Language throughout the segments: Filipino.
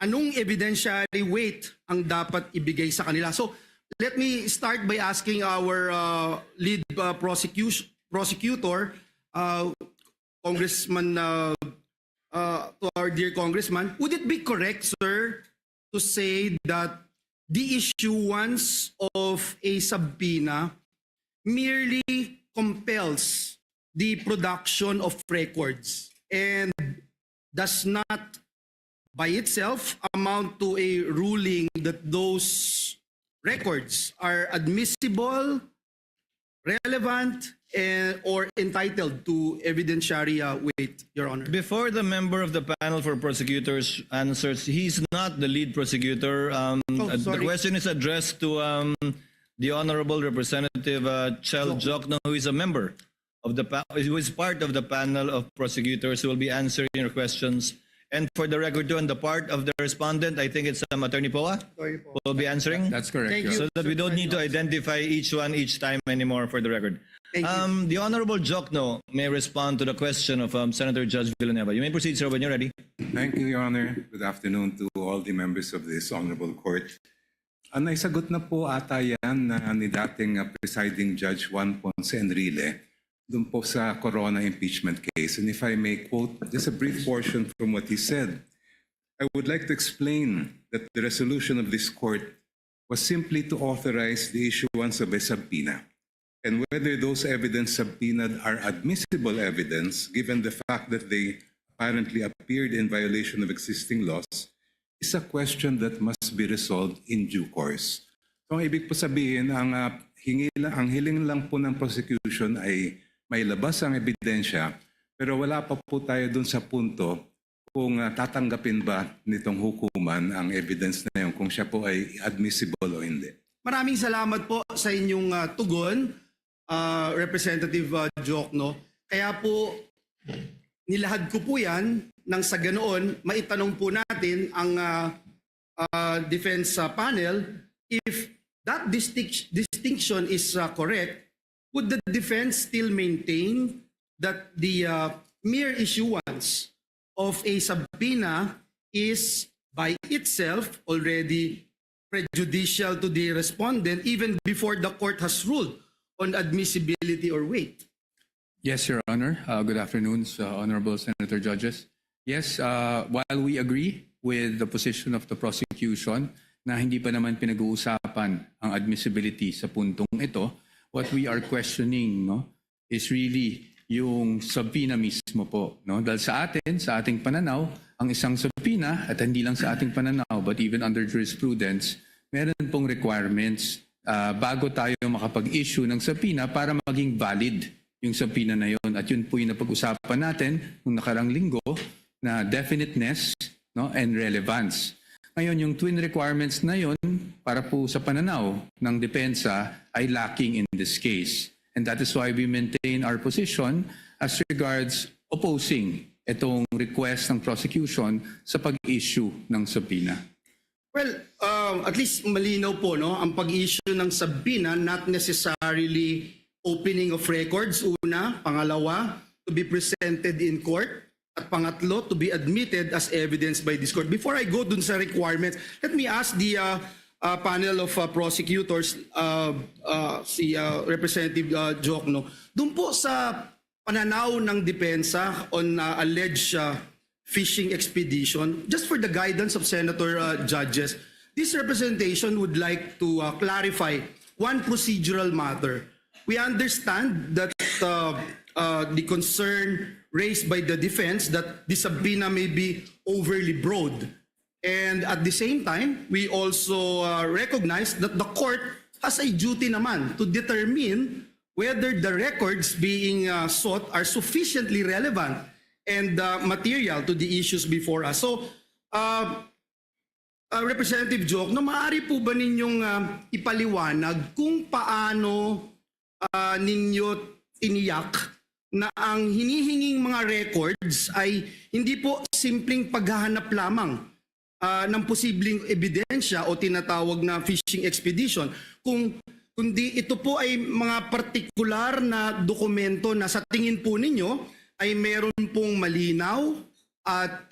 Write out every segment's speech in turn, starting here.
anong evidentiary weight ang dapat ibigay sa kanila. So let me start by asking our lead prosecutor, Congressman, to our dear Congressman, would it be correct, sir, to say that the issuance of a subpoena merely compels the production of records and does not by itself amount to a ruling that those records are admissible, relevant, or entitled to evidentiary weight, Your Honor? Before the member of the panel for prosecutors answers, he's not the lead prosecutor. The question is addressed to the Honorable Representative Chel Jokno, who is a member of the who is part of the panel of prosecutors who will be answering your questions. And for the record too, on the part of the respondent, I think it's Attorney Poa who will be answering. That's correct. Thank you. So that we don't need to identify each one each time anymore for the record. The Honorable Jokno may respond to the question of Senator Judge Villanueva. You may proceed, sir, when you're ready. Thank you, Your Honor. Good afternoon to all the members of this honorable court. Naisagot na po ata yan ni dating presiding Judge Juan Ponce Enrile dun po sa Corona impeachment case. And if I may quote just a brief portion from what he said, I would like to explain that the resolution of this court was simply to authorize the issuance of a subpoena. And whether those evidence subpoenaed are admissible evidence, given the fact that they apparently appeared in violation of existing laws, is a question that must be resolved in due course. So ang ibig po sabihin, ang hiling lang po ng prosecution ay may labas ang ebidensya, pero wala pa po tayo dun sa punto kung tatanggapin ba nitong hukuman ang evidence na yun, kung siya po ay admissible o hindi. Maraming salamat po sa inyong tugon, Representative Jokno. Kaya po, nilahad ko po yan nang sa ganoon, maitanong po natin ang defense panel if that distinction is correct. Would the defense still maintain that the mere issuance of a subpoena is by itself already prejudicial to the respondent even before the court has ruled on admissibility or weight? Yes, Your Honor. Good afternoon, Honorable Senator Judges. Yes, while we agree with the position of the prosecution na hindi pa naman pinag-uusapan ang admissibility sa puntong ito, what we are questioning is really yung subpoena mismo po. Dahil sa ating pananaw, ang isang subpoena, at hindi lang sa ating pananaw, but even under jurisprudence, meron pong requirements bago tayo makapag-issue ng subpoena para maging valid yung subpoena na yun. At yun po yung napag-usapan natin nung nakarang linggo na definiteness and relevance. Ngayon, yung twin requirements na yun para po sa pananaw ng depensa ay lacking in this case. And that is why we maintain our position as regards opposing itong request ng prosecution sa pag-issue ng subpoena. Well, at least malinaw po, ang pag-issue ng subpoena, not necessarily opening of records, una. Pangalawa, to be presented in court. At pangatlo, to be admitted as evidence by this court. Before I go dun sa requirements, let me ask the panel of prosecutors, si Representative Jokno, dun po sa pananaw ng depensa on alleged fishing expedition, just for the guidance of Senator Judges, this representation would like to clarify one procedural matter. We understand that the concern raised by the defense that the subpoena may be overly broad. And at the same time, we also recognize that the court has a duty naman to determine whether the records being sought are sufficiently relevant and material to the issues before us. So, Representative Jokno, maaari po ba ninyong ipaliwanag kung paano ninyo tiniyak na ang hinihinging mga records ay hindi po simpleng paghahanap lamang ng posibleng ebidensya o tinatawag na fishing expedition, kundi ito po ay mga partikular na dokumento na sa tingin po ninyo ay meron pong malinaw at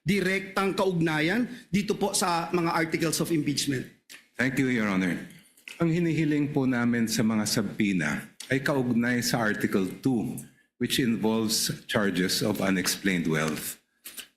direktang kaugnayan dito po sa mga articles of impeachment? Thank you, Your Honor. Ang hinihiling po namin sa mga subpoena ay kaugnay sa Article 2, which involves charges of unexplained wealth.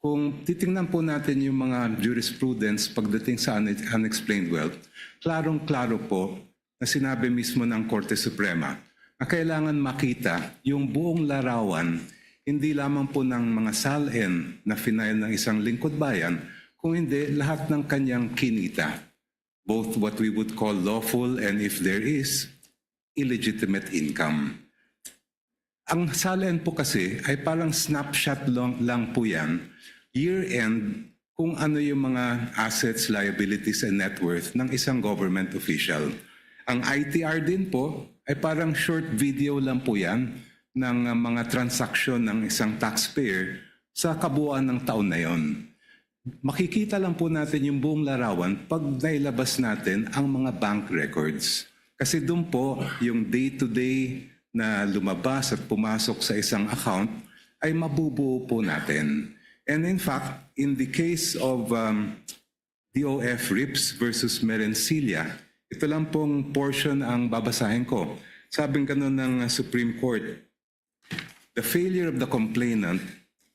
Kung titingnan po natin yung mga jurisprudence pagdating sa unexplained wealth, klarong-klaro po na sinabi mismo ng Korte Suprema na kailangan makita yung buong larawan, hindi lamang po ng mga salin na final ng isang lingkod bayan, kung hindi lahat ng kanyang kinita, both what we would call lawful and, if there is, illegitimate income. Ang salin po kasi ay parang snapshot lang po yan, year-end, kung ano yung mga assets, liabilities, and net worth ng isang government official. Ang ITR din po ay parang short video lang po yan ng mga transaksyon ng isang taxpayer sa kabuuan ng taon na yon. Makikita lang po natin yung buong larawan pag nailabas natin ang mga bank records. Kasi doon po yung day-to-day na lumabas at pumasok sa isang account ay mabubuo po natin. And in fact, in the case of DOF Rips versus Merencilia, ito lang pong portion ang babasahin ko. Sabing ganun ng Supreme Court, the failure of the complainant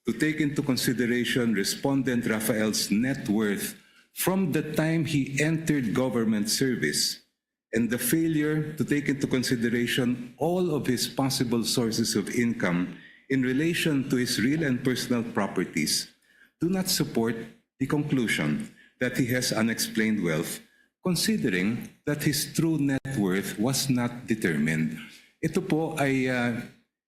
to take into consideration respondent Rafael's net worth from the time he entered government service and the failure to take into consideration all of his possible sources of income in relation to his real and personal properties do not support the conclusion that he has unexplained wealth, considering that his true net worth was not determined. Ito po ay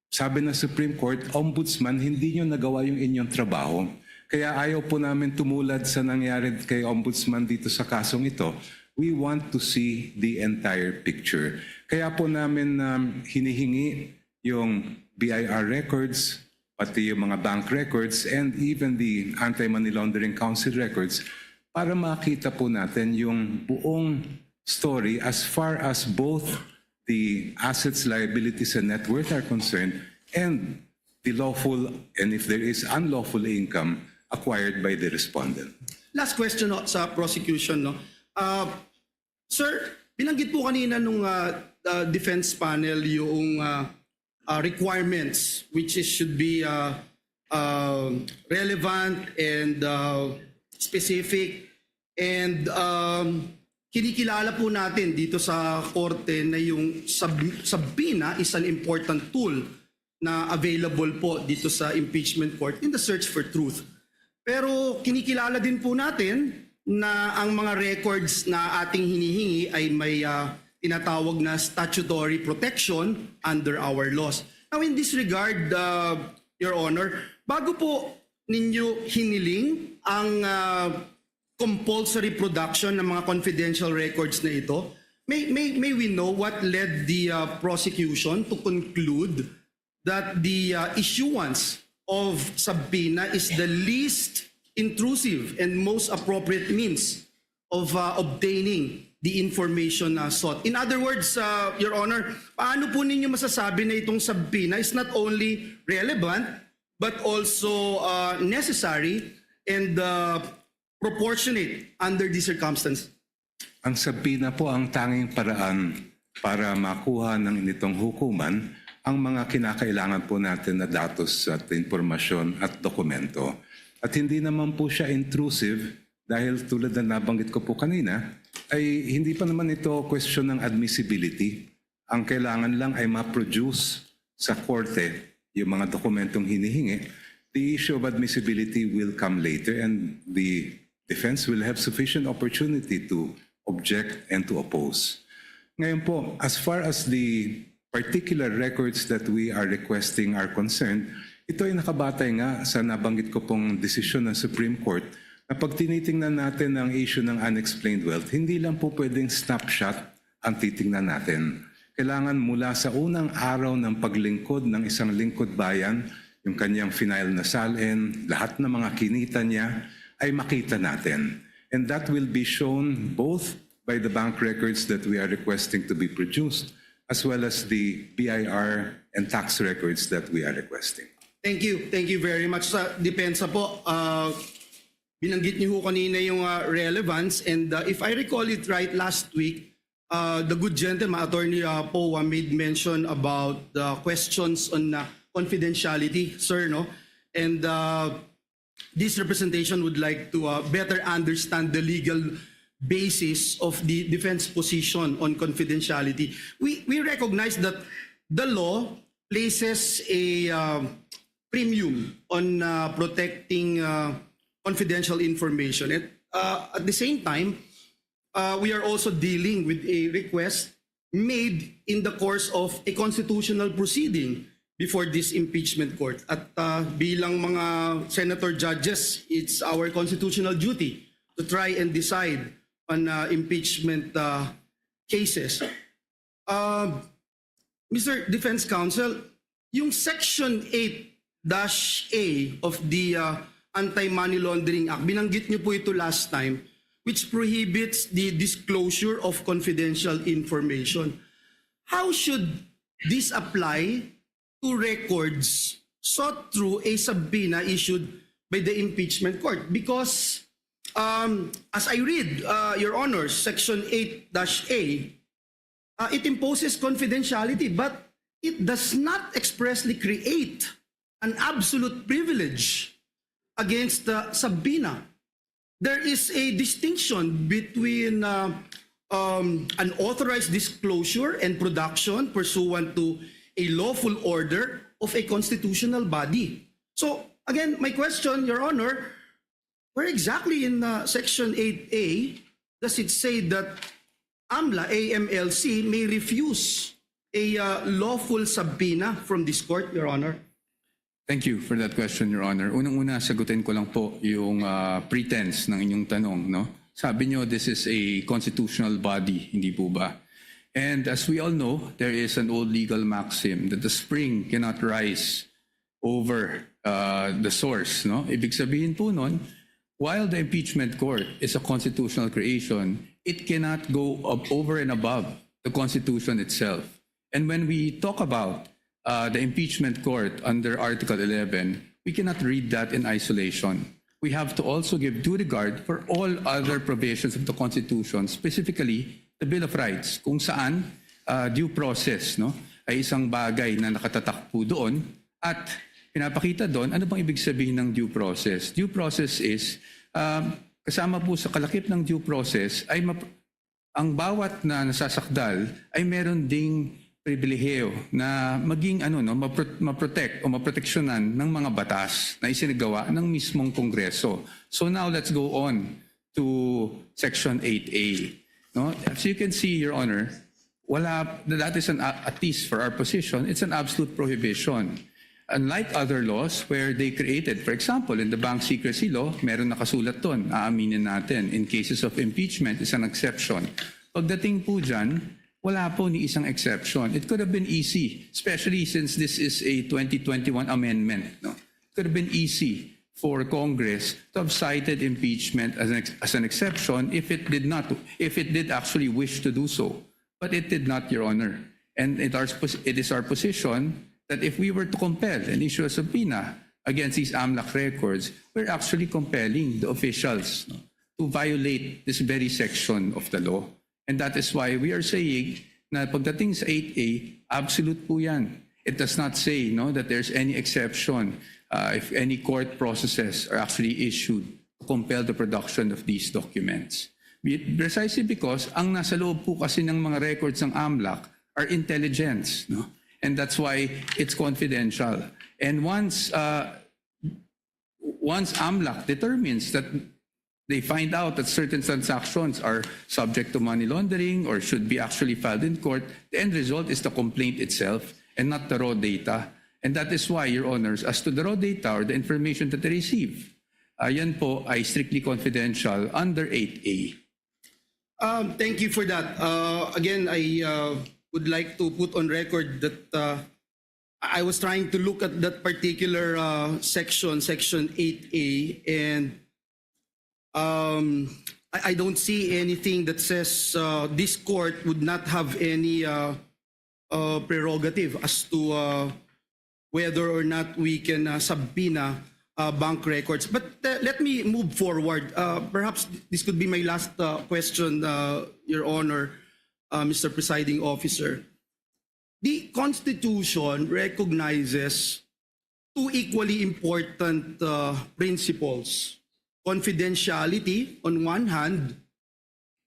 sabi ng Supreme Court, Ombudsman, hindi nyo nagawa yung inyong trabaho. Kaya ayaw po namin tumulad sa nangyari kay Ombudsman dito sa kasong ito. We want to see the entire picture. Kaya po namin hinihingi yung BIR records, pati yung mga bank records, and even the Anti-Money Laundering Council records, para makita po natin yung buong story as far as both the assets, liabilities, and net worth are concerned, and the lawful, and if there is unlawful income acquired by the respondent. Last question no, sa prosecution. No? Sir, binanggit po kanina nung defense panel yung requirements which should be relevant and specific, and kinikilala po natin dito sa korte na yung subpoena is an important tool na available po dito sa impeachment court in the search for truth. Pero kinikilala din po natin na ang mga records na ating hinihingi ay may tinatawag na statutory protection under our laws. Now in this regard, Your Honor, bago po ninyo hiniling ang compulsory production ng mga confidential records na ito, may we know what led the prosecution to conclude that the issuance of subpoena is the least intrusive and most appropriate means of obtaining the information sought? In other words, Your Honor, paano po ninyo masasabi na itong subpoena is not only relevant but also necessary and proportionate under these circumstances? Ang subpoena po ang tanging paraan para makuha ng initong hukuman ang mga kinakailangan po natin na datos at impormasyon at dokumento. At hindi naman po siya intrusive dahil tulad na nabanggit ko po kanina, ay hindi pa naman ito question ng admissibility. Ang kailangan lang ay ma-produce sa korte yung mga dokumentong hinihingi. The issue of admissibility will come later and the defense will have sufficient opportunity to object and to oppose. Ngayon po, as far as the particular records that we are requesting are concerned, ito ay nakabatay nga sa nabanggit ko pong desisyon ng Supreme Court na pag tinitingnan natin ang issue ng unexplained wealth, hindi lang po pwedeng snapshot ang titingnan natin. Kailangan mula sa unang araw ng paglingkod ng isang lingkod bayan, yung kanyang final na salin, lahat ng mga kinita niya ay makita natin. And that will be shown both by the bank records that we are requesting to be produced, as well as the BIR and tax records that we are requesting. Thank you very much. Sa depensa po, binanggit niyo ho kanina yung relevance, and if I recall it right, last week, the good gentleman, Attorney Poa, made mention about the questions on confidentiality, sir, no? And this representation would like to better understand the legal basis of the defense position on confidentiality. We recognize that the law places a premium on protecting confidential information. And at the same time, we are also dealing with a request made in the course of a constitutional proceeding before this impeachment court. At bilang mga senator judges, it's our constitutional duty to try and decide on impeachment cases. Mr. Defense Counsel, yung Section 8-A of the Anti-Money Laundering Act, binanggit niyo po ito last time, which prohibits the disclosure of confidential information. How should this apply to records sought through a subpoena issued by the impeachment court? Because as I read, Your Honor, Section 8-A, it imposes confidentiality, but it does not expressly create an absolute privilege against the subpoena. There is a distinction between an authorized disclosure and production pursuant to a lawful order of a constitutional body. So, again, my question, Your Honor, where exactly in Section 8A does it say that AMLC may refuse a lawful subpoena from this court, Your Honor? Thank you for that question, Your Honor. Unang-una, sagutin ko lang po yung pretense ng inyong tanong. No? Sabi nyo, this is a constitutional body, hindi po ba? And as we all know, there is an old legal maxim that the spring cannot rise over the source. No? Ibig sabihin po nun, while the impeachment court is a constitutional creation, it cannot go up over and above the Constitution itself. And when we talk about the impeachment court under Article 11, we cannot read that in isolation. We have to also give due regard for all other provisions of the Constitution, specifically the Bill of Rights, kung saan due process ay isang bagay na nakatatak po doon at pinapakita doon, ano bang ibig sabihin ng due process? Due process is, kasama po sa kalakip ng due process, ay ang bawat na nasasakdal ay meron ding pribilehiyo na maging maprotect o maproteksyonan ng mga batas na isinagawa ng mismong Kongreso. So now let's go on to Section 8A. No? As you can see, Your Honor, that is at least for our position, it's an absolute prohibition. Unlike other laws where they created, for example, in the bank secrecy law, meron nakasulat doon, aaminin natin, in cases of impeachment is an exception. Pagdating po dyan, wala po ni isang exception. It could have been easy, especially since this is a 2021 amendment. No? It could have been easy for Congress to have cited impeachment as an exception if it did actually wish to do so. But it did not, Your Honor. And it is our position that if we were to compel and issue a subpoena against these AMLAC records, we're actually compelling the officials to violate this very section of the law. And that is why we are saying na pagdating sa 8A, absolute po yan. It does not say that there's any exception if any court processes are actually issued to compel the production of these documents. Precisely because ang nasa loob po kasi ng mga records ng AMLAC are intelligence. And that's why it's confidential. And once AMLAC determines that they find out that certain transactions are subject to money laundering or should be actually filed in court, the end result is the complaint itself and not the raw data. And that is why, Your Honors, as to the raw data or the information that they receive, yan po ay strictly confidential under 8A. Thank you for that. Again, I would like to put on record that I was trying to look at that particular section 8A, and I don't see anything that says this court would not have any prerogative as to whether or not we can subpoena bank records. But let me move forward. Perhaps this could be my last question, Your Honor, Mr. Presiding Officer. The Constitution recognizes two equally important principles: confidentiality on one hand,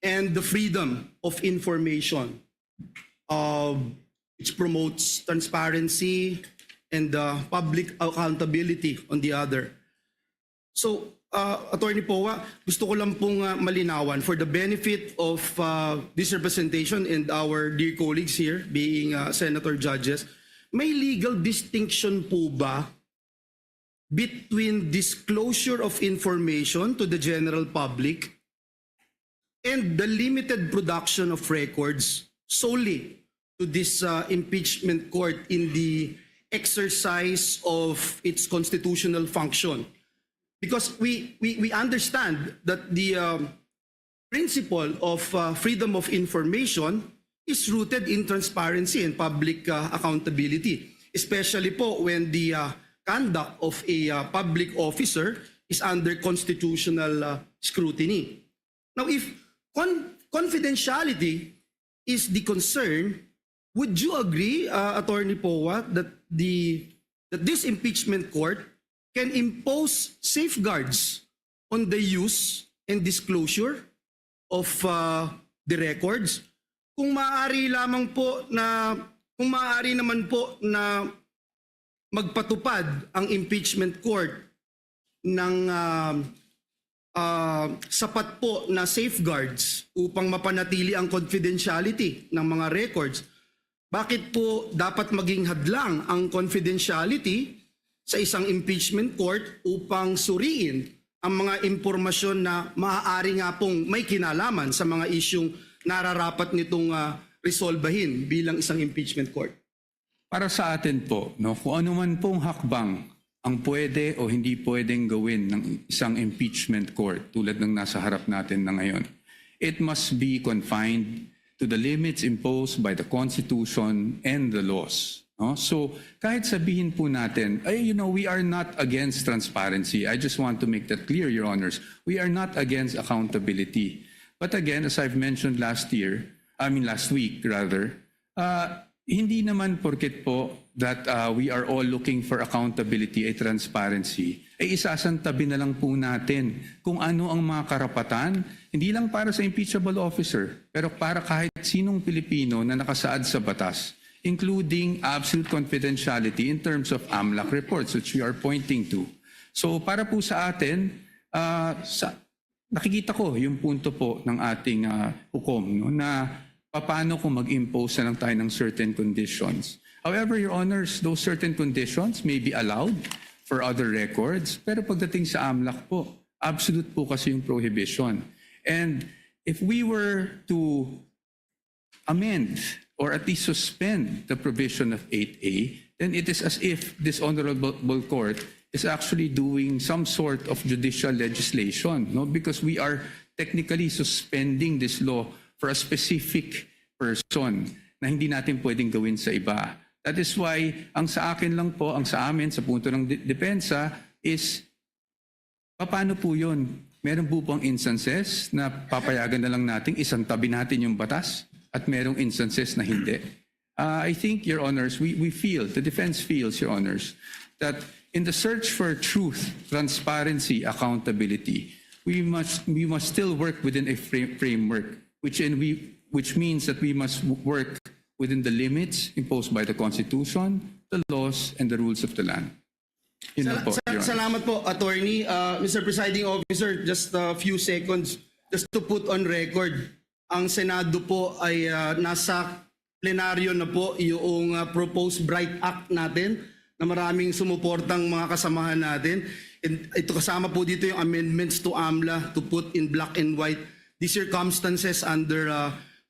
and the freedom of information, which promotes transparency and public accountability on the other. So, Attorney Powa, gusto ko lang pong malinawan for the benefit of this representation and our dear colleagues here, being senator judges, may legal distinction po ba between disclosure of information to the general public and the limited production of records solely to this impeachment court in the exercise of its constitutional function? Because we understand that the principle of freedom of information is rooted in transparency and public accountability, especially po when the conduct of a public officer is under constitutional scrutiny. Now, if confidentiality is the concern, would you agree, Attorney Powa, that this impeachment court can impose safeguards on the use and disclosure of the records? Kung maaari naman po na magpatupad ang impeachment court ng sapat po na safeguards upang mapanatili ang confidentiality ng mga records, bakit po dapat maging hadlang ang confidentiality sa isang impeachment court upang suriin ang mga impormasyon na maaari nga pong may kinalaman sa mga isyung nararapat nitong resolbahin bilang isang impeachment court? Para sa atin po, no, kung ano man pong hakbang ang pwede o hindi pwedeng gawin ng isang impeachment court tulad ng nasa harap natin na ngayon, it must be confined to the limits imposed by the Constitution and the laws. No? So kahit sabihin po natin, we are not against transparency. I just want to make that clear, Your Honors. We are not against accountability. But again, as I've mentioned last week, hindi naman porket po that we are all looking for accountability at transparency, ay isasantabi na lang po natin kung ano ang mga karapatan, hindi lang para sa impeachable officer, pero para kahit sinong Pilipino na nakasaad sa batas, including absolute confidentiality in terms of AMLAC reports, which we are pointing to. So para po sa atin, nakikita ko yung punto po ng ating hukom, no, na paano kung mag-impose na lang tayo ng certain conditions. However, Your Honors, those certain conditions may be allowed for other records, pero pagdating sa AMLAC po, absolute po kasi yung prohibition. And if we were to amend or at least suspend the provision of 8A, then it is as if this honorable court is actually doing some sort of judicial legislation, no? Because we are technically suspending this law for a specific person na hindi natin pwedeng gawin sa iba. That is why, ang sa akin lang po, ang sa amin, sa punto ng depensa, is paano po yun? Meron po bang instances na papayagan na lang natin, isang tabi natin yung batas? At merong instances na hindi. I think, Your Honors, we feel, the defense feels, Your Honors, that in the search for truth, transparency, accountability, we must still work within a framework, which means that we must work within the limits imposed by the Constitution, the laws, and the rules of the land. Salamat po, Attorney. Mr. Presiding Officer, just a few seconds, just to put on record, ang Senado po ay nasa plenaryo na po yung proposed Bright Act natin na maraming sumuportang mga kasamahan natin. And ito kasama po dito yung amendments to AMLA to put in black and white the circumstances under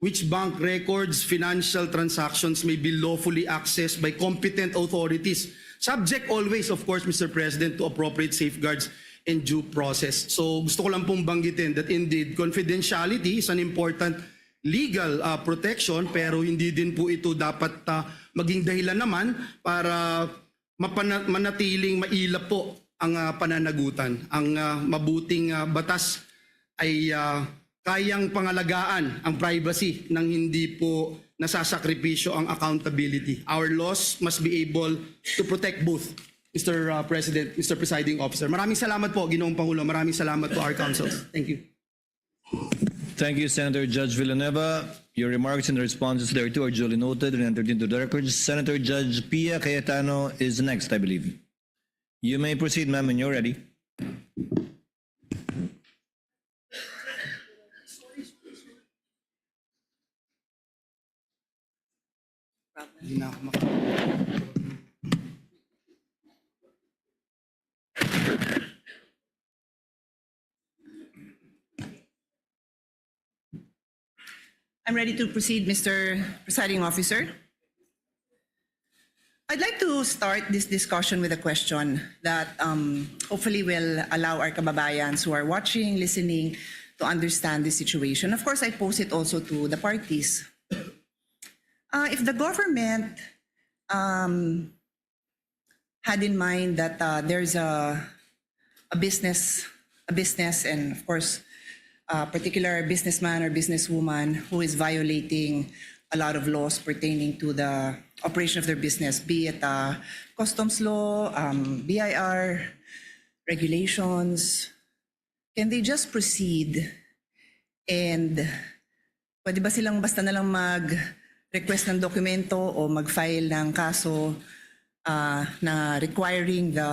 which bank records, financial transactions may be lawfully accessed by competent authorities. Subject always, of course, Mr. President, to appropriate safeguards and due process. So gusto ko lang pong banggitin that indeed confidentiality is an important legal protection, pero hindi din po ito dapat maging dahilan naman para manatiling mailap po ang pananagutan. Ang mabuting batas ay kayang pangalagaan ang privacy nang hindi po nasasakripisyo ang accountability. Our laws must be able to protect both, Mr. President, Mr. Presiding Officer. Maraming salamat po, Ginoong Pangulo. Maraming salamat po, our councils. Thank you. Thank you, Senator Judge Villanueva. Your remarks and responses thereto are duly noted and entered into the records. Senator Judge Pia Cayetano is next, I believe. You may proceed, ma'am, when you're ready. Hindi na ako mak- I'm ready to proceed, Mr. Presiding Officer. I'd like to start this discussion with a question that hopefully will allow our kababayans who are watching, listening, to understand the situation. Of course, I pose it also to the parties. If the government had in mind that there's a business, and of course, a particular businessman or businesswoman who is violating a lot of laws pertaining to the operation of their business, be it customs law, BIR, regulations, can they just proceed and pwede ba silang basta na lang mag-request ng dokumento o mag-file ng kaso na requiring the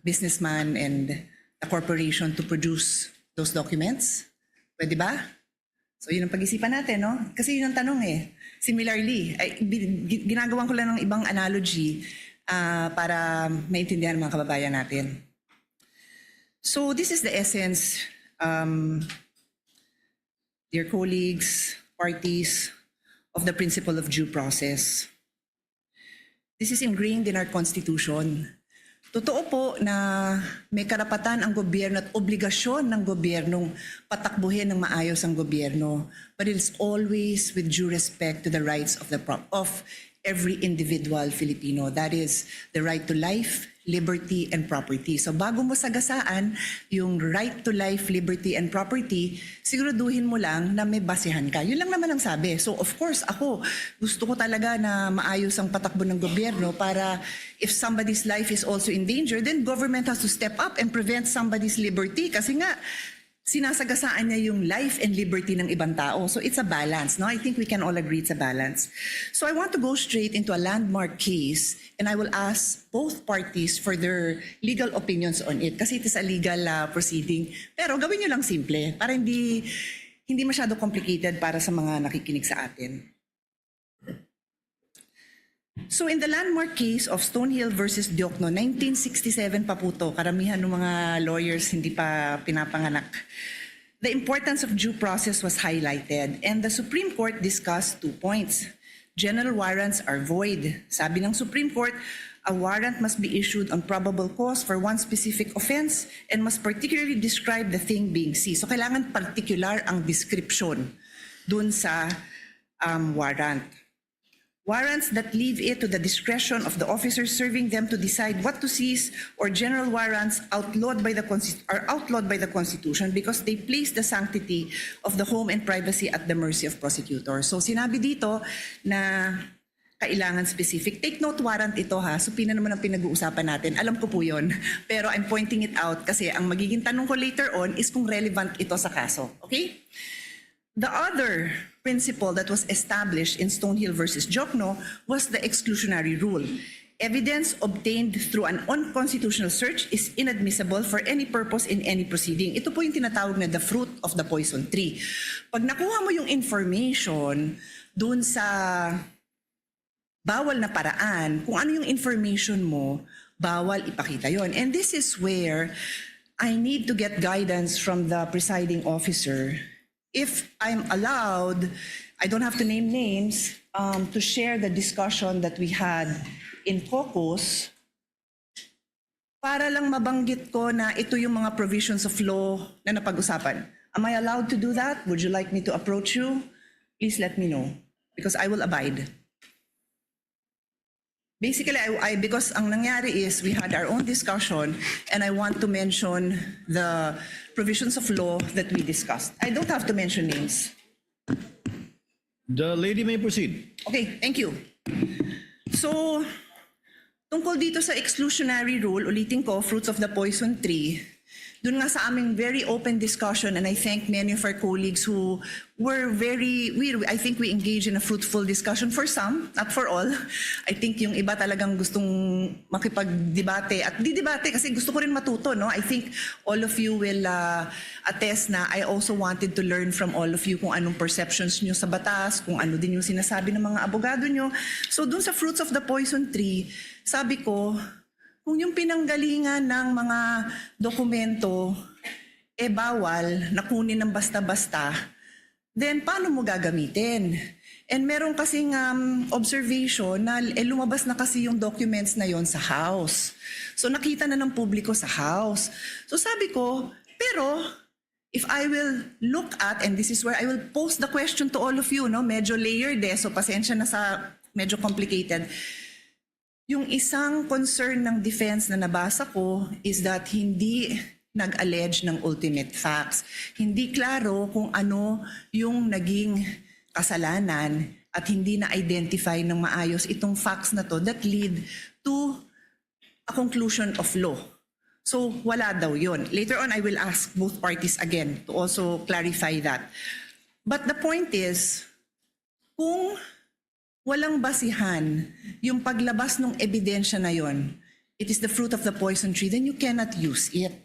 businessman and the corporation to produce those documents? Pwede ba? So yun ang pag-isipan natin, no? Kasi yun ang tanong eh. Similarly, ginagawan ko lang ng ibang analogy para maintindihan ng mga kababayan natin. So this is the essence, dear colleagues, parties, of the principle of due process. This is ingrained in our Constitution. Totoo po na may karapatan ang gobyerno at obligasyon ng gobyernong patakbuhin ng maayos ang gobyerno, but it's always with due respect to the rights of every individual Filipino. That is the right to life, liberty, and property. So bago mo sagasaan yung right to life, liberty, and property, siguraduhin mo lang na may basehan ka. Yun lang naman ang sabi. So of course, ako, gusto ko talaga na maayos ang patakbo ng gobyerno para if somebody's life is also in danger, then government has to step up and prevent somebody's liberty. Kasi nga, sinasagasaan niya yung life and liberty ng ibang tao. So it's a balance, no? I think we can all agree it's a balance. So I want to go straight into a landmark case and I will ask both parties for their legal opinions on it kasi it is a legal proceeding. Pero gawin nyo lang simple para hindi masyado complicated para sa mga nakikinig sa atin. So in the landmark case of Stonehill versus Diokno, 1967 pa po to, karamihan ng mga lawyers hindi pa pinapanganak. The importance of due process was highlighted and the Supreme Court discussed 2 points. General warrants are void. Sabi ng Supreme Court, a warrant must be issued on probable cause for one specific offense and must particularly describe the thing being seized. So kailangan particular ang description dun sa warrant. Warrants that leave it to the discretion of the officers serving them to decide what to seize or general warrants are outlawed by the Constitution because they place the sanctity of the home and privacy at the mercy of prosecutors. So sinabi dito na kailangan specific. Take note warrant ito ha. So naman ang pinag-uusapan natin. Alam ko po yun. Pero I'm pointing it out kasi ang magiging tanong ko later on is kung relevant ito sa kaso. Okay? The other principle that was established in Stonehill versus Diokno was the exclusionary rule. Evidence obtained through an unconstitutional search is inadmissible for any purpose in any proceeding. Ito po yung tinatawag na the fruit of the poison tree. Pag nakuha mo yung information dun sa bawal na paraan, kung ano yung information mo, bawal ipakita yon. And this is where I need to get guidance from the presiding officer. If I'm allowed, I don't have to name names, to share the discussion that we had in caucus para lang mabanggit ko na ito yung mga provisions of law na napag-usapan. Am I allowed to do that? Would you like me to approach you? Please let me know because I will abide. Basically, because ang nangyari is we had our own discussion and I want to mention the provisions of law that we discussed. I don't have to mention names. The lady may proceed. Okay, thank you. So, tungkol dito sa exclusionary rule, ulitin ko, fruits of the poison tree, dun nga sa aming very open discussion, and I thank many of our colleagues who were I think we engaged in a fruitful discussion for some, not for all. I think yung iba talagang gustong makipag-debate at di-debate kasi gusto ko rin matuto, no? I think all of you will attest na I also wanted to learn from all of you kung anong perceptions nyo sa batas, kung ano din yung sinasabi ng mga abogado nyo. So dun sa fruits of the poison tree, sabi ko, kung yung pinanggalingan ng mga dokumento bawal na kunin ng basta-basta, then paano mo gagamitin? And meron kasing observation na lumabas na kasi yung documents na yon sa House. So nakita na ng publiko sa House. So sabi ko, pero if I will look at, and this is where I will pose the question to all of you, no? Medyo layered so pasensya na sa medyo complicated. Yung isang concern ng defense na nabasa ko is that hindi nag-allege ng ultimate facts. Hindi klaro kung ano yung naging kasalanan at hindi na-identify ng maayos itong facts na to that lead to a conclusion of law. So wala daw yun. Later on, I will ask both parties again to also clarify that. But the point is, kung walang basihan yung paglabas ng ebidensya na yon, it is the fruit of the poison tree, then you cannot use it.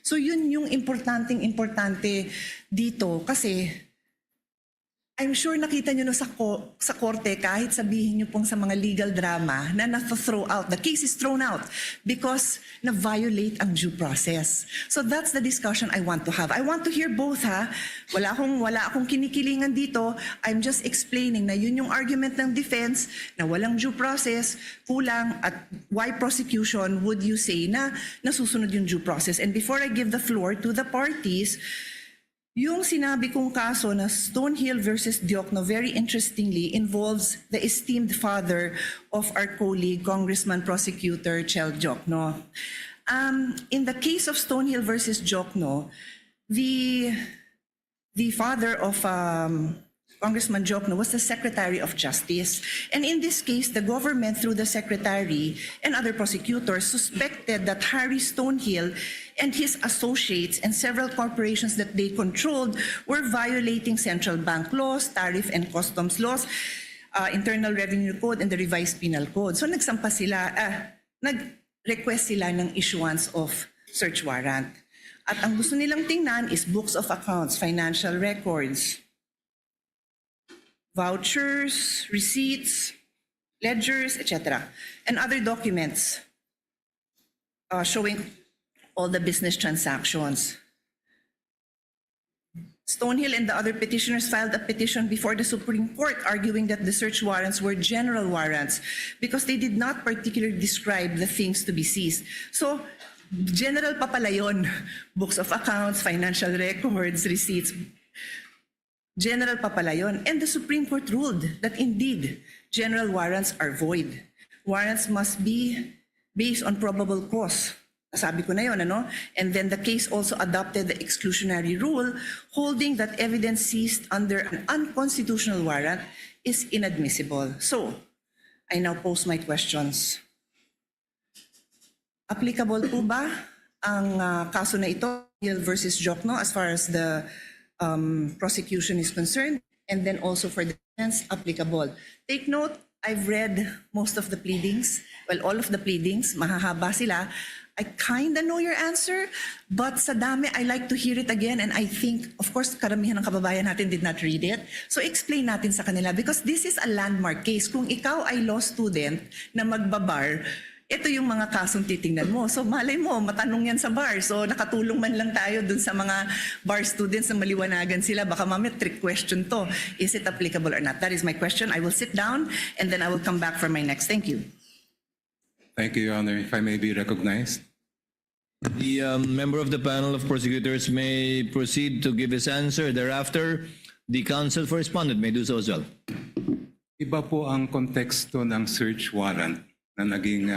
So yun yung importante dito kasi I'm sure nakita nyo no sa korte kahit sabihin nyo pong sa mga legal drama na na-throw out, the case is thrown out because na-violate ang due process. So that's the discussion I want to have. I want to hear both ha. Wala akong kinikilingan dito. I'm just explaining na yun yung argument ng defense na walang due process, kulang at why prosecution would you say na nasusunod yung due process. And before I give the floor to the parties, yung sinabi kong kaso na Stonehill versus Diokno, very interestingly, involves the esteemed father of our colleague, Congressman Prosecutor Chel Diokno. In the case of Stonehill versus Diokno, the father of Congressman Diokno was the Secretary of Justice. And in this case, the government, through the Secretary and other prosecutors, suspected that Harry Stonehill and his associates and several corporations that they controlled were violating central bank laws, tariff and customs laws, Internal Revenue Code, and the Revised Penal Code. So nag-request sila ng issuance of search warrant. At ang gusto nilang tingnan is books of accounts, financial records, vouchers, receipts, ledgers, etc., and other documents showing all the business transactions. Stonehill and the other petitioners filed a petition before the Supreme Court arguing that the search warrants were general warrants because they did not particularly describe the things to be seized. So, general pa pala yun. Books of accounts, financial records, receipts. General pa pala yun. And the Supreme Court ruled that indeed, general warrants are void. Warrants must be based on probable cause. Sabi ko na yun, ano? And then the case also adopted the exclusionary rule, holding that evidence seized under an unconstitutional warrant is inadmissible. So, I now pose my questions. Applicable po ba ang kaso na ito, Hill versus Diokno, as far as the prosecution is concerned, and then also for the defense, applicable? Take note, I've read most of the pleadings, well, all of the pleadings, mahahaba sila. I kinda know your answer, but sa dami, I like to hear it again, and I think, of course, karamihan ng kababayan natin did not read it. So explain natin sa kanila, because this is a landmark case. Kung ikaw ay law student na magbabar, ito yung mga kasong titingnan mo. So malay mo, matanong yan sa bar. So nakatulong man lang tayo dun sa mga bar students na maliwanagan sila. Baka mamaya trick question to. Is it applicable or not? That is my question. I will sit down and then I will come back for my next. Thank you. Thank you, Your Honor. If I may be recognized. The member of the panel of prosecutors may proceed to give his answer. Thereafter, the counsel for respondent may do so as well. Iba po ang konteksto ng search warrant na naging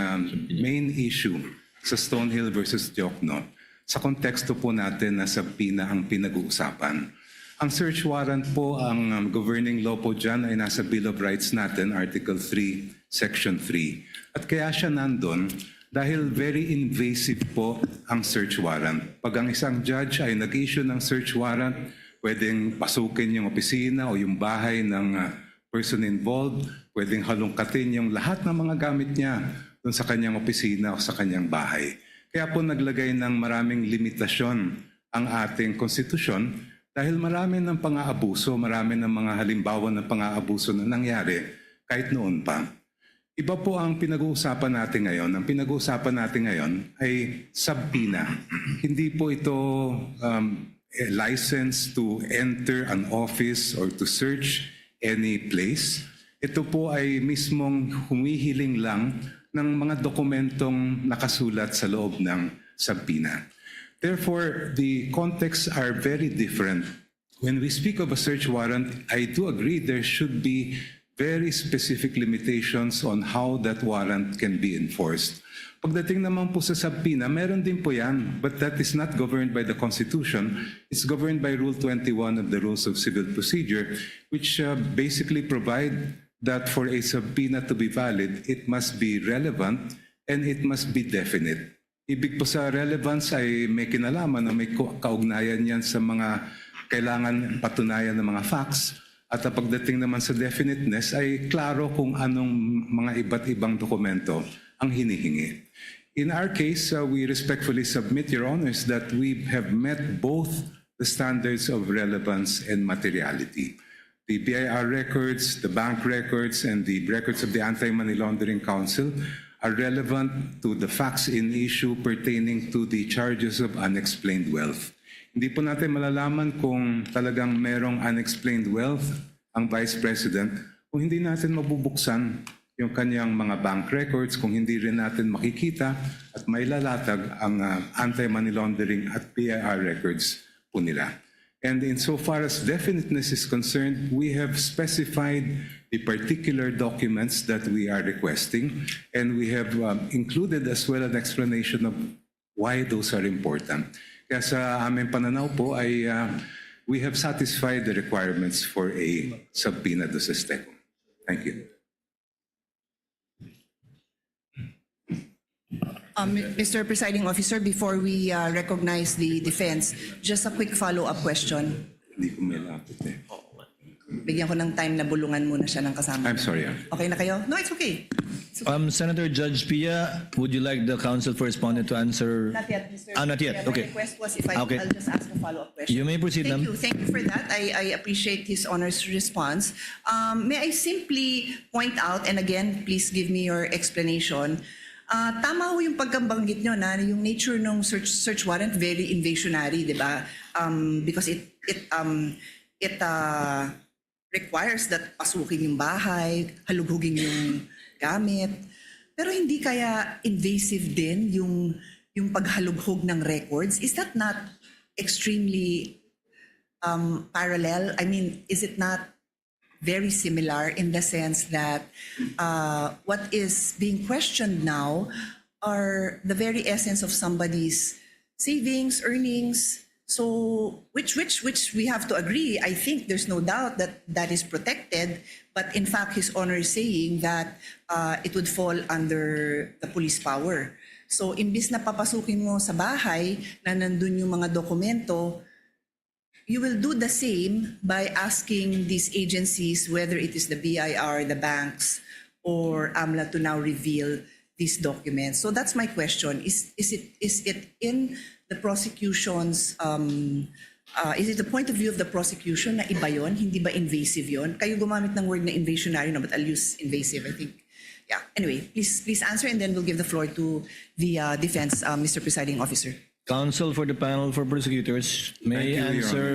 main issue sa Stonehill versus Diokno, sa konteksto po natin na subpoena ang pinag-uusapan. Ang search warrant po, ang governing law po dyan ay nasa Bill of Rights natin, Article 3, Section 3. At kaya siya nandun dahil very invasive po ang search warrant. Pag ang isang judge ay nag-issue ng search warrant, pwedeng pasukin yung opisina o yung bahay ng person involved, pwedeng halongkatin yung lahat ng mga gamit niya doon sa kanyang opisina o sa kanyang bahay. Kaya po naglagay ng maraming limitasyon ang ating konstitusyon dahil marami ng pang-aabuso, marami ng mga halimbawa ng pang-aabuso na nangyari kahit noon pa. Iba po ang pinag-uusapan natin ngayon. Ang pinag-uusapan natin ngayon ay subpoena. Hindi po ito a license to enter an office or to search any place. Ito po ay mismong humihiling lang ng mga dokumentong nakasulat sa loob ng subpoena. Therefore, the contexts are very different. When we speak of a search warrant, I do agree there should be very specific limitations on how that warrant can be enforced. Pagdating naman po sa subpoena, meron din po yan, but that is not governed by the Constitution. It's governed by Rule 21 of the Rules of Civil Procedure, which basically provide that for a subpoena to be valid, it must be relevant and it must be definite. Ibig po sa relevance ay may kinalaman na may kaugnayan yan sa mga kailangan patunayan ng mga facts. At pagdating naman sa definiteness ay klaro kung anong mga iba't ibang dokumento ang hinihingi. In our case, we respectfully submit, Your Honors, that we have met both the standards of relevance and materiality. The BIR records, the bank records, and the records of the Anti-Money Laundering Council are relevant to the facts in issue pertaining to the charges of unexplained wealth. Hindi po natin malalaman kung talagang merong unexplained wealth ang Vice President kung hindi natin mabubuksan yung kanyang mga bank records, kung hindi rin natin makikita at mailalatag ang anti-money laundering at PIR records po nila. And insofar as definiteness is concerned, we have specified the particular documents that we are requesting, and we have included as well an explanation of why those are important. Kaya sa aming pananaw po ay we have satisfied the requirements for a subpoena do sesteco. Thank you. Mr. Presiding Officer, before we recognize the defense, just a quick follow-up question. Hindi ko may lapit eh. Bigyan ko ng time na bulungan muna siya ng kasama. I'm sorry. Okay na kayo? No, it's okay. It's okay. Senator Judge Pia, would you like the counsel for respondent to answer? Not yet, Mr. Not yet. My Okay. request was if Okay. I'll just ask a follow-up question. You may proceed, Thank ma'am. you. Thank you for that. I appreciate his Honor's response. May I simply point out, and again, please give me your explanation. Tama ho yung pagkabanggit nyo na yung nature ng search warrant very invasionary, di ba? Because it requires that pasukin yung bahay, halugugin yung gamit. Pero hindi kaya invasive din yung paghalughog ng records? Is that not extremely parallel? I mean, is it not very similar in the sense that what is being questioned now are the very essence of somebody's savings, earnings, so which we have to agree. I think there's no doubt that that is protected, but in fact His Honor is saying that it would fall under the police power. So imbis na papasukin mo sa bahay na nandun yung mga dokumento, you will do the same by asking these agencies, whether it is the BIR, the banks, or AMLA, to now reveal these documents. So that's my question. Is it in the prosecution's, is it the point of view of the prosecution na iba yun? Hindi ba invasive yun? Kayo gumamit ng word na invasionary, no, but I'll use invasive, I think. Yeah, anyway, please answer, and then we'll give the floor to the defense, Mr. Presiding Officer. Counsel for the panel for prosecutors may Thank you, Your answer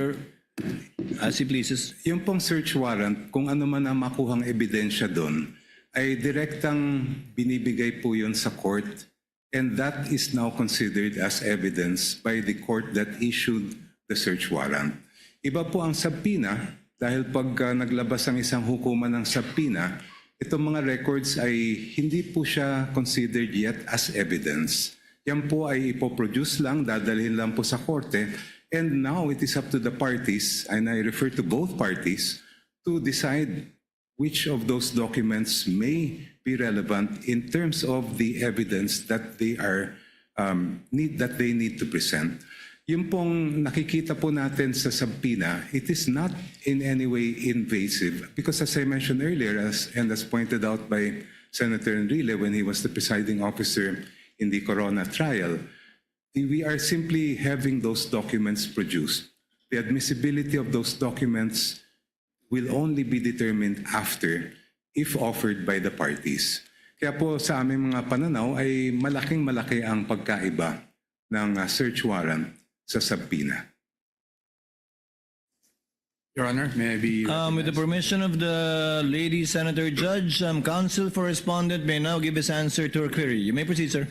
as he pleases. Yung pong search warrant, kung ano man ang makuhang ebidensya doon, ay direktang binibigay po yun sa court, and that is now considered as evidence by the court that issued the search warrant. Iba po ang subpoena, dahil pag naglabas ang isang hukuman ng subpoena, itong mga records ay hindi po siya considered yet as evidence. Yan po ay ipoproduce lang, dadalhin lang po sa korte, and now it is up to the parties, and I refer to both parties, to decide which of those documents may be relevant in terms of the evidence that they are that they need to present. Yung pong nakikita po natin sa subpoena, it is not in any way invasive because as I mentioned earlier, as pointed out by Senator Enrile when he was the presiding officer in the Corona trial, we are simply having those documents produced. The admissibility of those documents will only be determined after if offered by the parties. Kaya po sa aming mga pananaw ay malaking-malaki ang pagkaiba ng search warrant sa subpoena. Your Honor, may I be With the permission of the lady Senator Judge, counsel for respondent may now give his answer to her query. You may proceed, sir.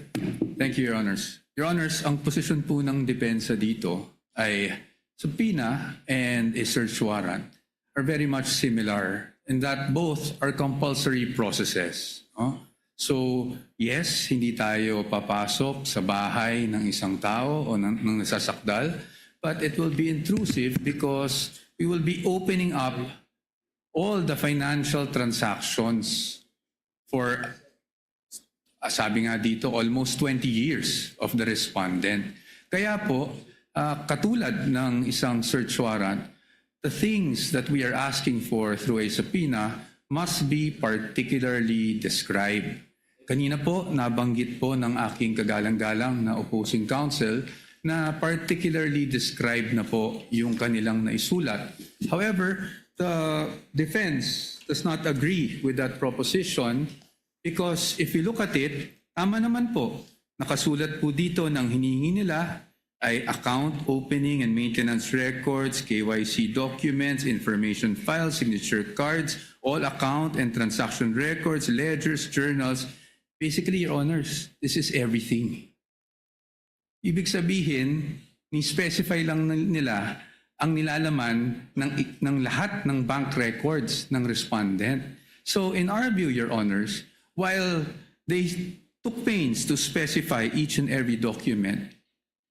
Thank you, Your Honors. Your Honors, ang posisyon po ng depensa dito ay subpoena and a search warrant are very much similar in that both are compulsory processes. So, yes, hindi tayo papasok sa bahay ng isang tao o ng nasasakdal, but it will be intrusive because we will be opening up all the financial transactions for, sabi nga dito, almost 20 years of the respondent. Kaya po, katulad ng isang search warrant, the things that we are asking for through a subpoena must be particularly described. Kanina po, nabanggit po ng aking kagalang-galang na opposing counsel na particularly described na po yung kanilang naisulat. However, the defense does not agree with that proposition because if you look at it, tama naman po, nakasulat po dito ng hinihingi nila ay account opening and maintenance records, KYC documents, information files, signature cards, all account and transaction records, ledgers, journals. Basically, Your Honors, this is everything. Ibig sabihin, ni-specify lang nila ang nilalaman ng lahat ng bank records ng respondent. So in our view, Your Honors, while they took pains to specify each and every document,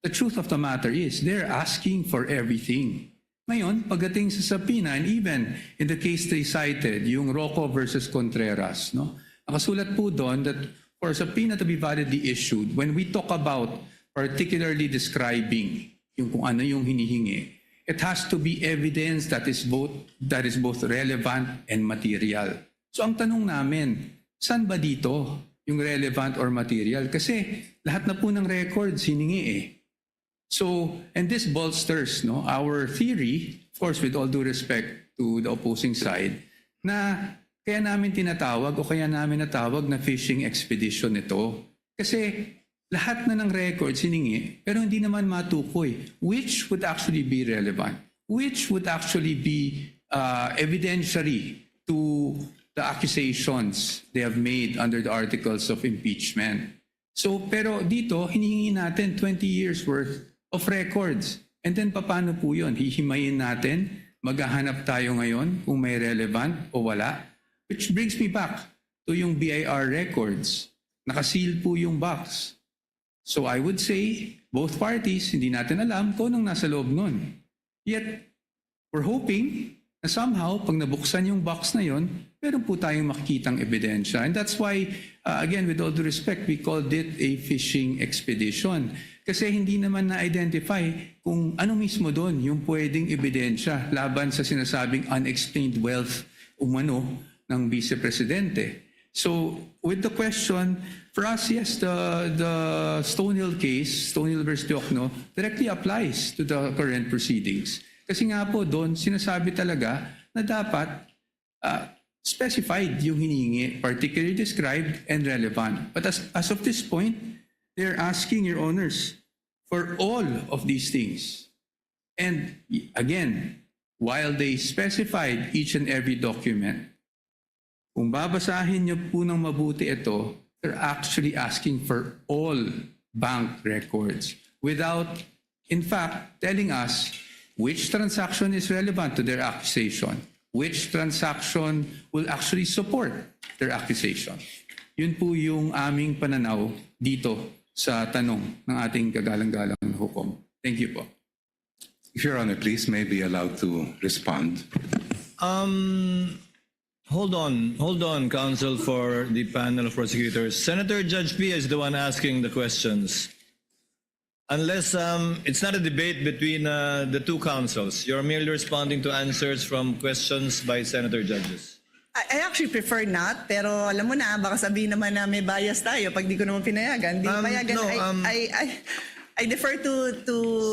the truth of the matter is they're asking for everything. Ngayon, pagdating sa subpoena, and even in the case they cited, yung Rocco versus Contreras, no? Nakasulat po doon that for a subpoena to be validly issued, when we talk about particularly describing yung kung ano yung hinihingi, it has to be evidence that is both relevant and material. So ang tanong namin, saan ba dito yung relevant or material? Kasi lahat na po ng records hiningi eh. So, and this bolsters our theory, of course with all due respect to the opposing side, na kaya namin tinatawag o kaya namin natawag na fishing expedition ito. Kasi lahat na ng records hiningi, pero hindi naman matukoy which would actually be relevant, which would actually be evidentiary to the accusations they have made under the articles of impeachment. So, pero dito, hinihingi natin 20 years worth of records. And then, paano po yun? Hihimayin natin, maghahanap tayo ngayon kung may relevant o wala. Which brings me back to yung BIR records. Nakaseal po yung box. So I would say, both parties, hindi natin alam kung anong nasa loob nun. Yet, we're hoping na somehow, pag nabuksan yung box na yon, meron po tayong makikitang ebidensya. And that's why, again, with all due respect, we called it a fishing expedition. Kasi hindi naman na-identify kung ano mismo doon yung pwedeng ebidensya laban sa sinasabing unexplained wealth umano ng Vice Presidente. So, with the question, for us, yes, the Stonehill case, Stonehill versus Diokno, directly applies to the current proceedings. Kasi nga po doon, sinasabi talaga na dapat specified yung hiningi, particularly described and relevant. But as of this point, they're asking, Your Honors, for all of these things. And again, while they specified each and every document, kung babasahin niyo po ng mabuti ito, they're actually asking for all bank records without, in fact, telling us which transaction is relevant to their accusation, which transaction will actually support their accusation. Yun po yung aming pananaw dito sa tanong ng ating kagalang-galang na hukom. Thank you po. If Your Honor, please may be allowed to respond. Hold on, counsel for the panel of prosecutors. Senator Judge Pia is the one asking the questions. Unless it's not a debate between the two counsels, you're merely responding to answers from questions by senator judges. I actually prefer not, pero alam mo na, baka sabihin naman na may bias tayo pag di ko naman pinayagan. Di payagan. No, I defer to...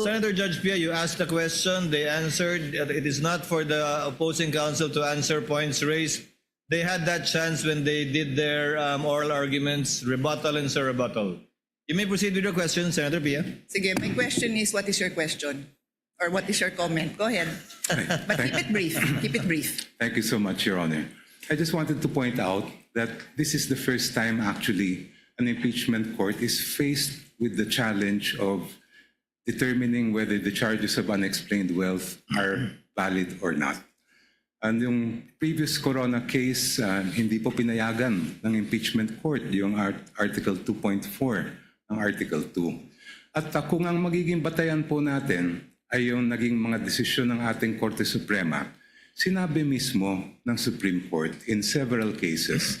Senator Judge Pia, you asked the question, they answered. It is not for the opposing counsel to answer points raised. They had that chance when they did their oral arguments, rebuttal and surrebuttal. You may proceed with your question, Senator Pia. Sige, my question is, what is your question? Or what is your comment? Go ahead. But keep it brief. Keep it brief. Thank you so much, Your Honor. I just wanted to point out that this is the first time actually an impeachment court is faced with the challenge of determining whether the charges of unexplained wealth are valid or not. And yung previous Corona case, hindi po pinayagan ng impeachment court yung Article 2.4 ng Article 2. At kung ang magiging batayan po natin ay yung naging mga desisyon ng ating Korte Suprema, sinabi mismo ng Supreme Court in several cases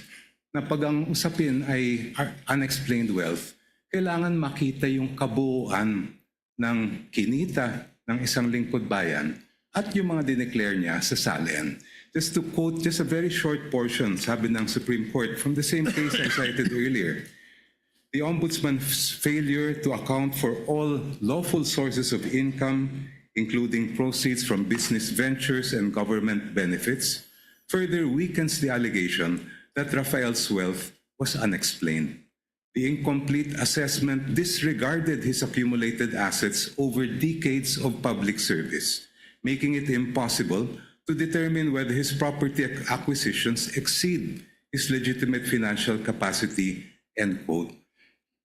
na pag ang usapin ay unexplained wealth, kailangan makita yung kabuuan ng kinita ng isang lingkod bayan at yung mga dineclare niya sa salen. Just to quote just a very short portion, sabi ng Supreme Court from the same case I cited earlier, the Ombudsman's failure to account for all lawful sources of income, including proceeds from business ventures and government benefits, further weakens the allegation that Rafael's wealth was unexplained. The incomplete assessment disregarded his accumulated assets over decades of public service, making it impossible to determine whether his property acquisitions exceed his legitimate financial capacity, end quote.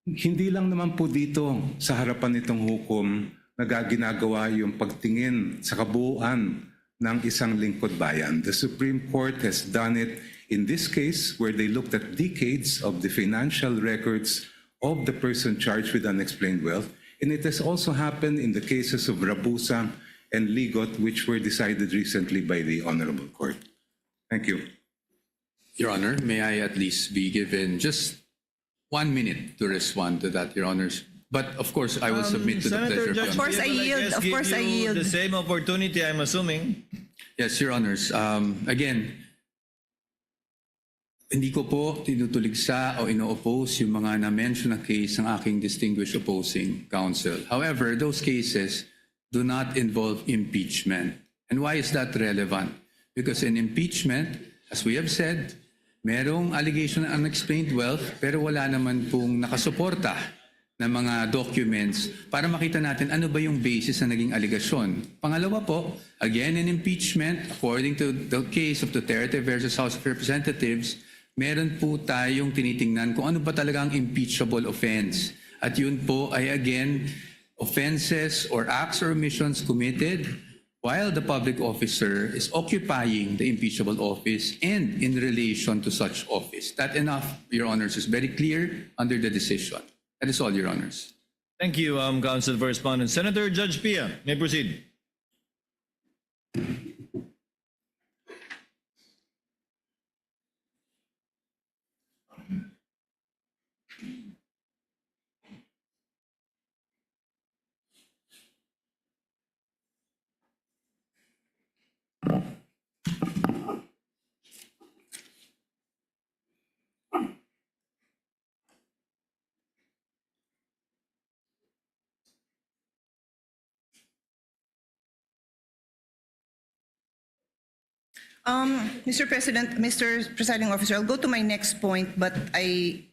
Hindi lang naman po dito sa harapan nitong hukom ginagawa yung pagtingin sa kabuuan ng isang lingkod bayan. The Supreme Court has done it in this case where they looked at decades of the financial records of the person charged with unexplained wealth, and it has also happened in the cases of Rabusa and Ligot, which were decided recently by the Honorable Court. Thank you. Your Honor, may I at least be given just 1 minute to respond to that, Your Honors? But of course, I will submit to the Senator pleasure Judge of course, Your I Honor. yield. Of course, I yield. The same opportunity, I'm assuming. Yes, Your Honors. Again, hindi ko po tinutuligsa o ino-oppose yung mga na-mention na case ng aking distinguished opposing counsel. However, those cases do not involve impeachment. And why is that relevant? Because in impeachment, as we have said, merong allegation ng unexplained wealth pero wala naman pong nakasuporta na mga documents para makita natin ano ba yung basis na naging aligasyon. Pangalawa po, again in impeachment, according to the case of Duterte versus House of Representatives, meron po tayong tinitingnan kung ano ba talaga ang impeachable offense. At yun po ay again, offenses or acts or omissions committed while the public officer is occupying the impeachable office and in relation to such office. That enough, Your Honors, is very clear under the decision. That is all, Your Honors. Thank you, Counsel for Respondent. Senator Judge Pia, may proceed. Mr. President, Mr. Presiding Officer, I'll go to my next point, but it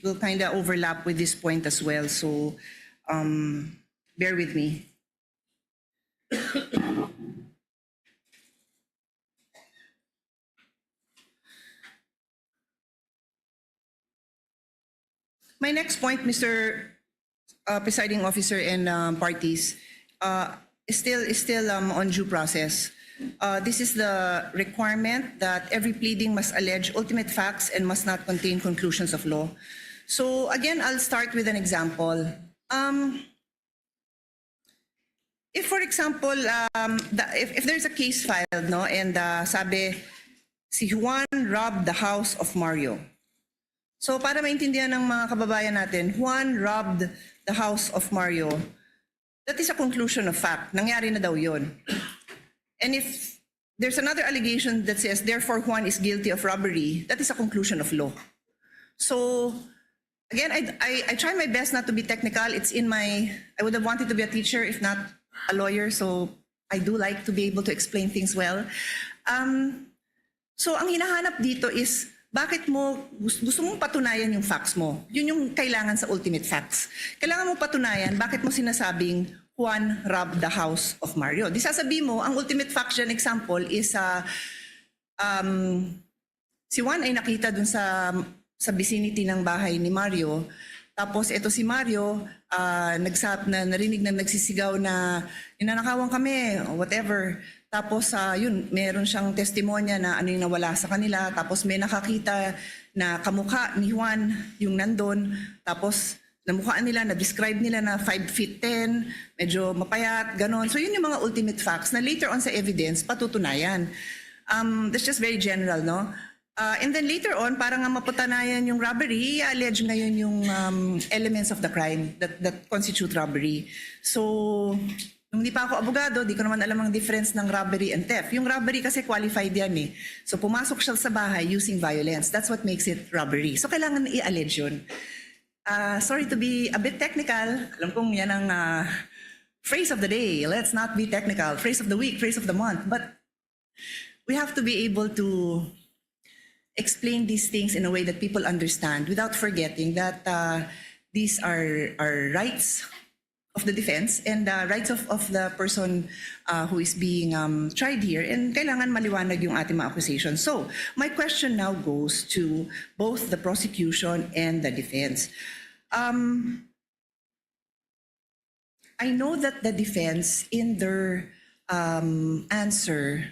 will kind of overlap with this point as well. So bear with me. My next point, Mr. Presiding Officer and parties, is still on due process. This is the requirement that every pleading must allege ultimate facts and must not contain conclusions of law. So again, I'll start with an example. If, for example, if there's a case filed, no, and sabi, si Juan robbed the house of Mario. So para maintindihan ng mga kababayan natin, Juan robbed the house of Mario. That is a conclusion of fact. Nangyari na daw yun. And if there's another allegation that says, therefore Juan is guilty of robbery, that is a conclusion of law. So again, I try my best not to be technical. It's in my, I would have wanted to be a teacher if not a lawyer. So I do like to be able to explain things well. So ang hinahanap dito is, bakit mo gusto mong patunayan yung facts mo? Yun yung kailangan sa ultimate facts. Kailangan mo patunayan bakit mo sinasabing Juan robbed the house of Mario. Di sasabihin mo, ang ultimate fact dyan example is si Juan ay nakita dun sa vicinity ng bahay ni Mario. Tapos ito si Mario, narinig na nagsisigaw na ninanakawan kami, or whatever. Tapos yun, meron siyang testimonya na ano yung nawala sa kanila. Tapos may nakakita na kamukha ni Juan yung nandun. Tapos namukhaan nila, na-describe nila na 5 feet 10, medyo mapayat, ganon. So yun yung mga ultimate facts na later on sa evidence patutunayan. That's just very general, no? And then later on, para nga mapatunayan yung robbery, i-allege ngayon yung elements of the crime that constitute robbery. So, nung hindi pa ako abogado, di ko naman alam ang difference ng robbery and theft. Yung robbery kasi qualified yan eh. So, pumasok siya sa bahay using violence. That's what makes it robbery. So, kailangan i-allege yun. Sorry to be a bit technical. Alam kong yan ang phrase of the day. Let's not be technical. Phrase of the week, phrase of the month. But we have to be able to explain these things in a way that people understand without forgetting that these are rights of the defense and rights of the person who is being tried here, and kailangan maliwanag yung ating mga accusations. So, my question now goes to both the prosecution and the defense. I know that the defense in their answer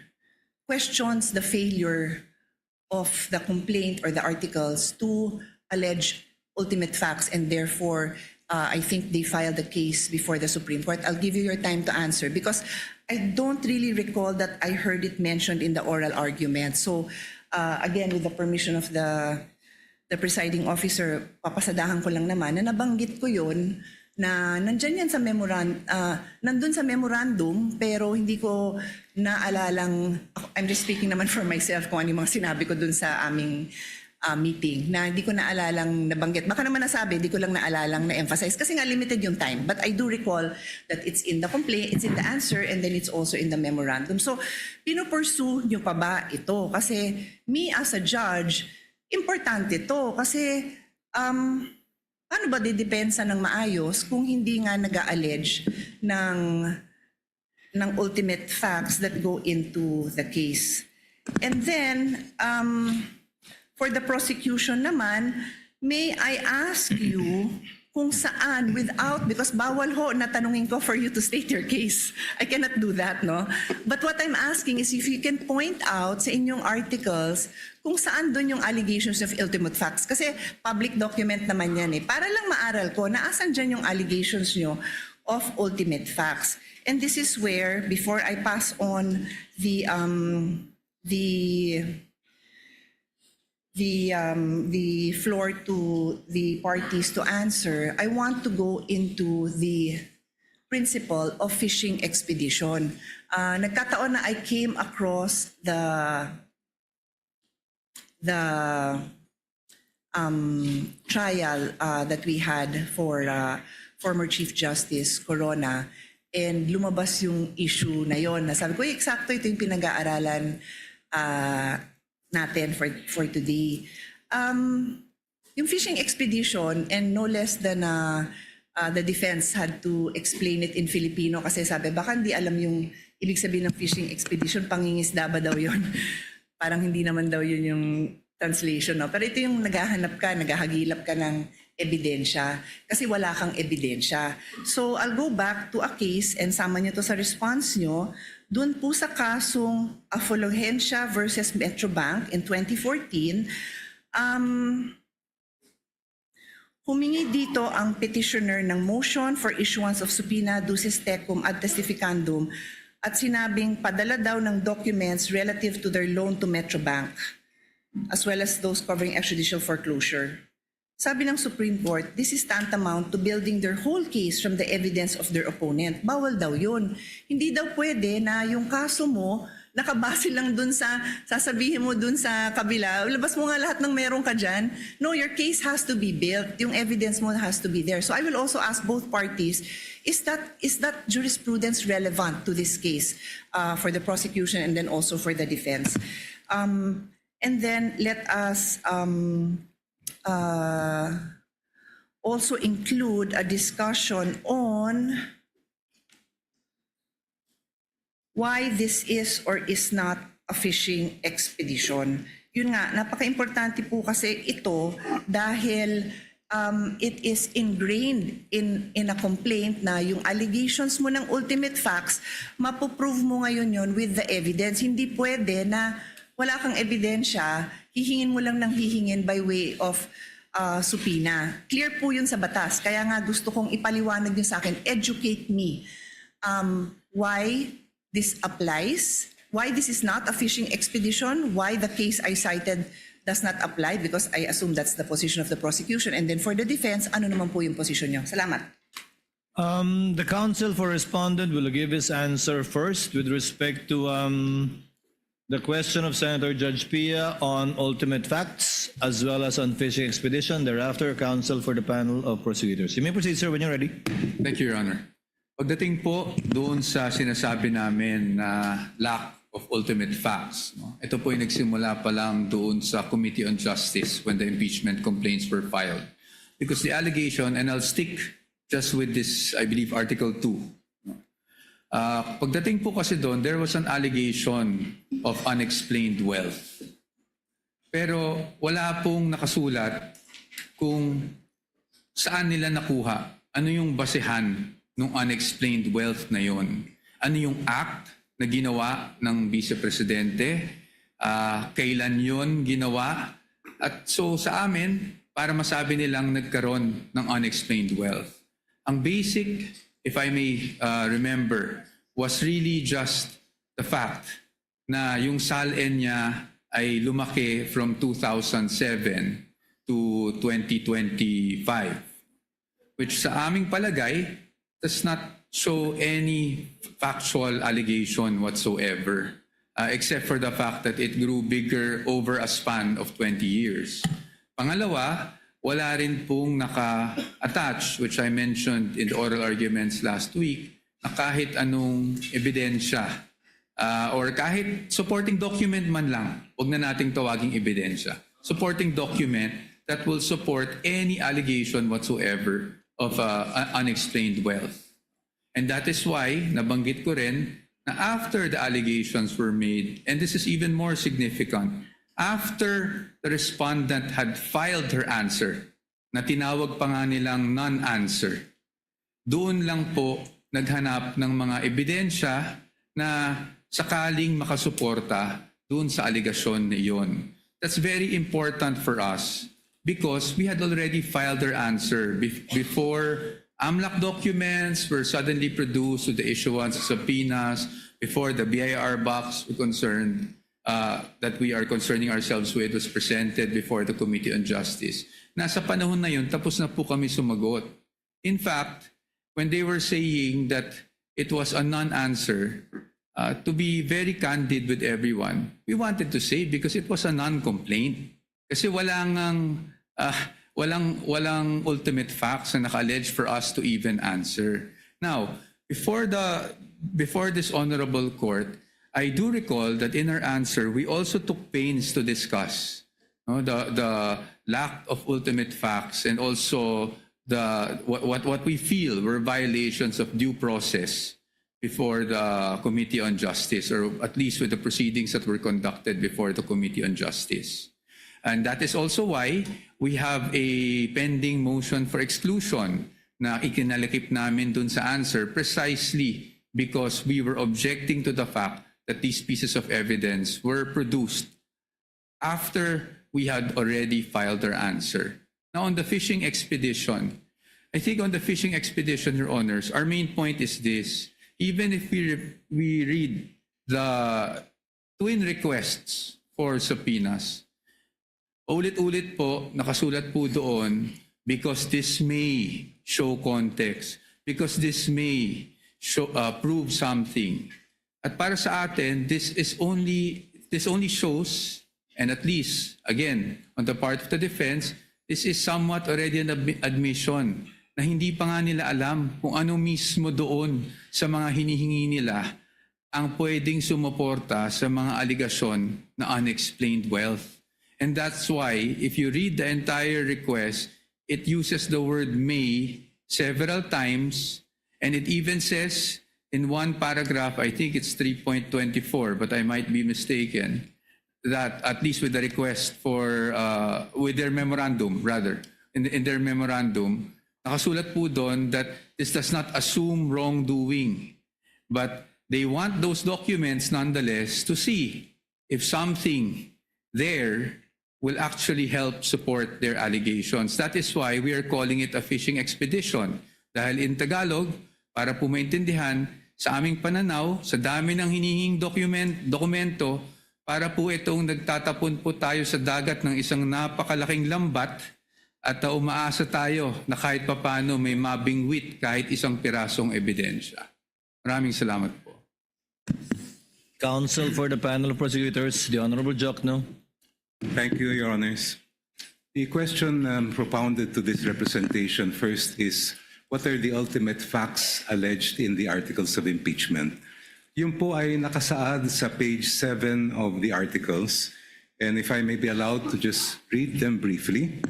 questions the failure of the complaint or the articles to allege ultimate facts, and therefore I think they filed the case before the Supreme Court. I'll give you your time to answer because I don't really recall that I heard it mentioned in the oral argument. So again, with the permission of the presiding officer, papasadahan ko lang naman na nabanggit ko yun na nandyan yan sa nandun sa memorandum, pero hindi ko naalalang, I'm just speaking naman for myself kung ano yung mga sinabi ko dun sa aming meeting, na hindi ko naalalang nabanggit. Baka naman nasabi, hindi ko lang naalalang na-emphasize kasi nga limited yung time. But I do recall that it's in the complaint, it's in the answer, and then it's also in the memorandum. So, pinupursue nyo pa ba ito? Kasi me as a judge, importante to kasi paano ba didepensa ng maayos kung hindi nga nag-a-allege ng ultimate facts that go into the case. And then, for the prosecution naman, may I ask you kung saan because bawal ho na tanungin ko for you to state your case. I cannot do that, no? But what I'm asking is if you can point out sa inyong articles kung saan doon yung allegations of ultimate facts. Kasi public document naman yan eh. Para lang maaral ko na asan dyan yung allegations nyo of ultimate facts. And this is where, before I pass on the floor to the parties to answer, I want to go into the principle of fishing expedition. Nagkataon na I came across the trial that we had for former Chief Justice Corona, and lumabas yung issue na yon. Nasabi ko, eksakto ito yung pinag-aaralan natin for today. Yung fishing expedition, and no less than the defense had to explain it in Filipino kasi sabi, baka hindi alam yung ibig sabihin ng fishing expedition, pangingisda ba daw yun? Parang hindi naman daw yun yung translation. No? Pero ito yung naghahagilap ka ng ebidensya kasi wala kang ebidensya. So I'll go back to a case and sama nyo to sa response nyo Doon po sa kasong Afluencia versus Metrobank in 2014, humingi dito ang petitioner ng motion for issuance of subpoena ducis tecum ad testificandum at sinabing padala daw ng documents relative to their loan to Metrobank as well as those covering extrajudicial foreclosure. Sabi ng Supreme Court, this is tantamount to building their whole case from the evidence of their opponent. Bawal daw yun. Hindi daw pwede na yung kaso mo, nakabase lang dun sa, sasabihin mo dun sa kabila, labas mo nga lahat ng meron ka dyan. No, your case has to be built. Yung evidence mo has to be there. So I will also ask both parties, is that jurisprudence relevant to this case for the prosecution and then also for the defense? And then let us also include a discussion on why this is or is not a fishing expedition. Yun nga, napaka-importante po kasi ito dahil it is ingrained in a complaint na yung allegations mo ng ultimate facts, mapoprove mo ngayon yon with the evidence. Hindi pwede na wala kang ebidensya, hihingin mo lang ng hihingin by way of subpoena. Clear po yun sa batas. Kaya nga gusto kong ipaliwanag niyo sa akin, educate me why this applies, why this is not a fishing expedition, why the case I cited does not apply because I assume that's the position of the prosecution. And then for the defense, ano naman po yung position niyo? Salamat. The counsel for respondent will give his answer first with respect to the question of Senator Judge Pia on ultimate facts as well as on fishing expedition. Thereafter, counsel for the panel of prosecutors. You may proceed, sir, when you're ready. Thank you, Your Honor. Pagdating po doon sa sinasabi namin na lack of ultimate facts, no? Ito po yung nagsimula pa lang doon sa Committee on Justice when the impeachment complaints were filed. Because the allegation, and I'll stick just with this, I believe, Article 2. Pagdating po kasi doon, there was an allegation of unexplained wealth. Pero wala pong nakasulat kung saan nila nakuha, ano yung basehan ng unexplained wealth na yon. Ano yung act na ginawa ng Vice Presidente, kailan yon ginawa. At so sa amin, para masabi nilang nagkaroon ng unexplained wealth. Ang basic, if I may remember, was really just the fact na yung SALN niya ay lumaki from 2007 to 2025, which sa aming palagay does not show any factual allegation whatsoever, except for the fact that it grew bigger over a span of 20 years. Pangalawa, wala rin pong naka-attach, which I mentioned in the oral arguments last week, na kahit anong ebidensya or kahit supporting document man lang, huwag na nating tawaging ebidensya, supporting document that will support any allegation whatsoever of unexplained wealth. And that is why, nabanggit ko rin, na after the allegations were made, and this is even more significant, after the respondent had filed her answer, na tinawag pa nga nilang non-answer, doon lang po naghanap ng mga ebidensya na sakaling makasuporta doon sa aligasyon na iyon. That's very important for us because we had already filed our answer before AMLAC documents were suddenly produced with the issuance of subpoenas, before the BIR box we're concerned, that we are concerning ourselves with was presented before the Committee on Justice. Nasa panahon na yun, tapos na po kami sumagot. In fact, when they were saying that it was a non-answer, to be very candid with everyone, we wanted to say because it was a non-complaint. Kasi walang ultimate facts na naka-allege for us to even answer. Now, before this honorable court, I do recall that in our answer, we also took pains to discuss the lack of ultimate facts and also what we feel were violations of due process before the Committee on Justice, or at least with the proceedings that were conducted before the Committee on Justice. And that is also why we have a pending motion for exclusion na ikinalakip namin dun sa answer precisely because we were objecting to the fact that these pieces of evidence were produced after we had already filed our answer. Now, on the fishing expedition, I think on the fishing expedition, Your Honors, our main point is this. Even if we read the twin requests for subpoenas, ulit-ulit po, nakasulat po doon, because this may show context, because this may show, prove something. At para sa atin, this only shows, and at least, again, on the part of the defense, this is somewhat already an admission na hindi pa nga nila alam kung ano mismo doon sa mga hinihingi nila ang pwedeng sumuporta sa mga aligasyon na unexplained wealth. And that's why, if you read the entire request, it uses the word may several times, and it even says in one paragraph, I think it's 3.24, but I might be mistaken, that at least with the request for, with their memorandum, rather, in their memorandum, nakasulat po doon that this does not assume wrongdoing, but they want those documents nonetheless to see if something there will actually help support their allegations. That is why we are calling it a fishing expedition. Dahil in Tagalog, para po maintindihan, sa aming pananaw, sa dami ng hinihing dokumento, para po itong nagtatapon po tayo sa dagat ng isang napakalaking lambat at umaasa tayo na kahit papano may mabingwit kahit isang pirasong ebidensya. Maraming salamat po. Counsel for the panel of prosecutors, the Honorable Jokno. Thank you, Your Honors. The question propounded to this representation first is, what are the ultimate facts alleged in the articles of impeachment? Yun po ay nakasaad sa page 7 of the articles. And if I may be allowed to just read them briefly.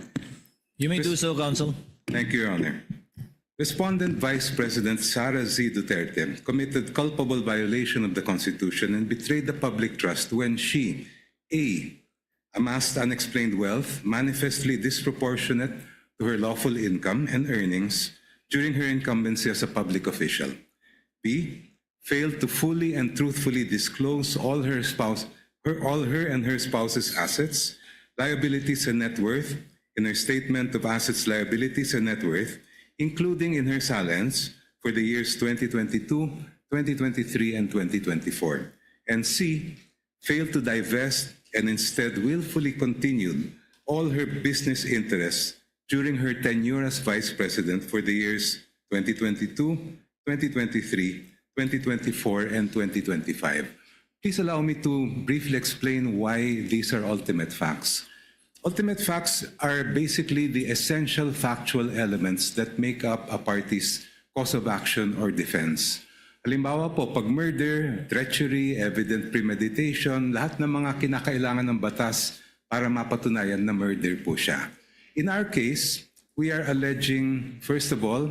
You may do so, Counsel. Thank you, Your Honor. Respondent Vice President Sara Z. Duterte committed culpable violation of the Constitution and betrayed the public trust when she, A, amassed unexplained wealth manifestly disproportionate to her lawful income and earnings during her incumbency as a public official. B, failed to fully and truthfully disclose all her and her spouse's assets, liabilities, and net worth in her statement of assets, liabilities, and net worth, including in her salents for the years 2022, 2023, and 2024. And C, failed to divest and instead willfully continued all her business interests during her tenure as Vice President for the years 2022, 2023, 2024, and 2025. Please allow me to briefly explain why these are ultimate facts. Ultimate facts are basically the essential factual elements that make up a party's cause of action or defense. Halimbawa po, pag murder, treachery, evident premeditation, lahat ng mga kinakailangan ng batas para mapatunayan na murder po siya. In our case, we are alleging, first of all,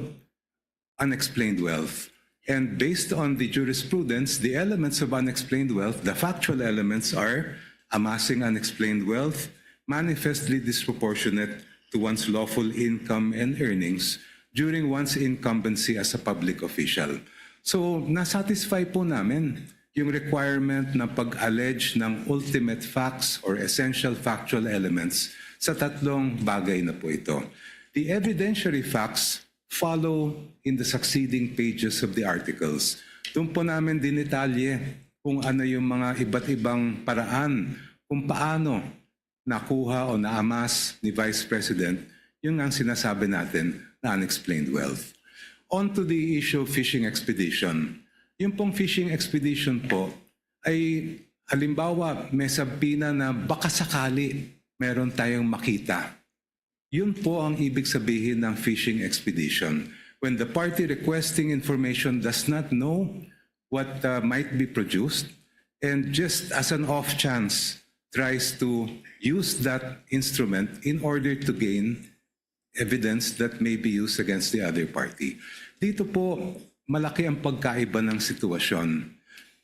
unexplained wealth. And based on the jurisprudence, the elements of unexplained wealth, the factual elements are amassing unexplained wealth, manifestly disproportionate to one's lawful income and earnings during one's incumbency as a public official. So, nasatisfy po namin yung requirement na pag-allege ng ultimate facts or essential factual elements sa tatlong bagay na po ito. The evidentiary facts follow in the succeeding pages of the articles. Doon po namin dinitalye kung ano yung mga iba't ibang paraan kung paano nakuha o naamas ni Vice President yung ang sinasabi natin na unexplained wealth. On to the issue of fishing expedition. Yung pong fishing expedition po ay halimbawa may sabina na baka sakali meron tayong makita. Yun po ang ibig sabihin ng fishing expedition. When the party requesting information does not know what might be produced and just as an off chance tries to use that instrument in order to gain evidence that may be used against the other party. Dito po, malaki ang pagkaiba ng sitwasyon.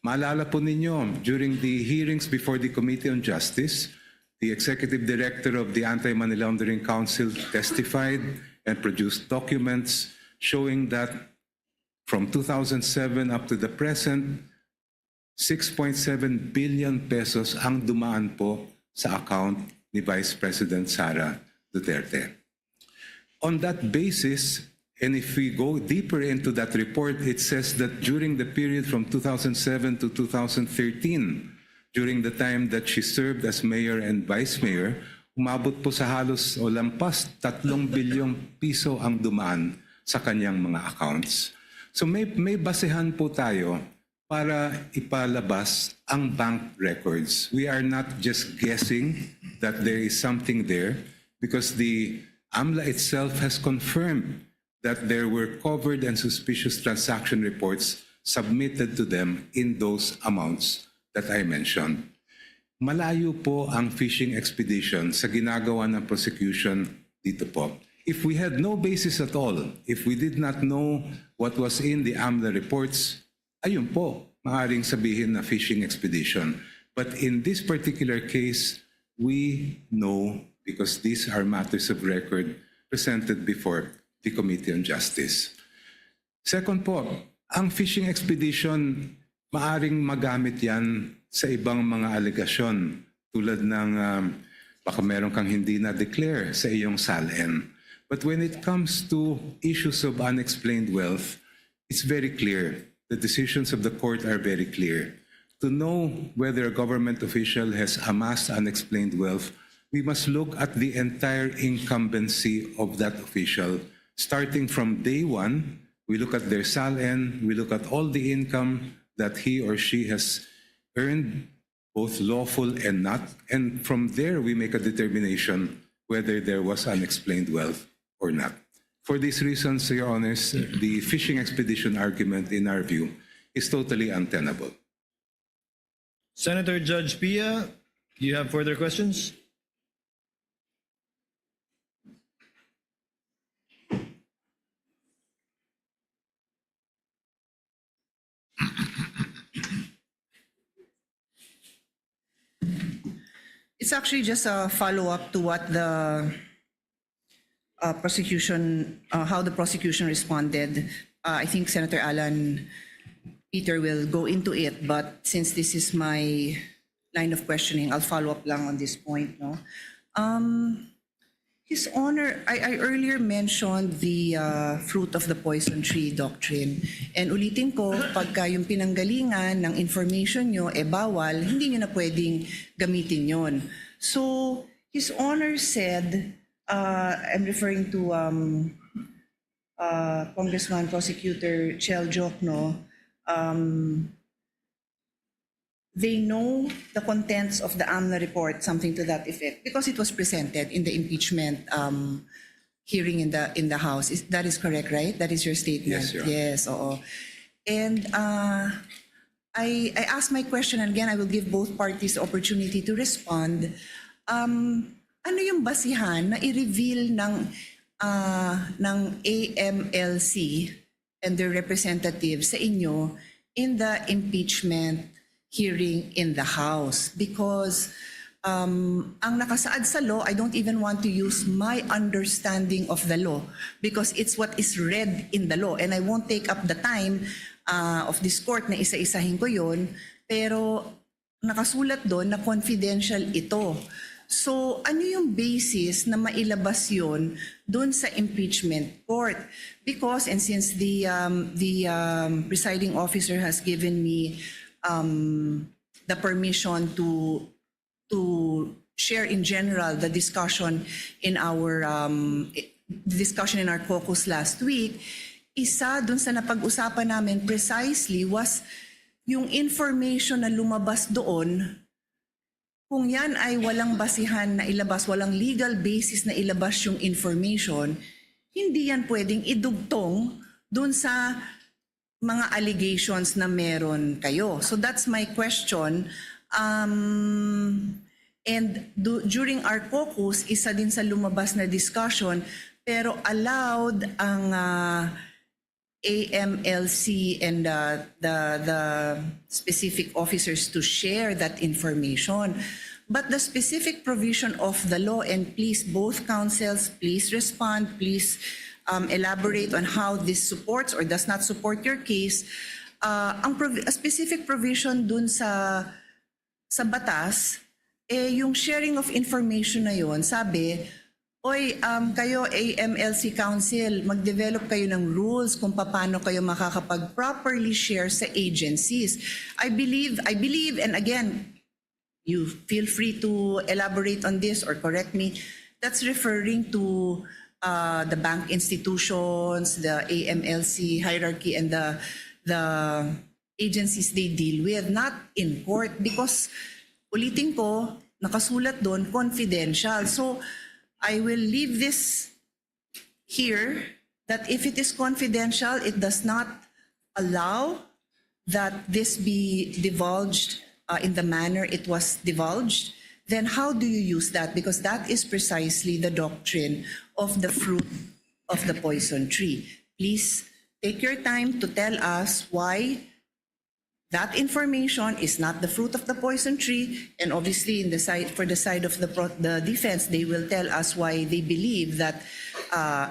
Maalala po ninyo, during the hearings before the Committee on Justice, the Executive Director of the Anti-Money Laundering Council testified and produced documents showing that From 2007 up to the present, 6.7 billion pesos ang dumaan po sa account ni Vice President Sara Duterte. On that basis, and if we go deeper into that report, it says that during the period from 2007 to 2013, during the time that she served as mayor and vice mayor, umabot po sa halos o lampas 3 bilyong piso ang dumaan sa kanyang mga accounts. So may basehan po tayo para ipalabas ang bank records. We are not just guessing that there is something there because the AMLA itself has confirmed that there were covered and suspicious transaction reports submitted to them in those amounts that I mentioned. Malayo po ang fishing expedition sa ginagawa ng prosecution dito po. If we had no basis at all, if we did not know what was in the AMLA reports, ayun po, maaaring sabihin na fishing expedition. But in this particular case, we know because these are matters of record presented before the Committee on Justice. Second po, ang fishing expedition, maaring magamit yan sa ibang mga alegasyon tulad ng baka meron kang hindi na-declare sa iyong SALN. But when it comes to issues of unexplained wealth, it's very clear. The decisions of the court are very clear. To know whether a government official has amassed unexplained wealth, we must look at the entire incumbency of that official. Starting from day one, we look at their SALN, we look at all the income that he or she has earned, both lawful and not, and from there we make a determination whether there was unexplained wealth or not. For these reasons, Your Honors, the fishing expedition argument, in our view, is totally untenable. Senator Judge Pia, do you have further questions? It's actually just a follow-up to what the prosecution, how the prosecution responded. I think Senator Alan Peter will go into it, but since this is my line of questioning, I'll follow up lang on this point. No, His Honor, I earlier mentioned the fruit of the poison tree doctrine. And ulitin ko, pagka yung pinanggalingan ng information nyo, bawal, hindi nyo na pwedeng gamitin yon. So, His Honor said, I'm referring to Congressman Prosecutor Chel Jokno, they know the contents of the AMLA report, something to that effect, because it was presented in the impeachment hearing in the House. That is correct, right? That is your statement? Yes, Your Honor. Yes, oo. And I asked my question, and again, I will give both parties the opportunity to respond. Ano yung basihan na i-reveal ng AMLC and their representatives sa inyo in the impeachment hearing in the House? Because ang nakasaad sa law, I don't even want to use my understanding of the law because it's what is read in the law. And I won't take up the time of this court na isa-isahin ko yun. Pero nakasulat doon na confidential ito. So ano yung basis na mailabas yun doon sa impeachment court? Because, and since the presiding officer has given me the permission to share in general the discussion in our caucus last week, isa dun sa napag-usapan namin precisely was yung information na lumabas doon. Kung yan ay walang basihan na ilabas, walang legal basis na ilabas yung information, hindi yan pwedeng idugtong dun sa mga allegations na meron kayo. So that's my question. And during our caucus, isa din sa lumabas na discussion, pero allowed ang AMLC and the specific officers to share that information. But the specific provision of the law, and please, both counsels, please respond, please elaborate on how this supports or does not support your case, a specific provision dun sa batas, yung sharing of information na yon, sabi, oy, kayo AMLC Council, mag-develop kayo ng rules kung paano kayo makakapag-properly share sa agencies. I believe, and again, you feel free to elaborate on this or correct me, that's referring to the bank institutions, the AMLC hierarchy, and the agencies they deal with, not in court. Because, ulitin ko, nakasulat doon, confidential. So, I will leave this here, that if it is confidential, it does not allow that this be divulged in the manner it was divulged. Then how do you use that? Because that is precisely the doctrine of the fruit of the poison tree. Please take your time to tell us why that information is not the fruit of the poison tree, and obviously for the side of the defense, they will tell us why they believe that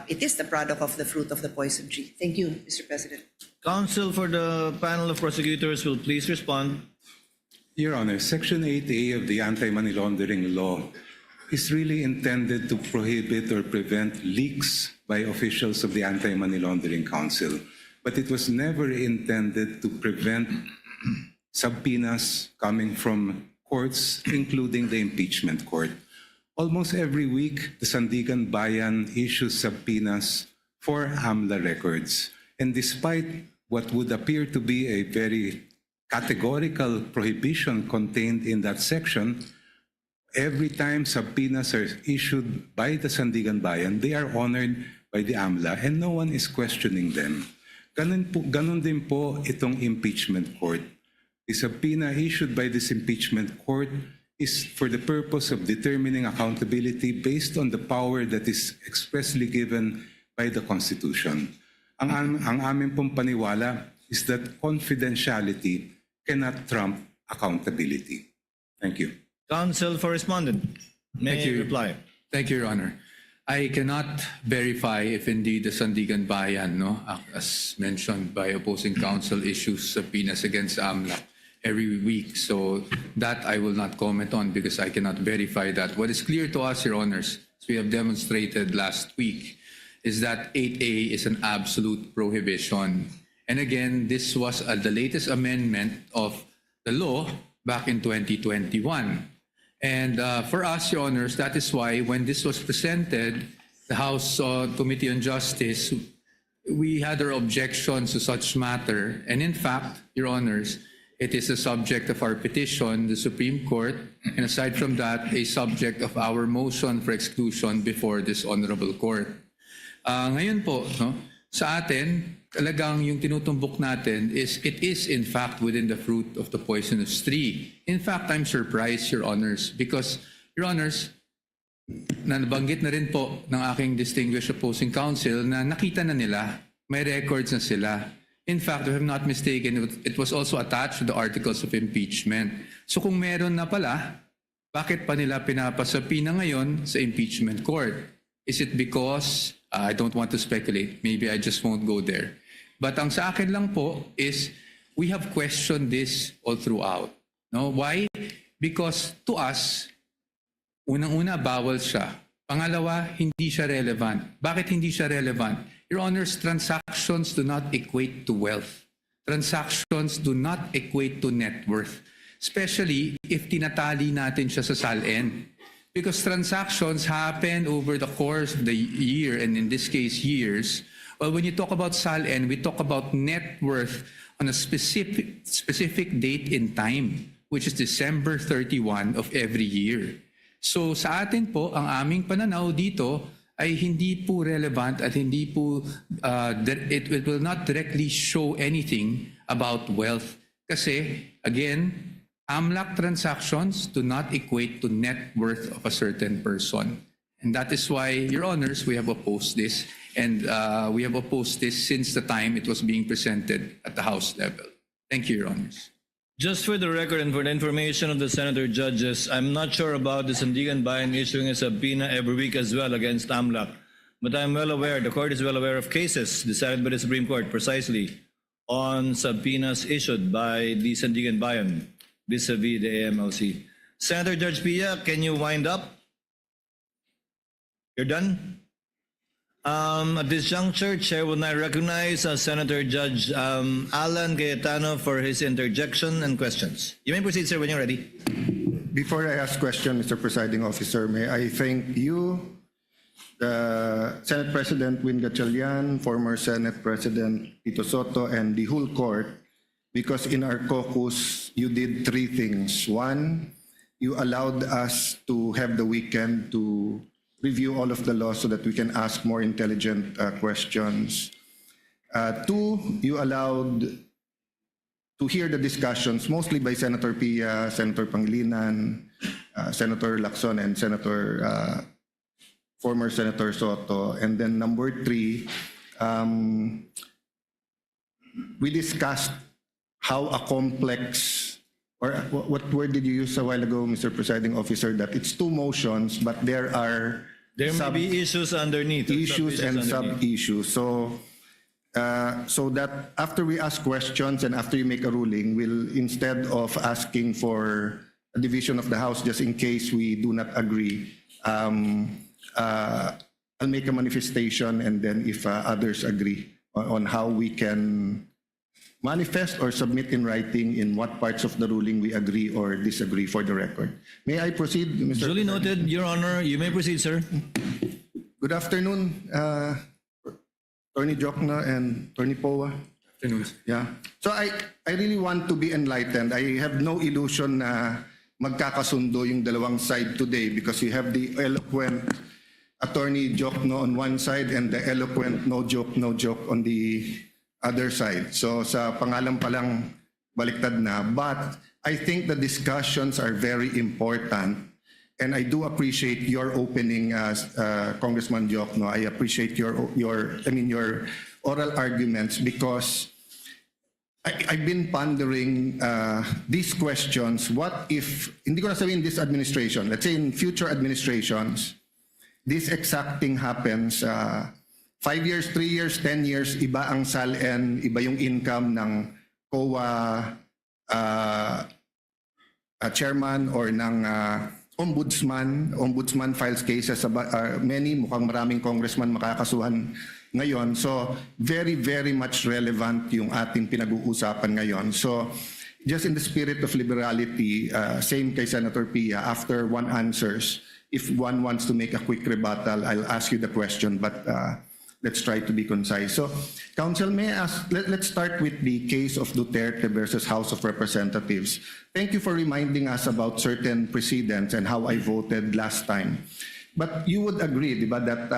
it is the product of the fruit of the poison tree. Thank you, Mr. President. Counsel for the panel of prosecutors will please respond. Your Honor, Section 8A of the Anti-Money Laundering Law is really intended to prohibit or prevent leaks by officials of the Anti-Money Laundering Council, but it was never intended to prevent subpoenas coming from courts, including the impeachment court. Almost every week, the Sandigan Bayan issues subpoenas for AMLA records. And despite what would appear to be a very categorical prohibition contained in that section, every time subpoenas are issued by the Sandigan Bayan, they are honored by the AMLA and no one is questioning them. Ganun din po itong impeachment court. The subpoena issued by this impeachment court is for the purpose of determining accountability based on the power that is expressly given by the Constitution. Ang amin pong paniwala is that confidentiality cannot trump accountability. Thank you. Counsel for respondent, may Thank you. reply. Thank you, Your Honor. I cannot verify if indeed the Sandigan Bayan, as mentioned by opposing counsel, issues subpoenas against AMLA every week. So that I will not comment on because I cannot verify that. What is clear to us, Your Honors, as we have demonstrated last week, is that 8A is an absolute prohibition. And again, this was the latest amendment of the law back in 2021. And for us, Your Honors, that is why when this was presented, the House Committee on Justice, we had our objections to such matter. And in fact, Your Honors, it is a subject of our petition, the Supreme Court, and aside from that, a subject of our motion for exclusion before this honorable court. Ngayon po, sa atin, talagang yung tinutumbok natin is it is in fact within the fruit of the poisonous tree. In fact, I'm surprised, Your Honors, because, Your Honors, nabanggit na rin po ng aking distinguished opposing counsel na nakita na nila, may records na sila. In fact, if I'm not mistaken, it was also attached to the articles of impeachment. So kung meron na pala, bakit pa nila pinapasapina ngayon sa impeachment court? Is it because, I don't want to speculate, maybe I just won't go there. But ang sa akin lang po is, we have questioned this all throughout. No? Why? Because to us, unang-una, bawal siya. Pangalawa, hindi siya relevant. Bakit hindi siya relevant? Your Honors, transactions do not equate to wealth. Transactions do not equate to net worth. Especially if tinatali natin siya sa SALN. Because transactions happen over the course of the year, and in this case, years. Well, when you talk about SALN, we talk about net worth on a specific date in time, which is December 31 of every year. So sa atin po, ang aming pananaw dito ay hindi po relevant at hindi po, it will not directly show anything about wealth. Kasi, again, AMLAC transactions do not equate to net worth of a certain person. And that is why, Your Honors, we have opposed this. And we have opposed this since the time it was being presented at the House level. Thank you, Your Honors. Just for the record and for the information of the Senator Judges, I'm not sure about the Sandigan Bayan issuing a subpoena every week as well against AMLAC. But I'm well aware, the court is well aware of cases decided by the Supreme Court precisely on subpoenas issued by the Sandigan Bayan vis-a-vis the AMLC. Senator Judge Pia, can you wind up? You're done? At this juncture, Chair will now recognize Senator Judge Alan Cayetano for his interjection and questions. You may proceed, sir, when you're ready. Before I ask question, Mr. Presiding Officer, may I thank you, the Senate President Win Gatchalian, former Senate President Tito Soto, and the whole court, because in our caucus, you did three things. One, you allowed us to have the weekend to review all of the laws so that we can ask more intelligent questions. Two, you allowed to hear the discussions, mostly by Senator Pia, Senator Pangilinan, Senator Lacson, and former Senator Soto. And then number three, we discussed how a complex, or what word did you use a while ago, Mr. Presiding Officer, that it's two motions, but there are There may be issues underneath. issues and underneath. sub-issues. So that after we ask questions and after you make a ruling, we'll, instead of asking for a division of the House just in case we do not agree, I'll make a manifestation, and then if others agree on how we can manifest or submit in writing in what parts of the ruling we agree or disagree for the record. May I proceed, Mr. Duly President? noted, Your Honor. You may proceed, sir. Good afternoon, Attorney Jokno and Attorney Poa. Afternoon. Yeah. So I really want to be enlightened. I have no illusion na magkakasundo yung dalawang side today because you have the eloquent Attorney Jokno on one side and the eloquent no joke on the other side. So sa pangalan pa lang baliktad na. But I think the discussions are very important. And I do appreciate your opening, Congressman Jokno. I appreciate your oral arguments because I've been pondering these questions. What if, hindi ko na sabihin this administration, let's say in future administrations, this exact thing happens, 5 years, 3 years, 10 years, iba ang SALN, iba yung income ng COA chairman or ng ombudsman files cases, mukhang maraming congressman makakasuhan ngayon. So very, very much relevant yung ating pinag-uusapan ngayon. So just in the spirit of liberality, same kay Senator Pia, after one answers, if one wants to make a quick rebuttal, I'll ask you the question, but let's try to be concise. So, Counsel, may I ask, let's start with the case of Duterte versus House of Representatives. Thank you for reminding us about certain precedents and how I voted last time. But you would agree, di ba, that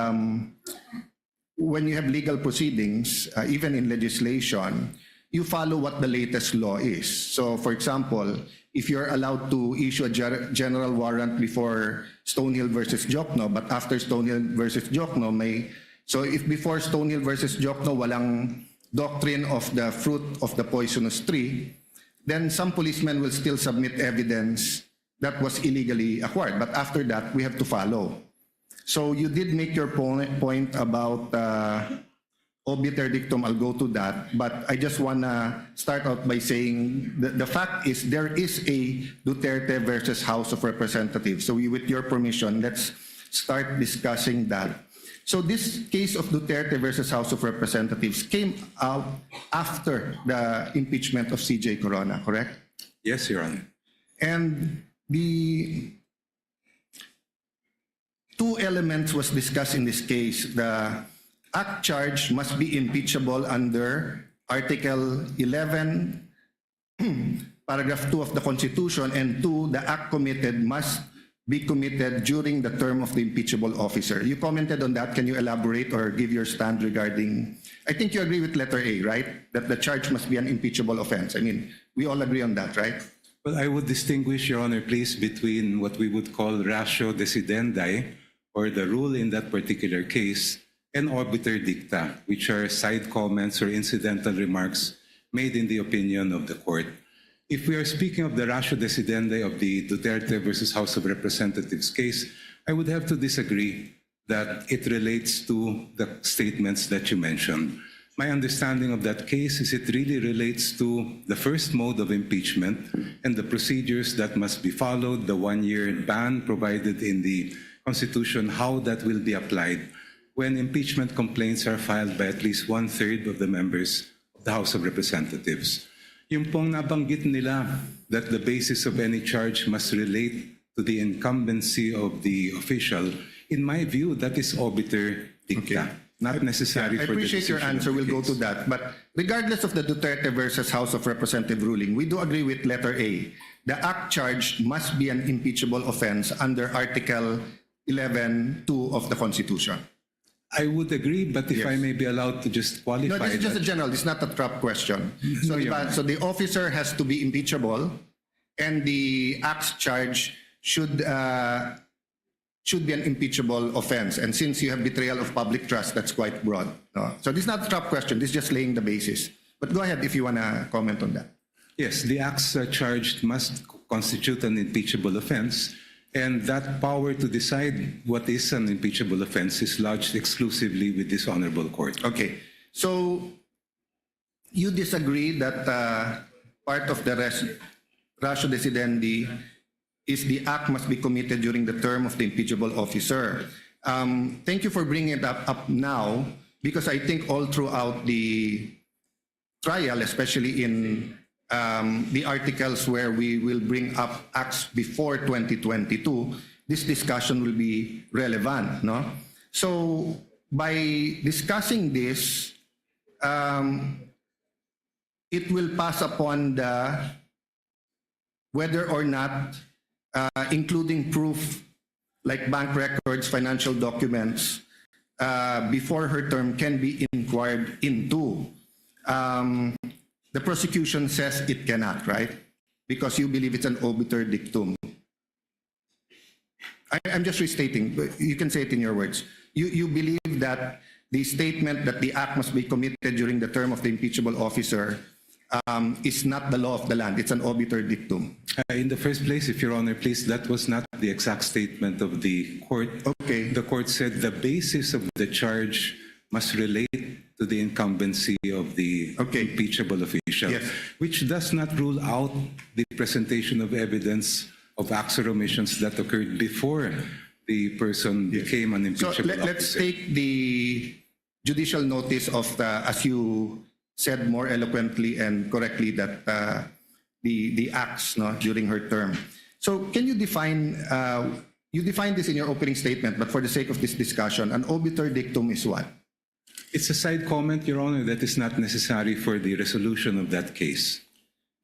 when you have legal proceedings, even in legislation, you follow what the latest law is. So, for example, if you're allowed to issue a general warrant before Stonehill versus Jokno, but after Stonehill versus Jokno, so if before Stonehill versus Jokno walang doctrine of the fruit of the poisonous tree, then some policemen will still submit evidence that was illegally acquired. But after that, we have to follow. So you did make your point about obiter dictum. I'll go to that. But I just want to start out by saying the fact is there is a Duterte versus House of Representatives. So with your permission, let's start discussing that. So this case of Duterte versus House of Representatives came out after the impeachment of CJ Corona, correct? Yes, Your Honor. And the two elements was discussed in this case. The act charge must be impeachable under Article 11, Paragraph 2 of the Constitution, and 2, the act committed must be committed during the term of the impeachable officer. You commented on that. Can you elaborate or give your stand regarding, I think you agree with letter A, right? That the charge must be an impeachable offense. I mean, we all agree on that, right? Well, I would distinguish, Your Honor, please, between what we would call ratio decidendi, or the rule in that particular case, and obiter dicta, which are side comments or incidental remarks made in the opinion of the court. If we are speaking of the ratio decidendi of the Duterte versus House of Representatives case, I would have to disagree that it relates to the statements that you mentioned. My understanding of that case is it really relates to the first mode of impeachment and the procedures that must be followed, the one-year ban provided in the Constitution, how that will be applied when impeachment complaints are filed by at least one-third of the members of the House of Representatives. Yung pong nabanggit nila that the basis of any charge must relate to the incumbency of the official, in my view, that is obiter dicta, not necessary I for the appreciate your decision answer. of the We'll go to case. that. But regardless of the Duterte versus House of Representative ruling, we do agree with letter A. The act charged must be an impeachable offense under Article 11(2) of the Constitution. I would agree, but if Yes. I may be allowed to just qualify No, this is just a that. general. This is not a trap question. So, No, Your diba, Honor. so the officer has to be impeachable, and the acts charge should be an impeachable offense. And since you have betrayal of public trust, that's quite broad. No? So this is not a trap question. This is just laying the basis. But go ahead if you want to comment on that. Yes, the acts charged must constitute an impeachable offense, and that power to decide what is an impeachable offense is lodged exclusively with this honorable court. Okay. So you disagree that part of the ratio decidendi is the act must be committed during the term of the impeachable officer. Thank you for bringing it up now, because I think all throughout the trial, especially in the articles where we will bring up acts before 2022, this discussion will be relevant, no? So by discussing this, it will pass upon the whether or not including proof like bank records, financial documents before her term can be inquired into. The prosecution says it cannot, right? Because you believe it's an obiter dictum. I'm just restating. You can say it in your words. You believe that the statement that the act must be committed during the term of the impeachable officer is not the law of the land. It's an obiter dictum. In the first place, if Your Honor, please, that was not the exact statement of the court. Okay. The court said the basis of the charge must relate to the incumbency of the Okay. impeachable official, Yes. which does not rule out the presentation of evidence of acts or omissions that occurred before the person became an So impeachable let's officer. take the judicial notice of the, as you said more eloquently and correctly, that the acts, no, during her term. So can you define, you defined this in your opening statement, but for the sake of this discussion, an obiter dictum is what? It's a side comment, Your Honor, that is not necessary for the resolution of that case.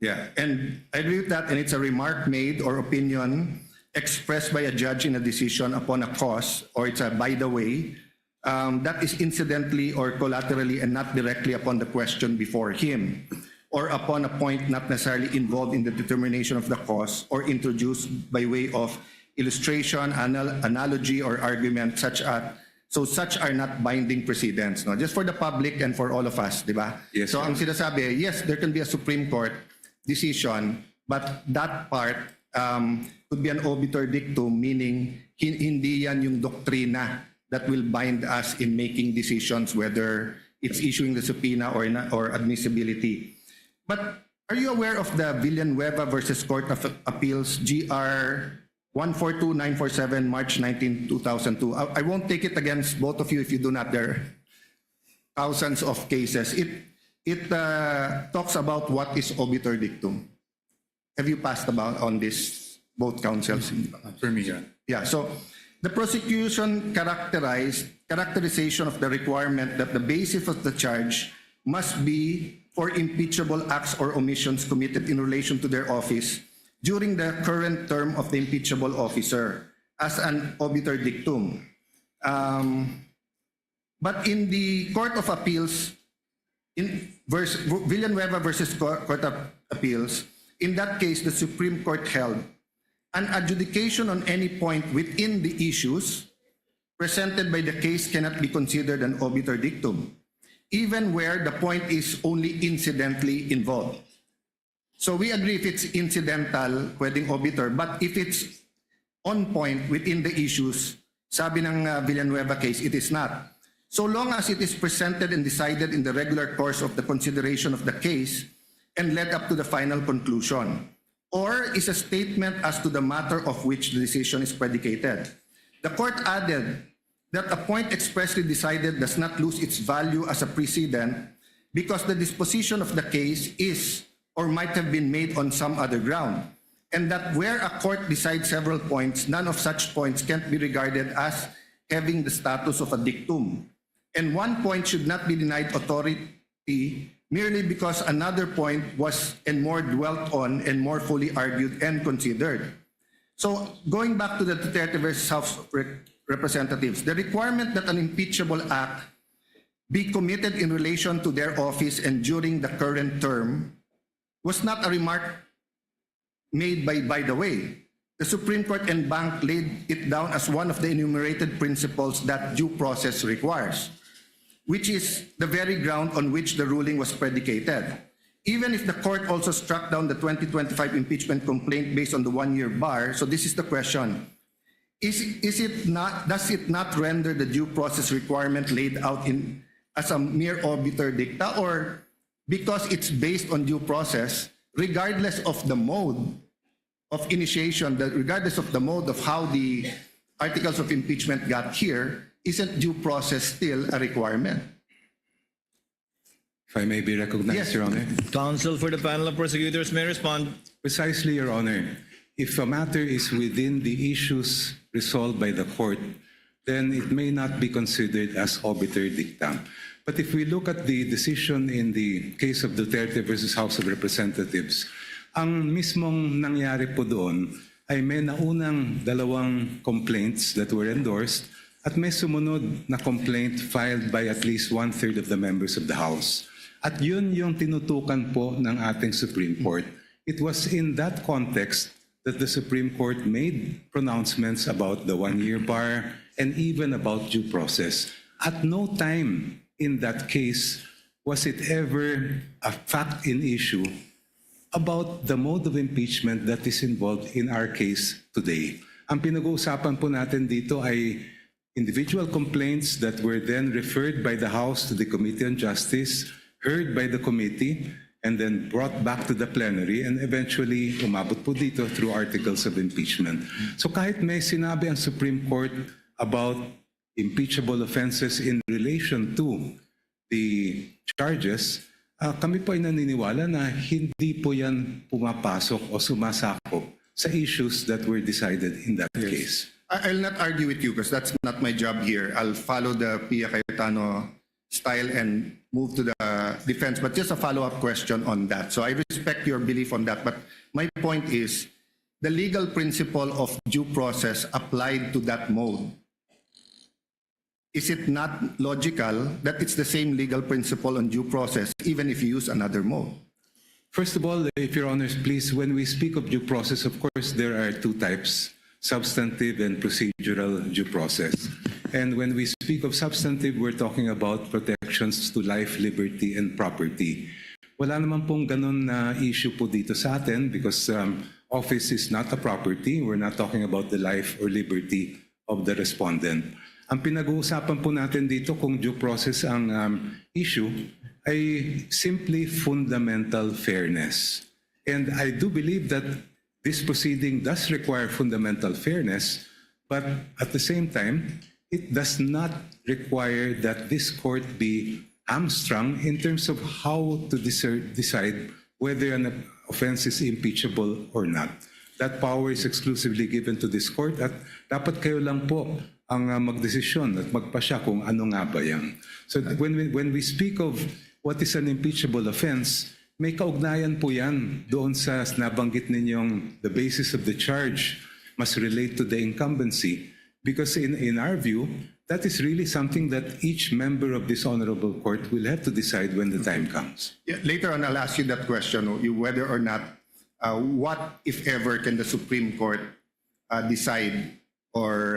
Yeah, and I agree with that, and it's a remark made or opinion expressed by a judge in a decision upon a cause, or it's a by the way, that is incidentally or collaterally and not directly upon the question before him, or upon a point not necessarily involved in the determination of the cause, or introduced by way of illustration, analogy, or argument, such are not binding precedents. No? Just for the public and for all of us, di ba? Yes, So sir. ang sinasabi, yes, there can be a Supreme Court decision, but that part could be an obiter dictum, meaning hindi yan yung doktrina that will bind us in making decisions, whether it's issuing the subpoena or admissibility. But are you aware of the Villanueva versus Court of Appeals, GR 142947, March 19, 2002? I won't take it against both of you if you do not. There are thousands of cases. It talks about what is obiter dictum. Have you passed about on this, both counsels? For me, Your Honor. Yeah, so the prosecution characterization of the requirement that the basis of the charge must be for impeachable acts or omissions committed in relation to their office during the current term of the impeachable officer as an obiter dictum. But in the Court of Appeals, in Villanueva versus Court of Appeals, in that case, the Supreme Court held an adjudication on any point within the issues presented by the case cannot be considered an obiter dictum, even where the point is only incidentally involved. So we agree if it's incidental, pwedeng obiter, but if it's on point within the issues, Sabi ng Villanueva case, it is not. So long as it is presented and decided in the regular course of the consideration of the case and led up to the final conclusion, or is a statement as to the matter of which the decision is predicated. The court added that a point expressly decided does not lose its value as a precedent because the disposition of the case is or might have been made on some other ground, and that where a court decides several points, none of such points can't be regarded as having the status of a dictum. And one point should not be denied authority merely because another point was and more dwelt on and more fully argued and considered. So going back to the Duterte versus House of Representatives, the requirement that an impeachable act be committed in relation to their office and during the current term was not a remark made by the way. The Supreme Court en banc laid it down as one of the enumerated principles that due process requires, which is the very ground on which the ruling was predicated. Even if the court also struck down the 2025 impeachment complaint based on the one-year bar, so this is the question, does it not render the due process requirement laid out as a mere obiter dicta, or because it's based on due process, regardless of the mode of initiation, regardless of the mode of how the articles of impeachment got here, isn't due process still a requirement? If I may be recognized, Yes. Your Honor. Counsel for the panel of prosecutors may respond. Precisely, Your Honor. If a matter is within the issues resolved by the court, then it may not be considered as obiter dictum. But if we look at the decision in the case of Duterte versus House of Representatives, ang mismong nangyari po doon ay may naunang dalawang complaints that were endorsed at may sumunod na complaint filed by at least one-third of the members of the House. At yun yung tinutukan po ng ating Supreme Court. It was in that context that the Supreme Court made pronouncements about the one-year bar and even about due process. At no time in that case was it ever a fact in issue about the mode of impeachment that is involved in our case today. Ang pinag-uusapan po natin dito ay individual complaints that were then referred by the House to the Committee on Justice, heard by the committee, and then brought back to the plenary, and eventually umabot po dito through articles of impeachment. So kahit may sinabi ang Supreme Court about impeachable offenses in relation to the charges, kami po ay naniniwala na hindi po yan pumapasok o sumasakop sa issues that were decided in that case. I'll not argue with you because that's not my job here. I'll follow the Pia Cayetano style and move to the defense. But just a follow-up question on that. So I respect your belief on that. But my point is, the legal principle of due process applied to that mode, is it not logical that it's the same legal principle on due process even if you use another mode? First of all, if Your Honors, please, when we speak of due process, of course, there are two types, substantive and procedural due process. And when we speak of substantive, we're talking about protections to life, liberty, and property. Wala naman pong ganun na issue po dito sa atin because office is not a property. We're not talking about the life or liberty of the respondent. Ang pinag-uusapan po natin dito kung due process ang issue ay simply fundamental fairness. And I do believe that this proceeding does require fundamental fairness, but at the same time, it does not require that this court be hamstrung in terms of how to decide whether an offense is impeachable or not. That power is exclusively given to this court at dapat kayo lang po ang magdesisyon at magpasya kung ano nga ba yan. So when we speak of what is an impeachable offense, may kaugnayan po yan doon sa nabanggit ninyong the basis of the charge must relate to the incumbency. Because in our view, that is really something that each member of this honorable court will have to decide when the time comes. Yeah, later on, I'll ask you that question, whether or not, what, if ever, can the Supreme Court decide, or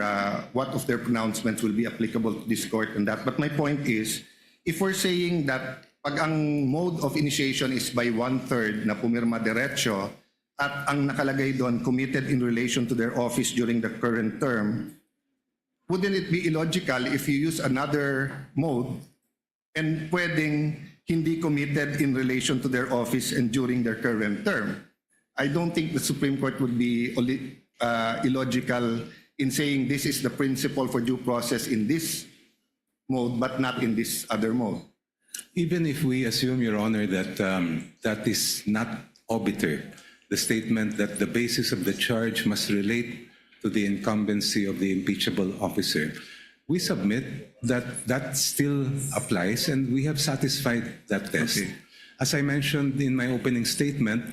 what of their pronouncements will be applicable to this court and that. But my point is, if we're saying that pag ang mode of initiation is by one-third na pumirma diretso at ang nakalagay doon committed in relation to their office during the current term, wouldn't it be illogical if you use another mode and pwedeng hindi committed in relation to their office and during their current term? I don't think the Supreme Court would be illogical in saying this is the principle for due process in this mode but not in this other mode. Even if we assume, Your Honor, that that is not obiter, the statement that the basis of the charge must relate to the incumbency of the impeachable officer, we submit that that still applies and we have satisfied that test. Okay. As I mentioned in my opening statement,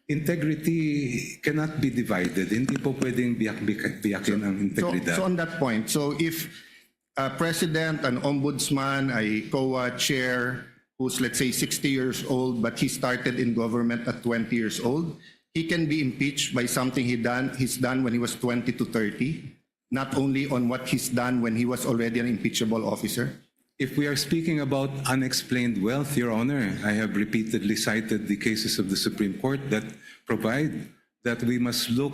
integrity cannot be divided. Hindi po pwedeng biyakin ang integridad. So on that point, so if a president, an ombudsman, a COA chair who's let's say 60 years old but he started in government at 20 years old, he can be impeached by something he's done when he was 20 to 30, not only on what he's done when he was already an impeachable officer? If we are speaking about unexplained wealth, Your Honor, I have repeatedly cited the cases of the Supreme Court that provide that we must look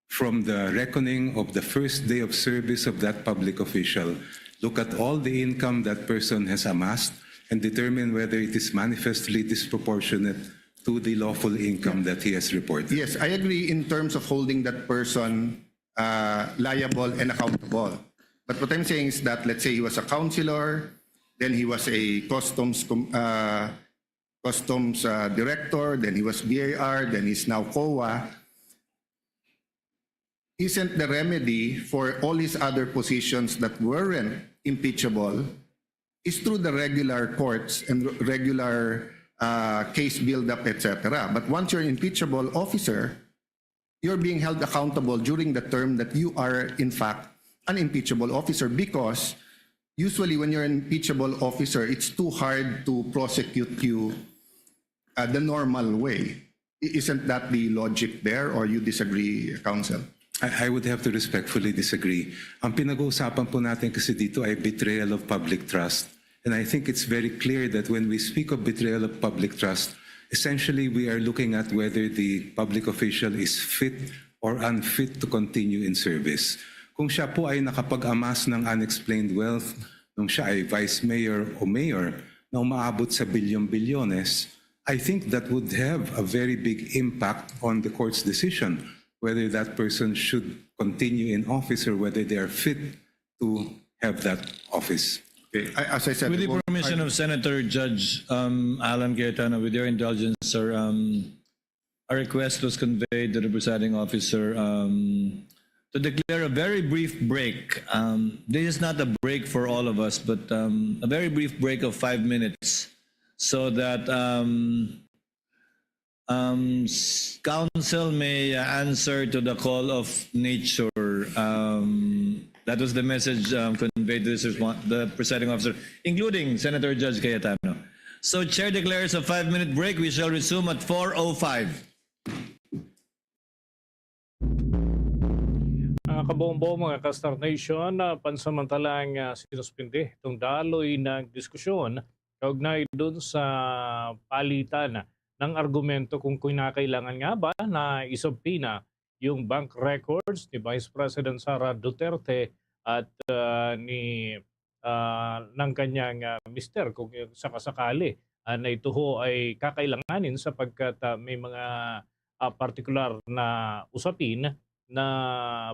from the reckoning of the first day of service of that public official, look at all the income that person has amassed, and determine whether it is manifestly disproportionate to the lawful income that he has reported. Yes, I agree in terms of holding that person liable and accountable. But what I'm saying is that let's say he was a councilor, then he was a customs director, then he was BAR, then he's now COA. Isn't the remedy for all his other positions that weren't impeachable is through the regular courts and regular case build-up, etc. But once you're an impeachable officer, you're being held accountable during the term that you are, in fact, an impeachable officer, because usually when you're an impeachable officer, it's too hard to prosecute you the normal way. Isn't that the logic there, or you disagree, counsel? I would have to respectfully disagree. Ang pinag-uusapan po natin kasi dito ay betrayal of public trust. And I think it's very clear that when we speak of betrayal of public trust, essentially we are looking at whether the public official is fit or unfit to continue in service. Kung siya po ay nakapag-amass ng unexplained wealth, nung siya ay vice mayor o mayor na umaabot sa bilyon-bilyones, I think that would have a very big impact on the court's decision whether that person should continue in office or whether they are fit to have that office. Okay. As I said, With the permission of Senator Judge Alan Cayetano, with your indulgence, sir, a request was conveyed to the presiding officer to declare a very brief break. This is not a break for all of us, but a very brief break of 5 minutes so that counsel may answer to the call of nature. That was the message conveyed to the presiding officer, including Senator Judge Cayetano. So, Chair declares a 5-minute break. We shall resume at 4:05. Kabombo, mga Ka-Star Nation, pansamantalang sinuspindi itong daloy ng diskusyon kaugnay doon sa palitan ng argumento kung kinakailangan nga ba na isubpina yung bank records ni Vice President Sara Duterte at ng kanyang mister kung sakasakali na ito ho ay kakailanganin sapagkat may mga partikular na usapin na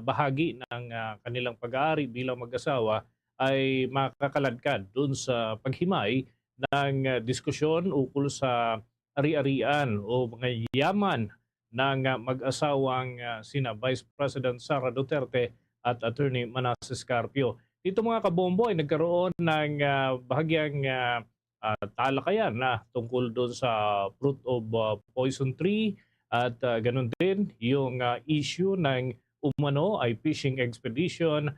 bahagi ng kanilang pag-aari bilang mag-asawa ay makakaladkad doon sa paghimay ng diskusyon ukol sa ari-arian o mga yaman ng mag-asawang sina Vice President Sara Duterte at Attorney Manasseh Carpio. Dito mga kabombo ay nagkaroon ng bahagyang talakayan na tungkol doon sa fruit of poison tree at ganun din yung issue ng umano ay fishing expedition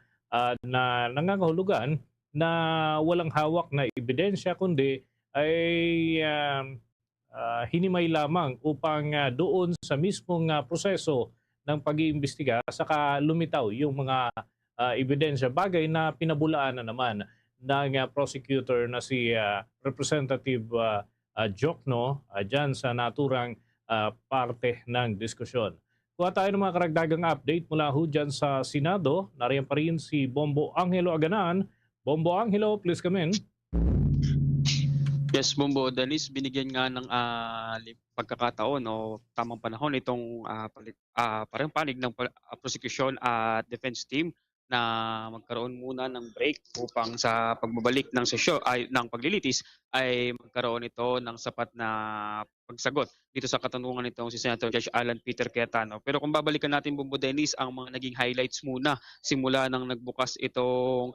na nangangahulugan na walang hawak na ebidensya kundi ay hinimay lamang upang doon sa mismong proseso ng pag-iimbestiga saka lumitaw yung mga ebidensya, bagay na pinabulaan na naman ng prosecutor na si Representative Jokno dyan sa naturang parte ng diskusyon. Kuha tayo ng mga karagdagang update mula ho dyan sa Senado. Nariyan pa rin si Bombo Angelo Aganan. Bombo Angelo, please come in. Yes, Bombo Dennis, binigyan nga ng pagkakataon o tamang panahon itong parang panig ng prosecution at defense team na magkaroon muna ng break upang sa pagbabalik ng sesyon ay ng paglilitis ay magkaroon ito ng sapat na pagsagot dito sa katanungan nitong si Senator Judge Alan Peter Cayetano. Pero kung babalikan natin, Bombo Dennis, ang mga naging highlights muna simula nang nagbukas itong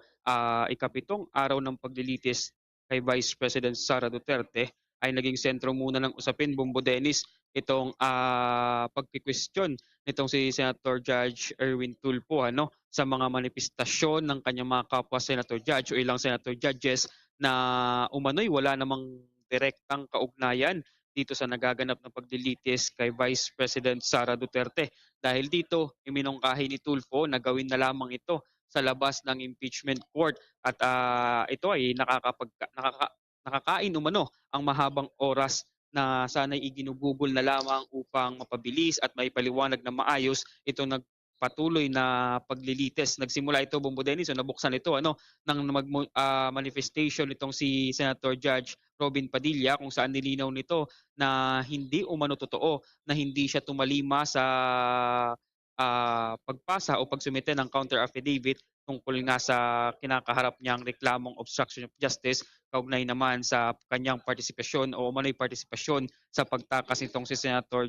ikapitong araw ng paglilitis kay Vice President Sara Duterte ay naging sentro muna ng usapin, Bombo Dennis, itong pagkikwestiyon nitong si Senator Judge Erwin Tulfo sa mga manifestasyon ng kanyang mga kapwa Senator Judge o ilang Senator Judges na umano'y wala namang direktang kaugnayan dito sa nagaganap na paglilitis kay Vice President Sara Duterte. Dahil dito, iminungkahi ni Tulfo na gawin na lamang ito sa labas ng impeachment court at ito ay nakakain umano ang mahabang oras na sana'y iginugugol na lamang upang mapabilis at maipaliwanag na maayos ito nagpatuloy na paglilitis. Nagsimula ito, Bombo Dennis, nabuksan ito ng manifestation nitong si Senator Judge Robin Padilla kung saan nilinaw nito na hindi umano totoo na hindi siya tumalima sa pagpasa o pagsumite ng counter affidavit tungkol nga sa kinakaharap niyang reklamong obstruction of justice kaugnay naman sa kanyang partisipasyon o umano'y partisipasyon sa pagtakas nitong si Senator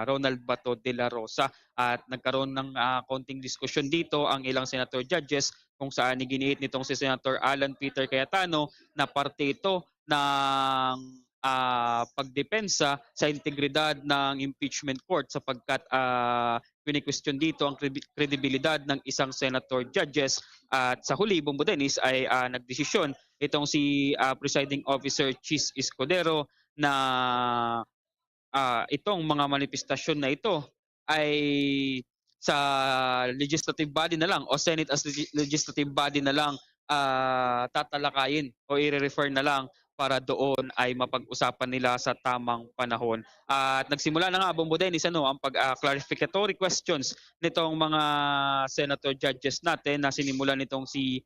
Ronald Bato de la Rosa. At nagkaroon ng konting diskusyon dito ang ilang Senator Judges kung saan iginiit nitong si Senator Alan Peter Cayetano na parte ito ng pagdepensa sa integridad ng impeachment court sapagkat kini-question dito ang kredibilidad ng isang senator judges at sa huli, Bombo Dennis, ay nagdesisyon itong si presiding officer Chis Escudero na itong mga manifestasyon na ito ay sa legislative body na lang o Senate as legislative body na lang tatalakayin o i-refer na lang para doon ay mapag-usapan nila sa tamang panahon. At nagsimula na nga, Bombo Dennis, ang clarificatory questions nitong mga senator judges natin na sinimulan nitong si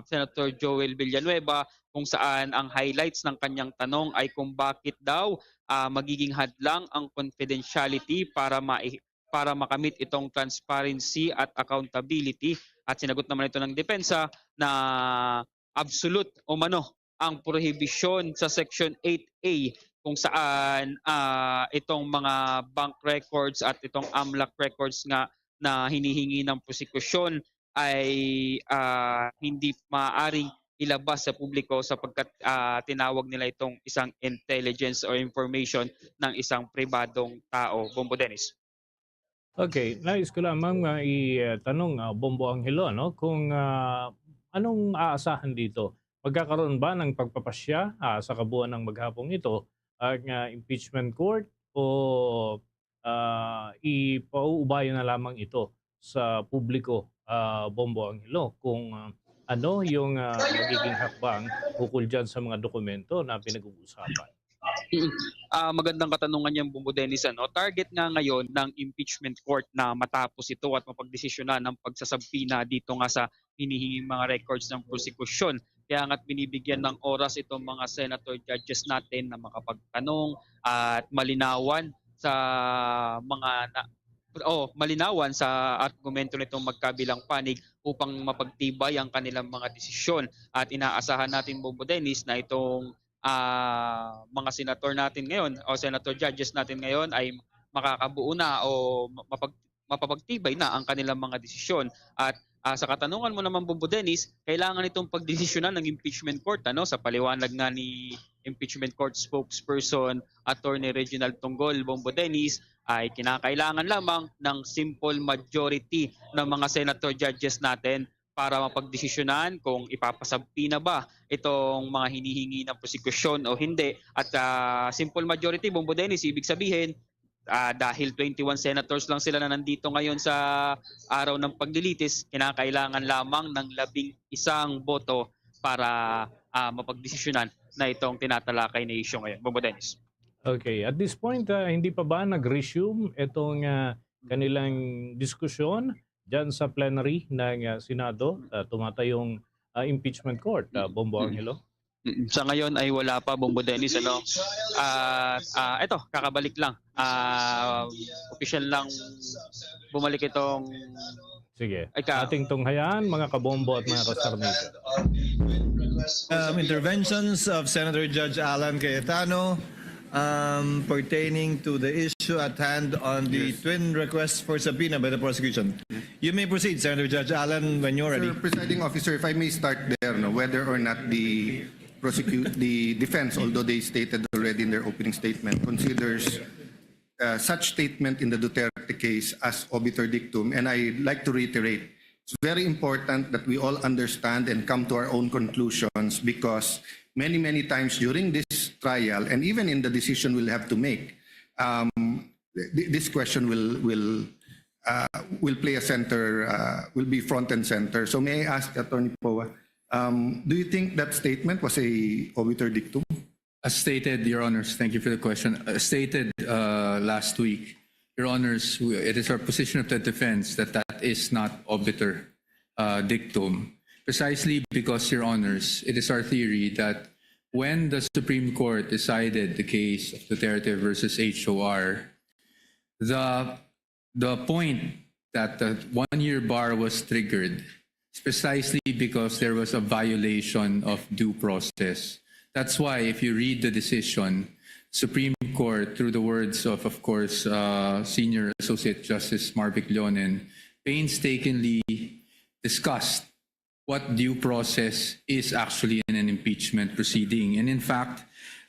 Senator Joel Villanueva kung saan ang highlights ng kanyang tanong ay kung bakit daw magiging hadlang ang confidentiality para makamit itong transparency at accountability. At sinagot naman ito ng depensa na absolute umano ang prohibisyon sa Section 8A kung saan itong mga bank records at itong AMLAC records nga na hinihingi ng prosekusyon ay hindi maaaring ilabas sa publiko sapagkat tinawag nila itong isang intelligence or information ng isang pribadong tao. Bombo Dennis. Okay, nais ko lamang itanong Bombo Angelo kung anong aasahan dito. Magkakaroon ba ng pagpapasya sa kabuuan ng maghapong ito ang impeachment court o ipauubayan na lamang ito sa publiko, Bombo Angelo, kung ano yung magiging hakbang ukol dyan sa mga dokumento na pinag-uusapan? Magandang katanungan yan, Bombo Dennis. Target nga ngayon ng impeachment court na matapos ito at mapagdesisyonan ng pagsasabpina dito nga sa hinihinging mga records ng prosekusyon. Kaya nga't binibigyan ng oras itong mga senator judges natin na makapagtanong at malinawan sa malinawan sa argumento nitong magkabilang panig upang mapagtibay ang kanilang mga desisyon. At inaasahan natin, Bombo Dennis, na itong mga senator natin ngayon o senator judges natin ngayon ay makakabuo na o mapapagtibay na ang kanilang mga desisyon. At sa katanungan mo naman, Bombo Dennis, kailangan itong pagdesisyonan ng impeachment court sa paliwanag nga ni impeachment court spokesperson Attorney Reginald Tonggol, Bombo Dennis, ay kinakailangan lamang ng simple majority ng mga senator judges natin para mapagdesisyonan kung ipapasabpina ba itong mga hinihingi ng prosekusyon o hindi. At simple majority, Bombo Dennis, ibig sabihin dahil 21 senators lang sila na nandito ngayon sa araw ng paglilitis, kinakailangan lamang ng 11 boto para mapagdesisyonan na itong tinatalakay na issue ngayon. Bombo Dennis. Okay, at this point, hindi pa ba nag-resume itong kanilang diskusyon dyan sa plenary ng Senado, tumatayong impeachment court, Bombo Angelo? Sa ngayon ay wala pa, Bombo Dennis, ano. At ito, kakabalik lang. Official lang bumalik itong Sige, Ikaw. ating tunghayaan mga kabombo at mga kasarnisa. Interventions of Senator Judge Alan Cayetano pertaining to the issue at hand on the twin requests for subpoena by the prosecution. You may proceed, Senator Judge Alan, when you're ready. Sir Presiding Officer, if I may start there, whether or not the defense, although they stated already in their opening statement, considers such statement in the Duterte case as obiter dictum, and I'd like to reiterate, it's very important that we all understand and come to our own conclusions, because many, many times during this trial, and even in the decision we'll have to make, this question will play a center, will be front and center. So may I ask Attorney Poa, do you think that statement was a obiter dictum? As stated, Your Honors, thank you for the question. As stated last week, Your Honors, it is our position of the defense that that is not obiter dictum, precisely because, Your Honors, it is our theory that when the Supreme Court decided the case of Duterte versus HOR, the point that the one-year bar was triggered is precisely because there was a violation of due process. That's why if you read the decision, Supreme Court, through the words of course, Senior Associate Justice Marvic Leonen, painstakingly discussed what due process is actually in an impeachment proceeding. And in fact,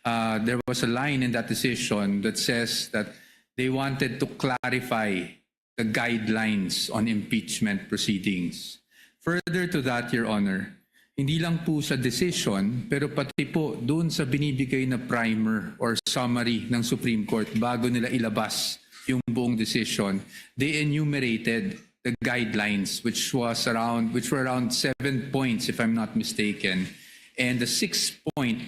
there was a line in that decision that says that they wanted to clarify the guidelines on impeachment proceedings. Further to that, Your Honor, hindi lang po sa decision, pero pati po doon sa binibigay na primer or summary ng Supreme Court bago nila ilabas yung buong decision, they enumerated the guidelines, which were around 7 points, if I'm not mistaken. And the 6th point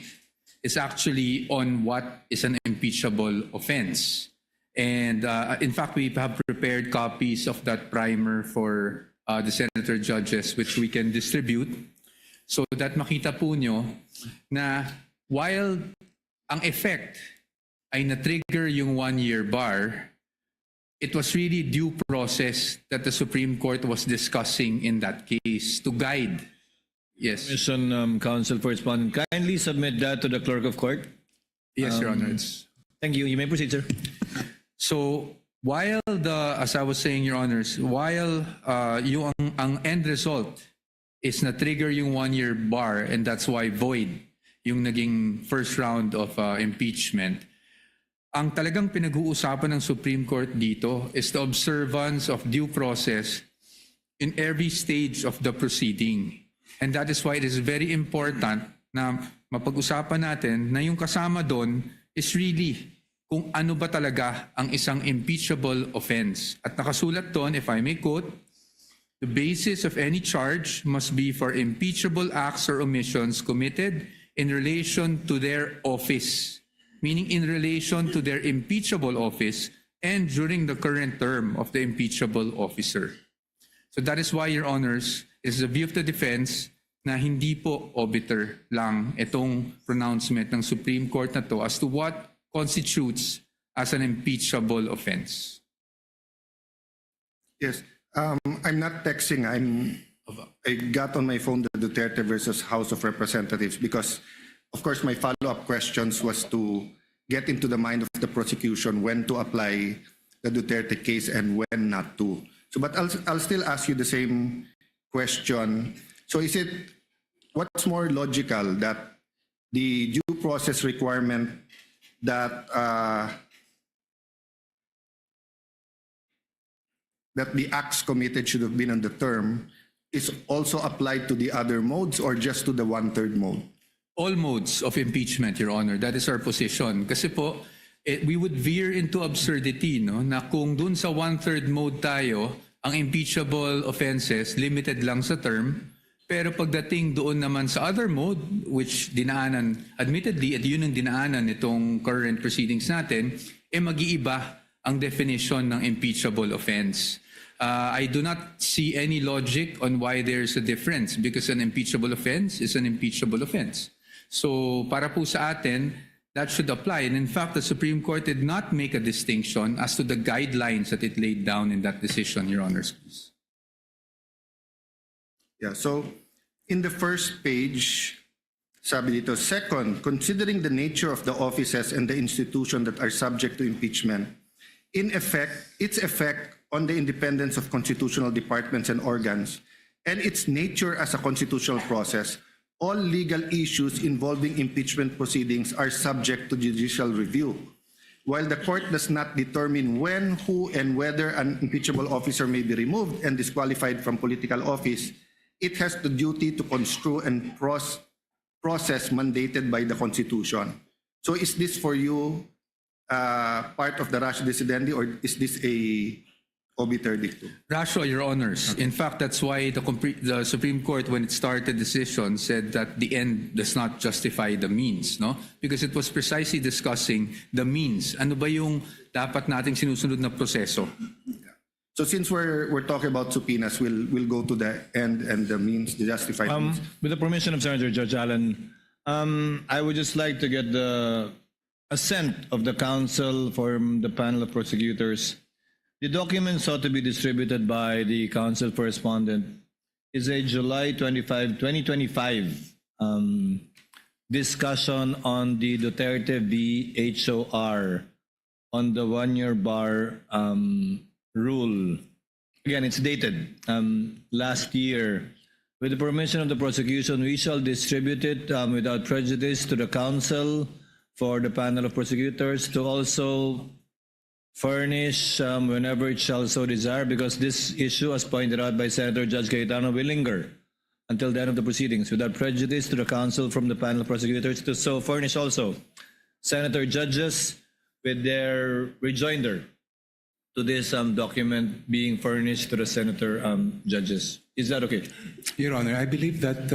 is actually on what is an impeachable offense. And in fact, we have prepared copies of that primer for the senator judges, which we can distribute, so that makita po nyo na while ang effect ay na-trigger yung one-year bar, it was really due process that the Supreme Court was discussing in that case to guide. Yes. Commission Counsel for Respondent, kindly submit that to the Clerk of Court. Yes, Your Honor. Thank you. You may proceed, sir. So while as I was saying, Your Honors, while yung ang end result is na-trigger yung one-year bar, and that's why void yung naging first round of impeachment, ang talagang pinag-uusapan ng Supreme Court dito is the observance of due process in every stage of the proceeding. And that is why it is very important na mapag-usapan natin na yung kasama doon is really kung ano ba talaga ang isang impeachable offense. At nakasulat doon, if I may quote, the basis of any charge must be for impeachable acts or omissions committed in relation to their office, meaning in relation to their impeachable office and during the current term of the impeachable officer. So that is why, Your Honors, it is the view of the defense na hindi po obiter lang itong pronouncement ng Supreme Court na to as to what constitutes as an impeachable offense. Yes. I'm not texting. I got on my phone the Duterte versus House of Representatives because, of course, my follow-up questions was to get into the mind of the prosecution when to apply the Duterte case and when not to. So, but I'll still ask you the same question. So, what's more logical, that the due process requirement that the acts committed should have been on the term is also applied to the other modes or just to the one-third mode? All modes of impeachment, Your Honor. That is our position. Kasi po, we would veer into absurdity, no? Na kung dun sa one-third mode tayo, ang impeachable offenses limited lang sa term, pero pagdating doon naman sa other mode, which dinaanan, admittedly, at yun ang dinaanan itong current proceedings natin, mag-iiba ang definition ng impeachable offense. I do not see any logic on why there's a difference because an impeachable offense is an impeachable offense. So para po sa atin, that should apply. And in fact, the Supreme Court did not make a distinction as to the guidelines that it laid down in that decision, Your Honors, please. Yeah, so in the first page, sabi dito, second, considering the nature of the offices and the institution that are subject to impeachment, in effect, its effect on the independence of constitutional departments and organs, and its nature as a constitutional process, all legal issues involving impeachment proceedings are subject to judicial review. While the court does not determine when, who, and whether an impeachable officer may be removed and disqualified from political office, it has the duty to construe and process mandated by the Constitution. So is this for you part of the ratio decidendi, or is this a obiter dictum? Ratio, Your Honors. In fact, that's why the Supreme Court, when it started the decision, said that the end does not justify the means, no? Because it was precisely discussing the means. Ano ba yung dapat nating sinusunod na proseso? So since we're talking about subpoenas, we'll go to the end and the means, the justified means. With the permission of Senator Judge Allen, I would just like to get the assent of the counsel from the panel of prosecutors. The document sought to be distributed by the counsel for respondent is a July 25, 2025 discussion on the Duterte v. HOR on the one-year bar rule. Again, it's dated last year. With the permission of the prosecution, we shall distribute it without prejudice to the counsel for the panel of prosecutors to also furnish whenever it shall so desire, because this issue, as pointed out by Senator Judge Cayetano, will linger until the end of the proceedings, without prejudice to the counsel from the panel of prosecutors to so furnish also Senator judges with their rejoinder to this document being furnished to the senator judges. Is that okay? Your Honor, I believe that,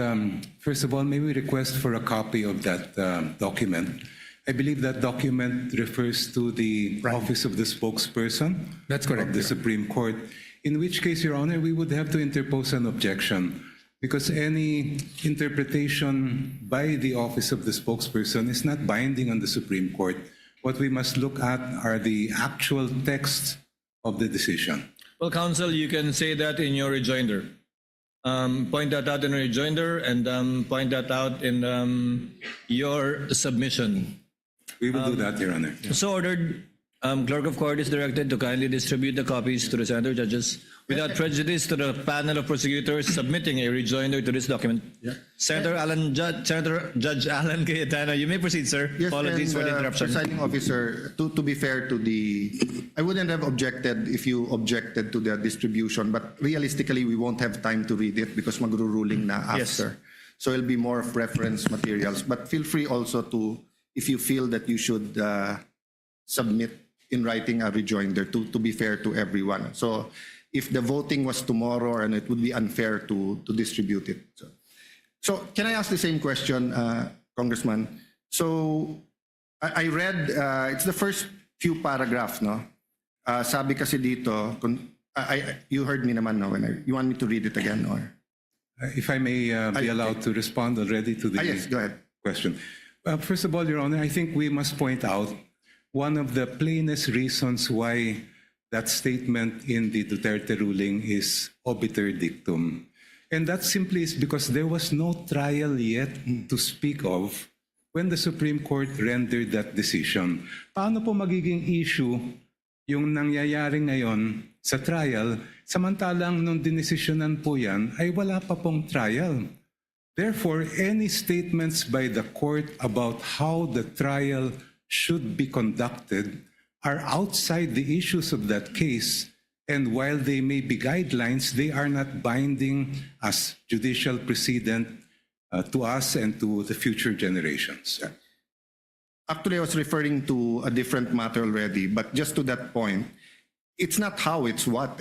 first of all, may we request for a copy of that document. I believe that document refers to the office of the spokesperson. That's correct, Of the Your Honor. Supreme Court, in which case, Your Honor, we would have to interpose an objection because any interpretation by the office of the spokesperson is not binding on the Supreme Court. What we must look at are the actual text of the decision. Well, counsel, you can say that in your rejoinder. Point that out in your rejoinder and point that out in your submission. We will do that, Your Honor. So ordered, Clerk of Court is directed to kindly distribute the copies to the senator judges without prejudice to the panel of prosecutors submitting a rejoinder to this document. Yeah. Senator Judge Alan Cayetano, you may proceed, sir. Yes, Apologies and, for the interruption. Presiding officer, to be fair to I wouldn't have objected if you objected to the distribution, but realistically, we won't have time to read it because magruruling na Yes. after. So it'll be more of reference materials. But feel free also to, if you feel that you should submit in writing a rejoinder to be fair to everyone. So if the voting was tomorrow, and it would be unfair to distribute it. So can I ask the same question, Congressman? So I read, it's the first few paragraphs, no? Sabi kasi dito, you heard me naman, no? You want me to read it again, or? If I may be allowed to respond already to the Yes, go ahead. question. First of all, Your Honor, I think we must point out one of the plainest reasons why that statement in the Duterte ruling is obiter dictum. And that simply is because there was no trial yet to speak of when the Supreme Court rendered that decision. Paano po magiging issue yung nangyayari ngayon sa trial, samantalang nung dinesisyonan po yan ay wala pa pong trial. Therefore, any statements by the court about how the trial should be conducted are outside the issues of that case, and while they may be guidelines, they are not binding as judicial precedent to us and to the future generations. Actually, I was referring to a different matter already, but just to that point, it's not how, it's what.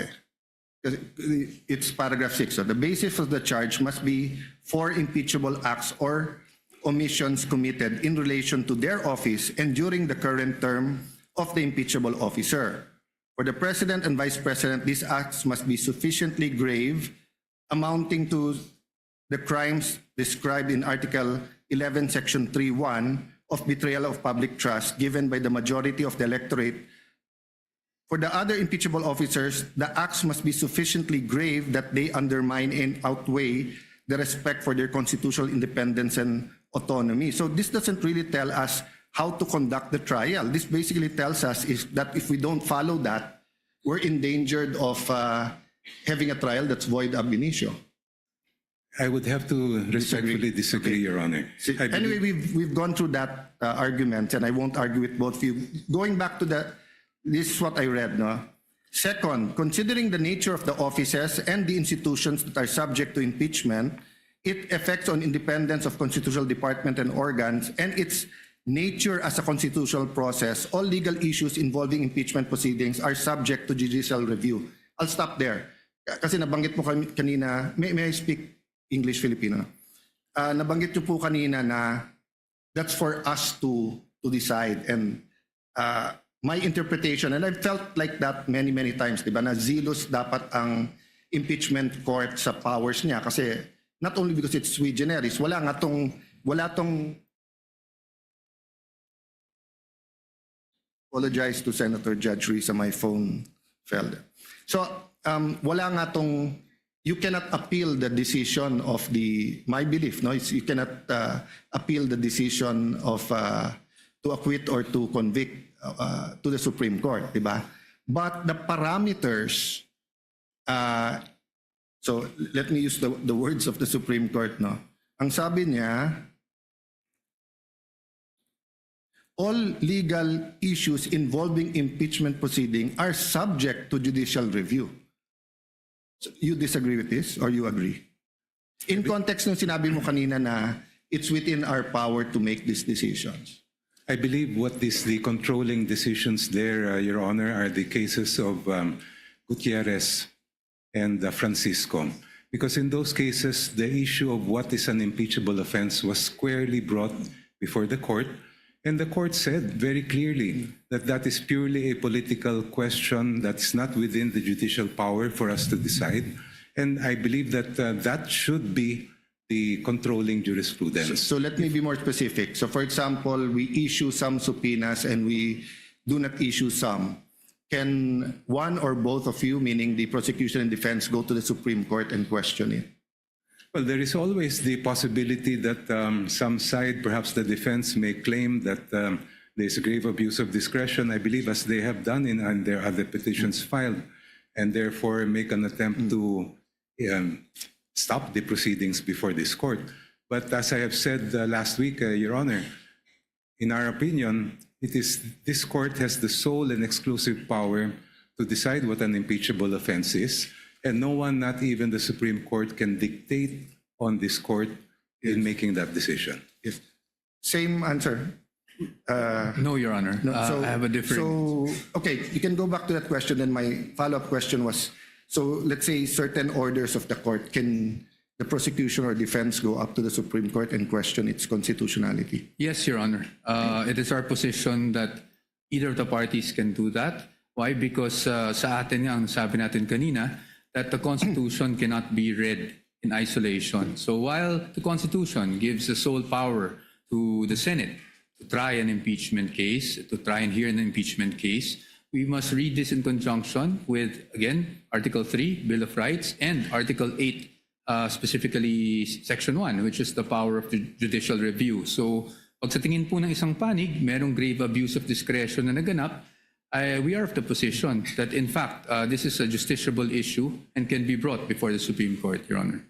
It's paragraph 6. So the basis of the charge must be for impeachable acts or omissions committed in relation to their office and during the current term of the impeachable officer, For the President and Vice President, these acts must be sufficiently grave, amounting to the crimes described in Article 11, Section 3(1) of betrayal of public trust given by the majority of the electorate. For the other impeachable officers, the acts must be sufficiently grave that they undermine and outweigh the respect for their constitutional independence and autonomy. So this doesn't really tell us how to conduct the trial. This basically tells us is that if we don't follow that, we're endangered of having a trial that's void ab initio. I would have to respectfully disagree, Your Honor. I Anyway, believe- we've gone through that argument, and I won't argue with both of you. Going back to this is what I read, no? Second, considering the nature of the offices and the institutions that are subject to impeachment, its effects on independence of constitutional department and organs, and its nature as a constitutional process, all legal issues involving impeachment proceedings are subject to judicial review. I'll stop there. Kasi nabanggit mo kanina, may I speak English Filipino? Nabanggit niyo po kanina na that's for us to decide, and my interpretation, and I've felt like that many times, diba, na zealous dapat ang impeachment court sa powers niya kasi not only because it's sui generis, wala tong apologize to Senator Judge Risa, my phone fell. So wala nga tong, you cannot appeal the decision of my belief, no, you cannot appeal the decision of to acquit or to convict to the Supreme Court, diba? But the parameters, so let me use the words of the Supreme Court, no? Ang sabi niya, all legal issues involving impeachment proceeding are subject to judicial review. So you disagree with this or you agree? In context ng sinabi mo kanina na it's within our power to make these decisions. I believe what is the controlling decisions there, Your Honor, are the cases of Gutierrez and Francisco. Because in those cases, the issue of what is an impeachable offense was squarely brought before the court. And the court said very clearly that that is purely a political question that's not within the judicial power for us to decide. And I believe that that should be the controlling jurisprudence. So let me be more specific. So for example, we issue some subpoenas and we do not issue some. Can one or both of you, meaning the prosecution and defense, go to the Supreme Court and question it? Well, there is always the possibility that some side, perhaps the defense, may claim that there is a grave abuse of discretion, I believe, as they have done in their other petitions filed, and therefore make an attempt to stop the proceedings before this court. But as I have said last week, Your Honor, in our opinion, it is this court has the sole and exclusive power to decide what an impeachable offense is, and no one, not even the Supreme Court, can dictate on this court in making that decision. Yes. Same answer. No, Your Honor. No, I have a different... So, okay, you can go back to that question. Then my follow-up question was, so let's say certain orders of the court, can the prosecution or defense go up to the Supreme Court and question its constitutionality? Yes, Your Honor. It is our position that either of the parties can do that. Why? Because sa atin nga, ang sabi natin kanina, that the Constitution cannot be read in isolation. So while the Constitution gives the sole power to the Senate to try an impeachment case, to try and hear an impeachment case, we must read this in conjunction with, again, Article 3, Bill of Rights, and Article 8, specifically Section 1, which is the power of the judicial review. So pag sa tingin po ng isang panig, merong grave abuse of discretion na naganap, we are of the position that, in fact, this is a justiciable issue and can be brought before the Supreme Court, Your Honor.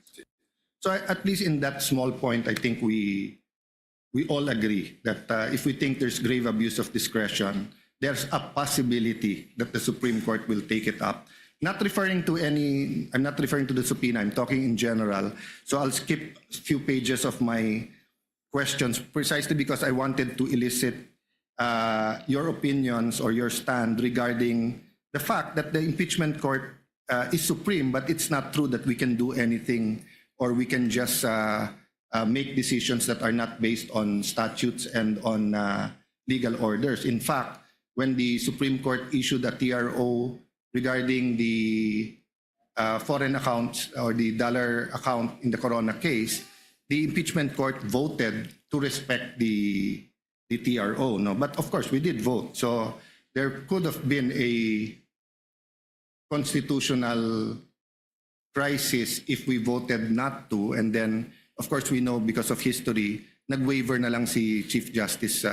So at least in that small point, I think we all agree that if we think there's grave abuse of discretion, there's a possibility that the Supreme Court will take it up. I'm not referring to the subpoena, I'm talking in general. So I'll skip a few pages of my questions precisely because I wanted to elicit your opinions or your stand regarding the fact that the impeachment court is supreme, but it's not true that we can do anything or we can just make decisions that are not based on statutes and on legal orders. In fact, when the Supreme Court issued a TRO regarding the foreign accounts or the dollar account in the Corona case, the impeachment court voted to respect the TRO. No, but of course we did vote. So there could have been a constitutional crisis if we voted not to, and then of course we know because of history, nag-waiver na lang si Chief Justice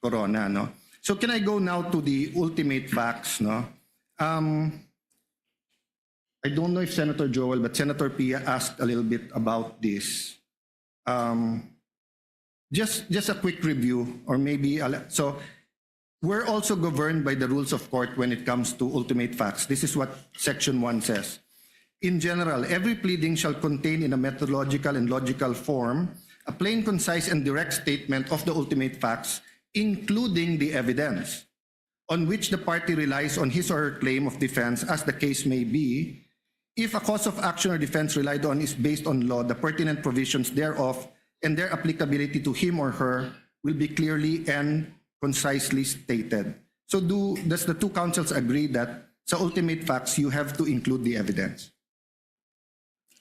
Corona. No. So can I go now to the ultimate facts? No. I don't know if Senator Joel, but Senator Pia asked a little bit about this. Just a quick review, or maybe so. We're also governed by the rules of court when it comes to ultimate facts. This is what Section 1 says. In general, every pleading shall contain in a methodological and logical form a plain, concise, and direct statement of the ultimate facts, including the evidence, on which the party relies on his or her claim of defense, as the case may be. If a cause of action or defense relied on is based on law, the pertinent provisions thereof and their applicability to him or her will be clearly and concisely stated. So does the two councils agree that sa ultimate facts, you have to include the evidence?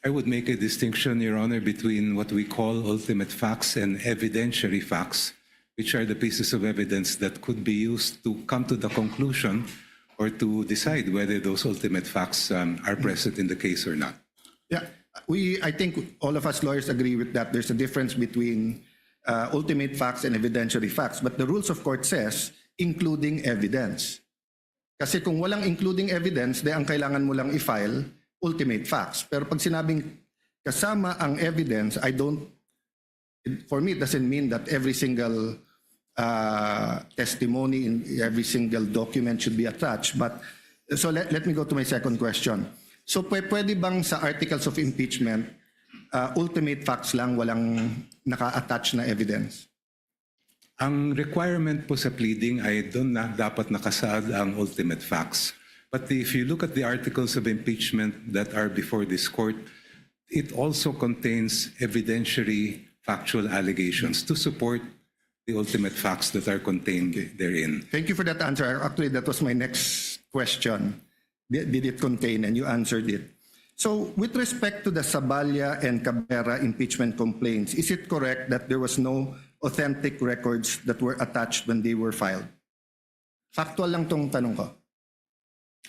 I would make a distinction, Your Honor, between what we call ultimate facts and evidentiary facts, which are the pieces of evidence that could be used to come to the conclusion or to decide whether those ultimate facts are present in the case or not. Yeah, I think all of us lawyers agree with that. There's a difference between ultimate facts and evidentiary facts. But the rules of court says, including evidence. Kasi kung walang including evidence, ang kailangan mo lang i-file ultimate facts. Pero pag sinabing kasama ang evidence, for me, it doesn't mean that every single testimony in every single document should be attached. But so let me go to my second question. So pwede bang sa articles of impeachment, ultimate facts lang, walang naka-attach na evidence? Ang requirement po sa pleading ay doon na dapat nakasaad ang ultimate facts. But if you look at the articles of impeachment that are before this court, it also contains evidentiary factual allegations to support the ultimate facts that are contained therein. Thank you for that answer. Actually, that was my next question. Did it contain? And you answered it. So with respect to the Saballa and Cabrera impeachment complaints, is it correct that there was no authentic records that were attached when they were filed? Factual lang tong tanong ko.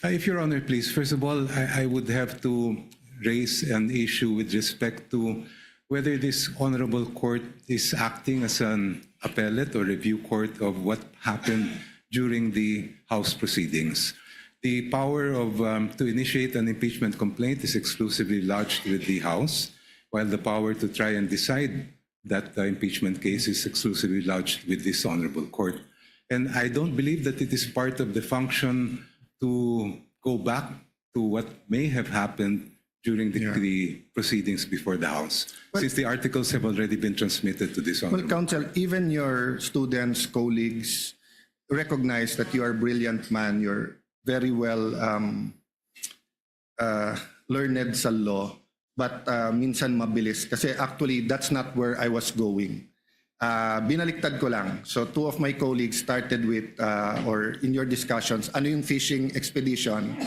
If Your Honor, please, first of all, I would have to raise an issue with respect to whether this honorable court is acting as an appellate or review court of what happened during the House proceedings. The power to initiate an impeachment complaint is exclusively lodged with the House, while the power to try and decide that the impeachment case is exclusively lodged with this honorable court. And I don't believe that it is part of the function to go back to what may have happened during the proceedings before the House, since the articles have already been transmitted to this honorable. Well, Counsel, even your students, colleagues recognize that you are a brilliant man. You're very well learned sa law, but minsan mabilis. Kasi actually, that's not where I was going. Binaliktad ko lang. So two of my colleagues started with, or in your discussions, ano yung fishing expedition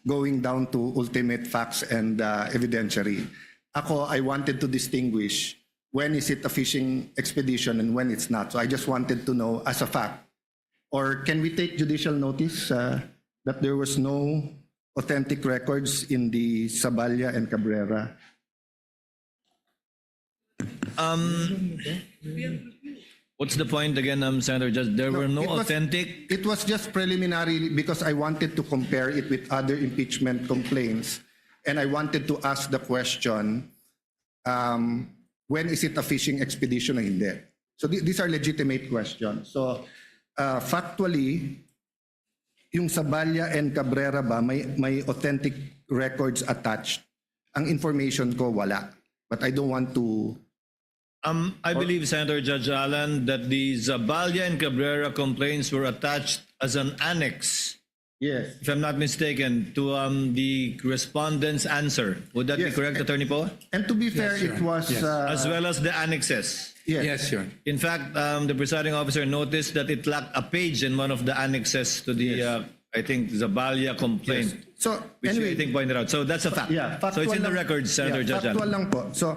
going down to ultimate facts and evidentiary. Ako, I wanted to distinguish when is it a fishing expedition and when it's not. So I just wanted to know as a fact. Or can we take judicial notice that there was no authentic records in the Saballa and Cabrera? What's the point again, Senator Judge? There were no authentic... It was just preliminary because I wanted to compare it with other impeachment complaints. And I wanted to ask the question, when is it a fishing expedition or hindi? So these are legitimate questions. So factually, yung Saballa and Cabrera ba, may authentic records attached. Ang information ko, wala. But I don't want to... I believe, Senator Judge Allen, that the Zaballa and Cabrera complaints were attached as an annex Yes. if I'm not mistaken, to the respondent's answer. Would that be Yes. correct, Attorney Poe? And to be fair, Your it Honor. was... Yes. As well as the annexes. yes. Yes, Your Honor. In fact, the presiding officer noticed that it lacked a page in one of the annexes to the, I think, Zabalia complaint, So, which anyway, I think pointed out. So that's a fact. Yeah, So it's in the lang- records, Senator yeah, Judge. factual lang po. So,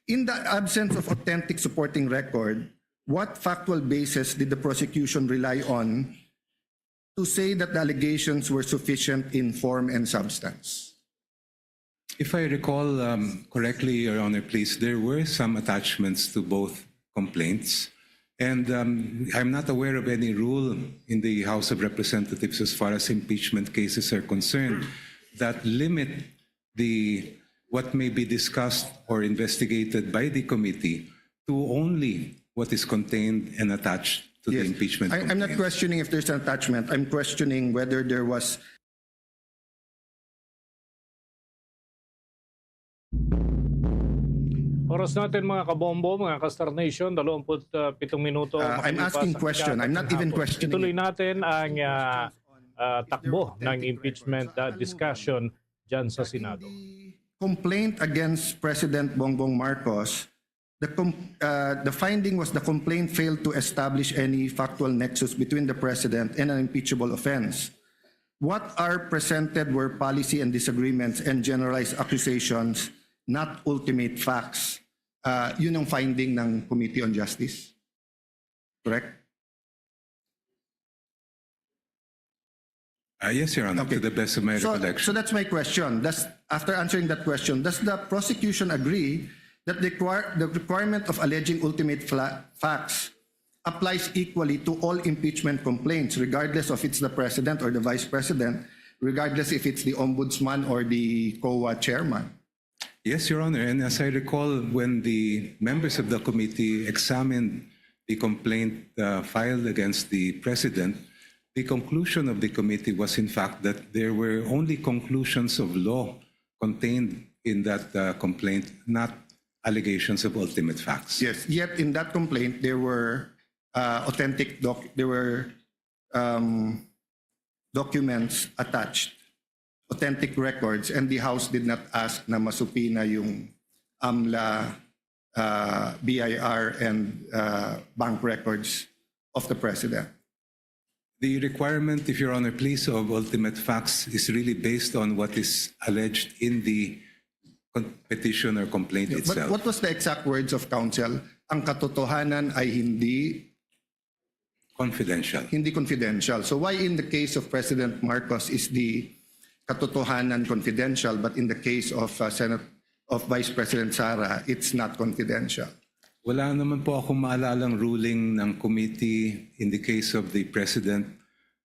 in the absence of authentic supporting record, what factual basis did the prosecution rely on to say that the allegations were sufficient in form and substance? If I recall correctly, Your Honor, please, there were some attachments to both complaints. And I'm not aware of any rule in the House of Representatives as far as impeachment cases are concerned that limit what may be discussed or investigated by the committee to only what is contained and attached to the Yes. impeachment I'm not complaint. questioning if there's an attachment. I'm questioning whether there was... Oras natin mga kabombo, mga Kastar Nation, 27 minuto. I'm makalipas asking ang question. I'm not ikaapat ng even hapon. questioning. Ituloy natin ang takbo ng impeachment discussion dyan sa Senado. The complaint against President Bongbong Marcos, the finding was the complaint failed to establish any factual nexus between the president and an impeachable offense. What are presented were policy and disagreements and generalized accusations, not ultimate facts. Yun ang finding ng Committee on Justice. Correct? Yes, Your Honor, to the best of my recollection. So that's my question. After answering that question, does the prosecution agree that the requirement of alleging ultimate facts applies equally to all impeachment complaints, regardless of it's the president or the vice president, regardless if it's the ombudsman or the COA chairman? Yes, Your Honor. And as I recall, when the members of the committee examined the complaint filed against the president, the conclusion of the committee was, in fact, that there were only conclusions of law contained in that complaint, not allegations of ultimate facts. Yes. Yet in that complaint, there were documents attached, authentic records, and the House did not ask na masupina yung AMLA, BIR, and bank records of the president. The requirement, if Your Honor, please, of ultimate facts is really based on what is alleged in the petition or complaint But itself. what was the exact words of counsel? Ang katotohanan ay hindi Confidential. confidential. So why in the case of President Marcos is the katotohanan confidential, but in the case of Vice President Sara, it's not confidential? Wala naman po akong maalalang ruling ng committee in the case of the president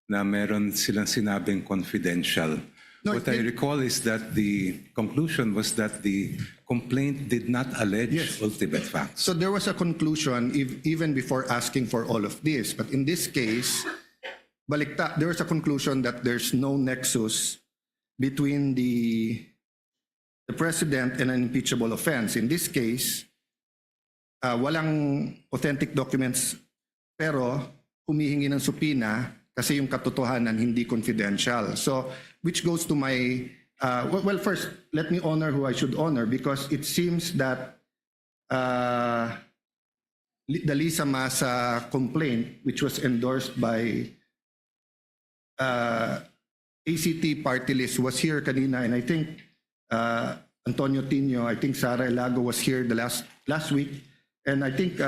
na meron silang sinabing confidential. No, What I recall is that the conclusion was that the complaint did not allege Yes. ultimate facts. So there was a conclusion even before asking for all of this. But in this case, balikta, there was a conclusion that there's no nexus between the president and an impeachable offense. In this case, walang authentic documents pero humihingi ng supina kasi yung katotohanan hindi confidential. So, which goes to my, well, first, let me honor who I should honor because it seems that the Lisa Masa complaint, which was endorsed by ACT party list, was here kanina, and I think Antonio Tino, I think Sara Elago was here the last week, and I think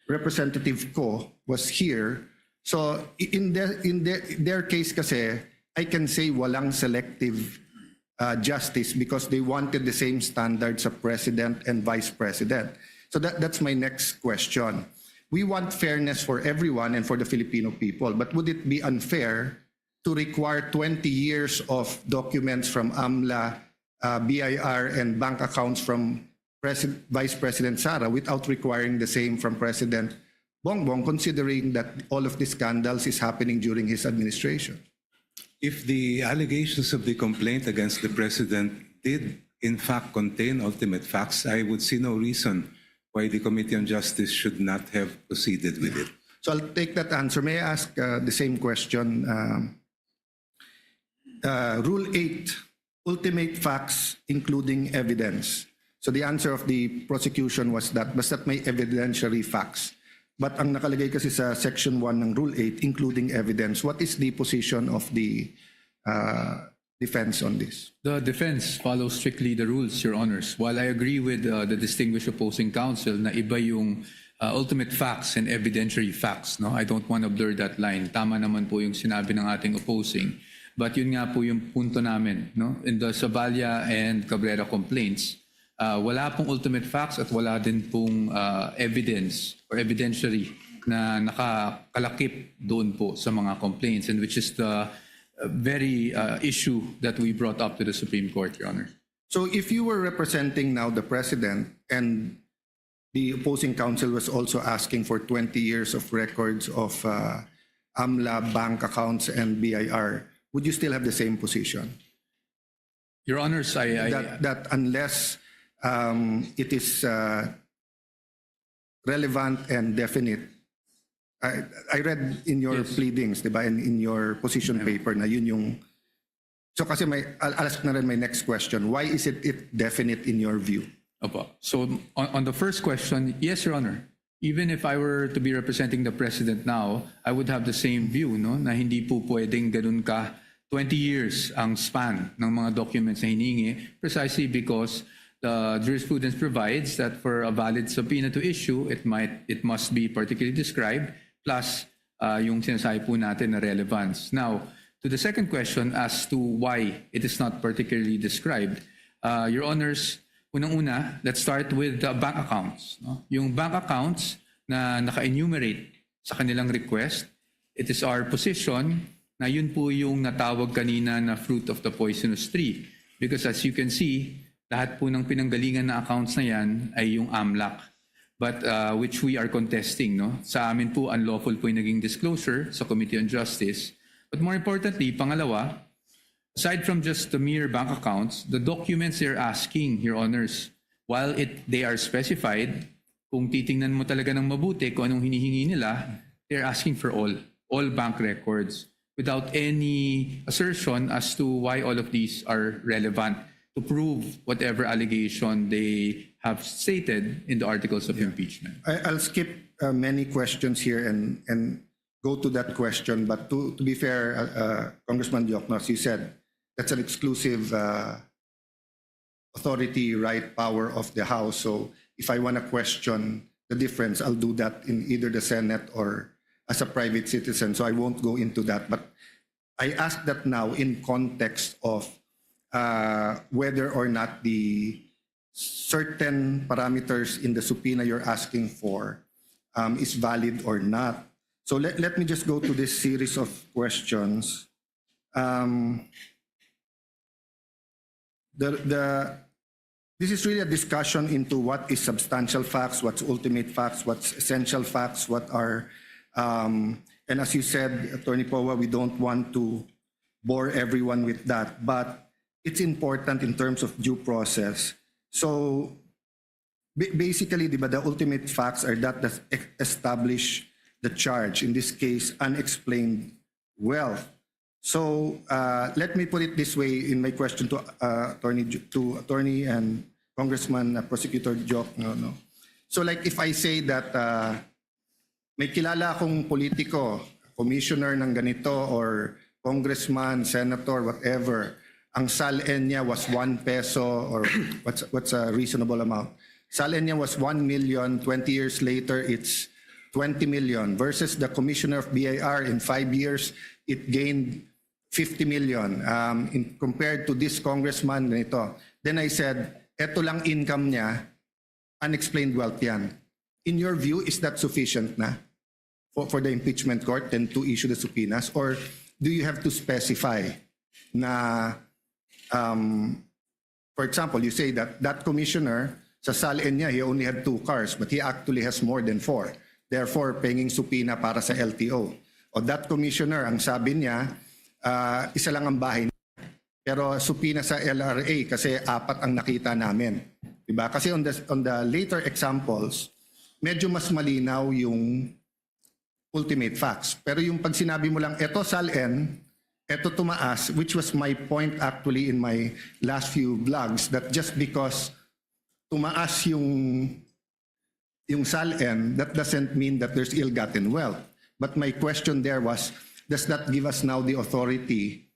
Representative Ko was here. So in their case kasi, I can say walang selective justice because they wanted the same standards of president and vice president. So that's my next question. We want fairness for everyone and for the Filipino people, but would it be unfair to require 20 years of documents from AMLA, BIR, and bank accounts from Vice President Sara without requiring the same from President Bongbong, considering that all of these scandals is happening during his administration? If the allegations of the complaint against the president did in fact contain ultimate facts, I would see no reason why the Committee on Justice should not have proceeded with it. So I'll take that answer. May I ask the same question Rule 8, ultimate facts including evidence. So the answer of the prosecution was that basta't may evidentiary facts. But ang nakalagay kasi sa Section 1 ng Rule 8, including evidence. What is the position of the defense on this? The defense follows strictly the rules, Your Honors. While I agree with the distinguished opposing counsel na iba yung ultimate facts and evidentiary facts, no? I don't want to blur that line. Tama naman po yung sinabi ng ating opposing. But yun nga po yung punto namin, no? In the Zavala and Cabrera complaints, wala pong ultimate facts at wala din pong evidence or evidentiary na nakakalakip doon po sa mga complaints, and which is the very issue that we brought up to the Supreme Court, Your Honor. So if you were representing now the president and the opposing counsel was also asking for 20 years of records of AMLA bank accounts and BIR, would you still have the same position? Your Honors, That unless it is relevant and definite, I read in your pleadings, di ba, and in your position paper na yun yung... So kasi I'll ask na rin my next question. Why is it definite in your view? Opo. So on the first question, yes, Your Honor. Even if I were to be representing the president now, I would have the same view, no? Na hindi po pwedeng ganun ka 20 years ang span ng mga documents na hiningi, precisely because the jurisprudence provides that for a valid subpoena to issue, it must be particularly described, plus yung sinasabi po natin na relevance. Now, to the second question as to why it is not particularly described, Your Honors, unang-una, let's start with the bank accounts. No? Yung bank accounts na naka-enumerate sa kanilang request, it is our position na yun po yung natawag kanina na fruit of the poisonous tree. Because as you can see, lahat po ng pinanggalingan na accounts na yan ay yung AMLAC. But which we are contesting. No? Sa amin po, unlawful po yung naging disclosure sa Committee on Justice. But more importantly, pangalawa, aside from just the mere bank accounts, the documents they're asking, Your Honors, while they are specified, kung titingnan mo talaga ng mabuti kung anong hinihingi nila, they're asking for all bank records without any assertion as to why all of these are relevant to prove whatever allegation they have stated in the articles of impeachment. I'll skip many questions here and go to that question. But to be fair, Congressman Dioknos, you said that's an exclusive authority, right, power of the House. So if I want to question the difference, I'll do that in either the Senate or as a private citizen. So I won't go into that. But I ask that now in context of whether or not the certain parameters in the subpoena you're asking for is valid or not. So let me just go to this series of questions. This is really a discussion into what is substantial facts, what's ultimate facts, what's essential facts, what are, and as you said, Attorney Powa, we don't want to bore everyone with that, but it's important in terms of due process. So basically, diba, the ultimate facts are that establish the charge, in this case, unexplained wealth. So let me put it this way in my question to Attorney and Congressman Prosecutor Jock. No. So like if I say that may kilala akong politiko, commissioner ng ganito or congressman, senator, whatever, ang SALN niya was 1 peso or what's a reasonable amount. SALN niya was 1 million, 20 years later it's 20 million versus the commissioner of BIR in 5 years, it gained 50 million compared to this congressman nito. Then I said, eto lang income niya, unexplained wealth yan. In your view, is that sufficient na for the impeachment court and to issue the subpoenas? Or do you have to specify na, for example, you say that that commissioner, sa SALN niya, he only had 2 cars, but he actually has more than 4. Therefore, penging subpoena para sa LTO. O that commissioner, ang sabi niya, isa lang ang bahay niya. Pero subpoena sa LRA kasi 4 ang nakita namin. Diba? Kasi on the later examples, medyo mas malinaw yung ultimate facts. Pero yung pag sinabi mo lang, eto SALN, eto tumaas, which was my point actually in my last few vlogs, that just because tumaas yung SALN, that doesn't mean that there's ill-gotten wealth. But my question there was, does that give us now the authority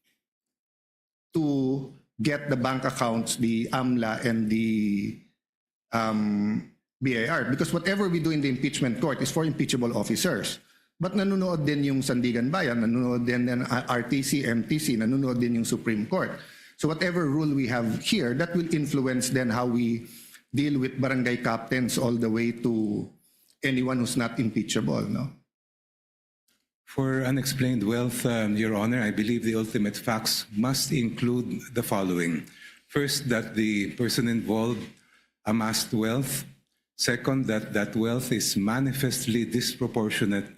to get the bank accounts, the AMLA and the BIR? Because whatever we do in the impeachment court is for impeachable officers. But nanonood din yung Sandigan Bayan, nanonood din ng RTC, MTC, nanonood din yung Supreme Court. So whatever rule we have here, that will influence then how we deal with barangay captains all the way to anyone who's not impeachable, no? For unexplained wealth, Your Honor, I believe the ultimate facts must include the following. First, that the person involved amassed wealth. Second, that that wealth is manifestly disproportionate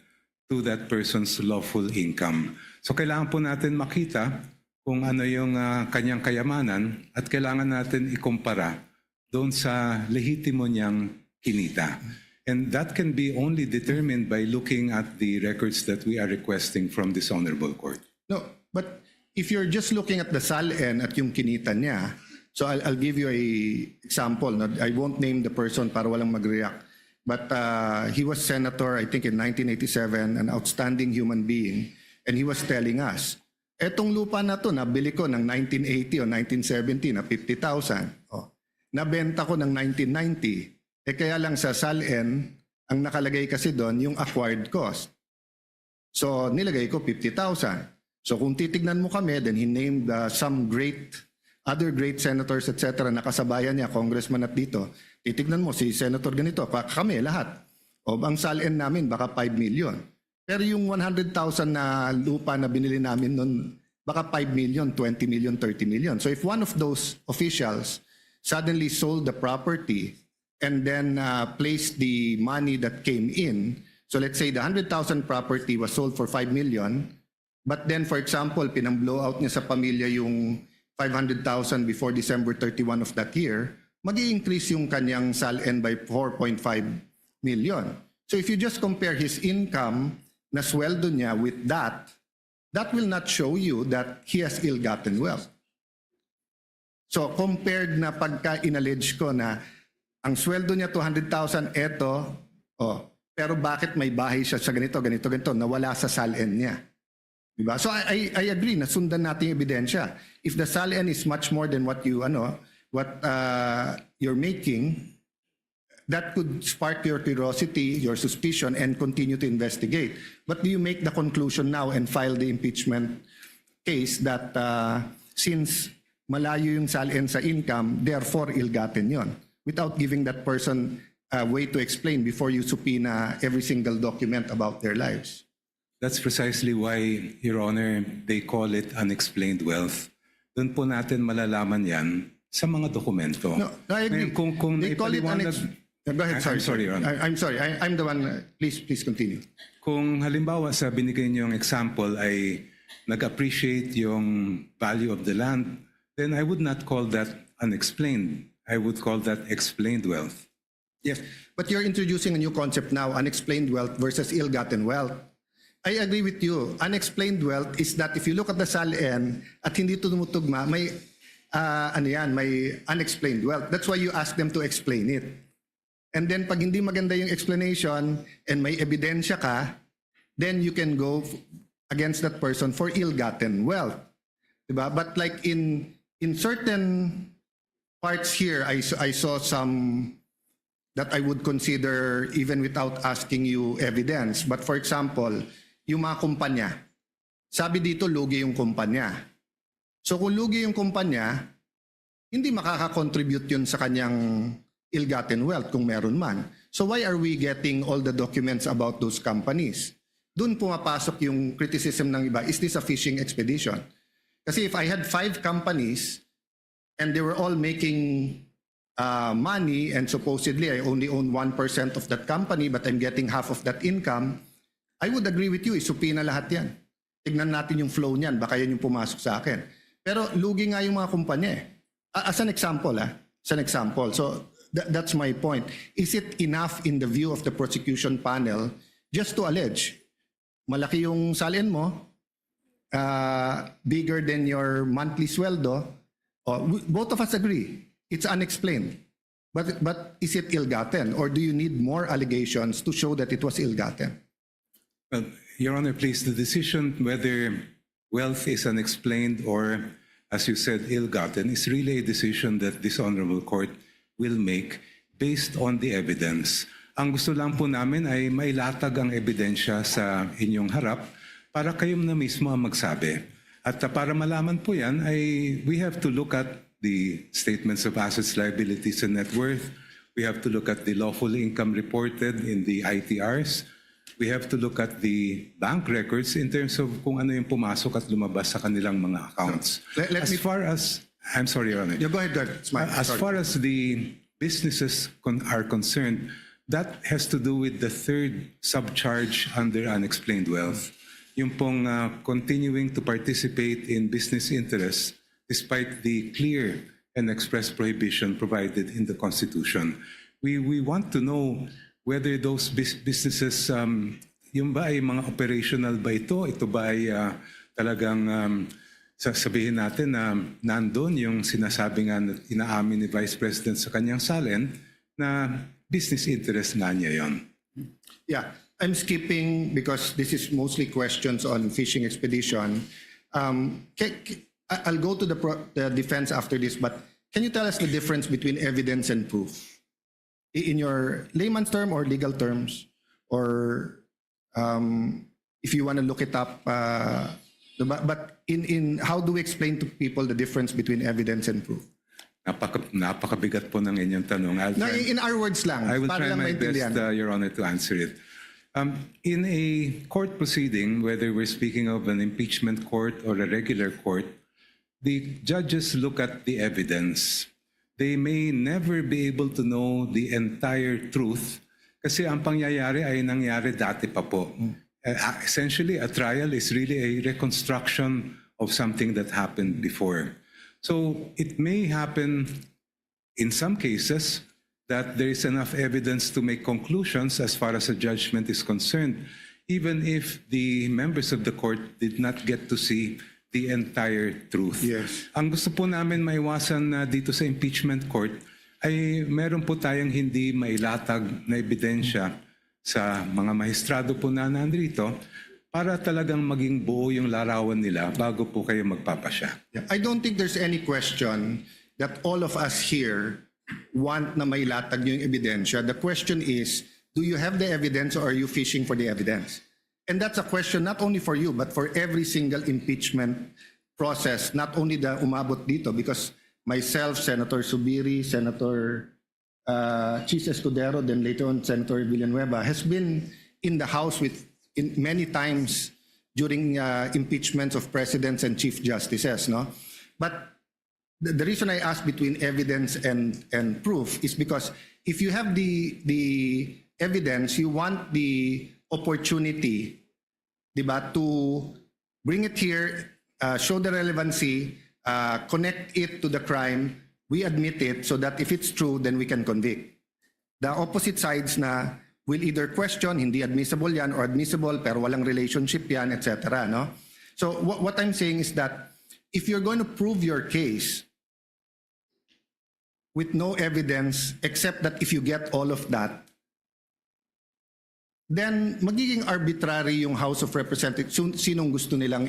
to that person's lawful income. So kailangan po natin makita kung ano yung kanyang kayamanan at kailangan natin ikumpara doon sa lehitimo niyang kinita. And that can be only determined by looking at the records that we are requesting from this honorable court. No, but if you're just looking at the SALN at yung kinita niya, so I'll give you a example. No? I won't name the person para walang mag-react. But he was senator, I think in 1987, an outstanding human being. And he was telling us, etong lupa na to, nabili ko ng 1980 o 1970 na 50,000. Oh, nabenta ko ng 1990. Kaya lang sa SALN, ang nakalagay kasi doon yung acquired cost. So nilagay ko 50,000. So kung titignan mo kami, then he named some other great senators, etc. na kasabayan niya, congressman at dito. Titignan mo si senator ganito, kami lahat. O ang SALN namin baka 5 million. Pero yung 100,000 na lupa na binili namin noon, baka 5 million, 20 million, 30 million. So if one of those officials suddenly sold the property and then placed the money that came in, so let's say the 100,000 property was sold for 5 million, but then for example, pinang-blow out niya sa pamilya yung 500,000 before December 31 of that year, mag-i-increase yung kanyang SALN by 4.5 million. So if you just compare his income na sweldo niya with that, that will not show you that he has ill-gotten wealth. So compared na pagka inallege ko na ang sweldo niya 200,000, eto, pero bakit may bahay siya sa ganito, nawala sa SALN niya. Diba? So I agree na sundan natin yung ebidensya. If the SALN is much more than what you're making, that could spark your curiosity, your suspicion, and continue to investigate. But do you make the conclusion now and file the impeachment case that since malayo yung SALN sa income, therefore ill-gotten yon, without giving that person a way to explain before you subpoena every single document about their lives? That's precisely why, Your Honor, they call it unexplained wealth. Doon po natin malalaman yan sa mga dokumento. No, I agree. Ngayon, kung they call it Go ahead, sorry. I'm sorry, Your Honor. I'm sorry. I'm the one. Please continue. Kung halimbawa sa binigay niyong example ay nag-appreciate yung value of the land, then I would not call that unexplained. I would call that explained wealth. Yes, but you're introducing a new concept now, unexplained wealth versus ill-gotten wealth. I agree with you. Unexplained wealth is that if you look at the SALN at hindi tumutugma, may may unexplained wealth. That's why you ask them to explain it. And then pag hindi maganda yung explanation and may ebidensya ka, then you can go against that person for ill-gotten wealth. Diba? But like in certain parts here, I saw some that I would consider even without asking you evidence. But for example, yung mga kumpanya, sabi dito lugi yung kumpanya. So kung lugi yung kumpanya, hindi makaka-contribute yun sa kanyang ill-gotten wealth kung meron man. So why are we getting all the documents about those companies? Doon pumapasok yung criticism ng iba, is this a fishing expedition? Kasi if I had 5 companies and they were all making money and supposedly I only own 1% of that company but I'm getting half of that income, I would agree with you, isupina lahat yan. Tignan natin yung flow niyan, baka yan yung pumasok sa akin. Pero lugi nga yung mga kumpanya eh. As an example, so that's my point. Is it enough in the view of the prosecution panel just to allege, malaki yung SALN mo, bigger than your monthly sweldo, both of us agree it's unexplained. But is it ill-gotten, or do you need more allegations to show that it was ill-gotten? Well, Your Honor, please, the decision whether wealth is unexplained or, as you said, ill-gotten is really a decision that this Honorable Court will make based on the evidence. Ang gusto lang po namin ay mailatag ang ebidensya sa inyong harap para kayo na mismo ang magsabi. At para malaman po yan, we have to look at the statements of assets, liabilities, and net worth. We have to look at the lawful income reported in the ITRs. We have to look at the bank records in terms of kung ano yung pumasok at lumabas sa kanilang mga accounts. I'm sorry, Your Honor. Yeah, go ahead, it's mine. As far as the businesses are concerned, that has to do with the third subcharge under unexplained wealth. Yung pong continuing to participate in business interests despite the clear and express prohibition provided in the Constitution. We want to know whether those businesses, yung ba ay mga operational ba ito? Ito ba ay talagang sasabihin natin na nandun yung sinasabi nga na inaamin ni Vice President sa kanyang salin na business interest nga niya yon. Yeah, I'm skipping because this is mostly questions on fishing expedition. I'll go to the defense after this, but can you tell us the difference between evidence and proof? In your layman's term or legal terms, or if you want to look it up, but in how do we explain to people the difference between evidence and proof? Napakabigat po ng inyong tanong. In our words lang. I will para try lang my best, maintindihan. Your Honor, to answer it. In a court proceeding, whether we're speaking of an impeachment court or a regular court, the judges look at the evidence. They may never be able to know the entire truth kasi ang pangyayari ay nangyari dati pa po. Essentially, a trial is really a reconstruction of something that happened before. So it may happen in some cases that there is enough evidence to make conclusions as far as a judgment is concerned, even if the members of the court did not get to see the entire truth. Yes. Ang gusto po namin maiwasan dito sa impeachment court ay meron po tayong hindi mailatag na ebidensya sa mga maestrado po na nandito para talagang maging buo yung larawan nila bago po kayo magpapasya. Yeah. I don't think there's any question that all of us here want na mailatag yung ebidensya. The question is, do you have the evidence or are you fishing for the evidence? And that's a question not only for you, but for every single impeachment process, not only the umabot dito, because myself, Senator Subiri, Senator Chis Escudero, then later on Senator Villanueva, has been in the House many times during impeachments of presidents and chief justices. No? But the reason I ask between evidence and proof is because if you have the evidence, you want the opportunity, diba, to bring it here, show the relevancy, connect it to the crime, we admit it so that if it's true, then we can convict. The opposite sides na will either question, hindi admissible yan, or admissible pero walang relationship yan, etc. No? So what I'm saying is that if you're going to prove your case with no evidence except that if you get all of that, then magiging arbitrary yung House of Representatives sinong gusto nilang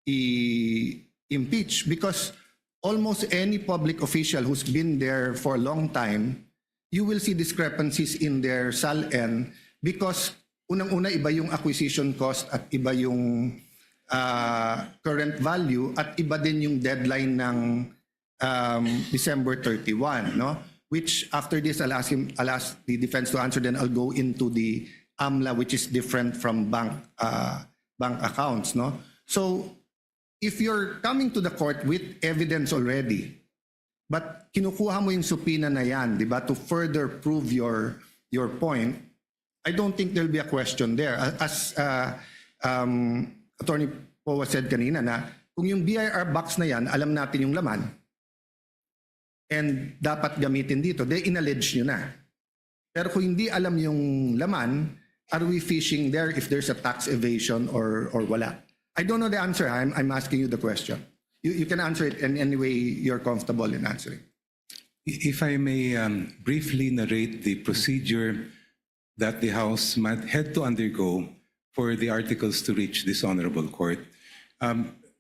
i-impeach, because almost any public official who's been there for a long time, you will see discrepancies in their SALN because unang-una iba yung acquisition cost at iba yung current value at iba din yung deadline ng December 31, no? Which after this I'll ask the defense to answer, then I'll go into the AMLA, which is different from bank accounts, no? So if you're coming to the court with evidence already, but kinukuha mo yung subpoena na yan, di ba, to further prove your point, I don't think there'll be a question there. As Attorney Powa said kanina na kung yung BIR box na yan, alam natin yung laman, and dapat gamitin dito, they inallege nyo na. Pero kung hindi alam yung laman, are we fishing there if there's a tax evasion or wala? I don't know the answer. I'm asking you the question. You can answer it in any way you're comfortable in answering. If I may briefly narrate the procedure that the House might had to undergo for the articles to reach this honorable court.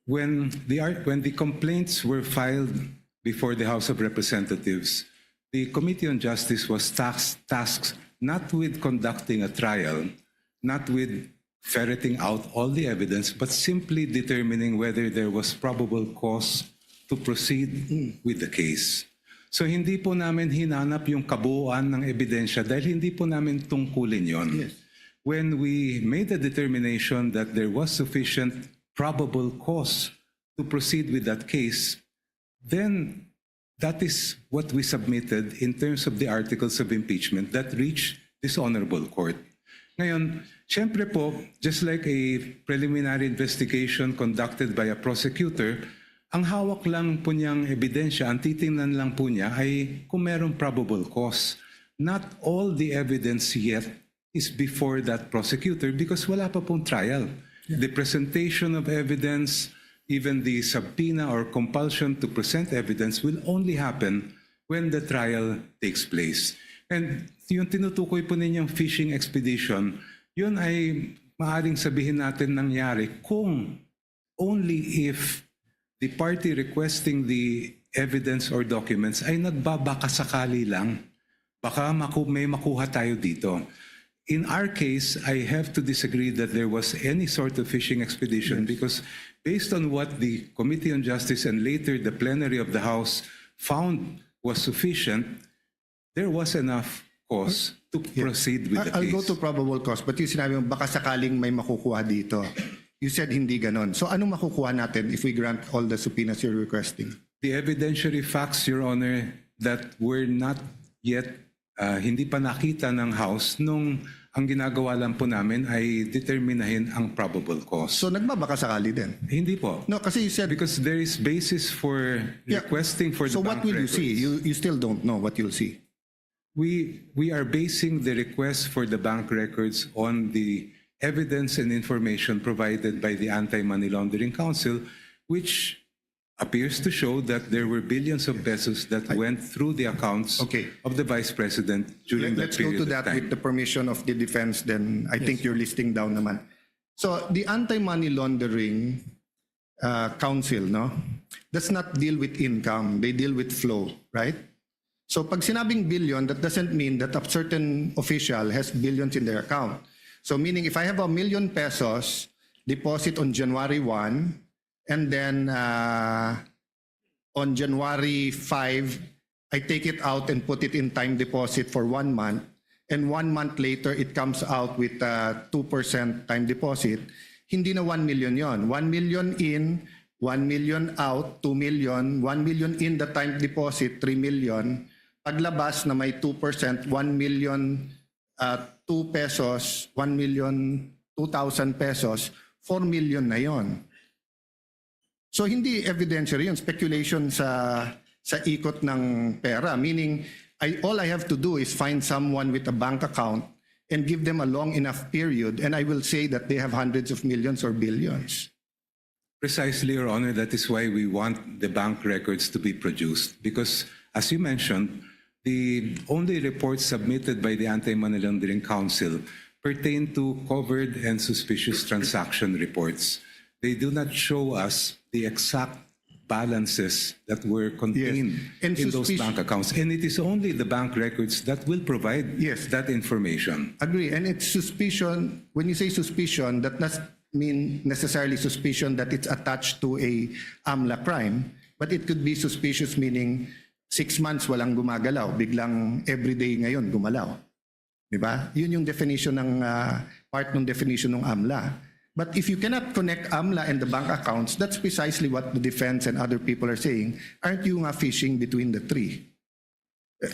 When the complaints were filed before the House of Representatives, the Committee on Justice was tasked not with conducting a trial, not with ferreting out all the evidence, but simply determining whether there was probable cause to proceed with the case. So hindi po namin hinanap yung kabuuan ng ebidensya dahil hindi po namin tungkulin yon. Yes. When we made the determination that there was sufficient probable cause to proceed with that case, then that is what we submitted in terms of the articles of impeachment that reached this honorable court. Ngayon, syempre po, just like a preliminary investigation conducted by a prosecutor, ang hawak lang po niyang ebidensya, ang titingnan lang po niya ay kung merong probable cause. Not all the evidence yet is before that prosecutor because wala pa pong trial. The presentation of evidence, even the subpoena or compulsion to present evidence will only happen when the trial takes place. And yung tinutukoy po ninyong fishing expedition, yun ay maaaring sabihin natin nangyari kung only if the party requesting the evidence or documents ay nagbabakasakali lang. Baka may makuha tayo dito. In our case, I have to disagree that there was any sort of fishing expedition because based on what the Committee on Justice and later the plenary of the House found was sufficient, there was enough cause to proceed with the I'll case. go to probable cause, but yung sinabi mo, baka sakaling may makukuha dito. You said hindi ganon. So anong makukuha natin if we grant all the subpoenas you're requesting? The evidentiary facts, Your Honor, that were not yet, hindi pa nakita ng House nung ang ginagawa lang po namin ay determinahin ang probable cause. So nagbabaka sakali din? Hindi po. No, kasi you said... Because there is basis for requesting for the So what bank will you records. see? You still don't know what you'll see. We are basing the request for the bank records on the evidence and information provided by the Anti-Money Laundering Council, which appears to show that there were billions of pesos that went through the accounts of the Vice President during that Let's go period to that of time. with the permission of the defense then. I think you're listing down naman. So the Anti-Money Laundering Council, no, does not deal with income. They deal with flow, right? So pag sinabing billion, that doesn't mean that a certain official has billions in their account. So meaning if I have ₱1 million deposit on January 1, and then on January 5, I take it out and put it in time deposit for 1 month, and 1 month later it comes out with 2% time deposit, hindi na 1 million yon. 1 million in, 1 million out, 2 million, 1 million in the time deposit, 3 million. Paglabas na may 2%, 1 million 2 pesos, 1 million 2,000 pesos, 4 million na yon. So hindi evidentiary yun, speculation sa ikot ng pera. Meaning, all I have to do is find someone with a bank account and give them a long enough period, and I will say that they have hundreds of millions or billions. Precisely, Your Honor, that is why we want the bank records to be produced. Because, as you mentioned, the only reports submitted by the Anti-Money Laundering Council pertain to covered and suspicious transaction reports. They do not show us the exact balances that were contained in those bank accounts. And it is only the bank records that will provide that information. Agree. And it's suspicion. When you say suspicion, that does mean necessarily suspicion that it's attached to a AMLA crime. But it could be suspicious meaning 6 months walang gumagalaw. Biglang everyday ngayon gumalaw. Diba? Yun yung definition ng part ng definition ng AMLA. But if you cannot connect AMLA and the bank accounts, that's precisely what the defense and other people are saying. Aren't you nga fishing between the three?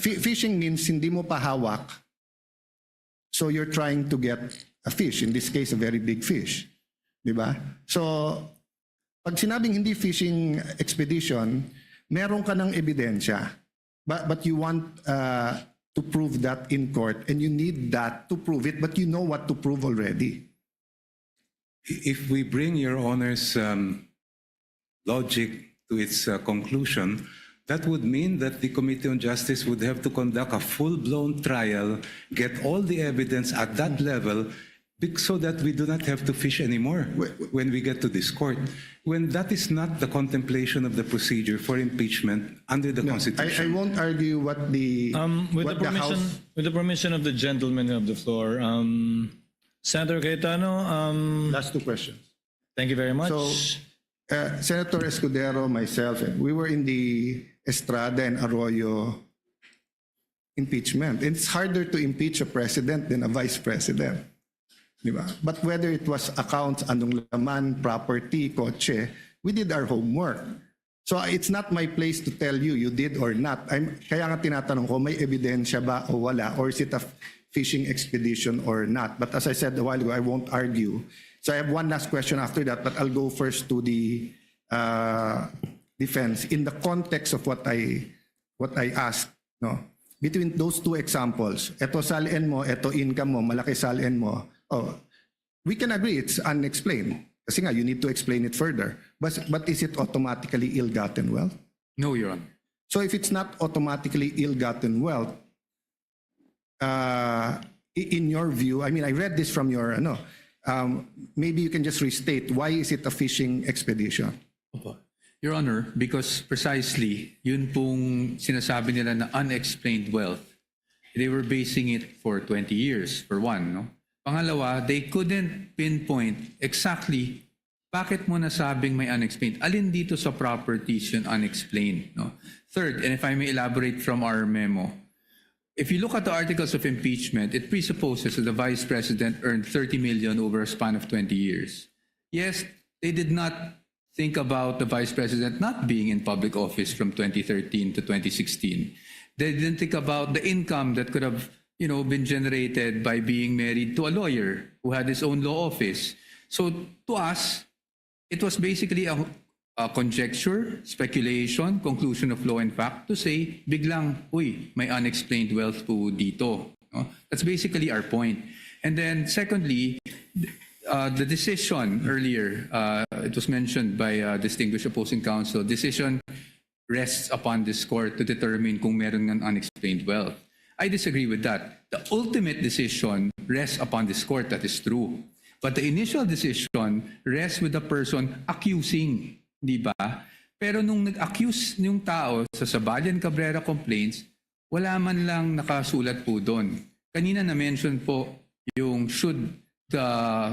Fishing means hindi mo pa hawak, so you're trying to get a fish, in this case, a very big fish. Diba? So, pag sinabing hindi fishing expedition, meron ka ng ebidensya, but you want to prove that in court, and you need that to prove it, but you know what to prove already. If we bring Your Honor's logic to its conclusion, that would mean that the Committee on Justice would have to conduct a full-blown trial, get all the evidence at that level, so that we do not have to fish anymore when we get to this court. When that is not the contemplation of the procedure for impeachment under the I Constitution. won't argue what the what the House. With the permission of the gentleman of the floor, Senator Cayetano, Last two questions. thank you very much. So, Senator Escudero, myself, we were in the Estrada and Arroyo impeachment. It's harder to impeach a president than a vice president. Diba? But whether it was accounts, anong laman, property, kotse, we did our homework. So it's not my place to tell you you did or not. Kaya nga tinatanong ko, may ebidensya ba o wala? Or is it a fishing expedition or not? But as I said a while ago, I won't argue. So I have one last question after that, but I'll go first to the defense. In the context of what I asked, no? Between those two examples, eto salin mo, eto income mo, malaki salin mo, we can agree it's unexplained. Kasi nga, you need to explain it further. But is it automatically ill-gotten wealth? No, Your Honor. So if it's not automatically ill-gotten wealth, in your view, I mean, I read this from your, maybe you can just restate, why is it a fishing expedition? Opo. Your Honor, because precisely, yun pong sinasabi nila na unexplained wealth, they were basing it for 20 years, for one, no? Pangalawa, they couldn't pinpoint exactly bakit mo nasabing may unexplained. Alin dito sa properties yun unexplained, no? Third, and if I may elaborate from our memo, if you look at the articles of impeachment, it presupposes that the Vice President earned 30 million over a span of 20 years. Yes, they did not think about the Vice President not being in public office from 2013 to 2016. They didn't think about the income that could have been generated by being married to a lawyer who had his own law office. So to us, it was basically a conjecture, speculation, conclusion of law and fact to say, biglang, uy, may unexplained wealth po dito. No? That's basically our point. And then secondly, the decision earlier, it was mentioned by distinguished opposing counsel, decision rests upon this court to determine kung meron ng unexplained wealth. I disagree with that. The ultimate decision rests upon this court, that is true. But the initial decision rests with the person accusing, di ba? Pero nung nag-accuse yung tao sa Sabalian Cabrera complaints, wala man lang nakasulat po doon. Kanina na-mention po yung should the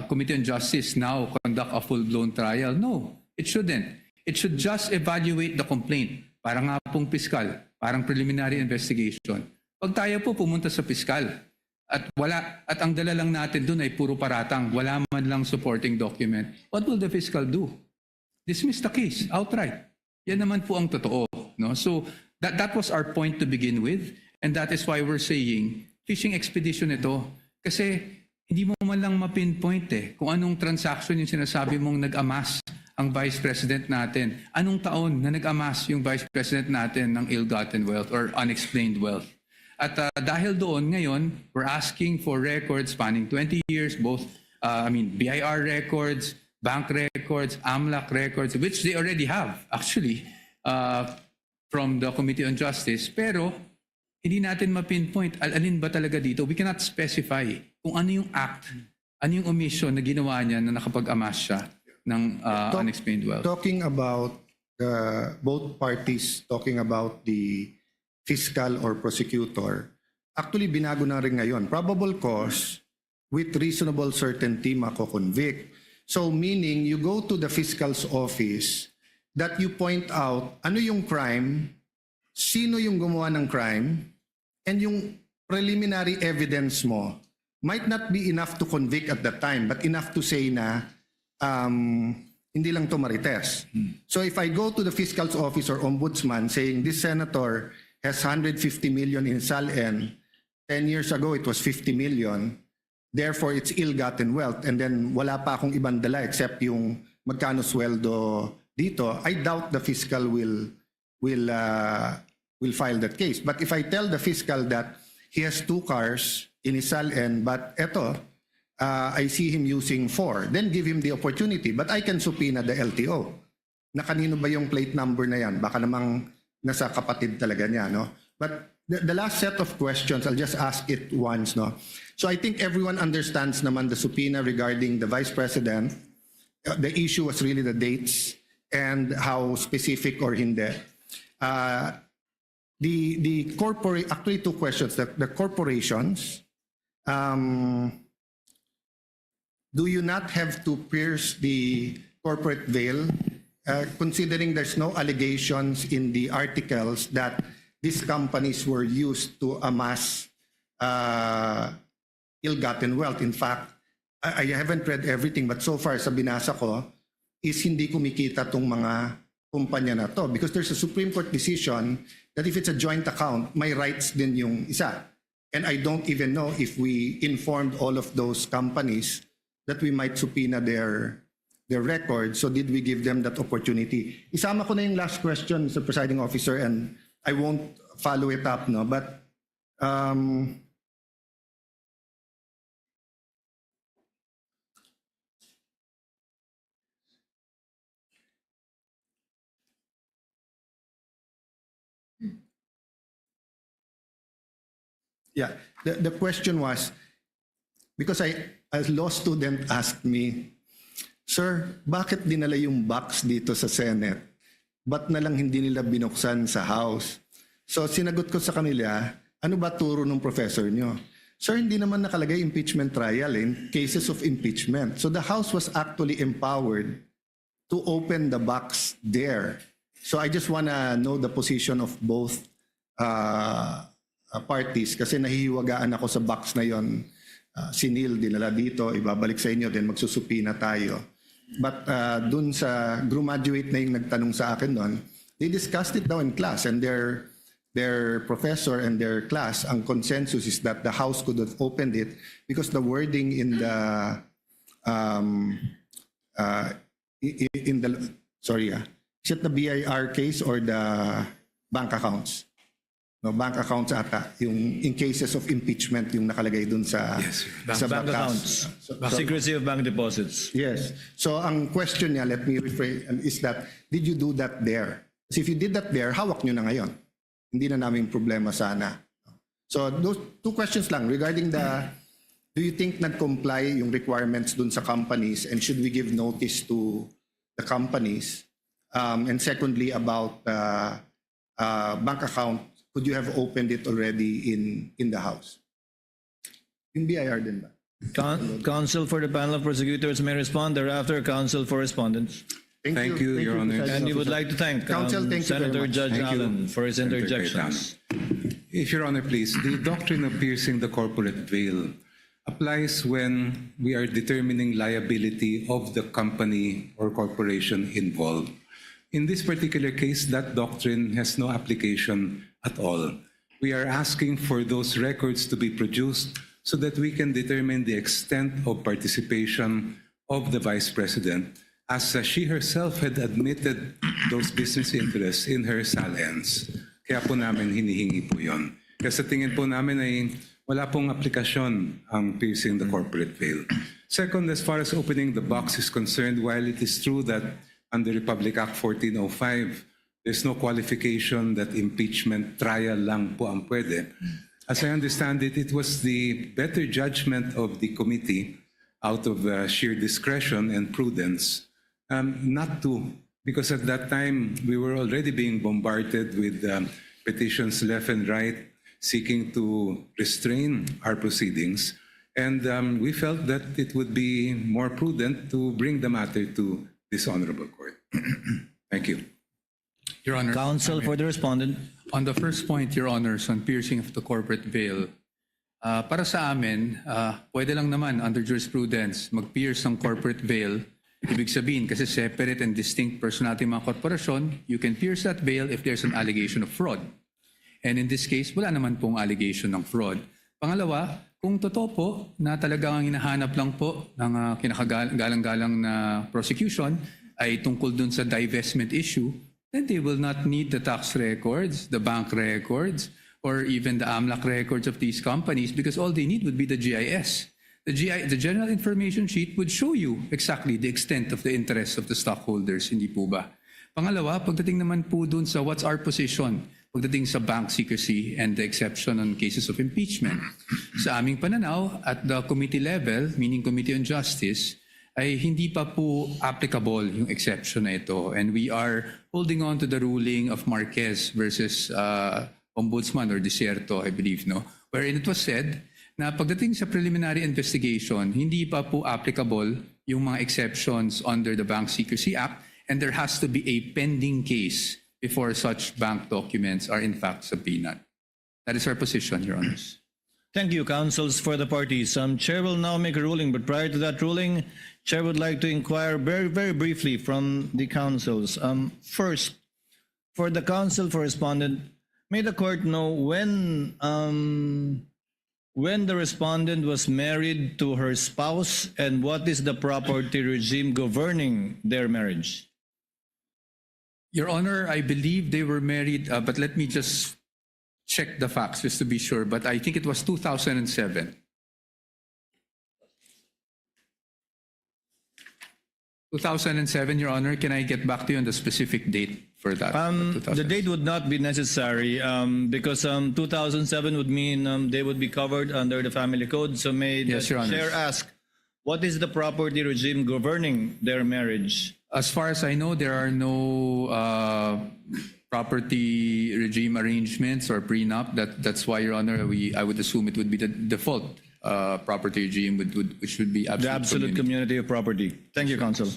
Committee on Justice now conduct a full-blown trial? No, it shouldn't. It should just evaluate the complaint. Parang nga pong piskal, parang preliminary investigation. Pag tayo po pumunta sa piskal at ang dala lang natin doon ay puro paratang, wala man lang supporting document, what will the fiscal do? Dismiss the case outright. Yan naman po ang totoo. No? So that was our point to begin with, and that is why we're saying fishing expedition ito. Kasi hindi mo man lang ma-pinpoint kung anong transaction yung sinasabi mong nag-amass ang Vice President natin. Anong taon na nag-amass yung Vice President natin ng ill-gotten wealth or unexplained wealth. At dahil doon ngayon, we're asking for records spanning 20 years, both BIR records, bank records, AMLAC records, which they already have actually from the Committee on Justice. Pero hindi natin ma-pinpoint alin ba talaga dito. We cannot specify kung ano yung act, ano yung omission na ginawa niya na nakapag-amass siya ng unexplained wealth. Talking about both parties talking about the fiscal or prosecutor, actually binago na rin ngayon. Probable cause with reasonable certainty mako-convict. So meaning you go to the fiscal's office that you point out ano yung crime, sino yung gumawa ng crime, and yung preliminary evidence mo might not be enough to convict at that time, but enough to say na hindi lang to marites. So if I go to the fiscal's office or ombudsman saying this senator has 150 million in SALN, 10 years ago it was 50 million, therefore it's ill-gotten wealth, and then wala pa akong ibang dala except yung magkano sweldo dito, I doubt the fiscal will file that case. But if I tell the fiscal that he has 2 cars in his SALN, but eto, I see him using 4, then give him the opportunity. But I can subpoena the LTO. Na kanino ba yung plate number na yan? Baka namang nasa kapatid talaga niya, no? But the last set of questions, I'll just ask it once, no? So I think everyone understands naman the subpoena regarding the Vice President. The issue was really the dates and how specific or hindi. The corporate, actually 2 questions. The corporations, do you not have to pierce the corporate veil, considering there's no allegations in the articles that these companies were used to amass ill-gotten wealth? In fact, I haven't read everything, but so far sa binasa ko, is hindi kumikita tong mga kumpanya na to. Because there's a Supreme Court decision that if it's a joint account, may rights din yung isa. And I don't even know if we informed all of those companies that we might subpoena their records. So did we give them that opportunity? Isama ko na yung last question, Mr. Presiding Officer, and I won't follow it up, no? But yeah, the question was, because a law student asked me, Sir, bakit dinala yung box dito sa Senate? Ba't na lang hindi nila binuksan sa House? So sinagot ko sa kanila, ano ba turo ng professor nyo? Sir, hindi naman nakalagay impeachment trial in cases of impeachment. So the House was actually empowered to open the box there. So I just wanna know the position of both parties kasi nahihiwagaan ako sa box na yon. Si Neil dinala dito, ibabalik sa inyo, then magsusupina tayo. But dun sa graduate na yung nagtanong sa akin doon, they discussed it daw in class, and their professor and their class, ang consensus is that the House could have opened it because the wording in the is it the BIR case or the bank accounts? No, bank accounts ata, yung in cases of impeachment yung nakalagay dun sa sa Bank batas. accounts. Secrecy of bank deposits. Yes. So ang question niya, let me rephrase, is that, did you do that there? Kasi if you did that there, hawak nyo na ngayon. Hindi na namin problema sana. So those 2 questions lang regarding do you think nag-comply yung requirements dun sa companies, and should we give notice to the companies? And secondly, about bank account, could you have opened it already in the House? Yung BIR din ba? Counsel for the panel of prosecutors may respond. Thereafter, counsel for respondents. Thank you, Your Honor. And we would like to thank Counsel, thank you very Senator much. Judge Thank you, Allen for his Senator interjections. If Your Honor, please, the doctrine of piercing the corporate veil applies when we are determining liability of the company or corporation involved. In this particular case, that doctrine has no application at all. We are asking for those records to be produced so that we can determine the extent of participation of the Vice President, as she herself had admitted those business interests in her salience. Kaya po namin hinihingi po yun. Kaya sa tingin po namin ay wala pong aplikasyon ang piercing the corporate veil. Second, as far as opening the box is concerned, while it is true that under Republic Act 1405, there's no qualification that impeachment trial lang po ang pwede. As I understand it, it was the better judgment of the committee out of sheer discretion and prudence not to, because at that time we were already being bombarded with petitions left and right seeking to restrain our proceedings. And we felt that it would be more prudent to bring the matter to this honorable court. Thank you. Your Honor. Counsel for the respondent. On the first point, Your Honors, on piercing of the corporate veil, para sa amin, pwede lang naman under jurisprudence mag-pierce ng corporate veil. Ibig sabihin, kasi separate and distinct personality ng mga korporasyon, you can pierce that veil if there's an allegation of fraud. And in this case, wala naman pong allegation ng fraud. Pangalawa, kung totoo po na talagang hinahanap lang po ng kinakagalang-galang na prosecution ay tungkol dun sa divestment issue, then they will not need the tax records, the bank records, or even the AMLAC records of these companies, because all they need would be the GIS. The general information sheet would show you exactly the extent of the interest of the stockholders, hindi po ba? Pangalawa, pagdating naman po dun sa what's our position pagdating sa bank secrecy and the exception on cases of impeachment. Sa aming pananaw, at the committee level, meaning Committee on Justice, ay hindi pa po applicable yung exception na ito. And we are holding on to the ruling of Marquez versus Ombudsman or Desierto, I believe, no? Wherein it was said na pagdating sa preliminary investigation, hindi pa po applicable yung mga exceptions under the Bank Secrecy Act, and there has to be a pending case before such bank documents are in fact subpoenaed. That is our position, Your Honors. Thank you, counsels for the parties. Chair will now make a ruling, but prior to that ruling, Chair would like to inquire very, very briefly from the counsels. First, for the counsel for respondent, may the court know when the respondent was married to her spouse and what is the property regime governing their marriage? Your Honor, I believe they were married, but let me just check the facts just to be sure, but I think it was 2007. 2007, Your Honor. Can I get back to you on the specific date for that? The date would not be necessary because 2007 would mean they would be covered under the family code. So may the Yes, Your Honor. chair ask, what is the property regime governing their marriage? As far as I know, there are no property regime arrangements or prenup. That's why, Your Honor, I would assume it would be the default property regime, which would be The absolute community of property. Thank you, counsel.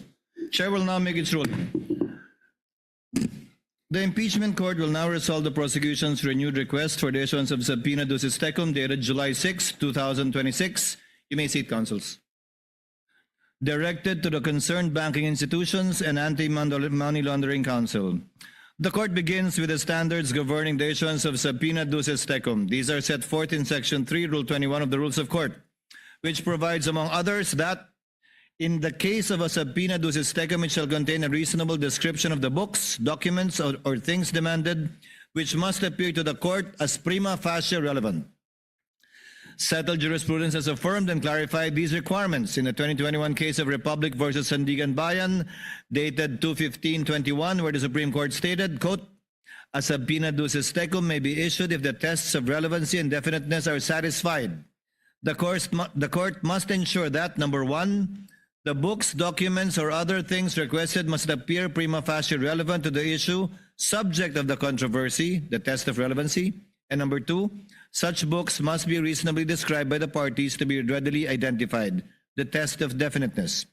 Chair will now make its ruling. The impeachment court will now resolve the prosecution's renewed request for the issuance of subpoena ducis tecum dated July 6, 2026. You may seat, counsels. Directed to the concerned banking institutions and Anti-Money Laundering Council. The court begins with the standards governing the issuance of subpoena ducis tecum. These are set forth in Section 3, Rule 21 of the Rules of Court, which provides, among others, that in the case of a subpoena ducis tecum, it shall contain a reasonable description of the books, documents, or things demanded, which must appear to the court as prima facie relevant. Settled jurisprudence has affirmed and clarified these requirements in the 2021 case of Republic versus Sandigan Bayan, dated 2/15/21, where the Supreme Court stated, quote, a subpoena ducis tecum may be issued if the tests of relevancy and definiteness are satisfied. The court must ensure that, number one, the books, documents, or other things requested must appear prima facie relevant to the issue, subject of the controversy, the test of relevancy, and number two, such books must be reasonably described by the parties to be readily identified, the test of definiteness.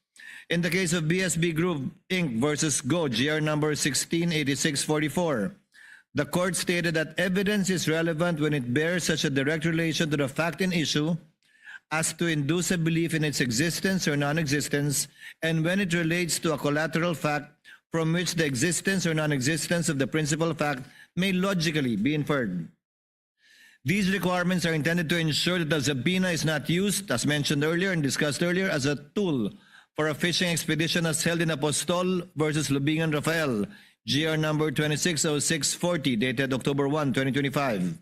In the case of BSB Group Inc. versus Go, GR number 168644, the court stated that evidence is relevant when it bears such a direct relation to the fact in issue as to induce a belief in its existence or non-existence, and when it relates to a collateral fact from which the existence or non-existence of the principal fact may logically be inferred. These requirements are intended to ensure that the subpoena is not used, as mentioned earlier and discussed earlier, as a tool for a fishing expedition as held in Apostol versus Lubingan Rafael, GR number 260640, dated October 1, 2025.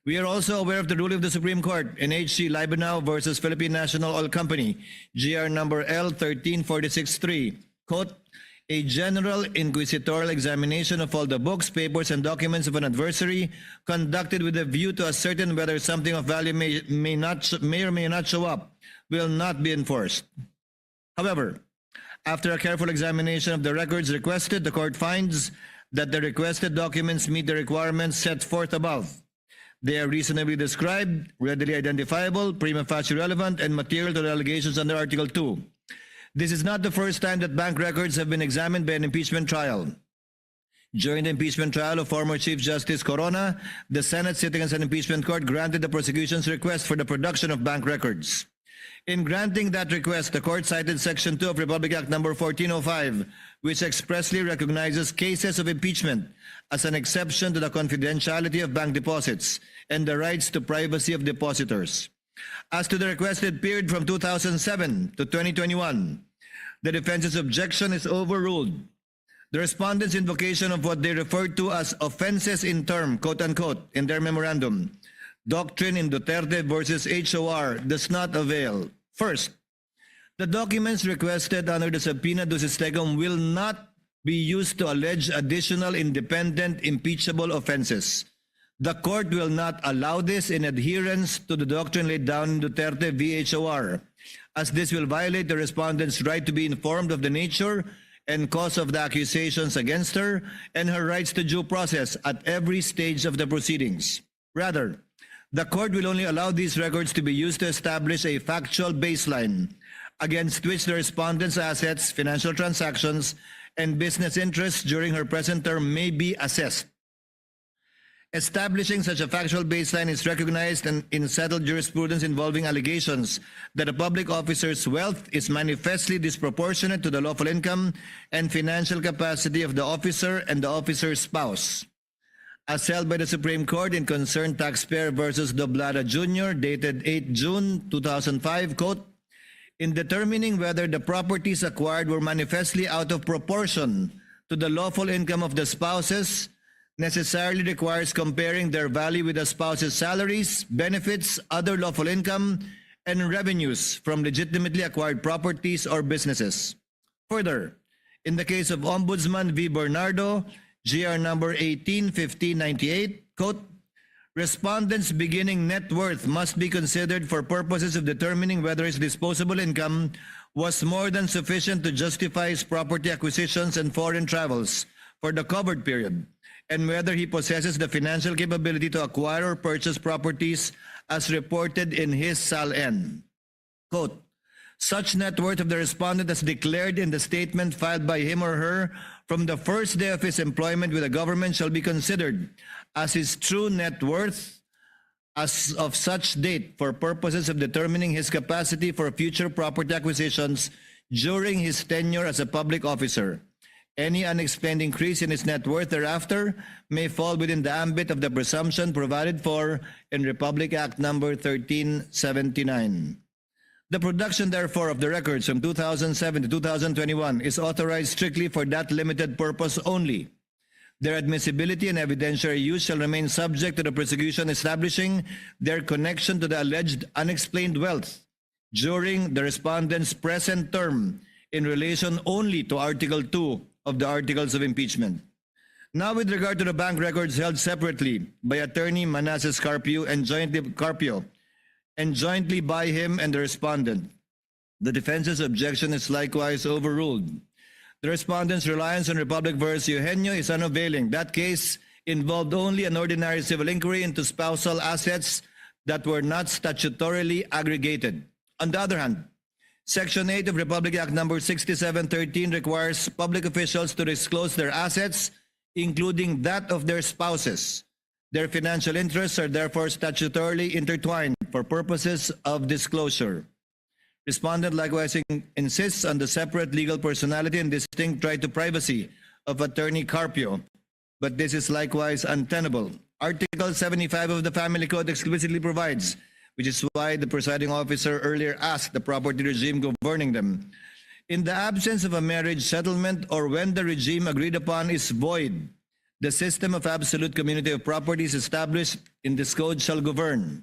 We are also aware of the ruling of the Supreme Court in HC Libanao versus Philippine National Oil Company, GR number L13463, quote, a general inquisitorial examination of all the books, papers, and documents of an adversary conducted with a view to ascertain whether something of value may or may not show up will not be enforced. However, after a careful examination of the records requested, the court finds that the requested documents meet the requirements set forth above. They are reasonably described, readily identifiable, prima facie relevant, and material to the allegations under Article 2. This is not the first time that bank records have been examined by an impeachment trial. During the impeachment trial of former Chief Justice Corona, the Senate sitting as an impeachment court granted the prosecution's request for the production of bank records. In granting that request, the court cited Section 2 of Republic Act number 1405, which expressly recognizes cases of impeachment as an exception to the confidentiality of bank deposits and the rights to privacy of depositors. As to the requested period from 2007 to 2021, the defense's objection is overruled. The respondents' invocation of what they referred to as offenses in term, quote-unquote, in their memorandum, doctrine in Duterte versus HOR, does not avail. First, the documents requested under the subpoena ducis tecum will not be used to allege additional independent impeachable offenses. The court will not allow this in adherence to the doctrine laid down in Duterte v. HOR, as this will violate the respondent's right to be informed of the nature and cause of the accusations against her and her rights to due process at every stage of the proceedings. Rather, the court will only allow these records to be used to establish a factual baseline against which the respondent's assets, financial transactions, and business interests during her present term may be assessed. Establishing such a factual baseline is recognized in settled jurisprudence involving allegations that a public officer's wealth is manifestly disproportionate to the lawful income and financial capacity of the officer and the officer's spouse. As held by the Supreme Court in Concerned Taxpayer versus Doblada Jr., dated 8 June 2005, quote, in determining whether the properties acquired were manifestly out of proportion to the lawful income of the spouses, necessarily requires comparing their value with the spouse's salaries, benefits, other lawful income, and revenues from legitimately acquired properties or businesses. Further, in the case of Ombudsman v. Bernardo, GR number 18-1598, quote, respondent's beginning net worth must be considered for purposes of determining whether his disposable income was more than sufficient to justify his property acquisitions and foreign travels for the covered period, and whether he possesses the financial capability to acquire or purchase properties as reported in his SAL-N. Quote, such net worth of the respondent as declared in the statement filed by him or her from the first day of his employment with the government shall be considered as his true net worth as of such date for purposes of determining his capacity for future property acquisitions during his tenure as a public officer. Any unexplained increase in his net worth thereafter may fall within the ambit of the presumption provided for in Republic Act number 1379. The production, therefore, of the records from 2007 to 2021 is authorized strictly for that limited purpose only. Their admissibility and evidentiary use shall remain subject to the prosecution establishing their connection to the alleged unexplained wealth during the respondent's present term in relation only to Article 2 of the Articles of Impeachment. Now, with regard to the bank records held separately by Attorney Manasseh Carpio and jointly by him and the respondent, the defense's objection is likewise overruled. The respondent's reliance on Republic v. Eugenio is unavailing. That case involved only an ordinary civil inquiry into spousal assets that were not statutorily aggregated. On the other hand, Section 8 of Republic Act number 6713 requires public officials to disclose their assets, including that of their spouses. Their financial interests are therefore statutorily intertwined for purposes of disclosure. Respondent likewise insists on the separate legal personality and distinct right to privacy of Attorney Carpio, but this is likewise untenable. Article 75 of the Family Code explicitly provides, which is why the presiding officer earlier asked the property regime governing them, in the absence of a marriage settlement or when the regime agreed upon is void, the system of absolute community of properties established in this code shall govern.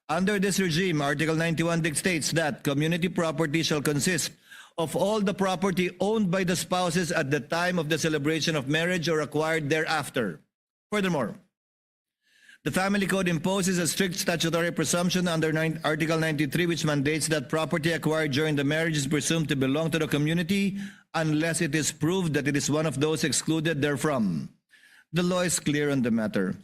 Under this regime, Article 91 dictates that community property shall consist of all the property owned by the spouses at the time of the celebration of marriage or acquired thereafter. Furthermore, the Family Code imposes a strict statutory presumption under Article 93, which mandates that property acquired during the marriage is presumed to belong to the community unless it is proved that it is one of those excluded therefrom. The law is clear on the matter.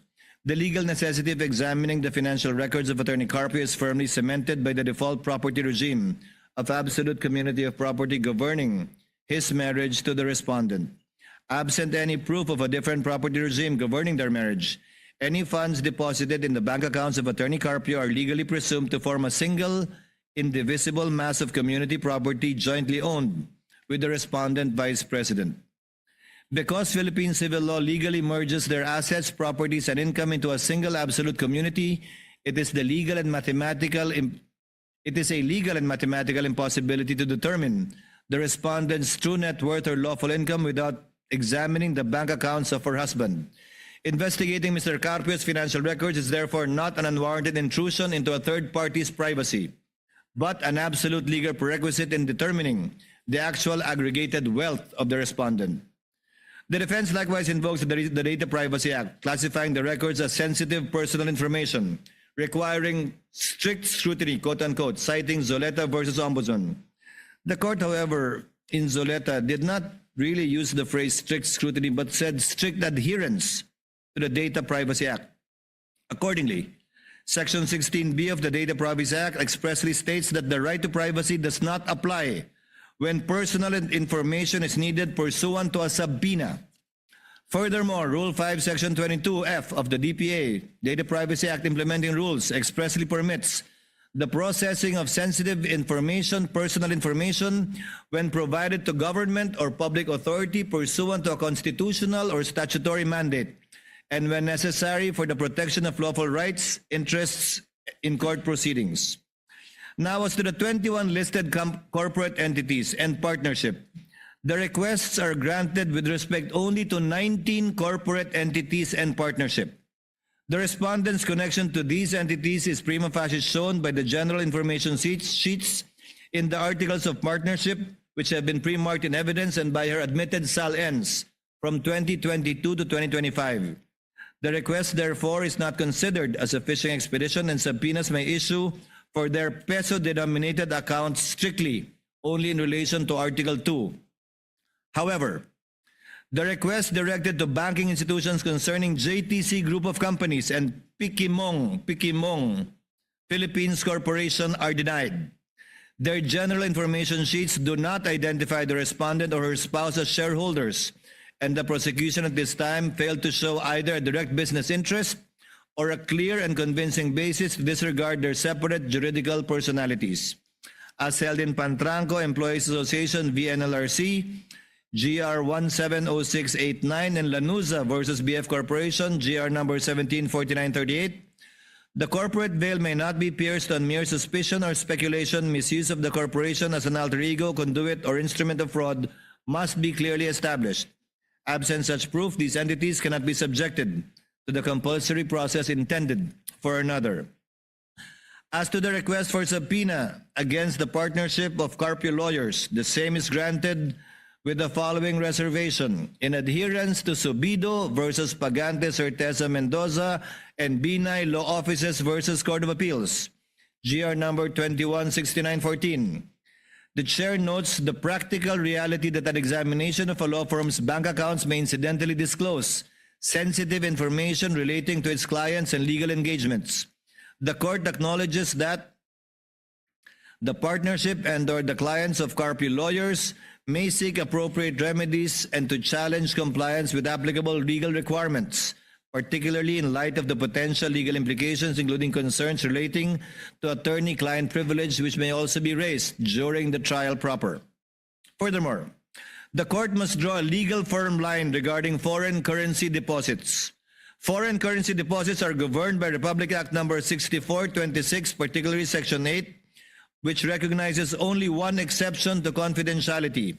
The legal necessity of examining the financial records of Attorney Carpio is firmly cemented by the default property regime of absolute community of property governing his marriage to the respondent. Absent any proof of a different property regime governing their marriage, any funds deposited in the bank accounts of Attorney Carpio are legally presumed to form a single, indivisible mass of community property jointly owned with the respondent vice president. Because Philippine civil law legally merges their assets, properties, and income into a single absolute community, it is a legal and mathematical impossibility to determine the respondent's true net worth or lawful income without examining the bank accounts of her husband. Investigating Mr. Carpio's financial records is therefore not an unwarranted intrusion into a third party's privacy. but an absolute legal prerequisite in determining the actual aggregated wealth of the respondent. The defense likewise invokes the Data Privacy Act, classifying the records as sensitive personal information, requiring strict scrutiny, quote-unquote, citing Zoleta versus Ombudsman. The court, however, in Zoleta did not really use the phrase strict scrutiny, but said strict adherence to the Data Privacy Act. Accordingly, Section 16B of the Data Privacy Act expressly states that the right to privacy does not apply when personal information is needed pursuant to a subpoena. Furthermore, Rule 5, Section 22F of the DPA, Data Privacy Act Implementing Rules, expressly permits the processing of sensitive information, personal information, when provided to government or public authority pursuant to a constitutional or statutory mandate, and when necessary for the protection of lawful rights, interests in court proceedings. Now, as to the 21 listed corporate entities and partnership, the requests are granted with respect only to 19 corporate entities and partnership. The respondent's connection to these entities is prima facie shown by the general information sheets in the articles of partnership, which have been pre-marked in evidence, and by her admitted sal-ends from 2022 to 2025. The request, therefore, is not considered as a fishing expedition, and subpoenas may issue for their peso-denominated accounts strictly only in relation to Article 2. However, the request directed to banking institutions concerning JTC Group of Companies and Pikimong Philippines Corporation are denied. Their general information sheets do not identify the respondent or her spouse as shareholders, and the prosecution at this time failed to show either a direct business interest or a clear and convincing basis to disregard their separate juridical personalities. As held in Pantranco Employees Association v. NLRC, GR 170689, and Lanuza versus BF Corporation, GR number 174938, the corporate veil may not be pierced on mere suspicion or speculation. Misuse of the corporation as an alter ego, conduit, or instrument of fraud must be clearly established. Absent such proof, these entities cannot be subjected to the compulsory process intended for another. As to the request for subpoena against the partnership of Carpio Lawyers, the same is granted with the following reservation: in adherence to Subido versus Pagante Certeza Mendoza and Binay Law Offices versus Court of Appeals, GR number 216914. The chair notes the practical reality that an examination of a law firm's bank accounts may incidentally disclose sensitive information relating to its clients and legal engagements. The court acknowledges that the partnership and/or the clients of Carpio Lawyers may seek appropriate remedies and to challenge compliance with applicable legal requirements, particularly in light of the potential legal implications, including concerns relating to attorney-client privilege, which may also be raised during the trial proper. Furthermore, the court must draw a legal firm line regarding foreign currency deposits. Foreign currency deposits are governed by Republic Act number 6426, particularly Section 8, which recognizes only one exception to confidentiality: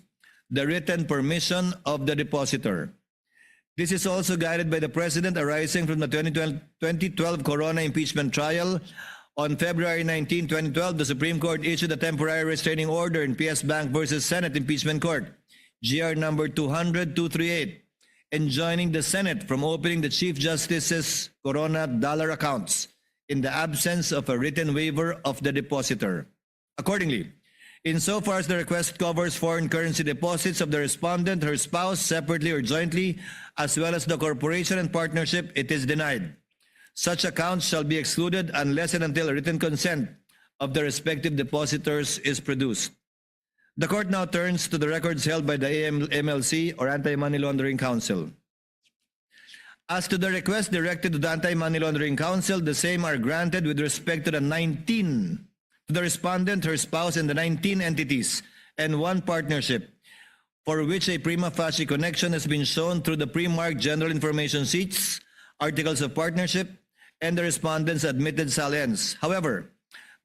the written permission of the depositor. This is also guided by the President, arising from the 2012 Corona impeachment trial. On February 19, 2012, the Supreme Court issued a temporary restraining order in PS Bank versus Senate Impeachment Court, GR number 200-238, enjoining the Senate from opening the Chief Justice's Corona dollar accounts in the absence of a written waiver of the depositor. Accordingly, insofar as the request covers foreign currency deposits of the respondent, her spouse, separately or jointly, as well as the corporation and partnership, it is denied. Such accounts shall be excluded unless and until a written consent of the respective depositors is produced. The court now turns to the records held by the AMLC, or Anti-Money Laundering Council. As to the request directed to the Anti-Money Laundering Council, the same are granted with respect to the respondent, her spouse, and the 19 entities and one partnership for which a prima facie connection has been shown through the pre-marked general information sheets, articles of partnership, and the respondent's admitted sal-ends. However,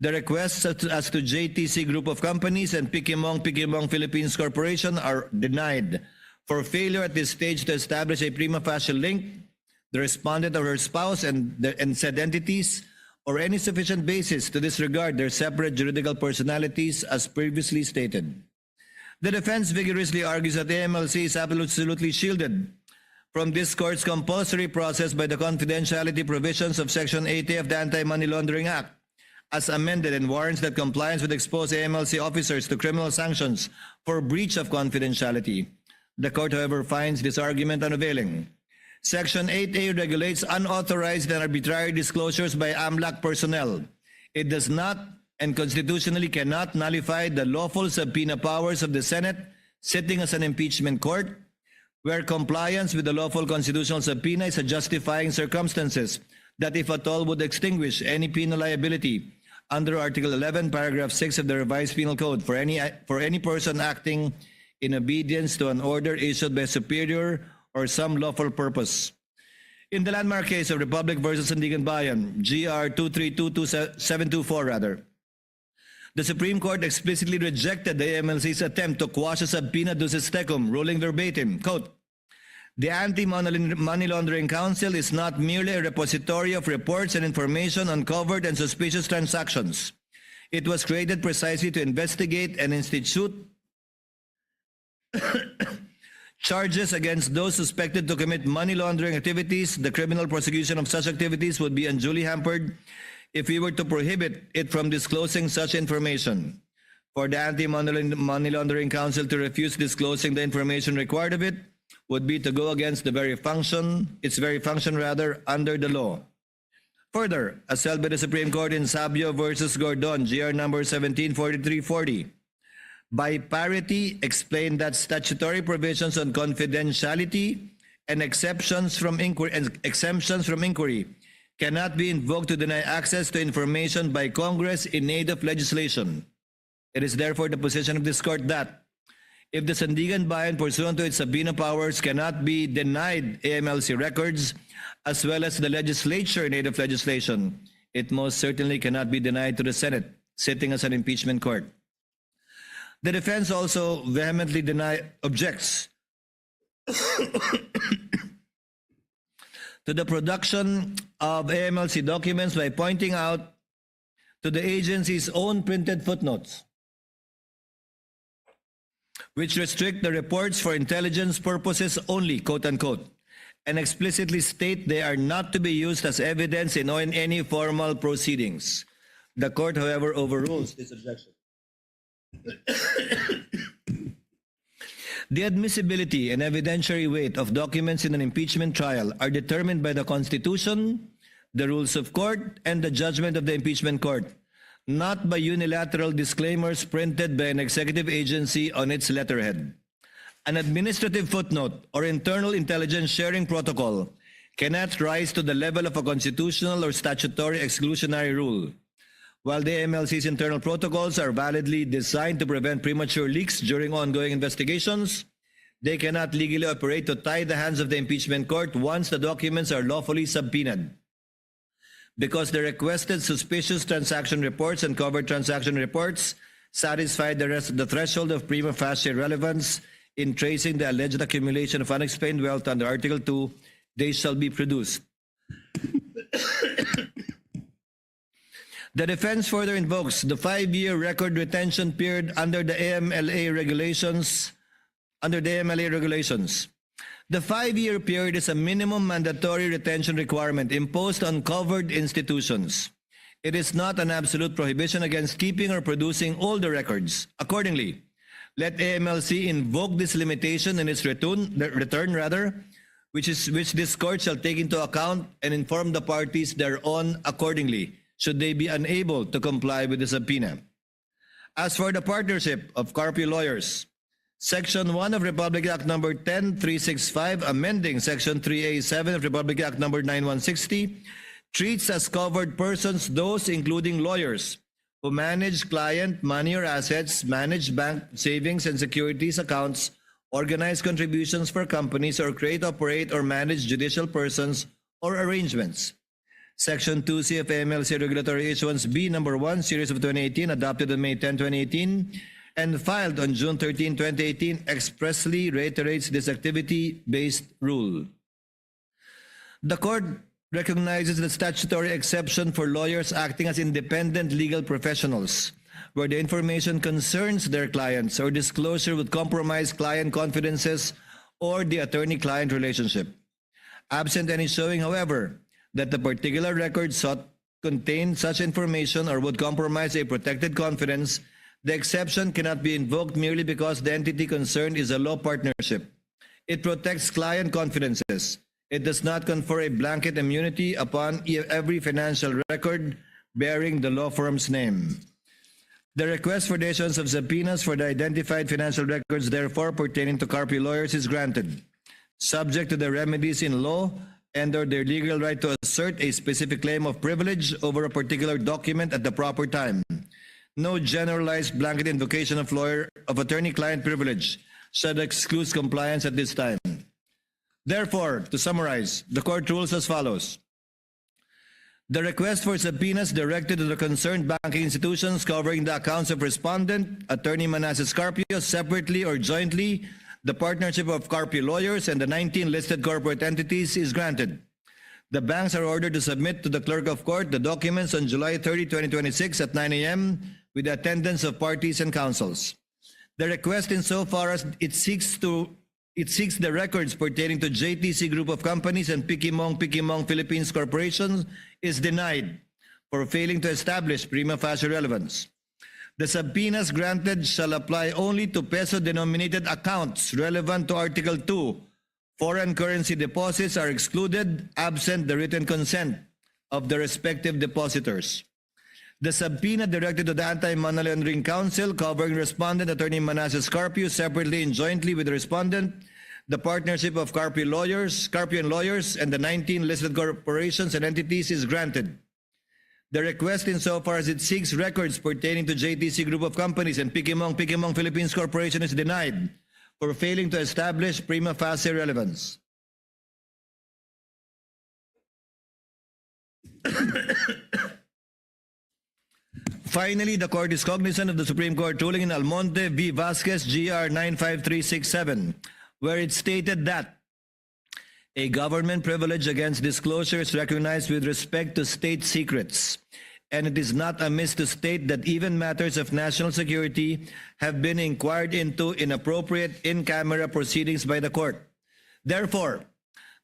the requests as to JTC Group of Companies and Pikimong Philippines Corporation are denied for failure at this stage to establish a prima facie link. The respondent or her spouse and said entities or any sufficient basis to disregard their separate juridical personalities as previously stated. The defense vigorously argues that AMLC is absolutely shielded from this court's compulsory process by the confidentiality provisions of Section 80 of the Anti-Money Laundering Act, as amended, and warrants that compliance would expose AMLC officers to criminal sanctions for breach of confidentiality. The court, however, finds this argument unavailing. Section 8A regulates unauthorized and arbitrary disclosures by AMLAC personnel. It does not and constitutionally cannot nullify the lawful subpoena powers of the Senate sitting as an impeachment court, where compliance with the lawful constitutional subpoena is a justifying circumstances that, if at all, would extinguish any penal liability under Article 11, Paragraph 6 of the Revised Penal Code for any person acting in obedience to an order issued by a superior or some lawful purpose. In the landmark case of Republic versus Sandigan Bayan, GR 2322724, the Supreme Court explicitly rejected the AMLC's attempt to quash a subpoena ducis tecum, ruling verbatim, quote, "The Anti-Money Laundering Council is not merely a repository of reports and information on covert and suspicious transactions. It was created precisely to investigate and institute charges against those suspected to commit money laundering activities. The criminal prosecution of such activities would be unduly hampered if we were to prohibit it from disclosing such information. For the Anti-Money Laundering Council to refuse disclosing the information required of it would be to go against its very function under the law." Further, as held by the Supreme Court in Sabio versus Gordon, GR number 174340, by parity explained that statutory provisions on confidentiality and exemptions from inquiry cannot be invoked to deny access to information by Congress in aid of legislation. It is therefore the position of this court that if the Sandigan Bayan, pursuant to its subpoena powers, cannot be denied AMLC records as well as the legislature in aid of legislation, it most certainly cannot be denied to the Senate, sitting as an impeachment court. The defense also vehemently objects to the production of AMLC documents by pointing out to the agency's own printed footnotes, which restrict the reports for intelligence purposes only, quote unquote, and explicitly state they are not to be used as evidence in any formal proceedings. The court, however, overrules this objection. The admissibility and evidentiary weight of documents in an impeachment trial are determined by the Constitution, the rules of court, and the judgment of the impeachment court, not by unilateral disclaimers printed by an executive agency on its letterhead. An administrative footnote or internal intelligence sharing protocol cannot rise to the level of a constitutional or statutory exclusionary rule. While the AMLC's internal protocols are validly designed to prevent premature leaks during ongoing investigations, they cannot legally operate to tie the hands of the impeachment court once the documents are lawfully subpoenaed. Because the requested suspicious transaction reports and covert transaction reports satisfy the threshold of prima facie relevance in tracing the alleged accumulation of unexplained wealth under Article 2, they shall be produced. The defense further invokes the 5-year record retention period under the AMLA regulations. The 5-year period is a minimum mandatory retention requirement imposed on covered institutions. It is not an absolute prohibition against keeping or producing all the records. Accordingly, let AMLC invoke this limitation in its return, which this court shall take into account and inform the parties thereon accordingly, should they be unable to comply with the subpoena. As for the partnership of Carpio lawyers, Section 1 of Republic Act No. 10365, amending Section 3A7 of Republic Act No. 9160, treats as covered persons those including lawyers who manage client money or assets, manage bank savings and securities accounts, organize contributions for companies, or create, operate, or manage judicial persons or arrangements. Section 2C of AMLC Regulatory Issuance B No. 1, Series of 2018, adopted on May 10, 2018, and filed on June 13, 2018, expressly reiterates this activity-based rule. The court recognizes the statutory exception for lawyers acting as independent legal professionals, where the information concerns their clients or disclosure would compromise client confidences or the attorney-client relationship. Absent any showing, however, that the particular record sought contained such information or would compromise a protected confidence, the exception cannot be invoked merely because the entity concerned is a law partnership. It protects client confidences. It does not confer a blanket immunity upon every financial record bearing the law firm's name. The request for the issuance of subpoenas for the identified financial records, therefore pertaining to Carpi lawyers, is granted, subject to the remedies in law and/or their legal right to assert a specific claim of privilege over a particular document at the proper time. No generalized blanket invocation of attorney-client privilege should exclude compliance at this time. Therefore, to summarize, the court rules as follows. The request for subpoenas directed to the concerned banking institutions covering the accounts of respondent, Attorney Manasseh Carpio, separately or jointly, the partnership of Carpio lawyers, and the 19 listed corporate entities is granted. The banks are ordered to submit to the clerk of court the documents on July 30, 2026 at 9 a.m. with the attendance of parties and counsels. The request insofar as it seeks the records pertaining to JTC Group of Companies and Pikimong Philippines Corporation is denied for failing to establish prima facie relevance. The subpoenas granted shall apply only to peso-denominated accounts relevant to Article 2. Foreign currency deposits are excluded absent the written consent of the respective depositors. The subpoena directed to the Anti-Money Laundering Council covering respondent Attorney Manasseh Carpio separately and jointly with the respondent, the partnership of Carpio and lawyers, and the 19 listed corporations and entities is granted. The request insofar as it seeks records pertaining to JTC Group of Companies and Pikimong Philippines Corporation is denied for failing to establish prima facie relevance. Finally, the court is cognizant of the Supreme Court ruling in Almonte v. Vasquez GR 95367, where it stated that a government privilege against disclosure is recognized with respect to state secrets, and it is not amiss to state that even matters of national security have been inquired into in appropriate in-camera proceedings by the court. Therefore,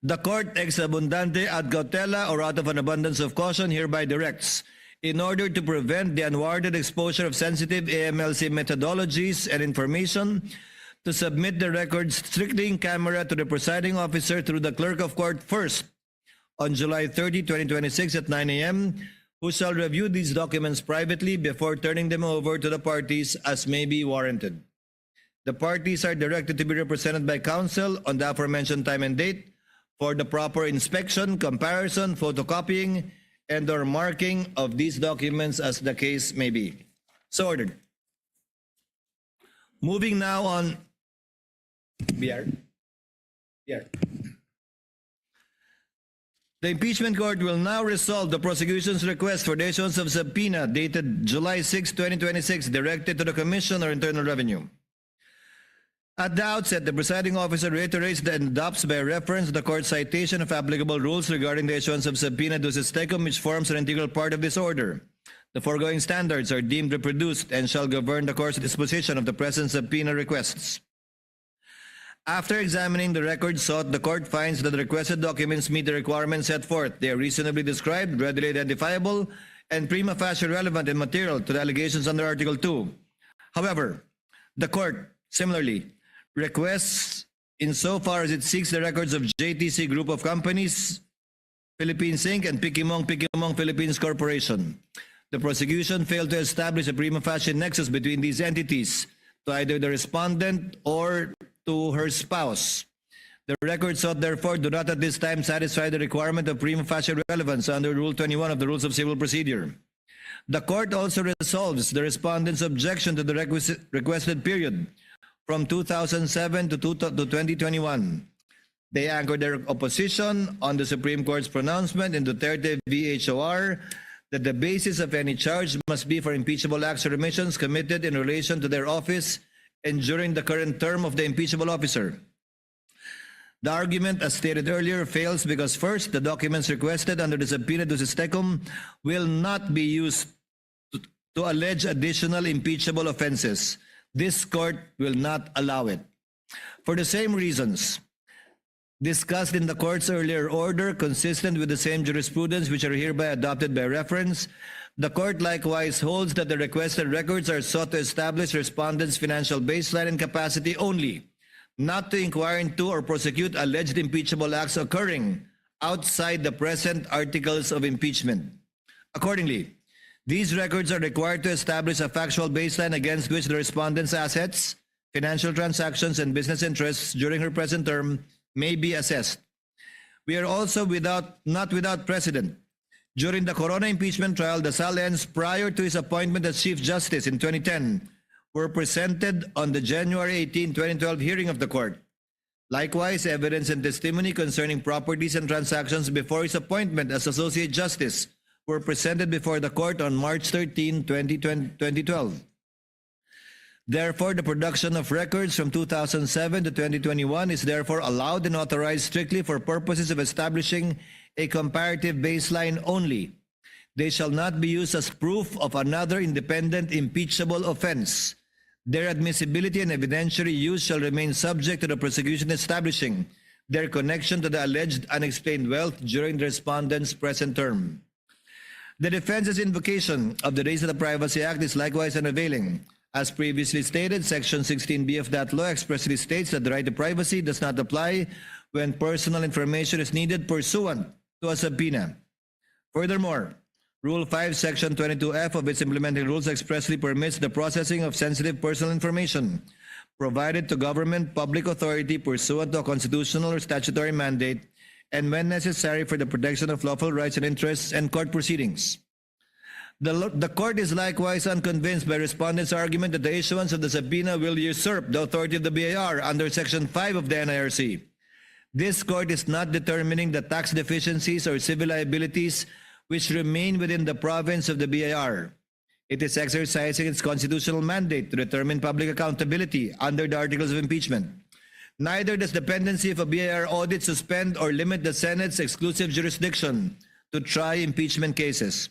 the court ex abundante ad cautela, or out of an abundance of caution, hereby directs, in order to prevent the unwarranted exposure of sensitive AMLC methodologies and information, to submit the records strictly in camera to the presiding officer through the clerk of court first on July 30, 2026 at 9 a.m., who shall review these documents privately before turning them over to the parties as may be warranted. The parties are directed to be represented by counsel on the aforementioned time and date for the proper inspection, comparison, photocopying, and/or marking of these documents as the case may be. So ordered. Moving now on. BR. The impeachment court will now resolve the prosecution's request for the issuance of subpoena dated July 6, 2026, directed to the Commission or Internal Revenue. At the outset, the presiding officer reiterates and adopts by reference the court's citation of applicable rules regarding the issuance of subpoena ducis tecum, which forms an integral part of this order. The foregoing standards are deemed reproduced and shall govern the course of disposition of the present subpoena requests. After examining the records sought, the court finds that the requested documents meet the requirements set forth. They are reasonably described, readily identifiable, and prima facie relevant and material to the allegations under Article 2. However, the court, similarly, requests insofar as it seeks the records of JTC Group of Companies, Philippines Inc., and Pikimong Philippines Corporation. The prosecution failed to establish a prima facie nexus between these entities to either the respondent or to her spouse. The records sought, therefore, do not at this time satisfy the requirement of prima facie relevance under Rule 21 of the Rules of Civil Procedure. The court also resolves the respondent's objection to the requested period from 2007 to 2021. They anchored their opposition on the Supreme Court's pronouncement in Duterte v. HOR that the basis of any charge must be for impeachable acts or omissions committed in relation to their office and during the current term of the impeachable officer. The argument, as stated earlier, fails because first, the documents requested under the subpoena ducis tecum will not be used to allege additional impeachable offenses. This court will not allow it. For the same reasons discussed in the court's earlier order, consistent with the same jurisprudence which are hereby adopted by reference, the court likewise holds that the requested records are sought to establish respondents' financial baseline and capacity only, not to inquire into or prosecute alleged impeachable acts occurring outside the present articles of impeachment. Accordingly, these records are required to establish a factual baseline against which the respondent's assets, financial transactions, and business interests during her present term may be assessed. We are also not without precedent. During the Corona impeachment trial, the Salens, prior to his appointment as Chief Justice in 2010, were presented on the January 18, 2012 hearing of the court. Likewise, evidence and testimony concerning properties and transactions before his appointment as Associate Justice were presented before the court on March 13, 2012. Therefore, the production of records from 2007 to 2021 is therefore allowed and authorized strictly for purposes of establishing a comparative baseline only. They shall not be used as proof of another independent impeachable offense. Their admissibility and evidentiary use shall remain subject to the prosecution establishing their connection to the alleged unexplained wealth during the respondent's present term. The defense's invocation of the Race to the Privacy Act is likewise unavailing. As previously stated, Section 16B of that law expressly states that the right to privacy does not apply when personal information is needed pursuant to a subpoena. Furthermore, Rule 5, Section 22F of its implementing rules expressly permits the processing of sensitive personal information provided to government public authority pursuant to a constitutional or statutory mandate and when necessary for the protection of lawful rights and interests and court proceedings. The court is likewise unconvinced by respondents' argument that the issuance of the subpoena will usurp the authority of the BIR under Section 5 of the NIRC. This court is not determining the tax deficiencies or civil liabilities which remain within the province of the BIR. It is exercising its constitutional mandate to determine public accountability under the Articles of Impeachment. Neither does the pendency of a BIR audit suspend or limit the Senate's exclusive jurisdiction to try impeachment cases.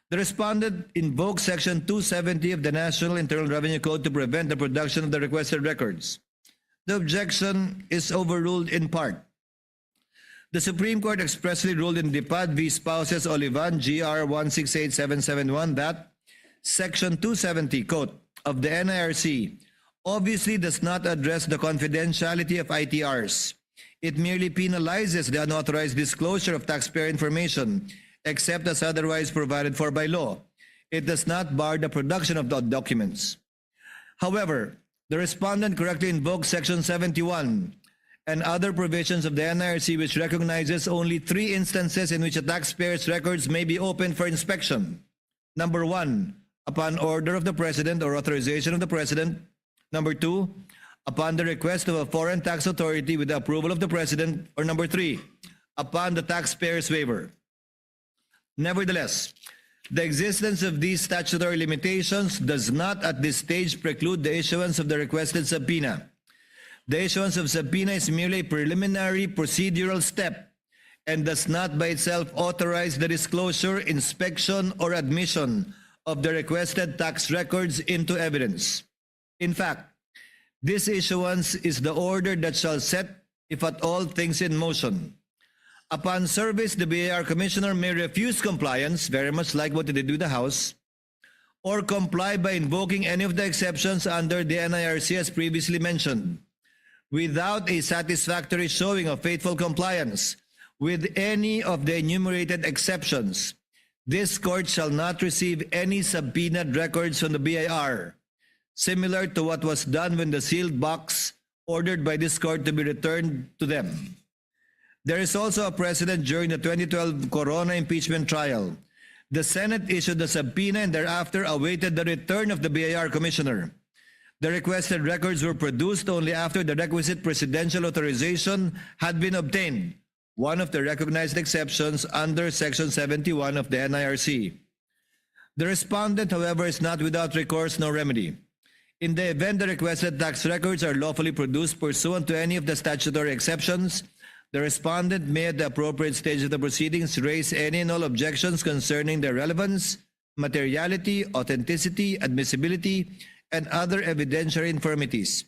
The respondent invokes Section 270 of the National Internal Revenue Code to prevent the production of the requested records. The objection is overruled in part. The Supreme Court expressly ruled in Dipad v. Spouses Olivan, GR 168771, that Section 270, quote, of the NIRC obviously does not address the confidentiality of ITRs. It merely penalizes the unauthorized disclosure of taxpayer information, except as otherwise provided for by law. It does not bar the production of the documents. However, the respondent correctly invokes Section 71 and other provisions of the NIRC which recognizes only 3 instances in which a taxpayer's records may be opened for inspection. Number 1, upon order of the President or authorization of the President. Number 2, upon the request of a foreign tax authority with the approval of the President. Or number 3, upon the taxpayer's waiver. Nevertheless, the existence of these statutory limitations does not at this stage preclude the issuance of the requested subpoena. The issuance of subpoena is merely a preliminary procedural step and does not by itself authorize the disclosure, inspection, or admission of the requested tax records into evidence. In fact, this issuance is the order that shall set, if at all, things in motion. Upon service, the BIR Commissioner may refuse compliance, very much like what they did with the House, or comply by invoking any of the exceptions under the NIRC as previously mentioned, without a satisfactory showing of faithful compliance with any of the enumerated exceptions. This court shall not receive any subpoenaed records from the BIR, similar to what was done when the sealed box ordered by this court to be returned to them. There is also a precedent during the 2012 Corona impeachment trial. The Senate issued the subpoena and thereafter awaited the return of the BIR Commissioner. The requested records were produced only after the requisite presidential authorization had been obtained, one of the recognized exceptions under Section 71 of the NIRC. The respondent, however, is not without recourse nor remedy. In the event the requested tax records are lawfully produced pursuant to any of the statutory exceptions, the respondent may at the appropriate stage of the proceedings raise any and all objections concerning their relevance, materiality, authenticity, admissibility, and other evidentiary infirmities.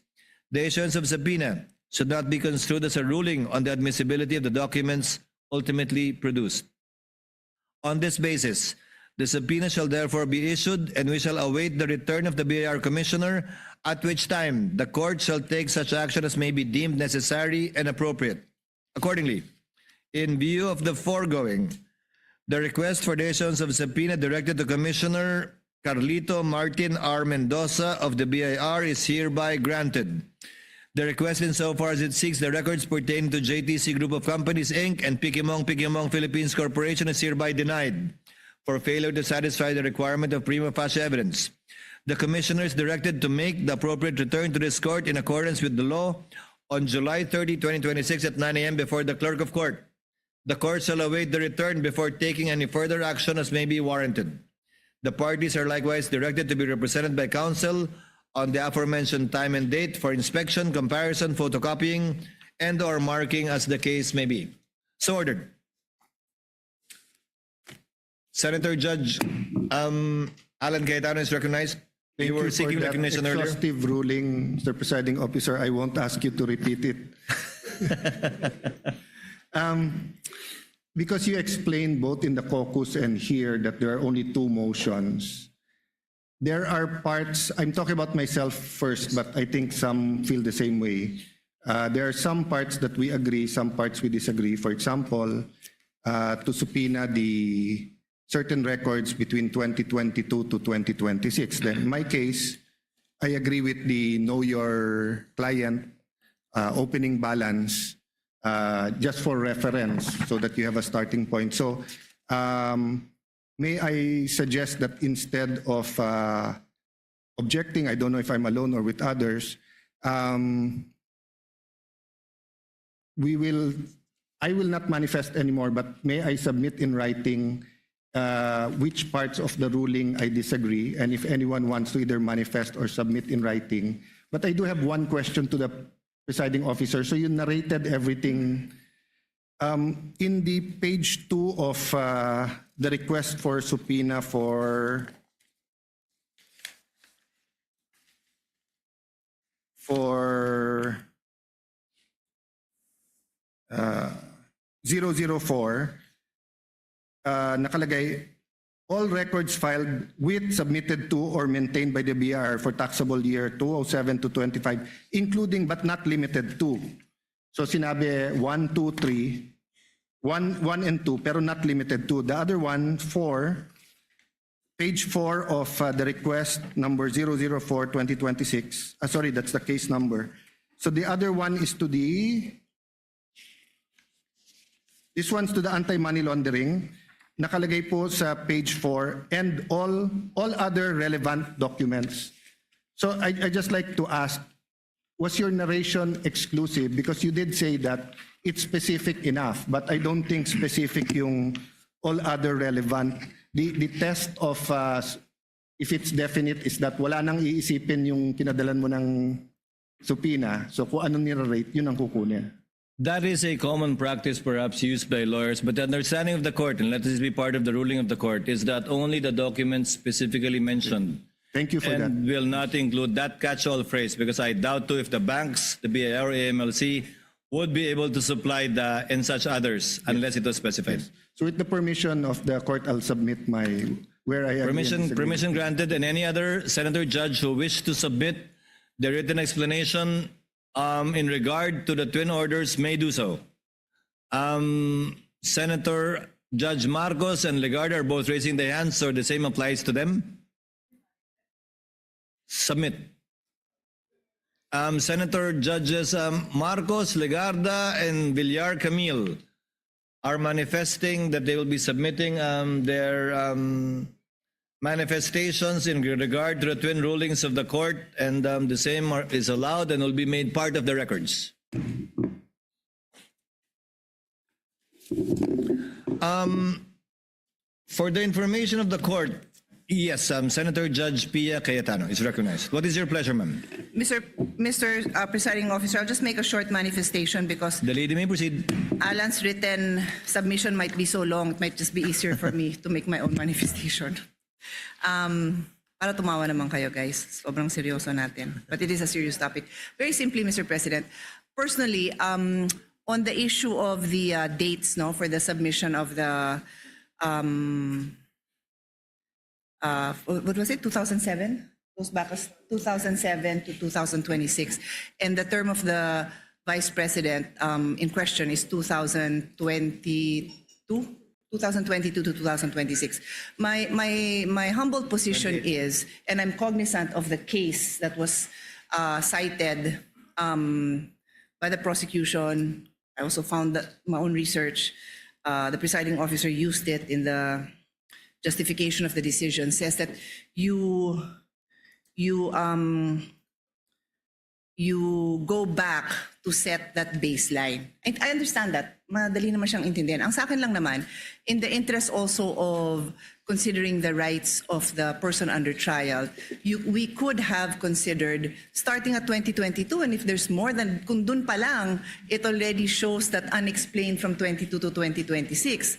The issuance of subpoena should not be construed as a ruling on the admissibility of the documents ultimately produced. On this basis, the subpoena shall therefore be issued, and we shall await the return of the BIR Commissioner, at which time the court shall take such action as may be deemed necessary and appropriate. Accordingly, in view of the foregoing, the request for the issuance of subpoena directed to Commissioner Carlito Martin R. Mendoza of the BIR is hereby granted. The request insofar as it seeks the records pertaining to JTC Group of Companies, Inc. and Pikimong Philippines Corporation is hereby denied for failure to satisfy the requirement of prima facie evidence. The Commissioner is directed to make the appropriate return to this court in accordance with the law on July 30, 2026 at 9 a.m. before the Clerk of Court. The court shall await the return before taking any further action as may be warranted. The parties are likewise directed to be represented by counsel on the aforementioned time and date for inspection, comparison, photocopying, and or marking as the case may be. So ordered. Senator Judge Alan Cayetano is recognized. Thank You were you seeking for that recognition earlier. exhaustive ruling, Mr. Presiding Officer. I won't ask you to repeat it. Because you explained both in the caucus and here that there are only two motions. There are parts, I'm talking about myself first, but I think some feel the same way. There are some parts that we agree, some parts we disagree. For example, to subpoena the certain records between 2022 to 2026. Then in my case, I agree with the know your client opening balance just for reference so that you have a starting point. So may I suggest that instead of objecting, I don't know if I'm alone or with others, I will not manifest anymore, but may I submit in writing which parts of the ruling I disagree, and if anyone wants to either manifest or submit in writing. But I do have one question to the presiding officer. So you narrated everything. In the page 2 of the request for subpoena for 004, nakalagay, all records filed with, submitted to, or maintained by the BIR for taxable year 2007 to 25, including but not limited to. So sinabi 1, 2, 3, 1 and 2, pero not limited to. The other one, 4, page 4 of the request number 004-2026. Sorry, that's the case number. So the other one is to the, this one's to the anti-money laundering. Nakalagay po sa page 4 and all other relevant documents. So I just like to ask, was your narration exclusive? Because you did say that it's specific enough, but I don't think specific yung all other relevant. The test of if it's definite is that wala nang iisipin yung kinadalan mo ng subpoena. So kung anong nire-rate, yun ang kukunin. That is a common practice perhaps used by lawyers, but the understanding of the court, and let this be part of the ruling of the court, is that only the documents specifically mentioned Thank you for that. and will not include that catch-all phrase, because I doubt too if the banks, the BIR, AMLC, would be able to supply the and such others unless it was specified. So with the permission of the court, I'll submit my, where I agree and disagree. Permission granted, and any other senator judge who wish to submit the written explanation in regard to the twin orders may do so. Senator Judge Marcos and Legarda are both raising their hands, so the same applies to them. Submit. Senator Judges Marcos, Legarda, and Villar Camille are manifesting that they will be submitting their manifestations in regard to the twin rulings of the court, and the same is allowed and will be made part of the records. For the information of the court, Yes, Senator Judge Pia Cayetano is recognized. What is your pleasure, ma'am? Mr. Presiding Officer, I'll just make a short manifestation because The lady may proceed. Alan's written submission might be so long, it might just be easier for me to make my own manifestation. Para tumawa naman kayo, guys. Sobrang seryoso natin. But it is a serious topic. Very simply, Mr. President, personally, on the issue of the dates, no, for the submission of the, what was it, 2007? Goes back as 2007 to 2026. And the term of the Vice President in question is 2022 to 2026. My humble position is, and I'm cognizant of the case that was cited by the prosecution. I also found that my own research, the presiding officer used it in the justification of the decision, says that you go back to set that baseline. I understand that. Madali naman siyang intindihan. Ang sa akin lang naman, in the interest also of considering the rights of the person under trial, we could have considered starting at 2022, and if there's more than, kung dun pa lang, it already shows that unexplained from 22 to 2026,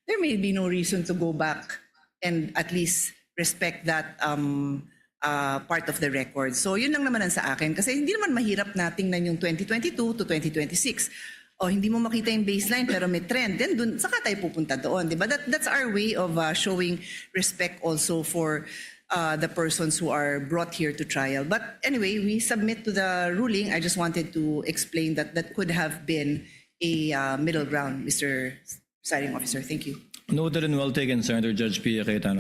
there may be no reason to go back and at least respect that part of the record. So yun lang naman ang sa akin. Kasi hindi naman mahirap na tingnan yung 2022 to 2026. O hindi mo makita yung baseline pero may trend. Then dun, saka tayo pupunta doon. Diba? That's our way of showing respect also for the persons who are brought here to trial. But anyway, we submit to the ruling. I just wanted to explain that that could have been a middle ground, Mr. Presiding Officer. Thank you. Noted and well taken, Senator Judge Pia Cayetano.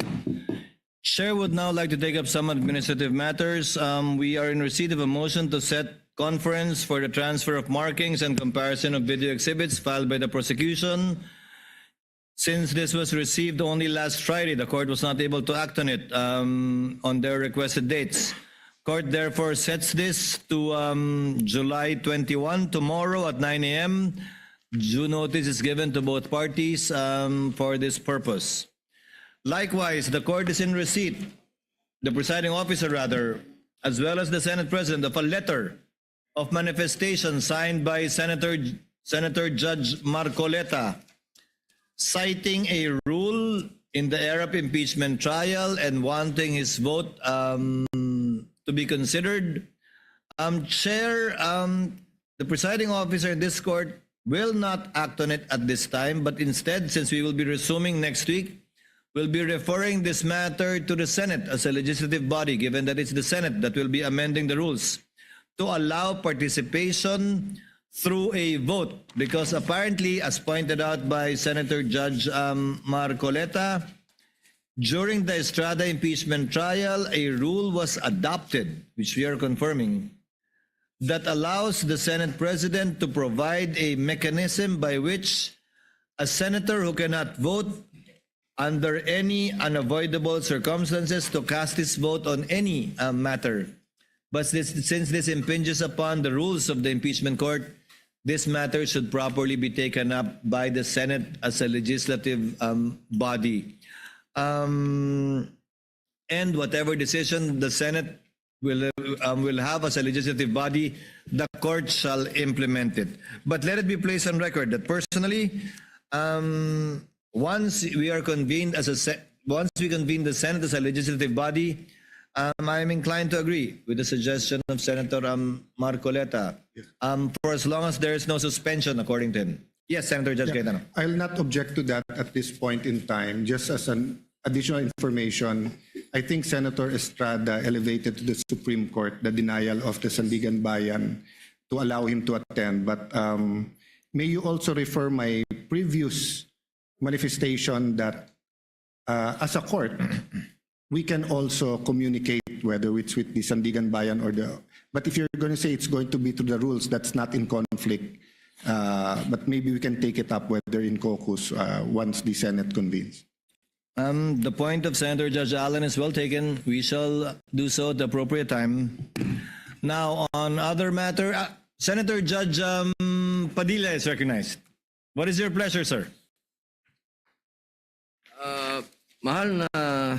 Chair would now like to take up some administrative matters. We are in receipt of a motion to set conference for the transfer of markings and comparison of video exhibits filed by the prosecution. Since this was received only last Friday, the court was not able to act on it on their requested dates. Court therefore sets this to July 21, tomorrow at 9 a.m. Due notice is given to both parties for this purpose. Likewise, the court is in receipt, the presiding officer rather, as well as the Senate President, of a letter of manifestation signed by Senator Judge Marcoleta, citing a rule in the Arab impeachment trial and wanting his vote to be considered. Chair, the presiding officer in this court will not act on it at this time, but instead, since we will be resuming next week, we'll be referring this matter to the Senate as a legislative body, given that it's the Senate that will be amending the rules, to allow participation through a vote. Because apparently, as pointed out by Senator Judge Marcoleta, during the Estrada impeachment trial, a rule was adopted, which we are confirming, that allows the Senate President to provide a mechanism by which a senator who cannot vote under any unavoidable circumstances to cast his vote on any matter. But since this impinges upon the rules of the impeachment court, this matter should properly be taken up by the Senate as a legislative body. And whatever decision the Senate will have as a legislative body, the court shall implement it. But let it be placed on record that personally, once we convene the Senate as a legislative body, I'm inclined to agree with the suggestion of Senator Marcoleta, for as long as there is no suspension, according to him. Yes, Senator Judge Cayetano. I'll not object to that at this point in time. Just as an additional information, I think Senator Estrada elevated to the Supreme Court the denial of the Sandigan Bayan to allow him to attend. But may you also refer my previous manifestation that as a court, we can also communicate whether it's with the Sandigan Bayan or the... But if you're going to say it's going to be to the rules, that's not in conflict. But maybe we can take it up whether in caucus once the Senate convenes. The point of Senator Judge Allen is well taken. We shall do so at the appropriate time. Now, on other matter, Senator Judge Padilla is recognized. What is your pleasure, sir? Mahal na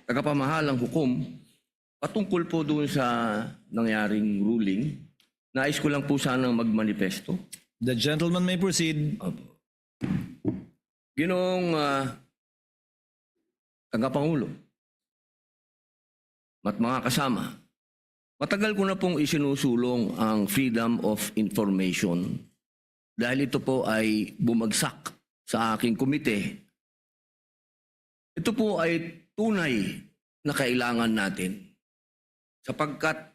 tagapamahalang hukom patungkol po doon sa nangyaring ruling. Nais ko lang po sanang magmanifesto. The gentleman may proceed. Ginoong tagapangulo at mga kasama, matagal ko na pong isinusulong ang freedom of information dahil ito po ay bumagsak sa aking komite. Ito po ay tunay na kailangan natin sapagkat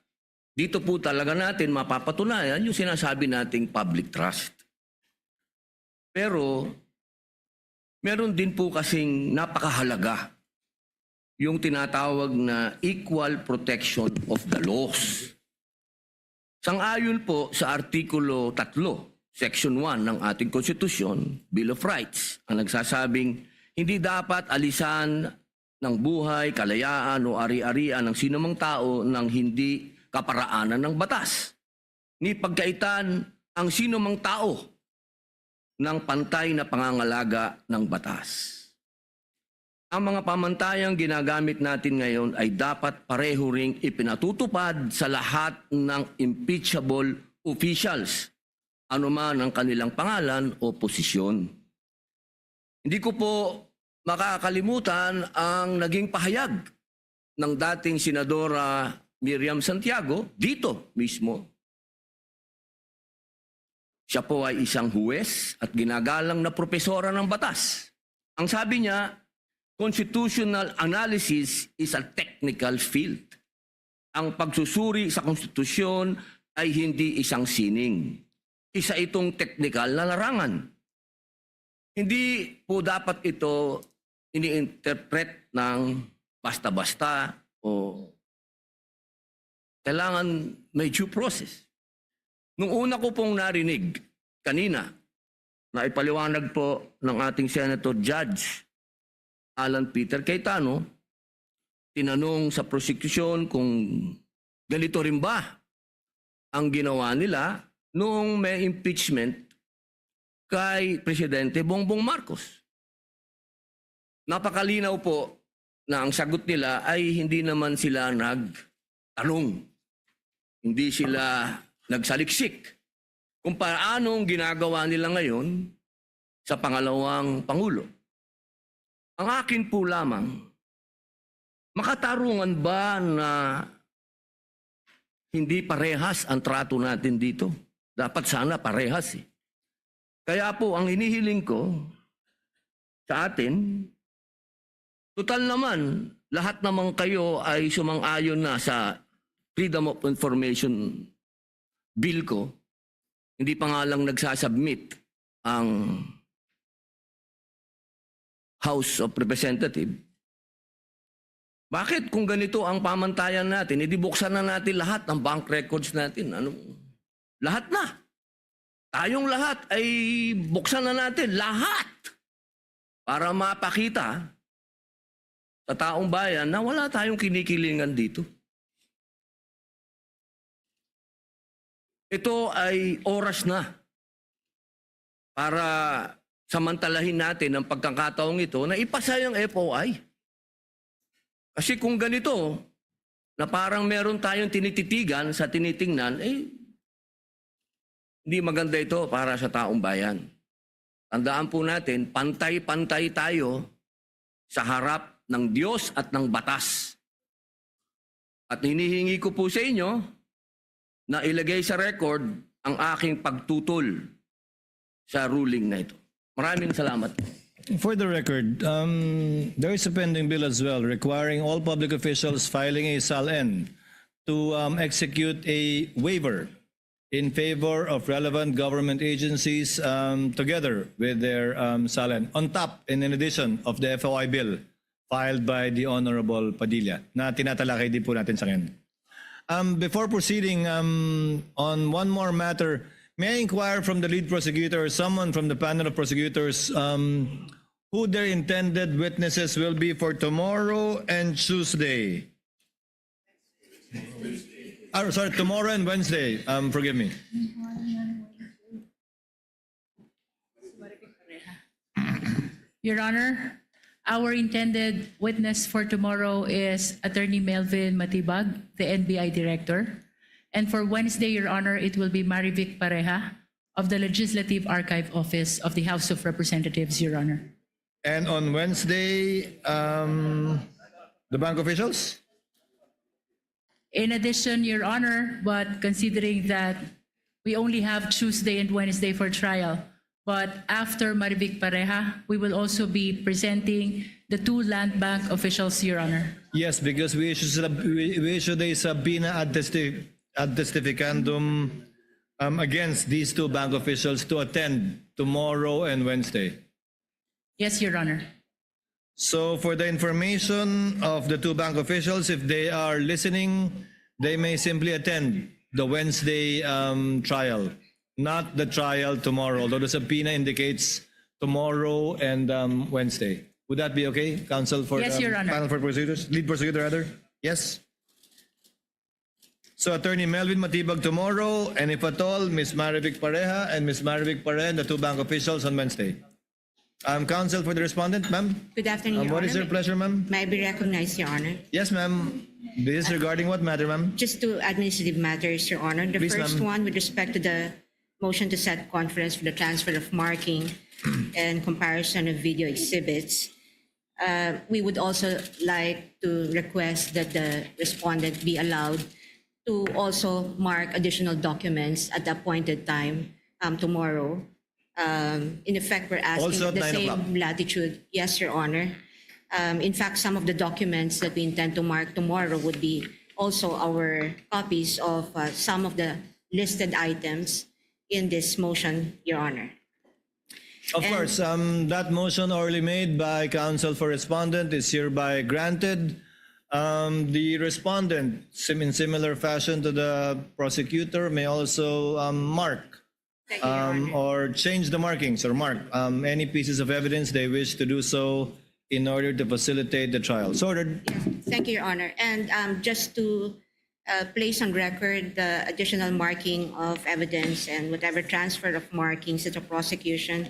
dito po talaga natin mapapatunayan yung sinasabi nating public trust. Pero meron din po kasing napakahalaga yung tinatawag na equal protection of the laws. Sang-ayon po sa Artikulo 3, Section 1 ng ating Konstitusyon, Bill of Rights, ang nagsasabing hindi dapat alisan ng buhay, kalayaan o ari-arian ng sinumang tao ng hindi kaparaanan ng batas. Ni pagkaitan ang sinumang tao ng pantay na pangangalaga ng batas. Ang mga pamantayang ginagamit natin ngayon ay dapat pareho ring ipinatutupad sa lahat ng impeachable officials, anuman ang kanilang pangalan o posisyon. Hindi ko po makakalimutan ang naging pahayag ng dating Senadora Miriam Santiago dito mismo. Siya po ay isang huwes at ginagalang na propesora ng batas. Ang sabi niya, constitutional analysis is a technical field. Ang pagsusuri sa konstitusyon ay hindi isang sining. Isa itong technical na larangan. Hindi po dapat ito ini-interpret ng basta-basta o kailangan may due process. Nung una ko pong narinig kanina na ipaliwanag po ng ating Senator Judge Alan Peter Cayetano, tinanong sa prosecution kung ganito rin ba ang ginawa nila noong may impeachment kay Presidente Bongbong Marcos. Napakalinaw po na ang sagot nila ay hindi naman sila nagtanong. Hindi sila nagsaliksik kung paano ginagawa nila ngayon sa pangalawang Pangulo. Ang akin po lamang, makatarungan ba na hindi parehas ang trato natin dito? Dapat sana parehas eh. Kaya po ang hinihiling ko sa atin, total naman, lahat naman kayo ay sumang-ayon na sa Freedom of Information Bill ko. Hindi pa nga lang nagsasubmit ang House of Representatives. Bakit kung ganito ang pamantayan natin, edi buksan na natin lahat ng bank records natin. Lahat na. Tayong lahat ay buksan na natin. Lahat. Para mapakita sa taong bayan na wala tayong kinikilingan dito. Ito ay oras na para samantalahin natin ang pagkakataong ito na ipasa yung FOI. Kasi kung ganito, na parang meron tayong tinititigan sa tinitingnan, hindi maganda ito para sa taong bayan. Tandaan po natin, pantay-pantay tayo sa harap ng Diyos at ng batas. At hinihingi ko po sa inyo na ilagay sa record ang aking pagtutol sa ruling na ito. Maraming salamat. For the record, there is a pending bill as well requiring all public officials filing a SALN to execute a waiver in favor of relevant government agencies together with their SALN on top and in addition of the FOI bill filed by the Honorable Padilla na tinatalakay din po natin sa ngayon. Before proceeding on one more matter, may I inquire from the lead prosecutor or someone from the panel of prosecutors who their intended witnesses will be for tomorrow and Tuesday? Sorry, tomorrow and Wednesday. Forgive me. Your Honor, Our intended witness for tomorrow is Attorney Melvin Matibag, the NBI Director. And for Wednesday, Your Honor, it will be Marivic Pareja of the Legislative Archive Office of the House of Representatives, Your Honor. And on Wednesday, the bank officials? In addition, Your Honor, but considering that we only have Tuesday and Wednesday for trial, but after Marivic Pareja, we will also be presenting the two land bank officials, Your Honor. Yes, because we issued a subpoena ad testificandum against these two bank officials to attend tomorrow and Wednesday. Yes, Your Honor. So for the information of the two bank officials, if they are listening, they may simply attend the Wednesday trial, not the trial tomorrow, although the subpoena indicates tomorrow and Wednesday. Would that be okay, counsel for Yes, Your Honor. panel for prosecutors, lead prosecutor rather? Yes. So Attorney Melvin Matibag tomorrow, and if at all, Ms. Marivic Pareja and Ms. Marivic Pareja and the two bank officials on Wednesday. Counsel for the respondent, ma'am. Good afternoon, Your What Honor. is your pleasure, ma'am? May I be recognized, Your Honor? Yes, ma'am. This is regarding what matter, ma'am? Just two administrative matters, Your Honor. The Please, first ma'am. one with respect to the motion to set conference for the transfer of marking and comparison of video exhibits. We would also like to request that the respondent be allowed to also mark additional documents at the appointed time tomorrow. In effect, we're asking Also at the 9 same o'clock. latitude. Yes, Your Honor. In fact, some of the documents that we intend to mark tomorrow would be also our copies of some of the listed items in this motion, Your Honor. Of And- course, that motion orally made by counsel for respondent is hereby granted. The respondent, in similar fashion to the prosecutor, may also mark Thank you, Your Honor. or change the markings or mark any pieces of evidence they wish to do so in order to facilitate the trial. So ordered. Thank you, Your Honor. And just to place on record the additional marking of evidence and whatever transfer of markings that the prosecution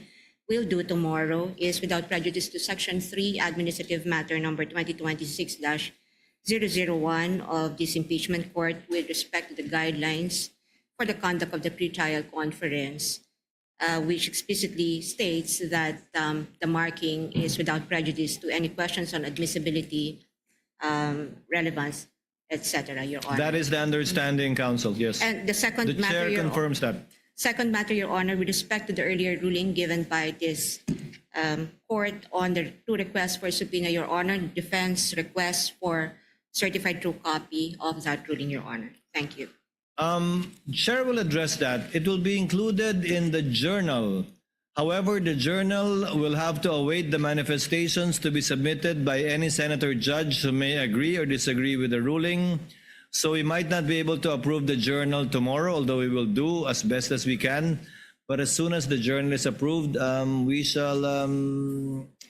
will do tomorrow is without prejudice to Section 3, Administrative Matter Number 2026-001 of this impeachment court with respect to the guidelines for the conduct of the pretrial conference, which explicitly states that the marking is without prejudice to any questions on admissibility, relevance, etc., Your Honor. That is the understanding, counsel. Yes. And the second The matter, chair Your confirms that. Second matter, Your Honor, with respect to the earlier ruling given by this court on the two requests for subpoena, Your Honor, defense requests for certified true copy of that ruling, Your Honor. Thank you. Chair will address that. It will be included in the journal. However, the journal will have to await the manifestations to be submitted by any senator judge who may agree or disagree with the ruling. So we might not be able to approve the journal tomorrow, although we will do as best as we can. But as soon as the journal is approved, we shall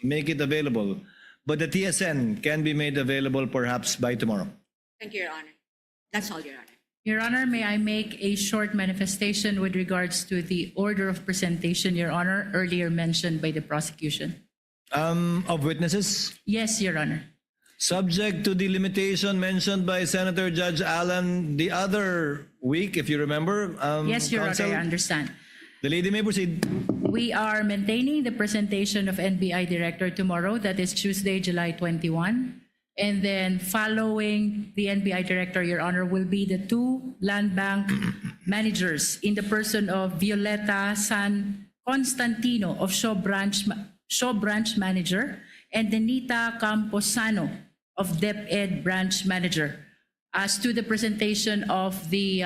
make it available. But the TSN can be made available perhaps by tomorrow. Thank you, Your Honor. That's all, Your Honor. Your Honor, may I make a short manifestation with regards to the order of presentation, Your Honor, earlier mentioned by the prosecution? Of witnesses? Yes, Your Honor. Subject to the limitation mentioned by Senator Judge Allen the other week, if you remember. Yes, Your Counsel, Honor, I understand. the lady may proceed. We are maintaining the presentation of NBI Director tomorrow, that is Tuesday, July 21. And then following the NBI Director, Your Honor, will be the two land bank managers in the person of Violeta San Constantino of Shaw Branch Manager and Denita Camposano of DepEd Branch Manager. As to the presentation of the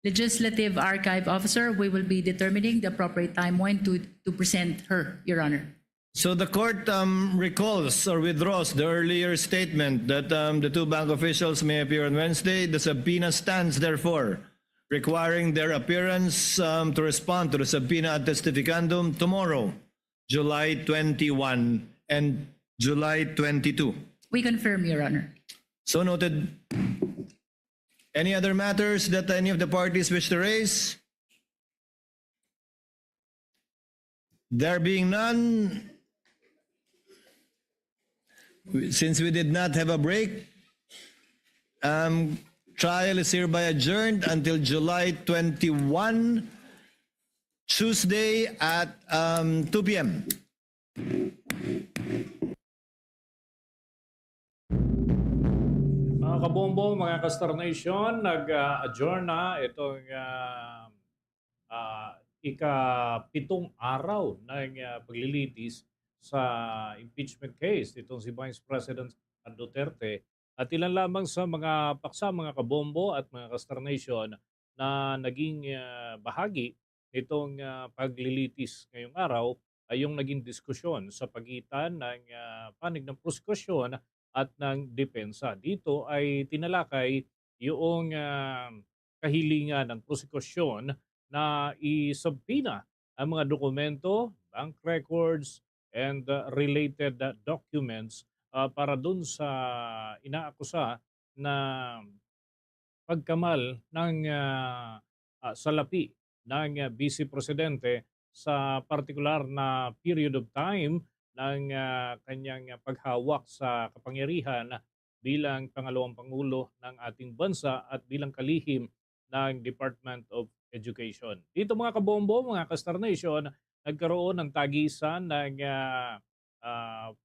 Legislative Archive Officer, we will be determining the appropriate time when to present her, Your Honor. So the court recalls or withdraws the earlier statement that the two bank officials may appear on Wednesday. The subpoena stands, therefore, requiring their appearance to respond to the subpoena ad testificandum tomorrow, July 21 and July 22. We confirm, Your Honor. So noted. Any other matters that any of the parties wish to raise? There being none, Since we did not have a break, trial is hereby adjourned until July 21, Tuesday at 2 p.m. Mga kabombo, mga Castor Nation, nag-adjourn na itong ika-pitong araw ng paglilitis sa impeachment case itong si Vice President Duterte at ilan lamang sa mga paksa, mga kabombo at mga Castor Nation na naging bahagi nitong paglilitis ngayong araw ay yung naging diskusyon sa pagitan ng panig ng prosekusyon at ng depensa. Dito ay tinalakay yung kahilingan ng prosekusyon na isubpina ang mga dokumento, bank records, and related documents para dun sa inaakusa na pagkamal ng salapi ng Vice Presidente sa partikular na period of time ng kanyang paghawak sa kapangyarihan bilang pangalawang pangulo ng ating bansa at bilang kalihim ng Department of Education. Dito mga kabombo, mga Castor Nation, nagkaroon ng tagisan ng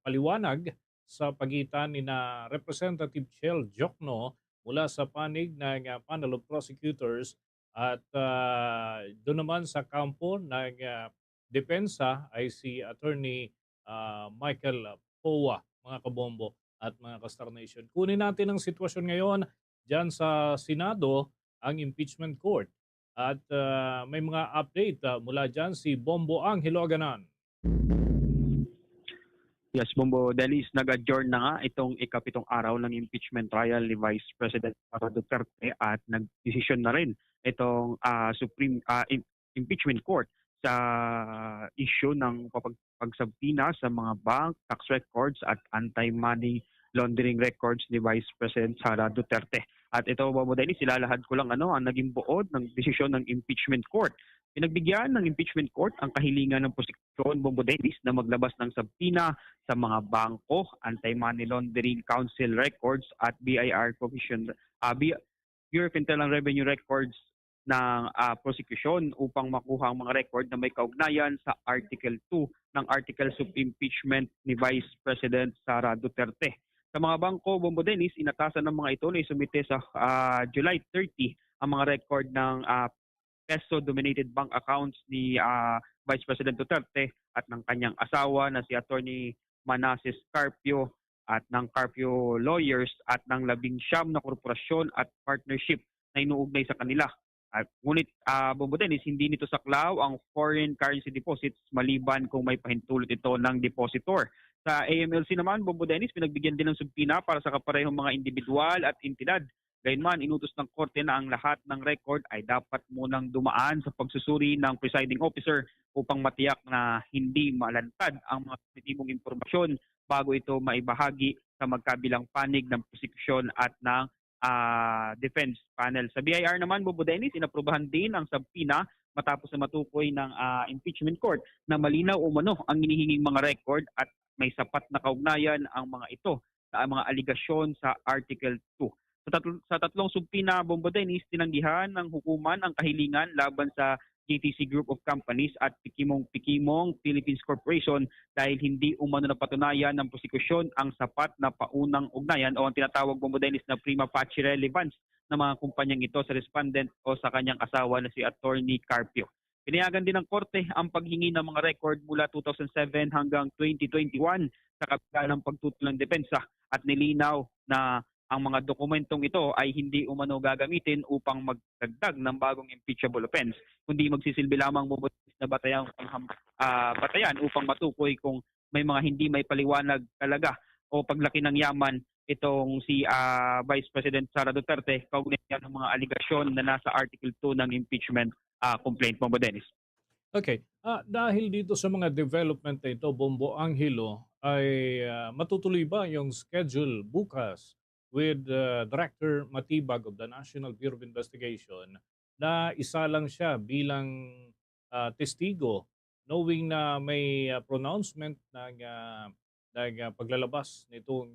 paliwanag sa pagitan ni na Representative Chel Jokno mula sa panig ng panel of prosecutors at doon naman sa kampo ng depensa ay si Attorney Michael Powa, mga kabombo at mga Castor Nation. Kunin natin ang sitwasyon ngayon dyan sa Senado, ang impeachment court. At may mga update mula dyan si Bombo Radyo. Yes, Bombo Dennis, nag-adjourn na nga itong ikapitong araw ng impeachment trial ni Vice President Sara Duterte at nagdesisyon na rin itong Supreme Impeachment Court sa issue ng pagsabina sa mga bank, tax records at anti-money laundering records ni Vice President Sara Duterte. At ito, Bombo Dennis, ilalahad ko lang ang naging buod ng desisyon ng impeachment court. Pinagbigyan ng impeachment court ang kahilingan ng prosekusyon, Bombo Dennis, na maglabas ng sabina sa mga bangko, anti-money laundering council records at BIR Commission, Bureau of Internal Revenue records ng prosecution upang makuha ang mga record na may kaugnayan sa Article 2 ng Articles of Impeachment ni Vice President Sara Duterte. Sa mga bangko, Bombo Dennis, inatasan ng mga ito na isumite sa July 30 ang mga record ng peso-dominated bank accounts ni Vice President Duterte at ng kanyang asawa na si Attorney Manasseh Carpio at ng Carpio Lawyers at ng 19 na korporasyon at partnership na inuugnay sa kanila. Ngunit, Bombo Dennis, hindi nito saklaw ang foreign currency deposits maliban kung may pahintulot ito ng depositor. Sa AMLC naman, Bombo Dennis, pinagbigyan din ng subpina para sa kaparehong mga individual at entidad. Gayunman, inutos ng korte na ang lahat ng record ay dapat munang dumaan sa pagsusuri ng presiding officer upang matiyak na hindi malantad ang mga sensitibong impormasyon bago ito maibahagi sa magkabilang panig ng prosecution at ng defense panel. Sa BIR naman, Bombo Dennis, inaprubahan din ang subpina matapos na matukoy ng impeachment court na malinaw umano ang hinihinging mga record at may sapat na kaugnayan ang mga ito sa mga aligasyon sa Article 2. Sa tatlong subpina, Bombo Dennis, tinanggihan ng hukuman ang kahilingan laban sa GTC Group of Companies at Pikimong Philippines Corporation dahil hindi umano napatunayan ng prosekusyon ang sapat na paunang ugnayan o ang tinatawag, Bombo Dennis, na prima facie relevance ng mga kumpanyang ito sa respondent o sa kanyang asawa na si Attorney Carpio. Pinayagan din ng korte ang paghingi ng mga record mula 2007 hanggang 2021 sa kabila ng pagtutol ng depensa at nilinaw na ang mga dokumentong ito ay hindi umano gagamitin upang magdagdag ng bagong impeachable offense, kundi magsisilbi lamang na batayan upang matukoy kung may mga hindi may paliwanag talaga o paglaki ng yaman itong si Vice President Sara Duterte kaugnay ng mga aligasyon na nasa Article 2 ng impeachment complaint, Bombo Dennis. Okay. Dahil dito sa mga development na ito, Bombo Angelo, ay matutuloy ba yung schedule bukas with Director Matibag of the National Bureau of Investigation na isa lang siya bilang testigo knowing na may pronouncement ng ng paglalabas nitong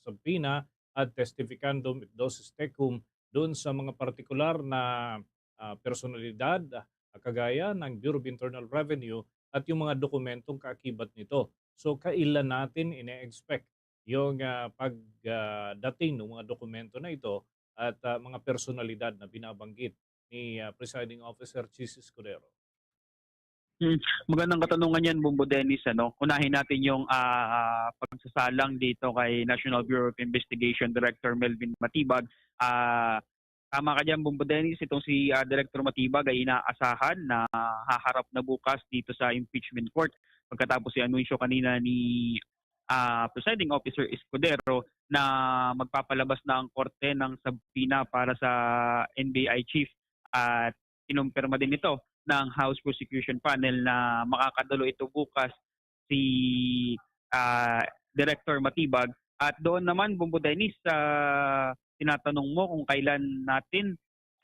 subpoena at testificandum dos tecum doon sa mga partikular na personalidad kagaya ng Bureau of Internal Revenue at yung mga dokumentong kaakibat nito. So kailan natin ine-expect yung pagdating ng mga dokumento na ito at mga personalidad na binabanggit ni Presiding Officer Chis Escudero? Magandang katanungan yan, Bombo Dennis. Unahin natin yung pagsasalang dito kay National Bureau of Investigation Director Melvin Matibag. Tama ka dyan, Bombo Dennis. Itong si Director Matibag ay inaasahan na haharap na bukas dito sa impeachment court pagkatapos i-anunsyo kanina ni Presiding Officer Escudero na magpapalabas na ang korte ng subpoena para sa NBI Chief at kinumpirma din ito ng House Prosecution Panel na makakadalo ito bukas si Director Matibag. At doon naman, Bombo Dennis, tinatanong mo kung kailan natin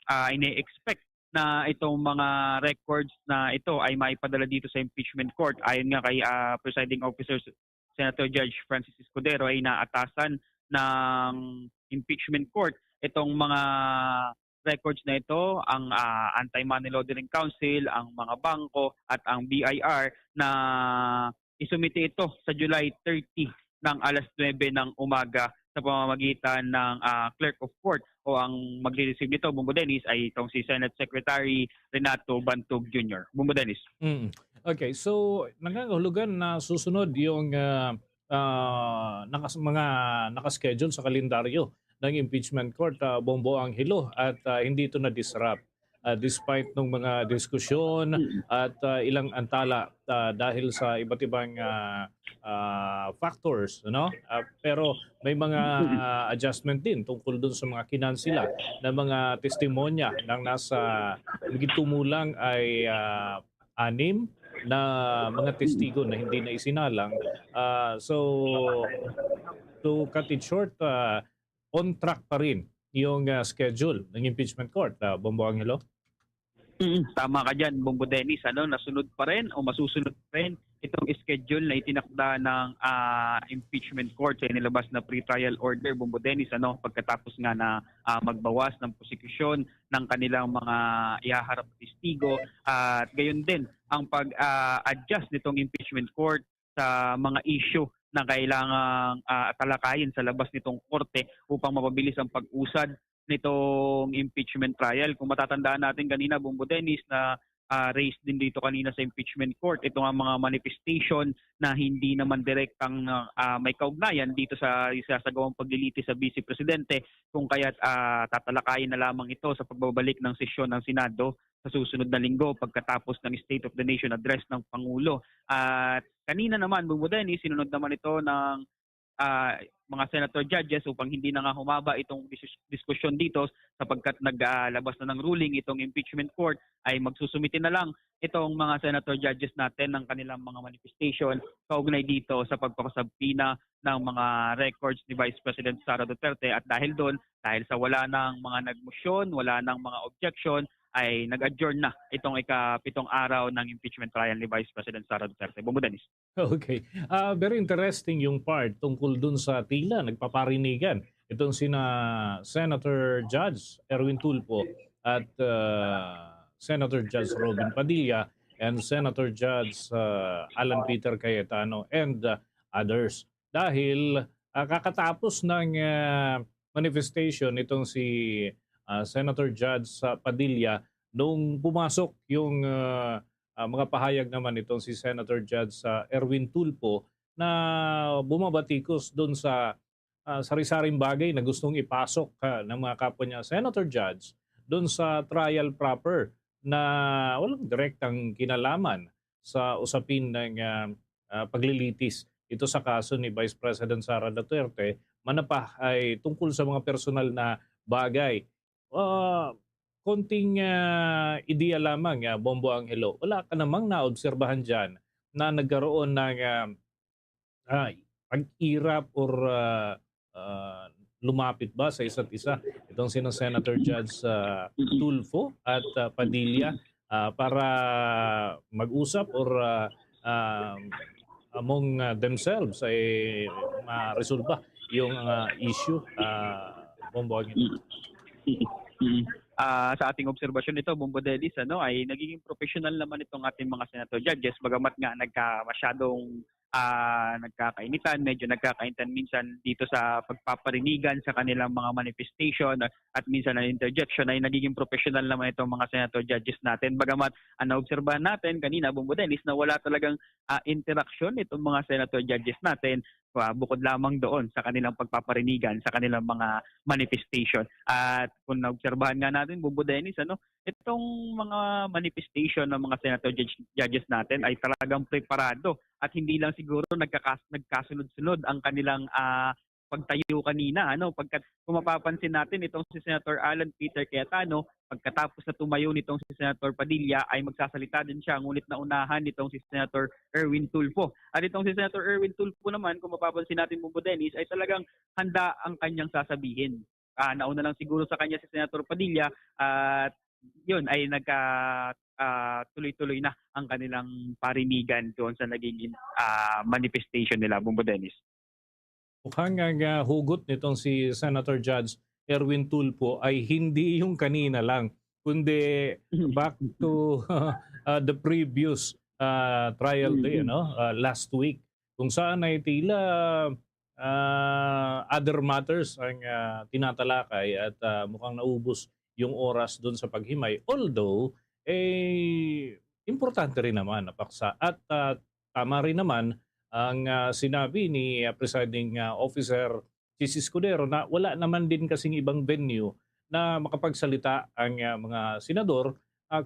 ine-expect na itong mga records na ito ay maipadala dito sa impeachment court. Ayon nga kay Presiding Officer Senator Judge Francis Escudero ay naatasan ng impeachment court itong mga records na ito, ang Anti-Money Laundering Council, ang mga bangko at ang BIR na isumite ito sa July 30 ng alas 9 ng umaga sa pamamagitan ng Clerk of Court o ang magre-receive nito, Bombo Dennis, ay itong si Senate Secretary Renato Bantog Jr. Bombo Dennis. Okay, so nangangahulugan na susunod yung mga nakaschedule sa kalendaryo ng impeachment court, Bombo Angelo, at hindi ito na-disrupt despite ng mga diskusyon at ilang antala dahil sa iba't ibang factors, pero may mga adjustment din tungkol dun sa mga kinansila na mga testimonya ng nasa tumulang ay 6 na mga testigo na hindi na isinalang. So to cut it short, on track pa rin yung schedule ng impeachment court, Bombo Angelo? Tama ka dyan, Bombo Dennis. Nasunod pa rin o masusunod pa rin itong schedule na itinakda ng impeachment court sa inilabas na pre-trial order, Bombo Dennis, pagkatapos nga na magbawas ng prosekusyon ng kanilang mga ihaharap na testigo at gayon din ang pag-adjust nitong impeachment court sa mga issue na kailangang talakayin sa labas nitong korte upang mapabilis ang pag-usad nitong impeachment trial. Kung matatandaan natin kanina, Bombo Dennis, na raised din dito kanina sa impeachment court, ito nga mga manifestation na hindi naman direktang may kaugnayan dito sa isasagawang pagliliti sa Vice Presidente, kung kaya't tatalakayin na lamang ito sa pagbabalik ng sesyon ng Senado sa susunod na linggo pagkatapos ng State of the Nation address ng Pangulo. At kanina naman, Bombo Dennis, sinunod naman ito ng mga senator judges upang hindi na nga humaba itong diskusyon dito sapagkat naglabas na ng ruling itong impeachment court, ay magsusumite na lang itong mga senator judges natin ng kanilang mga manifestation kaugnay dito sa pagpapasabpina ng mga records ni Vice President Sara Duterte. At dahil doon, dahil sa wala ng mga nagmosyon, wala ng mga objection, ay nag-adjourn na itong ika-7 araw ng impeachment trial ni Vice President Sara Duterte. Bombo Dennis. Okay. Very interesting yung part tungkol dun sa tila nagpaparinigan itong sina Senator Judge Erwin Tulfo at Senator Judge Robin Padilla and Senator Judge Alan Peter Cayetano and others. Dahil kakatapos ng manifestation itong si Senator Judge Padilla nung pumasok yung mga pahayag naman itong si Senator Judge Erwin Tulfo na bumabatikos doon sa sari-saring bagay na gustong ipasok ng mga kapwa niya Senator Judge doon sa trial proper na walang direktang kinalaman sa usapin ng paglilitis. Ito sa kaso ni Vice President Sara Duterte, manapah ay tungkol sa mga personal na bagay. Konting ideya lamang, Bombo Angelo. Wala ka namang naobserbahan dyan na nagkaroon ng pag-irap or lumapit ba sa isa't isa itong sino Senator Judge Tulfo at Padilla para mag-usap or among themselves ay ma-resolba yung issue, Bombo. Sa ating obserbasyon nito, Bombo Dennis, ay nagiging professional naman itong ating mga senator judges, bagamat nga masyadong nagkakainitan, medyo nagkakainitan minsan dito sa pagpaparinigan sa kanilang mga manifestation at minsan na interjection, ay nagiging professional naman itong mga senator judges natin. Bagamat naobserbahan natin kanina, Bombo Dennis, na wala talagang interaction itong mga senator judges natin, bukod lamang doon sa kanilang pagpaparinigan, sa kanilang mga manifestation. At kung naobserbahan nga natin, Bombo Dennis, itong mga manifestation ng mga senator judges natin ay talagang preparado at hindi lang siguro nagkasunod-sunod ang kanilang pagtayo kanina. Kung mapapansin natin, itong si Senator Alan Peter Cayetano, pagkatapos na tumayo nitong si Senator Padilla ay magsasalita din siya, ngunit naunahan nitong si Senator Erwin Tulfo. At itong si Senator Erwin Tulfo naman, kung mapapansin natin, Bombo Dennis, ay talagang handa ang kanyang sasabihin. Nauna lang siguro sa kanya si Senator Padilla at yun ay tuloy-tuloy na ang kanilang parinigan doon sa naging manifestation nila, Bombo Dennis. Mukhang ang hugot nitong si Senator Judge Erwin Tulfo ay hindi yung kanina lang, kundi back to the previous trial day, last week, kung saan ay tila other matters ang tinatalakay at mukhang naubos yung oras doon sa paghimay. Although, importante rin naman na paksa. At tama rin naman ang sinabi ni Presiding Officer Chis Escudero na wala naman din kasing ibang venue na makapagsalita ang mga senador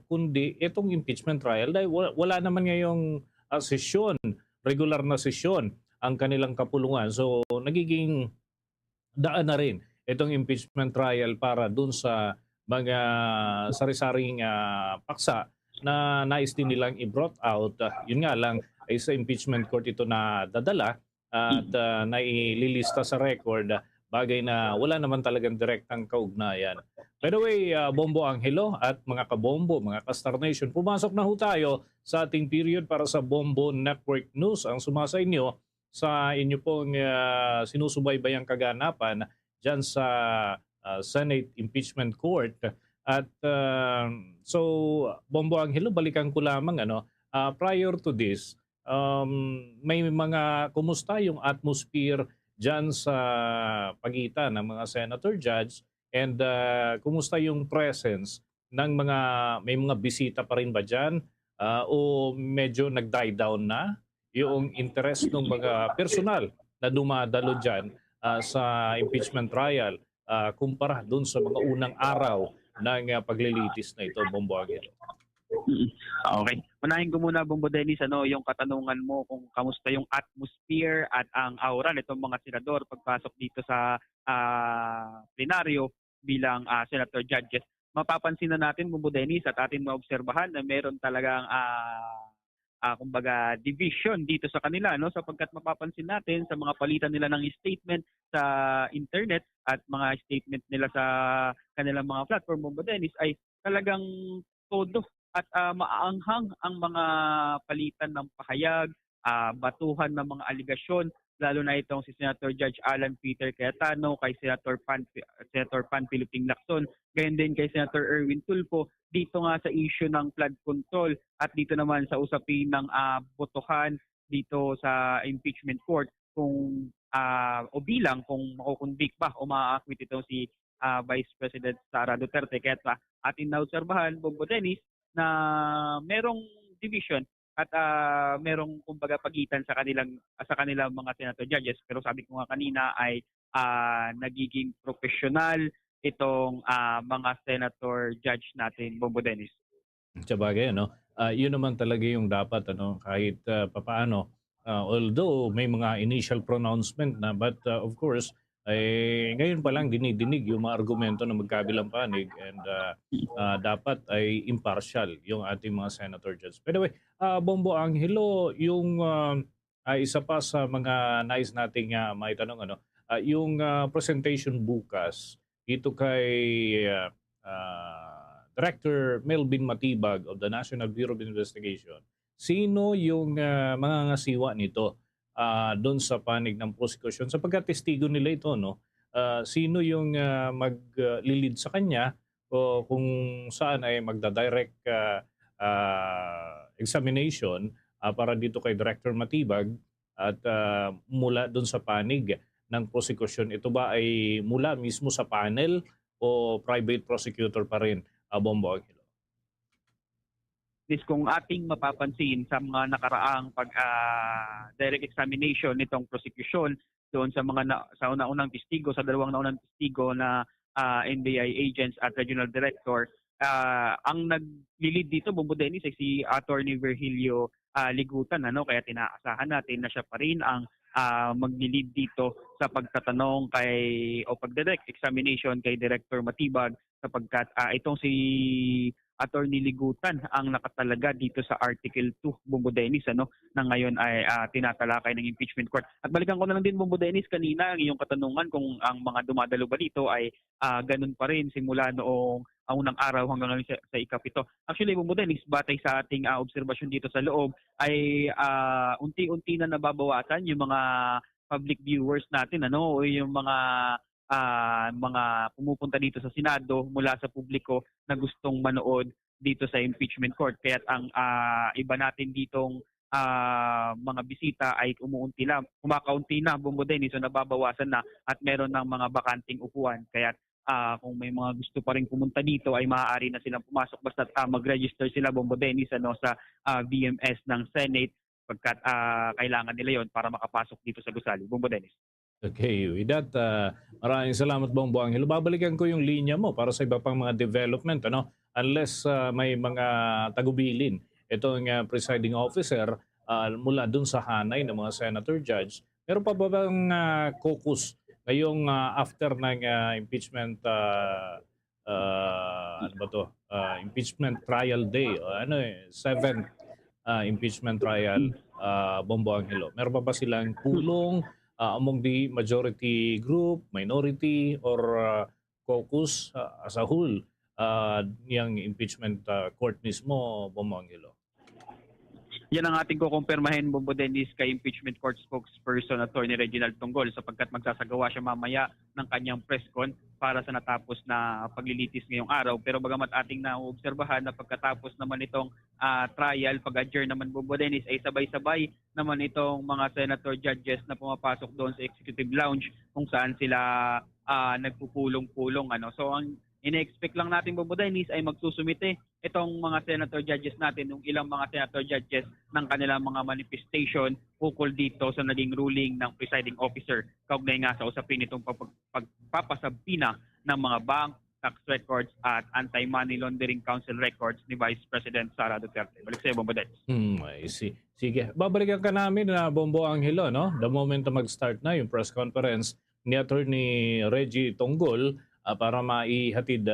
kundi itong impeachment trial dahil wala naman ngayong sesyon, regular na sesyon ang kanilang kapulungan. So nagiging daan na rin itong impeachment trial para dun sa mga sari-saring paksa na nais din nilang i-brought out. Yun nga lang ay sa impeachment court ito na dadala at naililista sa record, bagay na wala naman talagang direktang kaugnayan. By the way, Bombo Angelo at mga kabombo, mga ka-Star Nation, pumasok na ho tayo sa ating period para sa Bombo Network News. Ang sumasa inyo sa inyo pong sinusubaybayang kaganapan dyan sa Senate Impeachment Court. At so, Bombo Angelo, balikan ko lamang, prior to this, may mga kumusta yung atmosphere dyan sa pagitan ng mga senator judge and kumusta yung presence ng may mga bisita pa rin ba dyan o medyo nag-die down na yung interest ng mga personal na dumadalo dyan sa impeachment trial kumpara dun sa mga unang araw ng paglilitis na ito, Bombo Angelo? Okay. Unahin ko muna, Bombo Dennis, yung katanungan mo kung kamusta yung atmosphere at ang aura nitong mga senador pagpasok dito sa plenaryo bilang senator judges. Mapapansin na natin, Bombo Dennis, at atin maobserbahan na meron talagang kumbaga division dito sa kanila, sapagkat mapapansin natin sa mga palitan nila ng statement sa internet at mga statement nila sa kanilang mga platform, Bombo Dennis, ay talagang todo at maaanghang ang mga palitan ng pahayag, batuhan ng mga aligasyon, lalo na itong si Senator Judge Alan Peter Cayetano kay Senator Pan Philippine Lacson, gayon din kay Senator Erwin Tulfo dito nga sa issue ng flood control at dito naman sa usapin ng botohan dito sa impeachment court kung o bilang kung makukonvict ba o ma-acquit itong si Vice President Sara Duterte. Kaya atin naobserbahan, Bombo Dennis, na merong division at merong kumbaga pagitan sa kanilang mga senator judges, pero sabi ko nga kanina ay nagiging professional itong mga senator judge natin, Bombo Dennis. Sabagay, yun naman talaga yung dapat, kahit papaano, although may mga initial pronouncement na, but of course ngayon pa lang dinidinig yung mga argumento ng magkabilang panig and dapat ay impartial yung ating mga senator judges. By the way, Bombo Angelo, yung isa pa sa mga nais nating maitanong, yung presentation bukas dito kay Director Melvin Matibag of the National Bureau of Investigation sino yung mga ngasiwa nito doon sa panig ng prosecution sapagkat testigo nila ito, no? Sino yung maglilid sa kanya o kung saan ay magda-direct examination para dito kay Director Matibag at mula doon sa panig ng prosecution. Ito ba ay mula mismo sa panel o private prosecutor pa rin, Bombo Angelo? Kung ating mapapansin sa mga nakaraang direct examination nitong prosecution doon sa sa una-unang testigo, sa dalawang naunang testigo na NBI agents at regional director, ang naglilid dito, Bombo Dennis, ay si Attorney Virgilio Ligutan, kaya tinaasahan natin na siya pa rin ang maglilid dito sa pagtatanong o pagdirect examination kay Director Matibag sapagkat itong si Attorney Ligutan ang nakatalaga dito sa Article 2, Bombo Dennis, na ngayon ay tinatalakay ng impeachment court. At balikan ko na lang din, Bombo Dennis, kanina ang iyong katanungan kung ang mga dumadalo ba dito ay ganun pa rin simula noong unang araw hanggang ngayon sa ikapito. Actually, Bombo Dennis, batay sa ating obserbasyon dito sa loob, ay unti-unti na nababawasan yung mga public viewers natin, o yung mga pumupunta dito sa Senado mula sa publiko na gustong manood dito sa impeachment court. Kaya ang iba natin ditong mga bisita ay kumakaunti na, Bombo Dennis, so nababawasan na at meron ng mga bakanting upuan. Kaya kung may mga gusto pa rin pumunta dito ay maaari na silang pumasok basta mag-register sila, Bombo Dennis, sa VMS ng Senate pagkat kailangan nila yon para makapasok dito sa gusali. Bombo Dennis. Okay, with that, maraming salamat, Bombo Angelo. Babalikan ko yung linya mo para sa iba pang mga development, unless may mga tagubilin itong presiding officer mula dun sa hanay ng mga senator judge. Meron pa ba bang caucus ngayong after ng impeachment impeachment trial day, 7th impeachment trial, Bombo Angelo? Meron pa ba silang pulong among the majority group, minority, or caucus as a whole yung impeachment court mismo, Bombo Angelo? Yan ang ating kukumpirmahin, Bombo Dennis, kay impeachment court spokesperson Attorney Reginald Tonggol sapagkat magsasagawa siya mamaya ng kanyang press con para sa natapos na paglilitis ngayong araw. Pero bagamat ating naobserbahan na pagkatapos naman itong trial, pag-adjourn naman, Bombo Dennis, ay sabay-sabay naman itong mga senator judges na pumapasok doon sa executive lounge kung saan sila nagpupulong-pulong. So ang ine-expect lang natin, Bombo Dennis, ay magsusumite itong mga senator judges natin, yung ilang mga senator judges ng kanilang mga manifestation ukol dito sa naging ruling ng presiding officer kaugnay nga sa usapin itong pagpapasabina ng mga bank, tax records at anti-money laundering council records ni Vice President Sara Duterte. Balik sa'yo, Bombo Dennis. I see. Sige, babalikan ka namin na Bombo Angelo, the moment na mag-start na yung press conference ni Attorney Reggie Tonggol para maihatid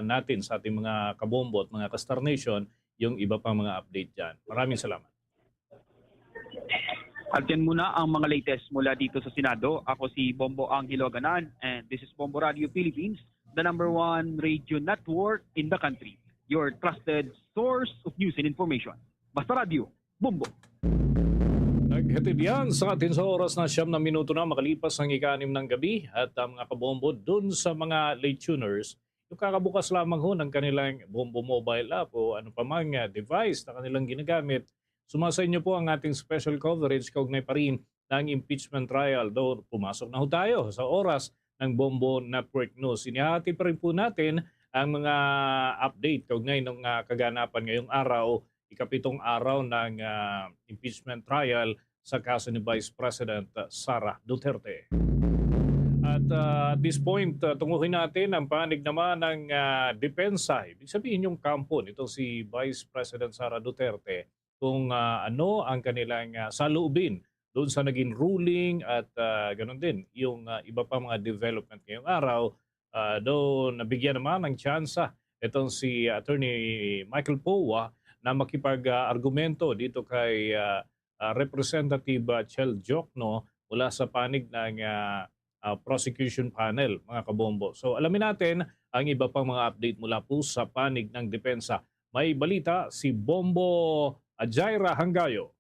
natin sa ating mga kabombo at mga ka-Star Nation yung iba pang mga update dyan. Maraming salamat. At yan muna ang mga latest mula dito sa Senado. Ako si Bombo Angelo Ganan and this is Bombo Radio Philippines, the #1 radio network in the country. Your trusted source of news and information. Basta Radio, Bombo. Naghatid yan sa atin sa oras na 9 na minuto na makalipas ang ika-6 ng gabi at mga kabombo dun sa mga late tuners, yung kakabukas lamang ho ng kanilang Bombo mobile app o ano pa mang device na kanilang ginagamit. Sumasa inyo po ang ating special coverage kaugnay pa rin ng impeachment trial. Doon pumasok na ho tayo sa oras ng Bombo Network News. Inihati pa rin po natin ang mga update kaugnay ng kaganapan ngayong araw, ikapitong araw ng impeachment trial sa kaso ni Vice President Sara Duterte. At at this point, tunguhin natin ang panig naman ng depensa. Ibig sabihin yung kampo nito si Vice President Sara Duterte kung ano ang kanilang saloobin doon sa naging ruling at ganoon din yung iba pa mga development ngayong araw. Doon nabigyan naman ng tsansa itong si Attorney Michael Powa na makipag-argumento dito kay Representative Chel Jokno mula sa panig ng prosecution panel, mga kabombo. So alamin natin ang iba pang mga update mula po sa panig ng depensa. May balita si Bombo Jaira Hangayo.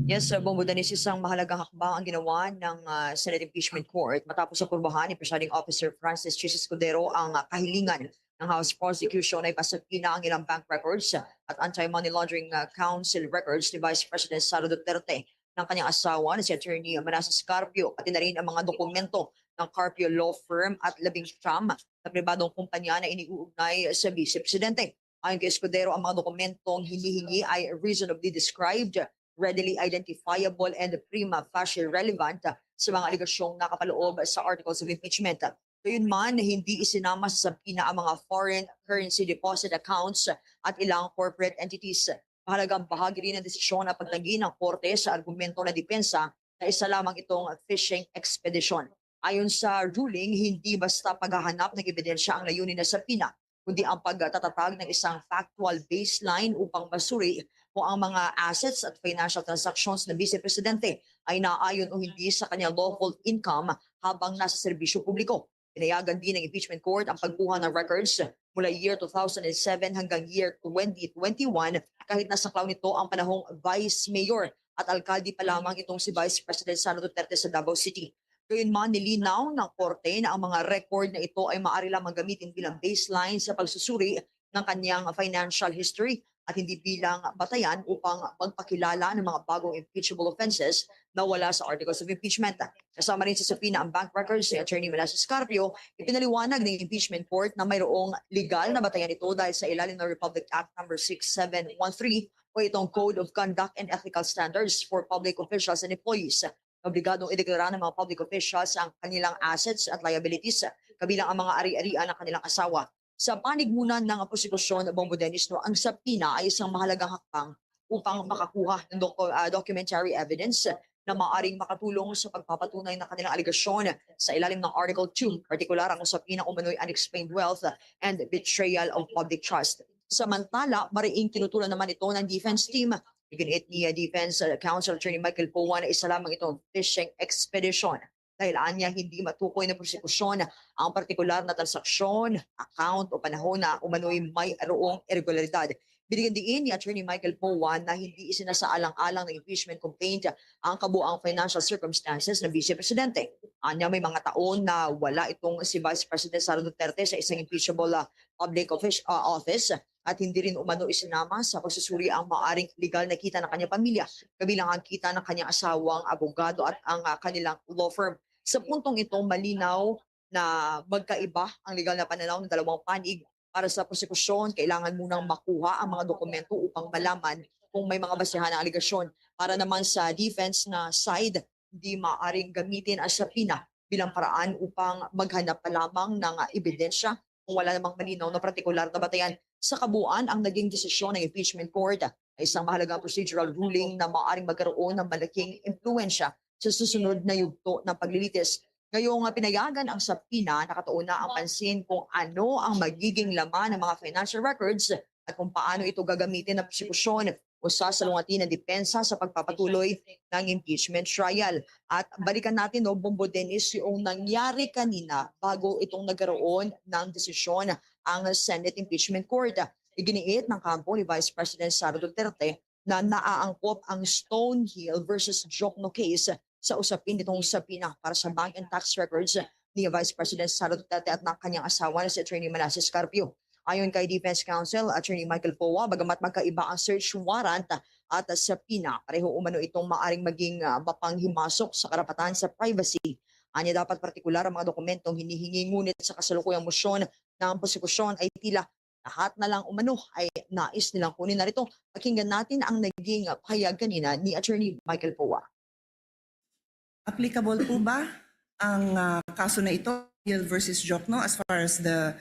Yes, Bombo Danis, isang mahalagang hakbang ang ginawa ng Senate Impeachment Court matapos apurbahan ni Presiding Officer Francis Chis Escudero ang kahilingan ng House Prosecution ay pasapina ang ilang bank records at anti-money laundering council records ni Vice President Sara Duterte ng kanyang asawa na si Attorney Manasseh Carpio, pati na rin ang mga dokumento ng Carpio Law Firm at 19 na pribadong kumpanya na iniuugnay sa Vice Presidente. Ayon kay Escudero, ang mga dokumentong hinihingi ay reasonably described, readily identifiable and prima facie relevant sa mga aligasyong nakapaloob sa Articles of Impeachment. Gayunman, hindi isinama sa sabina ang mga foreign currency deposit accounts at ilang corporate entities. Mahalagang bahagi rin ng desisyon na pagtanggi ng korte sa argumento na depensa na isa lamang itong fishing expedition. Ayon sa ruling, hindi basta paghahanap ng ebidensya ang layunin na sabina, kundi ang pagtatatag ng isang factual baseline upang masuri kung ang mga assets at financial transactions ng Vice Presidente ay naayon o hindi sa kanyang lawful income habang nasa serbisyo publiko. Pinayagan din ng Impeachment Court ang pagkuha ng records mula year 2007 hanggang year 2021 kahit nasa klaw nito ang panahong Vice Mayor at alkalde pa lamang itong si Vice President Sara Duterte sa Davao City. Gayunman, nilinaw ng korte na ang mga record na ito ay maaari lamang gamitin bilang baseline sa pagsusuri ng kanyang financial history at hindi bilang batayan upang magpakilala ng mga bagong impeachable offenses na wala sa Articles of Impeachment. Kasama rin sa sabina ang bank records ni Attorney Manasseh Carpio, ipinaliwanag ng Impeachment Court na mayroong legal na batayan ito dahil sa ilalim ng Republic Act No. 6713 o itong Code of Conduct and Ethical Standards for Public Officials and Employees. Obligadong ideklara ng mga public officials ang kanilang assets at liabilities, kabilang ang mga ari-arian ng kanilang asawa. Sa panigmunan ng prosekusyon, Bombo Dennis, ang sabina ay isang mahalagang hakbang upang makakuha ng documentary evidence na maaaring makatulong sa pagpapatunay ng kanilang aligasyon sa ilalim ng Article 2, partikular ang sabina umano'y unexplained wealth and betrayal of public trust. Samantala, mariing tinutulan naman ito ng defense team. Iginiit ni Defense Counsel Attorney Michael Powa na isa lamang itong fishing expedition. Dahil anya hindi matukoy na prosekusyon ang partikular na transaksyon, account o panahon na umano'y may roong irregularidad. Binigyan din ni Attorney Michael Powa na hindi isinasaalang-alang ng impeachment complaint ang kabuang financial circumstances ng Vice Presidente. Anya may mga taon na wala itong si Vice President Sara Duterte sa isang impeachable public office at hindi rin umano isinama sa pagsusuri ang maaring legal na kita ng kanyang pamilya, kabilang ang kita ng kanyang asawang abogado at ang kanilang law firm. Sa puntong ito, malinaw na magkaiba ang legal na pananaw ng dalawang panig. Para sa prosekusyon, kailangan munang makuha ang mga dokumento upang malaman kung may mga basehan ng aligasyon. Para naman sa defense na side, hindi maaaring gamitin ang sabina bilang paraan upang maghanap pa lamang ng ebidensya kung wala namang malinaw na partikular na batayan. Sa kabuuan, ang naging desisyon ng Impeachment Court ay isang mahalagang procedural ruling na maaaring magkaroon ng malaking impluensya sa susunod na yugto ng paglilitis. Ngayong pinayagan ang sabina, nakatuon na ang pansin kung ano ang magiging laman ng mga financial records at kung paano ito gagamitin ng prosekusyon o sasalungatin ng depensa sa pagpapatuloy ng impeachment trial. At balikan natin, Bombo Dennis, yung nangyari kanina bago itong nagkaroon ng desisyon ang Senate Impeachment Court. Iginiit ng kampo ni Vice President Sara Duterte na naaangkop ang Stonehill versus Jokno case sa usapin nitong sabina para sa bank and tax records ni Vice President Sara Duterte at ng kanyang asawa na si Attorney Manasseh Carpio. Ayon kay Defense Counsel Attorney Michael Powa, bagamat magkaiba ang search warrant at sabina, pareho umano itong maaring maging mapanghimasok sa karapatan sa privacy. Anya dapat partikular ang mga dokumentong hinihingi, ngunit sa kasalukuyang motion ng prosekusyon ay tila lahat na lang umano ay nais nilang kunin na rito. Pakinggan natin ang naging pahayag kanina ni Attorney Michael Powa. Applicable po ba ang kaso na ito, Hill versus Jokno, as far as the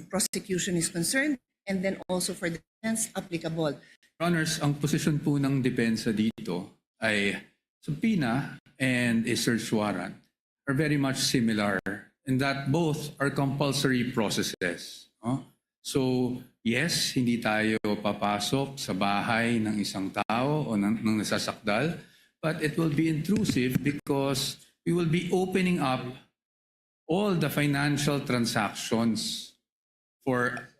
prosecution is concerned, and then also for the defense, applicable? Honors, ang posisyon po ng depensa dito ay subpoena and a search warrant are very much similar in that both are compulsory processes. No? So, yes, hindi tayo papasok sa bahay ng isang tao o ng nasasakdal, but it will be intrusive because we will be opening up all the financial transactions for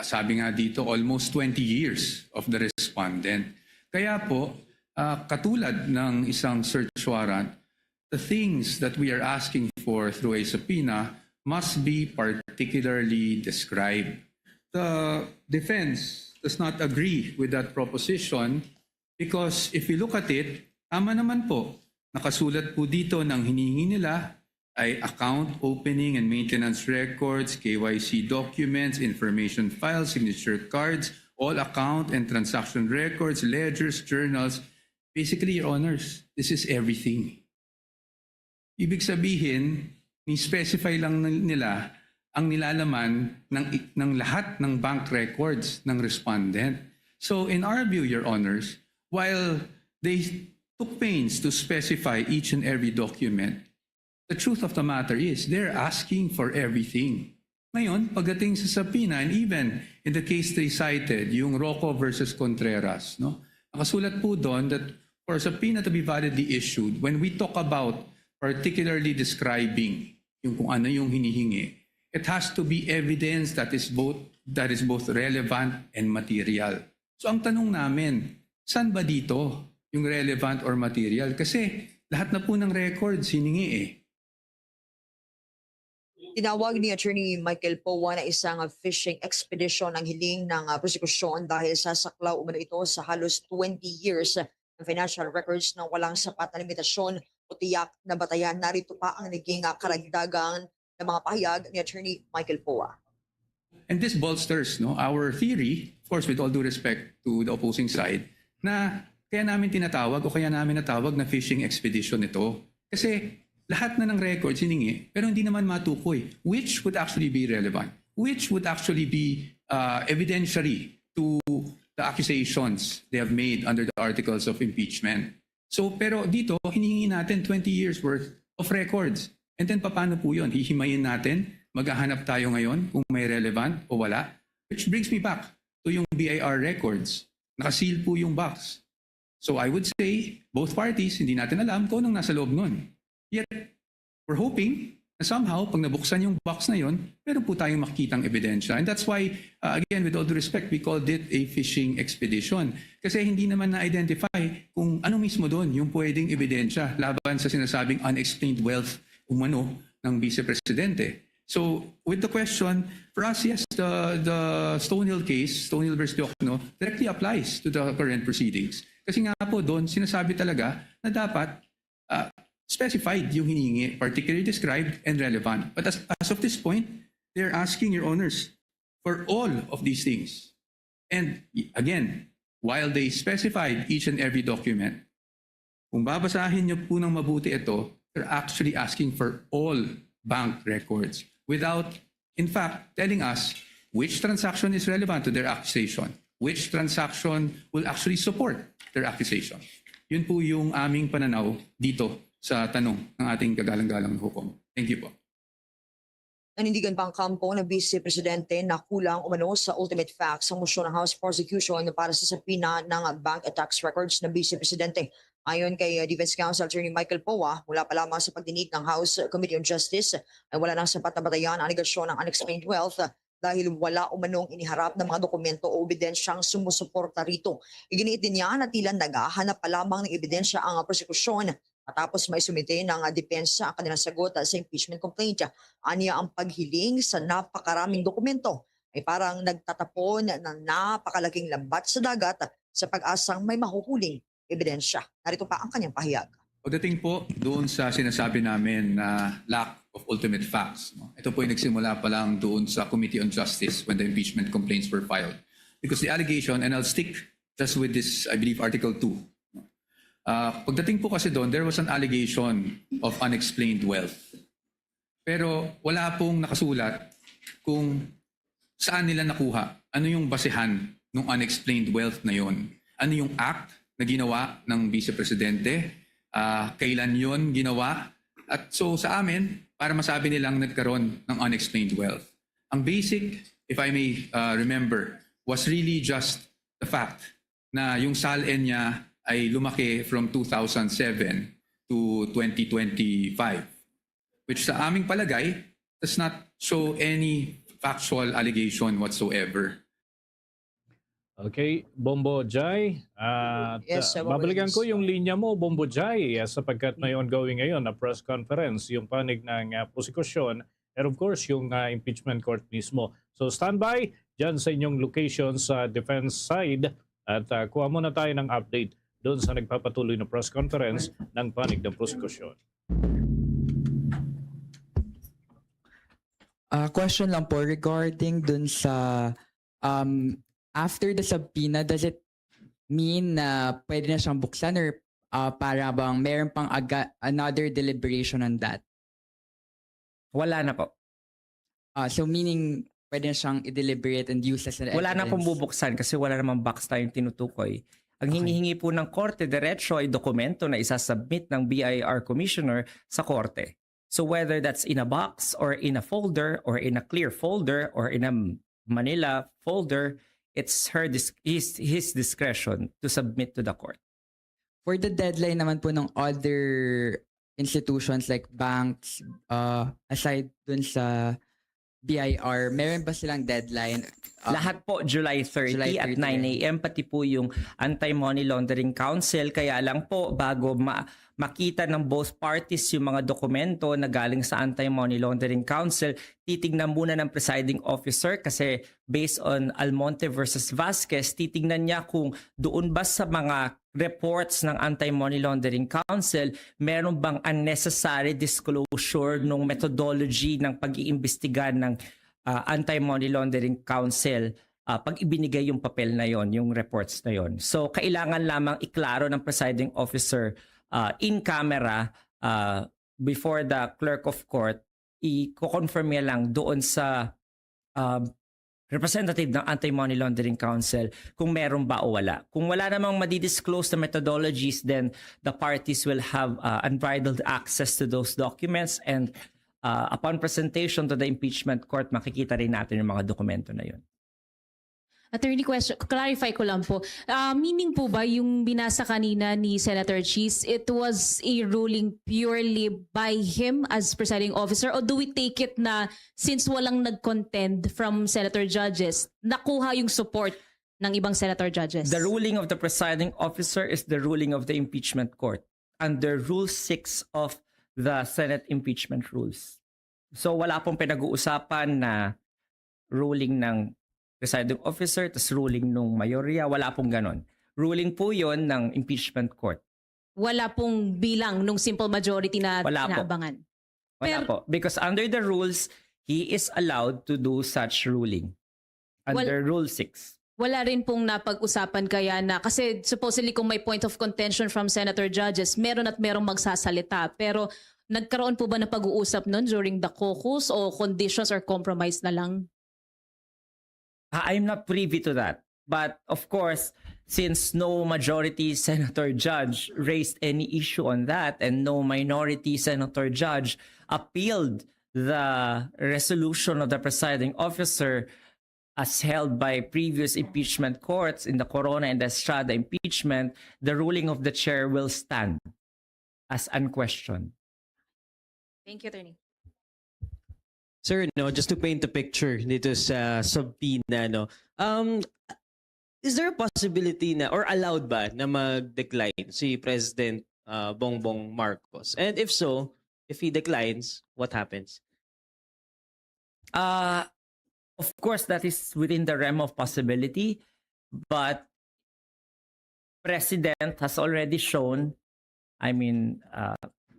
sabi nga dito, almost 20 years of the respondent. Kaya po, katulad ng isang search warrant, the things that we are asking for through a subpoena must be particularly described. The defense does not agree with that proposition because if you look at it, tama naman po, nakasulat po dito ng hinihingi nila ay account opening and maintenance records, KYC documents, information files, signature cards, all account and transaction records, ledgers, journals. Basically, Your Honors, this is everything. Ibig sabihin, ni-specify lang nila ang nilalaman ng lahat ng bank records ng respondent. So in our view, Your Honors, while they took pains to specify each and every document, the truth of the matter is they're asking for everything. Ngayon, pagdating sa subpoena, and even in the case they cited, yung Rocco versus Contreras, no? Nakasulat po doon that for a subpoena to be validly issued, when we talk about particularly describing yung kung ano yung hinihingi, it has to be evidence that is both relevant and material. So ang tanong namin, saan ba dito yung relevant or material? Kasi lahat na po ng records hiningi eh. Tinawag ni Attorney Michael Powa na isang fishing expedition ang hiling ng prosekusyon dahil sasaklaw umano ito sa halos 20 years ng financial records na walang sapat na limitasyon o tiyak na batayan. Narito pa ang naging karagdagan ng mga pahayag ni Attorney Michael Powa. And this bolsters our theory, of course with all due respect to the opposing side, na kaya namin tinatawag o kaya namin natawag na fishing expedition ito. Kasi lahat na ng records hiningi, pero hindi naman matukoy which would actually be relevant, which would actually be evidentiary to the accusations they have made under the articles of impeachment. So, pero dito, hinihingi natin 20 years worth of records. And then, paano po yun? Hihimayin natin, maghahanap tayo ngayon kung may relevant o wala. Which brings me back to yung BIR records. Nakaseal po yung box. So, I would say, both parties, hindi natin alam kung anong nasa loob nun. Yet, we're hoping na somehow, pag nabuksan yung box na yon, meron po tayong makikitang ebidensya. And that's why, again, with all due respect, we called it a fishing expedition. Kasi hindi naman na-identify kung ano mismo doon yung pwedeng ebidensya laban sa sinasabing unexplained wealth umano ng Vice Presidente. So, with the question, for us, yes, the Stonehill case, Stonehill versus Diokno, directly applies to the current proceedings. Kasi nga po doon, sinasabi talaga na dapat specified yung hiningi, particularly described and relevant. But as of this point, they're asking, Your Honors, for all of these things. And again, while they specified each and every document, kung babasahin niyo po ng mabuti ito, they're actually asking for all bank records without, in fact, telling us which transaction is relevant to their accusation, which transaction will actually support their accusation. Yun po yung aming pananaw dito sa tanong ng ating kagalang-galang hukom. Thank you po. Nanindigan pa ang kampo ng Vice Presidente na kulang umano sa ultimate facts ang motion ng House Prosecution para sa subpoena ng bank attacks records ng Vice Presidente. Ayon kay Defense Counsel Attorney Michael Powa, mula pa lamang sa pagdinig ng House Committee on Justice ay wala nang sapat na batayan ang negasyon ng unexplained wealth dahil wala umanong iniharap ng mga dokumento o ebidensyang sumusuporta rito. Iginiit din niya na tila naghahanap pa lamang ng ebidensya ang prosekusyon matapos may sumite ng depensa ang kanilang sagot sa impeachment complaint. Aniya ang paghiling sa napakaraming dokumento ay parang nagtatapon ng napakalaking lambat sa dagat sa pag-asang may mahuhuling ebidensya. Narito pa ang kanyang pahayag. Pagdating po doon sa sinasabi namin na lack of ultimate facts, ito po ay nagsimula pa lang doon sa Committee on Justice when the impeachment complaints were filed. Because the allegation, and I'll stick just with this, I believe, Article 2, pagdating po kasi doon, there was an allegation of unexplained wealth. Pero wala pong nakasulat kung saan nila nakuha, ano yung basehan ng unexplained wealth na yon, ano yung act na ginawa ng Vice Presidente, kailan yon ginawa. At so sa amin, para masabi nilang nagkaroon ng unexplained wealth. Ang basic, if I may remember, was really just the fact na yung SALN niya ay lumaki from 2007 to 2025, which sa aming palagay does not show any factual allegation whatsoever. Okay, Bombo Jai. At Yes, Bombo babalikan ko Dennis. yung linya mo, Bombo Jai, sapagkat may ongoing ngayon na press conference, yung panig ng prosecution, and of course, yung impeachment court mismo. So standby dyan sa inyong location sa defense side at kuha muna tayo ng update doon sa nagpapatuloy na press conference ng panig ng prosecution. Question lang po regarding dun sa after the subpoena, does it mean na pwede na siyang buksan or para bang meron pang another deliberation on that? Wala na po. So meaning pwede na siyang i-deliberate and use as an Wala na evidence? pong bubuksan kasi wala namang box tayong tinutukoy. Ang hinihingi po ng korte diretso ay dokumento na isasubmit ng BIR commissioner sa korte. So whether that's in a box or in a folder or in a clear folder or in a Manila folder, it's his discretion to submit to the court. For the deadline naman po ng other institutions like banks, aside dun sa BIR, meron ba silang deadline? Lahat po July 30 July at 30 9 a.m. pati po yung Anti-Money Laundering Council. Kaya lang po bago makita ng both parties yung mga dokumento na galing sa Anti-Money Laundering Council, titignan muna ng presiding officer kasi based on Almonte versus Vasquez, titignan niya kung doon ba sa mga reports ng Anti-Money Laundering Council, meron bang unnecessary disclosure ng methodology ng pag-iimbestiga ng Anti-Money Laundering Council pag ibinigay yung papel na yon, yung reports na yon. So kailangan lamang iklaro ng presiding officer in camera before the clerk of court, i-confirm niya lang doon sa representative ng Anti-Money Laundering Council kung meron ba o wala. Kung wala namang madidisclose na methodologies, then the parties will have unbridled access to those documents and upon presentation to the impeachment court, makikita rin natin yung mga dokumento na yun. Attorney, question, clarify ko lang po. Meaning po ba yung binasa kanina ni Senator Cheese, it was a ruling purely by him as presiding officer? Or do we take it na since walang nag-contend from senator judges, nakuha yung support ng ibang senator judges? The ruling of the presiding officer is the ruling of the impeachment court under Rule 6 of the Senate impeachment rules. So wala pong pinag-uusapan na ruling ng presiding officer, tas ruling nung mayorya, wala pong ganon. Ruling po yon ng impeachment court. Wala pong bilang nung simple majority na Wala po. inaabangan? Wala po. Because under the rules, he is allowed to do such ruling. Under Rule 6. Wala rin pong napag-usapan kaya na, kasi supposedly kung may point of contention from senator judges, meron at merong magsasalita. Pero nagkaroon po ba na pag-uusap nun during the caucus o conditions or compromise na lang? I'm not privy to that. But of course, since no majority senator judge raised any issue on that and no minority senator judge appealed the resolution of the presiding officer as held by previous impeachment courts in the Corona and the Estrada impeachment, the ruling of the chair will stand as unquestioned. Thank you, Attorney. Sir, no, just to paint a picture dito sa subpoena, no, is there a possibility na, or allowed ba na mag-decline si President Bongbong Marcos? And if so, if he declines, what happens? Of course, that is within the realm of possibility, but President has already shown, I mean,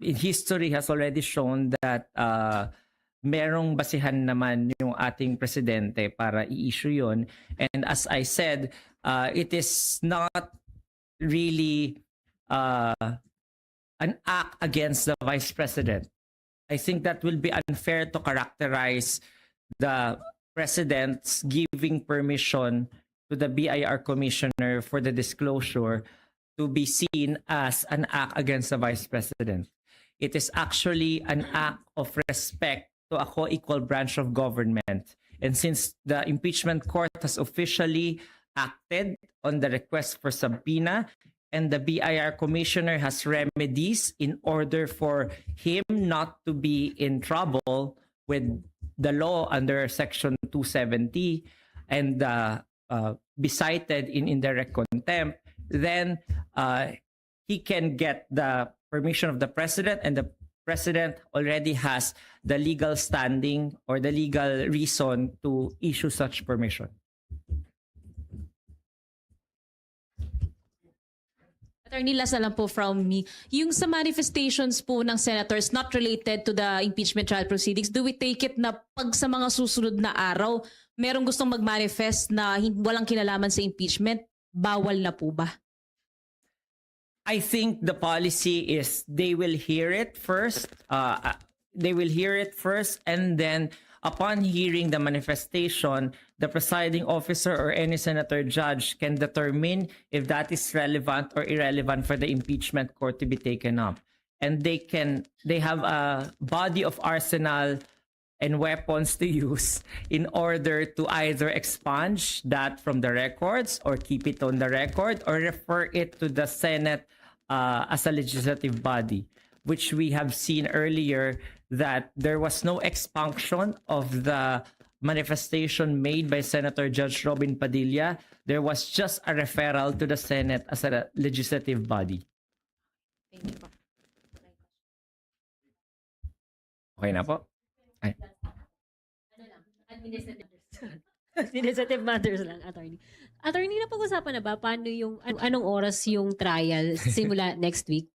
in history has already shown that merong basihan naman yung ating presidente para i-issue yun. And as I said, it is not really an act against the vice president. I think that will be unfair to characterize the president's giving permission to the BIR commissioner for the disclosure to be seen as an act against the vice president. It is actually an act of respect to a co-equal branch of government. And since the impeachment court has officially acted on the request for subpoena and the BIR commissioner has remedies in order for him not to be in trouble with the law under Section 270 and be cited in indirect contempt, then he can get the permission of the president, and the president already has the legal standing or the legal reason to issue such permission. Attorney, last na lang po from me. Yung sa manifestations po ng senators not related to the impeachment trial proceedings, do we take it na pag sa mga susunod na araw, merong gustong mag-manifest na walang kinalaman sa impeachment, bawal na po ba? I think the policy is they will hear it first. And then upon hearing the manifestation, the presiding officer or any senator judge can determine if that is relevant or irrelevant for the impeachment court to be taken up. And they have a body of arsenal and weapons to use in order to either expunge that from the records or keep it on the record or refer it to the Senate as a legislative body, which we have seen earlier that there was no expunction of the manifestation made by Senator Judge Robin Padilla. There was just a referral to the Senate as a legislative body. Thank you po. Okay na po? Ay. Administrative matters lang, attorney. Attorney, napag-usapan na ba paano yung anong oras yung trial simula next week?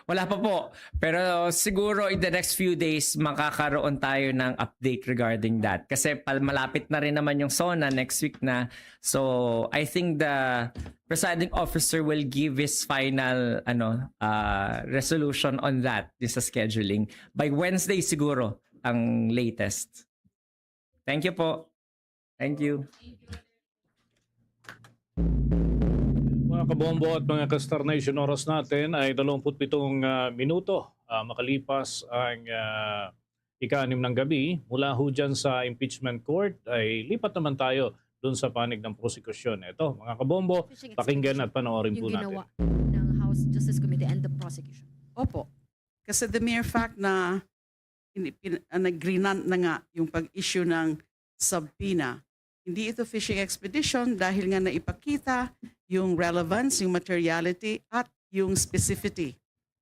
Wala pa po. Pero siguro in the next few days, makakaroon tayo ng update regarding that. Kasi malapit na rin naman yung SONA next week na. So I think the presiding officer will give his final resolution on that, sa scheduling. By Wednesday siguro ang latest. Thank you po. Thank you. Mga kabombo at mga ka-Star Nation, oras natin ay 27 minuto makalipas ang ika-6 ng gabi. Mula ho dyan sa impeachment court ay lipat naman tayo dun sa panig ng prosekusyon. Ito, mga kabombo, pakinggan at panoorin po natin. Ng House Justice Committee and the prosecution. Opo. Kasi the mere fact na nag-agree na nga yung pag-issue ng subpoena, hindi ito fishing expedition dahil nga naipakita yung relevance, yung materiality at yung specificity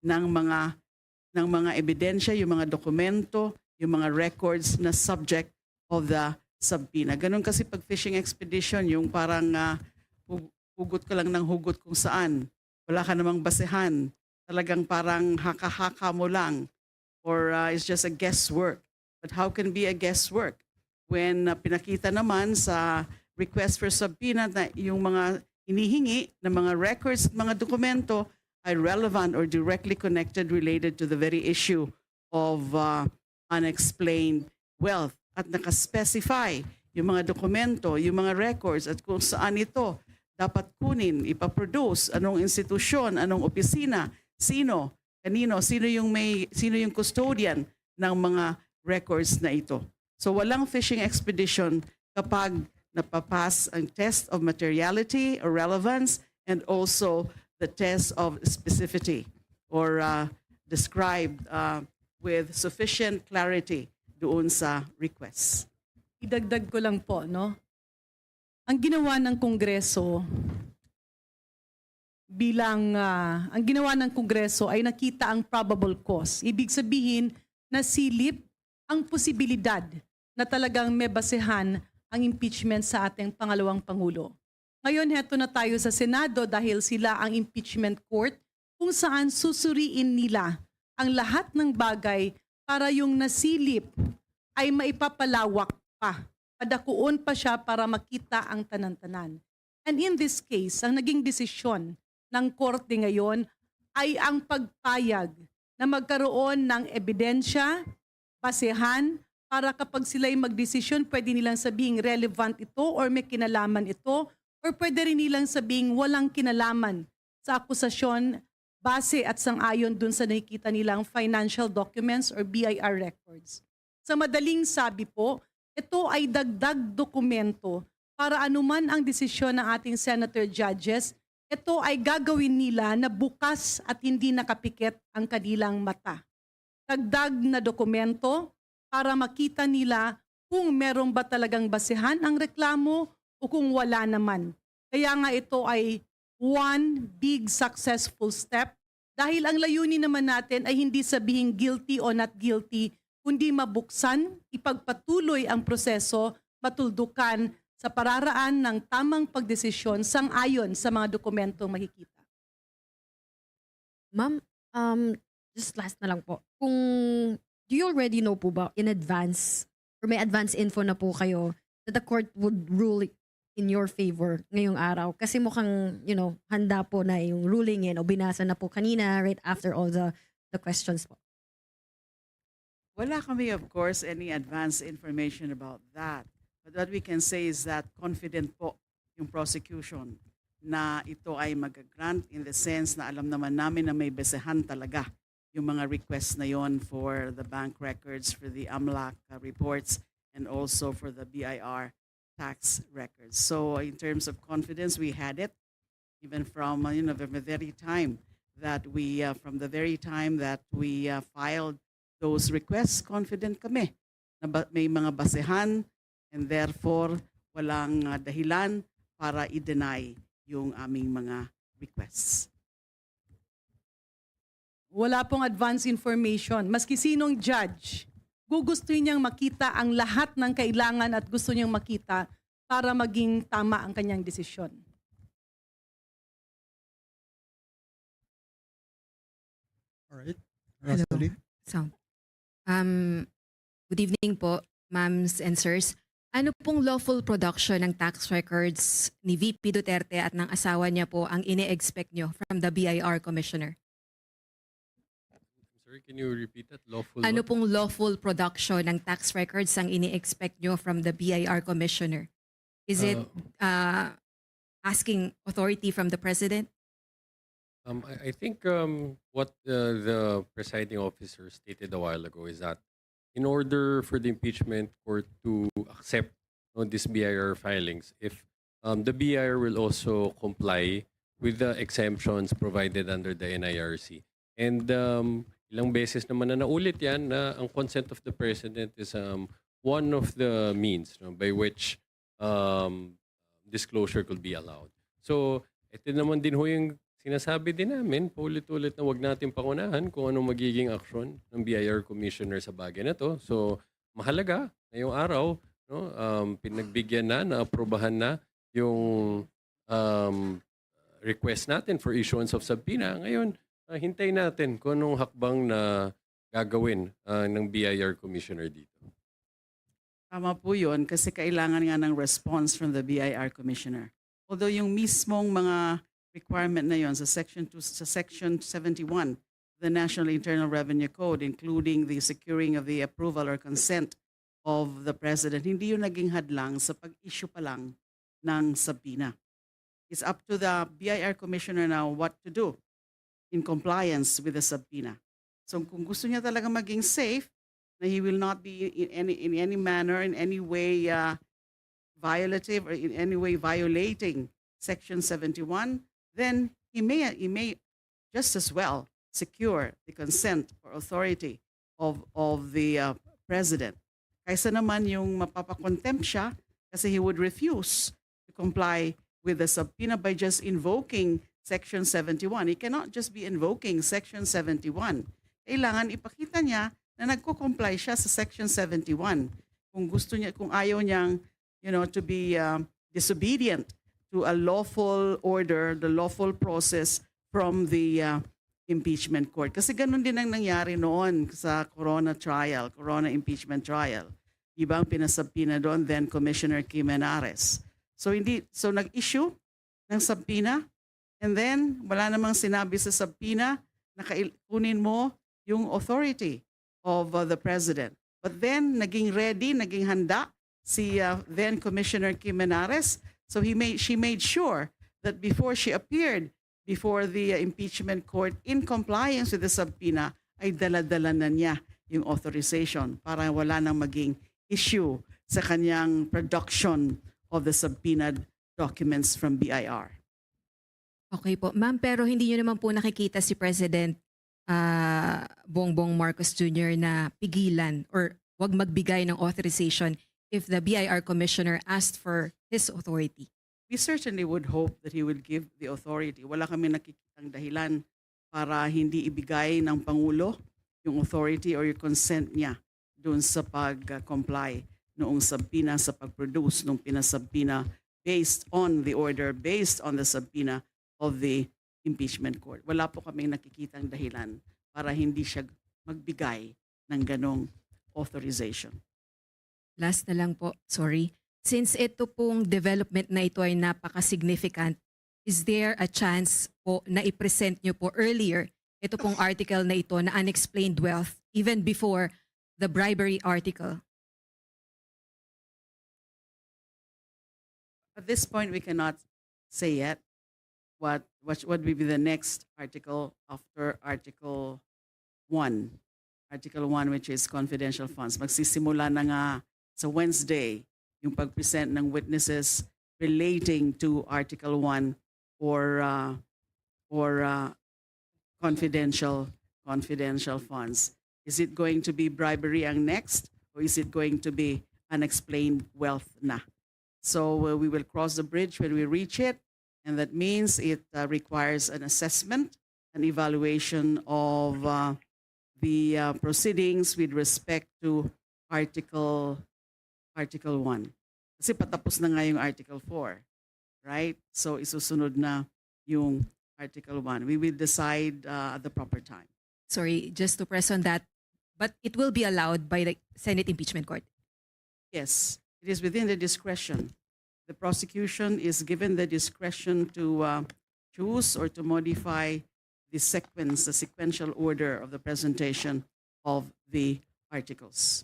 ng mga ebidensya, yung mga dokumento, yung mga records na subject of the subpoena. Ganun kasi pag fishing expedition, yung parang hugot ka lang ng hugot kung saan. Wala ka namang basehan. Talagang parang haka-haka mo lang or it's just a guesswork. But how can be a guesswork when pinakita naman sa request for subpoena na yung mga hinihingi na mga records at mga dokumento ay relevant or directly connected related to the very issue of unexplained wealth at nakaspecify yung mga dokumento, yung mga records at kung saan ito dapat kunin, ipaproduce, anong institusyon, anong opisina, sino, kanino, sino yung custodian ng mga records na ito. So walang fishing expedition kapag napapas ang test of materiality or relevance and also the test of specificity or described with sufficient clarity doon sa request. Idagdag ko lang po, no? Ang ginawa ng Kongreso ang ginawa ng Kongreso ay nakita ang probable cause. Ibig sabihin, nasilip ang posibilidad na talagang may basehan ang impeachment sa ating pangalawang Pangulo. Ngayon, heto na tayo sa Senado dahil sila ang impeachment court kung saan susuriin nila ang lahat ng bagay para yung nasilip ay maipapalawak pa. Padakuon pa siya para makita ang tanan-tanan. And in this case, ang naging desisyon ng korte ngayon ay ang pagpayag na magkaroon ng ebidensya, basehan, para kapag sila'y magdesisyon, pwede nilang sabing relevant ito or may kinalaman ito or pwede rin nilang sabing walang kinalaman sa akusasyon base at sang-ayon dun sa nakikita nilang financial documents or BIR records. Sa madaling sabi po, ito ay dagdag dokumento para anuman ang desisyon ng ating senator judges, ito ay gagawin nila na bukas at hindi nakapikit ang kanilang mata. Dagdag na dokumento para makita nila kung meron ba talagang basehan ang reklamo o kung wala naman. Kaya nga ito ay one big successful step dahil ang layunin naman natin ay hindi sabihin guilty o not guilty, kundi mabuksan, ipagpatuloy ang proseso, matuldukan sa pararaan ng tamang pagdesisyon sang-ayon sa mga dokumentong makikita. Ma'am, just last na lang po. Do you already know po ba in advance or may advance info na po kayo that the court would rule in your favor ngayong araw? Kasi mukhang, handa po na yung ruling o binasa na po kanina right after all the questions po. Wala kami, of course, any advance information about that. But what we can say is that confident po yung prosecution na ito ay mag-grant in the sense na alam naman namin na may basehan talaga yung mga requests na yon for the bank records, for the AMLAC reports, and also for the BIR tax records. So in terms of confidence, we had it even from the very time that we filed those requests. Confident kami na may mga basehan and therefore walang dahilan para i-deny yung aming mga requests. Wala pong advance information. Maski sinong judge, gugustuhin niyang makita ang lahat ng kailangan at gusto niyang makita para maging tama ang kanyang desisyon. Alright. Hello. So, good evening po, ma'ams and sirs. Ano pong lawful production ng tax records ni VP Duterte at ng asawa niya po ang ine-expect nyo from the BIR Commissioner? Sorry, can you repeat that? Lawful. Ano pong lawful production ng tax records ang ine-expect nyo from the BIR Commissioner? Is it asking authority from the President? I think what the presiding officer stated a while ago is that in order for the impeachment court to accept these BIR filings, if the BIR will also comply with the exemptions provided under the NIRC. And ilang beses naman na naulit yan na ang consent of the President is one of the means by which disclosure could be allowed. So ito naman din ho yung sinasabi din namin, paulit-ulit na wag natin pangunahan kung anong magiging aksyon ng BIR Commissioner sa bagay na to. So, mahalaga ngayong araw, pinagbigyan na, naaprobahan na yung request natin for issuance of subpoena. Ngayon, hintayin natin kung anong hakbang na gagawin ng BIR Commissioner dito. Tama po yun kasi kailangan nga ng response from the BIR Commissioner. Although yung mismong mga requirement na yon sa Section 71 the National Internal Revenue Code, including the securing of the approval or consent of the President, hindi yun naging hadlang sa pag-issue pa lang ng subpoena. It's up to the BIR Commissioner now what to do in compliance with the subpoena. So kung gusto niya talaga maging safe, na he will not be in any manner, in any way violative or in any way violating Section 71, then he may just as well secure the consent or authority of the President. Kaysa naman yung mapapakontempt siya kasi he would refuse to comply with the subpoena by just invoking Section 71. He cannot just be invoking Section 71. Kailangan ipakita niya na nagko-comply siya sa Section 71. Kung gusto niya, kung ayaw niyang, to be disobedient to a lawful order, the lawful process from the impeachment court. Kasi ganun din ang nangyari noon sa Corona impeachment trial. Diba ang pinasubpoena doon, then Commissioner Kim Menares. So nag-issue ng subpoena, and then wala namang sinabi sa subpoena na kunin mo yung authority of the President. But then naging ready, naging handa si then Commissioner Kim Menares. So she made sure that before she appeared before the impeachment court in compliance with the subpoena, ay dala-dala na niya yung authorization para wala nang maging issue sa kanyang production of the subpoenaed documents from BIR. Okay po. Ma'am, pero hindi nyo naman po nakikita si President Bongbong Marcos Jr. na pigilan or wag magbigay ng authorization if the BIR commissioner asked for his authority? We certainly would hope that he will give the authority. Wala kami nakikitang dahilan para hindi ibigay ng Pangulo yung authority or yung consent niya doon sa pag-comply noong subpoena sa pag-produce nung pinasubpoena based on the order, based on the subpoena of the impeachment court. Wala po kami nakikitang dahilan para hindi siya magbigay ng ganong authorization. Last na lang po, sorry. Since ito pong development na ito ay napaka-significant, is there a chance po na i-present nyo po earlier ito pong article na ito na unexplained wealth even before the bribery article? At this point, we cannot say yet what will be the next article after Article 1. Article 1, which is confidential funds. Magsisimula na nga sa Wednesday yung pag-present ng witnesses relating to Article 1 or confidential funds. Is it going to be bribery ang next, or is it going to be unexplained wealth na? So we will cross the bridge when we reach it, and that means it requires an assessment, an evaluation of the proceedings with respect to Article 1. Kasi patapos na nga yung Article 4, right? So isusunod na yung Article 1. We will decide at the proper time. Sorry, just to press on that, but it will be allowed by the Senate Impeachment Court? Yes, it is within the discretion. The prosecution is given the discretion to choose or to modify the sequence, the sequential order of the presentation of the articles.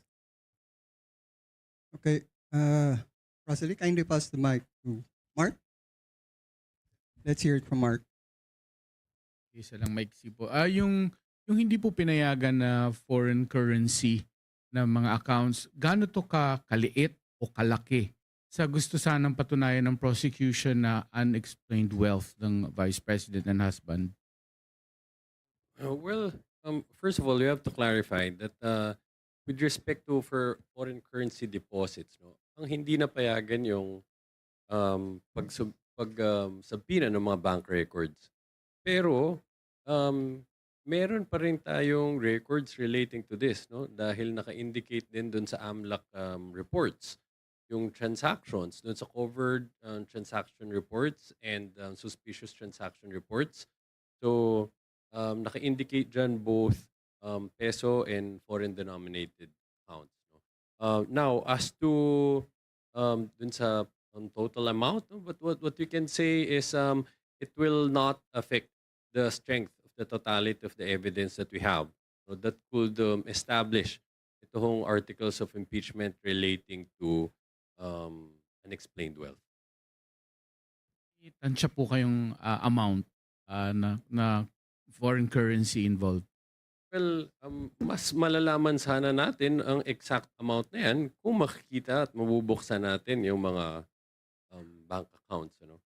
Okay. Rosalie, kindly pass the mic to Mark. Let's hear it from Mark. Isa lang maiksi po. Yung hindi po pinayagan na foreign currency na mga accounts, gaano to kaliit o kalaki sa gusto sanang patunayan ng prosecution na unexplained wealth ng Vice President and husband? First of all, you have to clarify that with respect to for foreign currency deposits, no, ang hindi napayagan yung subpoena ng mga bank records. Pero meron pa rin tayong records relating to this, no, dahil naka-indicate din doon sa AMLAC reports yung transactions doon sa covered transaction reports and suspicious transaction reports. So naka-indicate dyan both peso and foreign denominated accounts. No? Now, as to dun sa total amount, no? But what we can say is it will not affect the strength of the totality of the evidence that we have, no? That could establish itong articles of impeachment relating to unexplained wealth. Tansya po kayong amount na foreign currency involved? Well, mas malalaman sana natin ang exact amount na yan kung makikita at mabubuksan natin yung mga bank accounts. You know?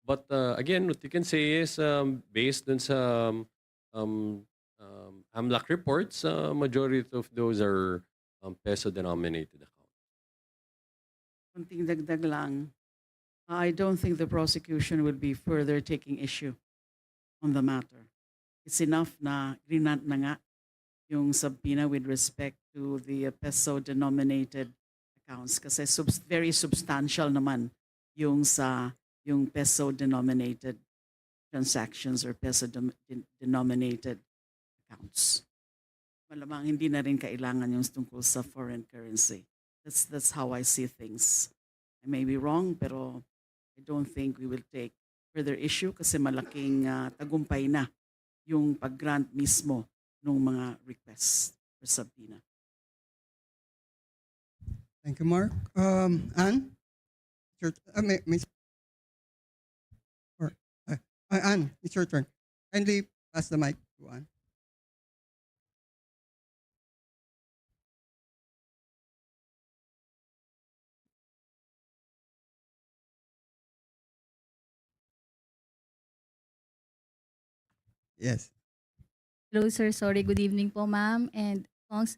But again, what you can say is based on sa AMLAC reports, majority of those are peso-denominated accounts. Kunting dagdag lang, I don't think the prosecution will be further taking issue on the matter. It's enough na grinant na nga yung subpoena with respect to the peso-denominated accounts kasi very substantial naman yung peso-denominated transactions or peso-denominated accounts. Malamang hindi na rin kailangan yung tungkol sa foreign currency. That's how I see things. I may be wrong, pero I don't think we will take further issue kasi malaking tagumpay na yung pag-grant mismo ng mga requests for subpoena. Thank you, Mark. Anne? Anne, it's your turn. Kindly pass the mic to Anne. Yes. Hello, sir. Sorry. Good evening po, ma'am. And Kongs,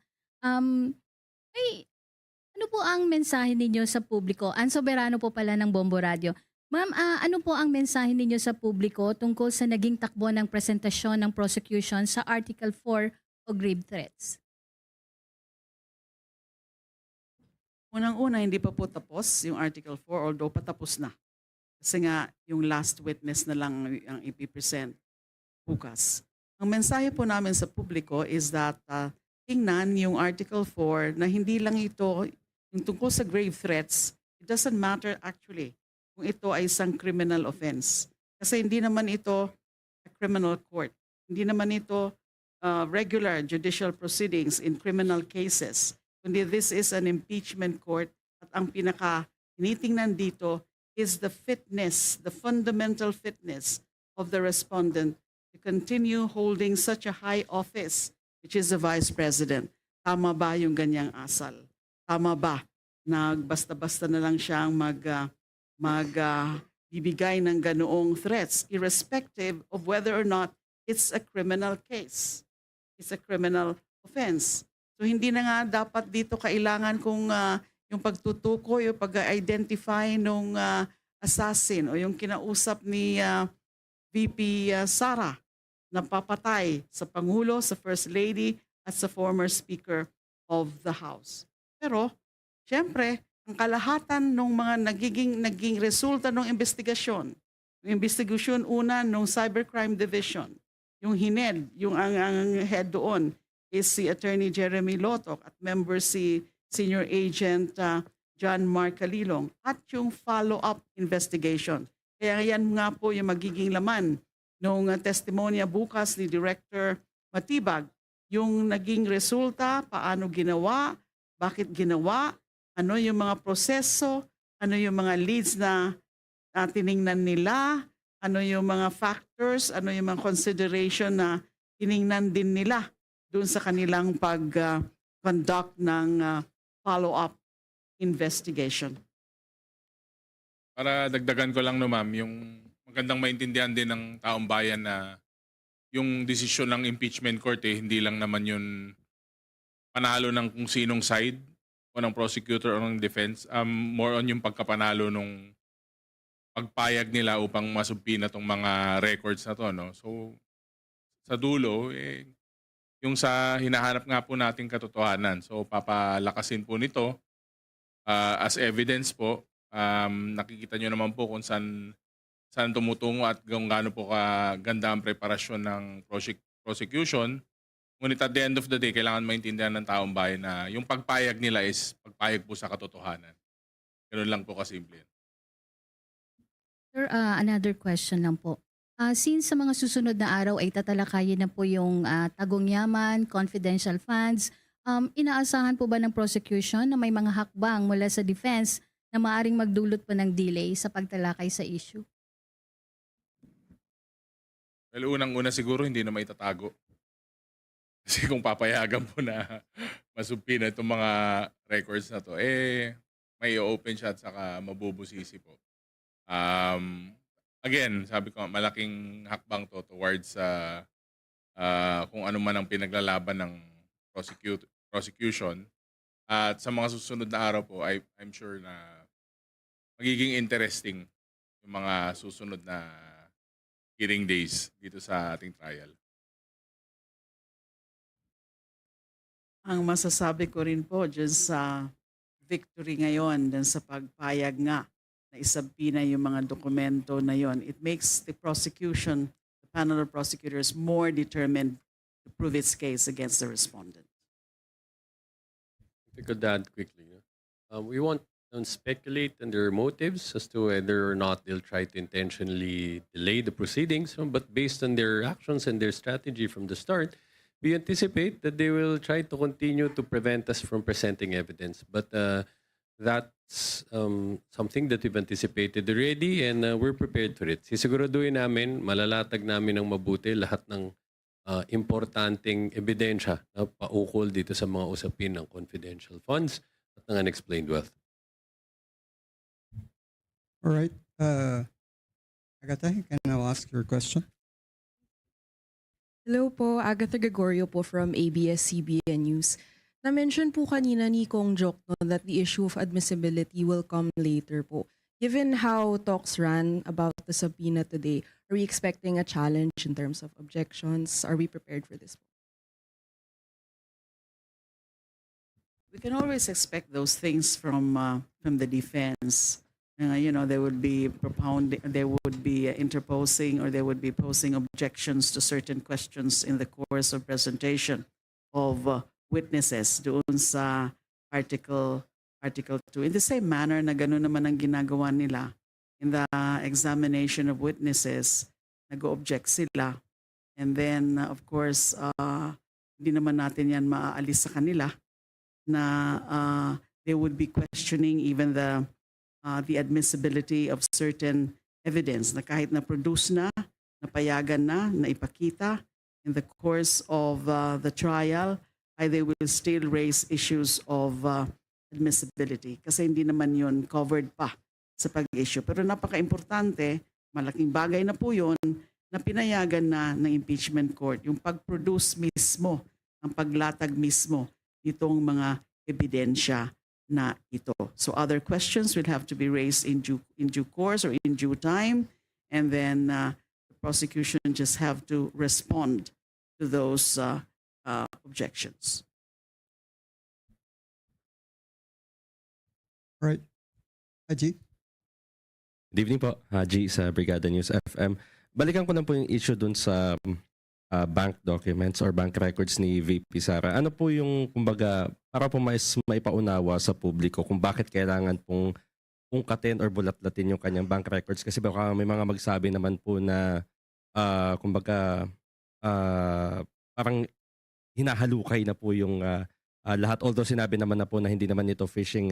ano po ang mensahe ninyo sa publiko? Ann Soberano po pala ng Bombo Radio. Ma'am, ano po ang mensahe ninyo sa publiko tungkol sa naging takbo ng presentasyon ng prosecution sa Article 4 o grave threats? Unang-una, hindi pa po tapos yung Article 4, although patapos na. Kasi nga, yung last witness na lang ang ipipresent bukas. Ang mensahe po namin sa publiko is that tingnan yung Article 4 na hindi lang ito, yung tungkol sa grave threats, it doesn't matter actually kung ito ay isang criminal offense. Kasi hindi naman ito a criminal court. Hindi naman ito regular judicial proceedings in criminal cases. Kundi this is an impeachment court at ang tinitingnan dito is the fitness, the fundamental fitness of the respondent to continue holding such a high office, which is the Vice President. Tama ba yung ganyang asal? Tama ba na basta-basta na lang siyang bibigay ng ganoong threats, irrespective of whether or not it's a criminal case. It's a criminal offense. So hindi na nga dapat dito kailangan kung yung pagtutukoy o pag-identify nung assassin o yung kinausap ni VP Sara na papatay sa Pangulo, sa First Lady at sa former Speaker of the House. Pero, syempre, ang kalahatan ng mga naging resulta ng investigasyon, yung investigasyon una ng Cybercrime Division, yung HINED, yung ang head doon is si Attorney Jeremy Lotok at member si Senior Agent John Mark Calilong at yung follow-up investigation. Kaya yan nga po yung magiging laman ng testimonya bukas ni Director Matibag, yung naging resulta, paano ginawa, bakit ginawa, ano yung mga proseso, ano yung mga leads na tiningnan nila, ano yung mga factors, ano yung mga consideration na tiningnan din nila doon sa kanilang pag-conduct ng follow-up investigation. Para dagdagan ko lang no ma'am, yung magandang maintindihan din ng taong bayan na yung desisyon ng impeachment court hindi lang naman yun panalo ng kung sinong side o ng prosecutor o ng defense. More on yung pagkapanalo nung pagpayag nila upang masubpina tong mga records na to. No? So sa dulo, yung sa hinahanap nga po nating katotohanan. So papalakasin po nito as evidence po. Nakikita nyo naman po kung saan tumutungo at kung gaano po kaganda ang preparasyon ng prosecution. Ngunit at the end of the day, kailangan maintindihan ng taong bayan na yung pagpayag nila is pagpayag po sa katotohanan. Ganun lang po kasimple. Sir, another question lang po. Since sa mga susunod na araw ay tatalakayin na po yung tagong yaman, confidential funds, inaasahan po ba ng prosecution na may mga hakbang mula sa defense na maaring magdulot pa ng delay sa pagtalakay sa issue? Well, unang-una siguro hindi na maitatago. Kasi kung papayagan po na masubpina itong mga records na to, may open siya at saka mabubusisi po. Again, sabi ko, malaking hakbang to towards kung ano man ang pinaglalaban ng prosecution. At sa mga susunod na araw po, I'm sure na magiging interesting yung mga susunod na hearing days dito sa ating trial. Ang masasabi ko rin po dyan sa victory ngayon, dyan sa pagpayag nga na isabpina yung mga dokumento na yon, it makes the prosecution, the panel of prosecutors, more determined to prove its case against the respondent. I could add quickly. We won't speculate on their motives as to whether or not they'll try to intentionally delay the proceedings, but based on their actions and their strategy from the start, we anticipate that they will try to continue to prevent us from presenting evidence. But that's something that we've anticipated already and we're prepared for it. Sisiguraduhin namin, malalatag namin ng mabuti lahat ng importanteng ebidensya na paukol dito sa mga usapin ng confidential funds at ng unexplained wealth. All right. Agatha, you can now ask your question. Hello po, Agatha Gregorio po from ABS-CBN News. Na-mention po kanina ni Kong Jok no, that the issue of admissibility will come later po. Given how talks ran about the subpoena today, are we expecting a challenge in terms of objections? Are we prepared for this? We can always expect those things from the defense. They would be they would be interposing, or they would be posing objections to certain questions in the course of presentation of witnesses doon sa Article 2. In the same manner na gano'n naman ang ginagawa nila in the examination of witnesses, nag-object sila. And then, of course, hindi naman natin yan maaalis sa kanila na they would be questioning even the admissibility of certain evidence na kahit na-produce na, napayagan na, naipakita in the course of the trial, they will still raise issues of admissibility kasi hindi naman yun covered pa sa pag-issue. Pero napaka-importante, malaking bagay na po yun na pinayagan na ng impeachment court yung pag-produce mismo, ang paglatag mismo itong mga ebidensya na ito. So other questions will have to be raised in due course or in due time, and then the prosecution just have to respond to those objections. All right. Haji? Good evening po, Haji sa Brigada News FM. Balikan ko na po yung issue dun sa bank documents or bank records ni VP Sara. Ano po yung, kumbaga, para po mas maipaunawa sa publiko kung bakit kailangan pong ungkatin or bulat-latin yung kanyang bank records? Kasi baka may mga magsabi naman po na, kumbaga, parang hinahalukay na po yung lahat. Although sinabi naman na po na hindi naman ito phishing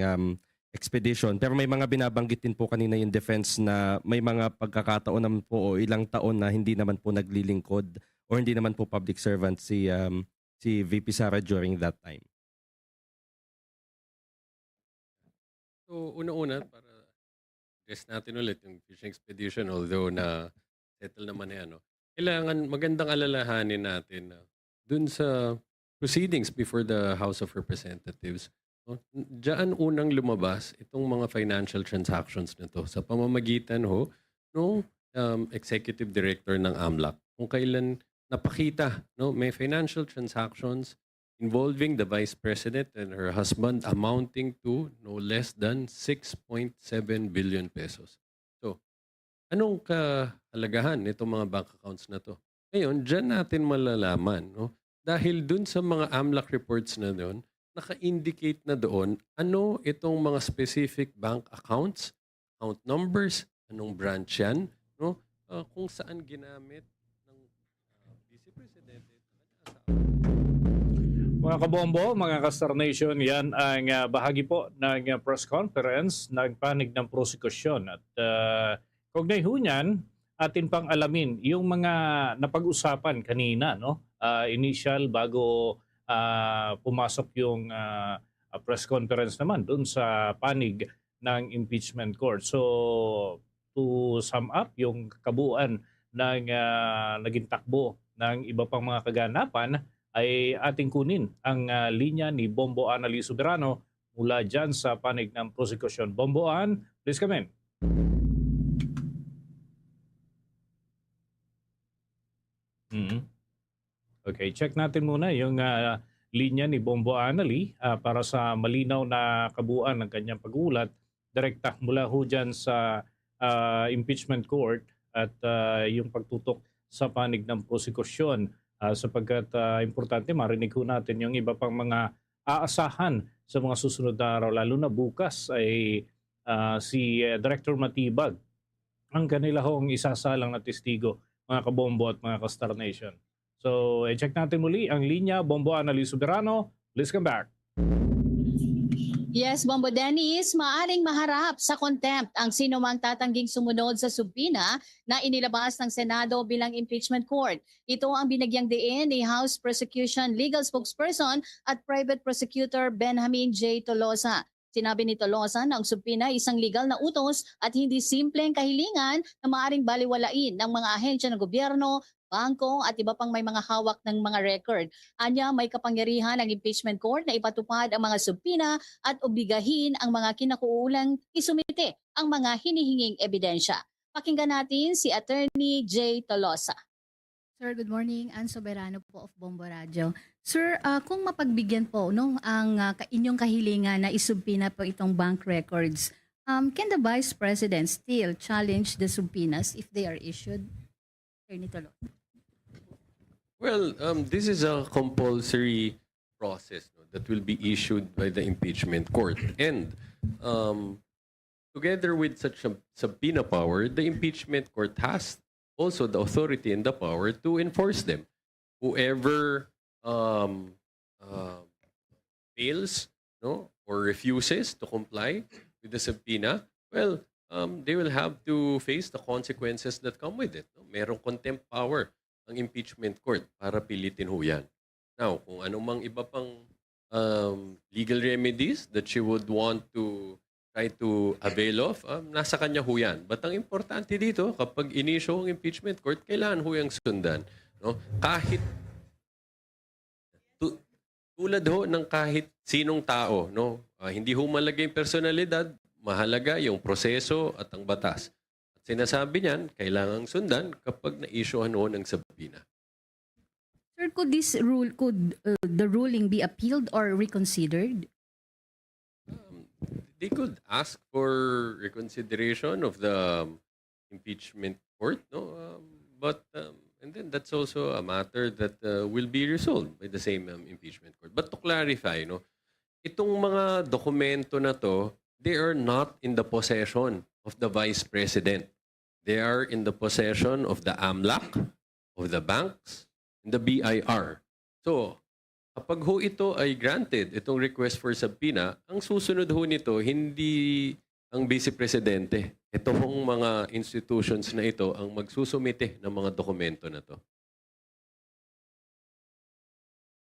expedition. Pero may mga binabanggit din po kanina yung defense na may mga pagkakataon naman po o ilang taon na hindi naman po naglilingkod or hindi naman po public servant si VP Sara during that time. So, una-una, para address natin ulit yung fishing expedition, although na settle naman yan, no? Kailangan magandang alalahanin natin na dun sa proceedings before the House of Representatives, no? Diyan unang lumabas itong mga financial transactions nito sa pamamagitan ng executive director ng AMLAC. Kung kailan napakita, no, may financial transactions involving the Vice President and her husband amounting to no less than 6.7 billion pesos. So, anong kahalagahan nitong mga bank accounts na to? Ngayon, dyan natin malalaman, no? Dahil dun sa mga AMLAC reports na doon, naka-indicate na doon ano itong mga specific bank accounts, account numbers, anong branch yan, no? Kung saan ginamit ng Vice President. Mga kabombo, mga Kastar Nation, yan ang bahagi po ng press conference ng panig ng prosekusyon. At kaugnay ho niyan, atin pang alamin yung mga napag-usapan kanina, no? Initial bago pumasok yung press conference naman dun sa panig ng impeachment court. So to sum up yung kabuuan ng naging takbo ng iba pang mga kaganapan, ay ating kunin ang linya ni Bombo Annali Soberano mula dyan sa panig ng prosekusyon. Bombo Ann, please come in. Okay, check natin muna yung linya ni Bombo Annali para sa malinaw na kabuuan ng kanyang pag-ulat. Direkta mula ho dyan sa impeachment court at yung pagtutok sa panig ng prosekusyon. Sapagkat importante marinig ko natin yung iba pang mga aasahan sa mga susunod na araw. Lalo na bukas ay si Director Matibag ang kanila hong isasalang na testigo, mga kabombo at mga Kastar Nation. So check natin muli ang linya. Bombo Annali Soberano, please come back. Yes, Bombo Dennis, maaring maharap sa contempt ang sino mang tatangging sumunod sa subpoena na inilabas ng Senado bilang impeachment court. Ito ang binagyang diin ni House Prosecution Legal Spokesperson at Private Prosecutor Benjamin J. Tolosa. Sinabi ni Tolosa na ang subpoena ay isang legal na utos at hindi simpleng kahilingan na maaring baliwalain ng mga ahensya ng gobyerno, bangko at iba pang may mga hawak ng mga record. Anya, may kapangyarihan ang impeachment court na ipatupad ang mga subpoena at obligahin ang mga kinakuulang isumite ang mga hinihinging ebidensya. Pakinggan natin si Attorney J. Tolosa. Sir, good morning. Ann Soberano po of Bombo Radyo. Sir, kung mapagbigyan po ang inyong kahilingan na isubpina po itong bank records, can the Vice President still challenge the subpoenas if they are issued? Attorney Tolosa. Well, this is a compulsory process that will be issued by the impeachment court. And together with such a subpoena power, the impeachment court has also the authority and the power to enforce them. Whoever fails or refuses to comply with the subpoena, well, they will have to face the consequences that come with it. Merong contempt power ang impeachment court para pilitin ho yan. Now, kung anumang iba pang legal remedies that she would want to try to avail of, nasa kanya ho yan. But ang importante dito, kapag inisyo ang impeachment court, kailangan ho yung sundan. No? Kahit tulad ho ng kahit sinong tao, no? Hindi ho malagay yung personalidad, mahalaga yung proseso at ang batas. Sinasabi niyan, kailangang sundan kapag na-issuehan ho ng subpoena. Sir, could the ruling be appealed or reconsidered? They could ask for reconsideration of the impeachment court, no? And then that's also a matter that will be resolved by the same impeachment court. But to clarify, no, itong mga dokumento na to, they are not in the possession of the Vice President. They are in the possession of the AMLAC, of the banks, and the BIR. So, kapag ho ito ay granted, itong request for subpoena, ang susunod ho nito, hindi ang Vice Presidente. Ito hong mga institutions na ito ang magsusumite ng mga dokumento na to.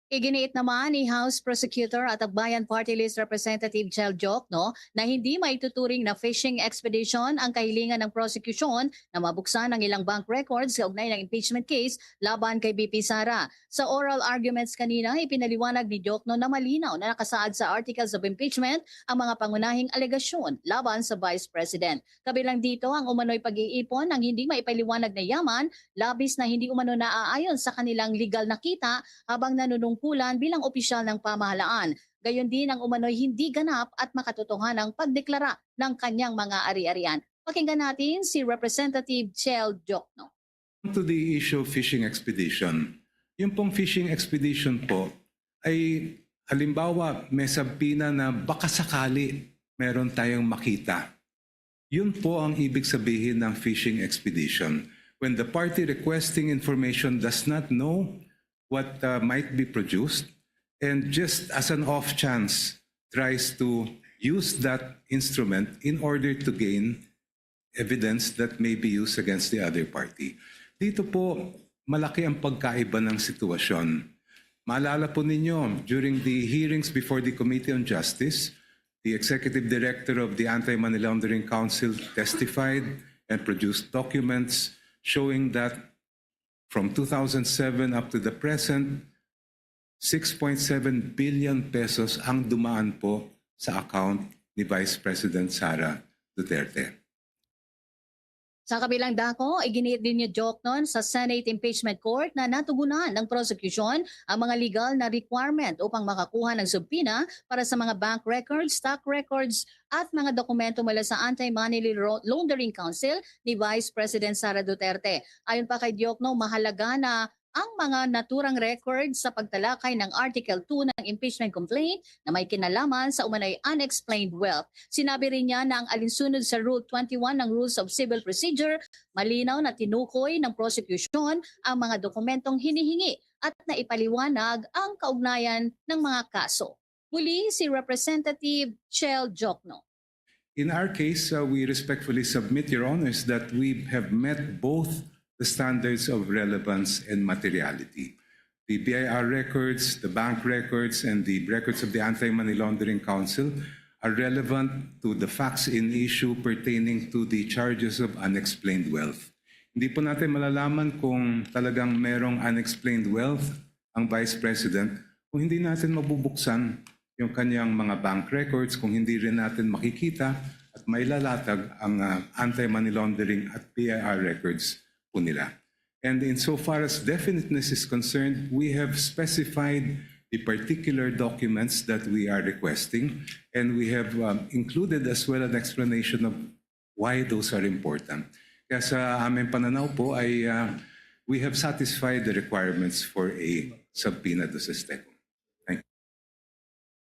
Iginiit naman ni House Prosecutor at Akbayan Party List Representative Chel Jokno na hindi maituturing na fishing expedition ang kahilingan ng prosecution na mabuksan ang ilang bank records kaugnay ng impeachment case laban kay BP Sara. Sa oral arguments kanina, ipinaliwanag ni Jokno na malinaw na nakasaad sa Articles of Impeachment ang mga pangunahing alegasyon laban sa Vice President. Kabilang dito ang umano'y pag-iipon ng hindi maipaliwanag na yaman, labis na hindi umano naaayon sa kanilang legal na kita habang nanunungkulan bilang opisyal ng pamahalaan. Gayon din ang umano'y hindi ganap at makatotohanang pagdeklara ng kanyang mga ari-arian. Pakinggan natin si Representative Chel Jokno. To the issue of fishing expedition. Yung pong fishing expedition po ay halimbawa may subpoena na baka sakali meron tayong makita. Yun po ang ibig sabihin ng fishing expedition. When the party requesting information does not know what might be produced and just as an off chance tries to use that instrument in order to gain evidence that may be used against the other party. Dito po, malaki ang pagkaiba ng sitwasyon. Maalala po ninyo, during the hearings before the Committee on Justice, the Executive Director of the Anti-Money Laundering Council testified and produced documents showing that from 2007 up to the present, 6.7 billion pesos ang dumaan po sa account ni Vice President Sara Duterte. Sa kabilang dako, iginiit din ni Jokno sa Senate Impeachment Court na natugunan ng prosecution ang mga legal na requirement upang makakuha ng subpoena para sa mga bank records, stock records at mga dokumento mula sa Anti-Money Laundering Council ni Vice President Sara Duterte. Ayon pa kay Jokno, mahalaga na ang mga naturang records sa pagtalakay ng Article 2 ng impeachment complaint na may kinalaman sa umanay unexplained wealth. Sinabi rin niya na ang alinsunod sa Rule 21 ng Rules of Civil Procedure, malinaw na tinukoy ng prosecution ang mga dokumentong hinihingi at naipaliwanag ang kaugnayan ng mga kaso. Muli si Representative Chel Jokno. In our case, we respectfully submit, Your Honors, that we have met both the standards of relevance and materiality. The BIR records, the bank records, and the records of the Anti-Money Laundering Council are relevant to the facts in issue pertaining to the charges of unexplained wealth. Hindi po natin malalaman kung talagang merong unexplained wealth ang Vice President kung hindi natin mabubuksan yung kanyang mga bank records, kung hindi rin natin makikita at mailalatag ang anti-money laundering at PIR records po nila. And insofar as definiteness is concerned, we have specified the particular documents that we are requesting, and we have included as well an explanation of why those are important. Kaya sa aming pananaw po ay we have satisfied the requirements for a subpoena to Sesteco. Thank you.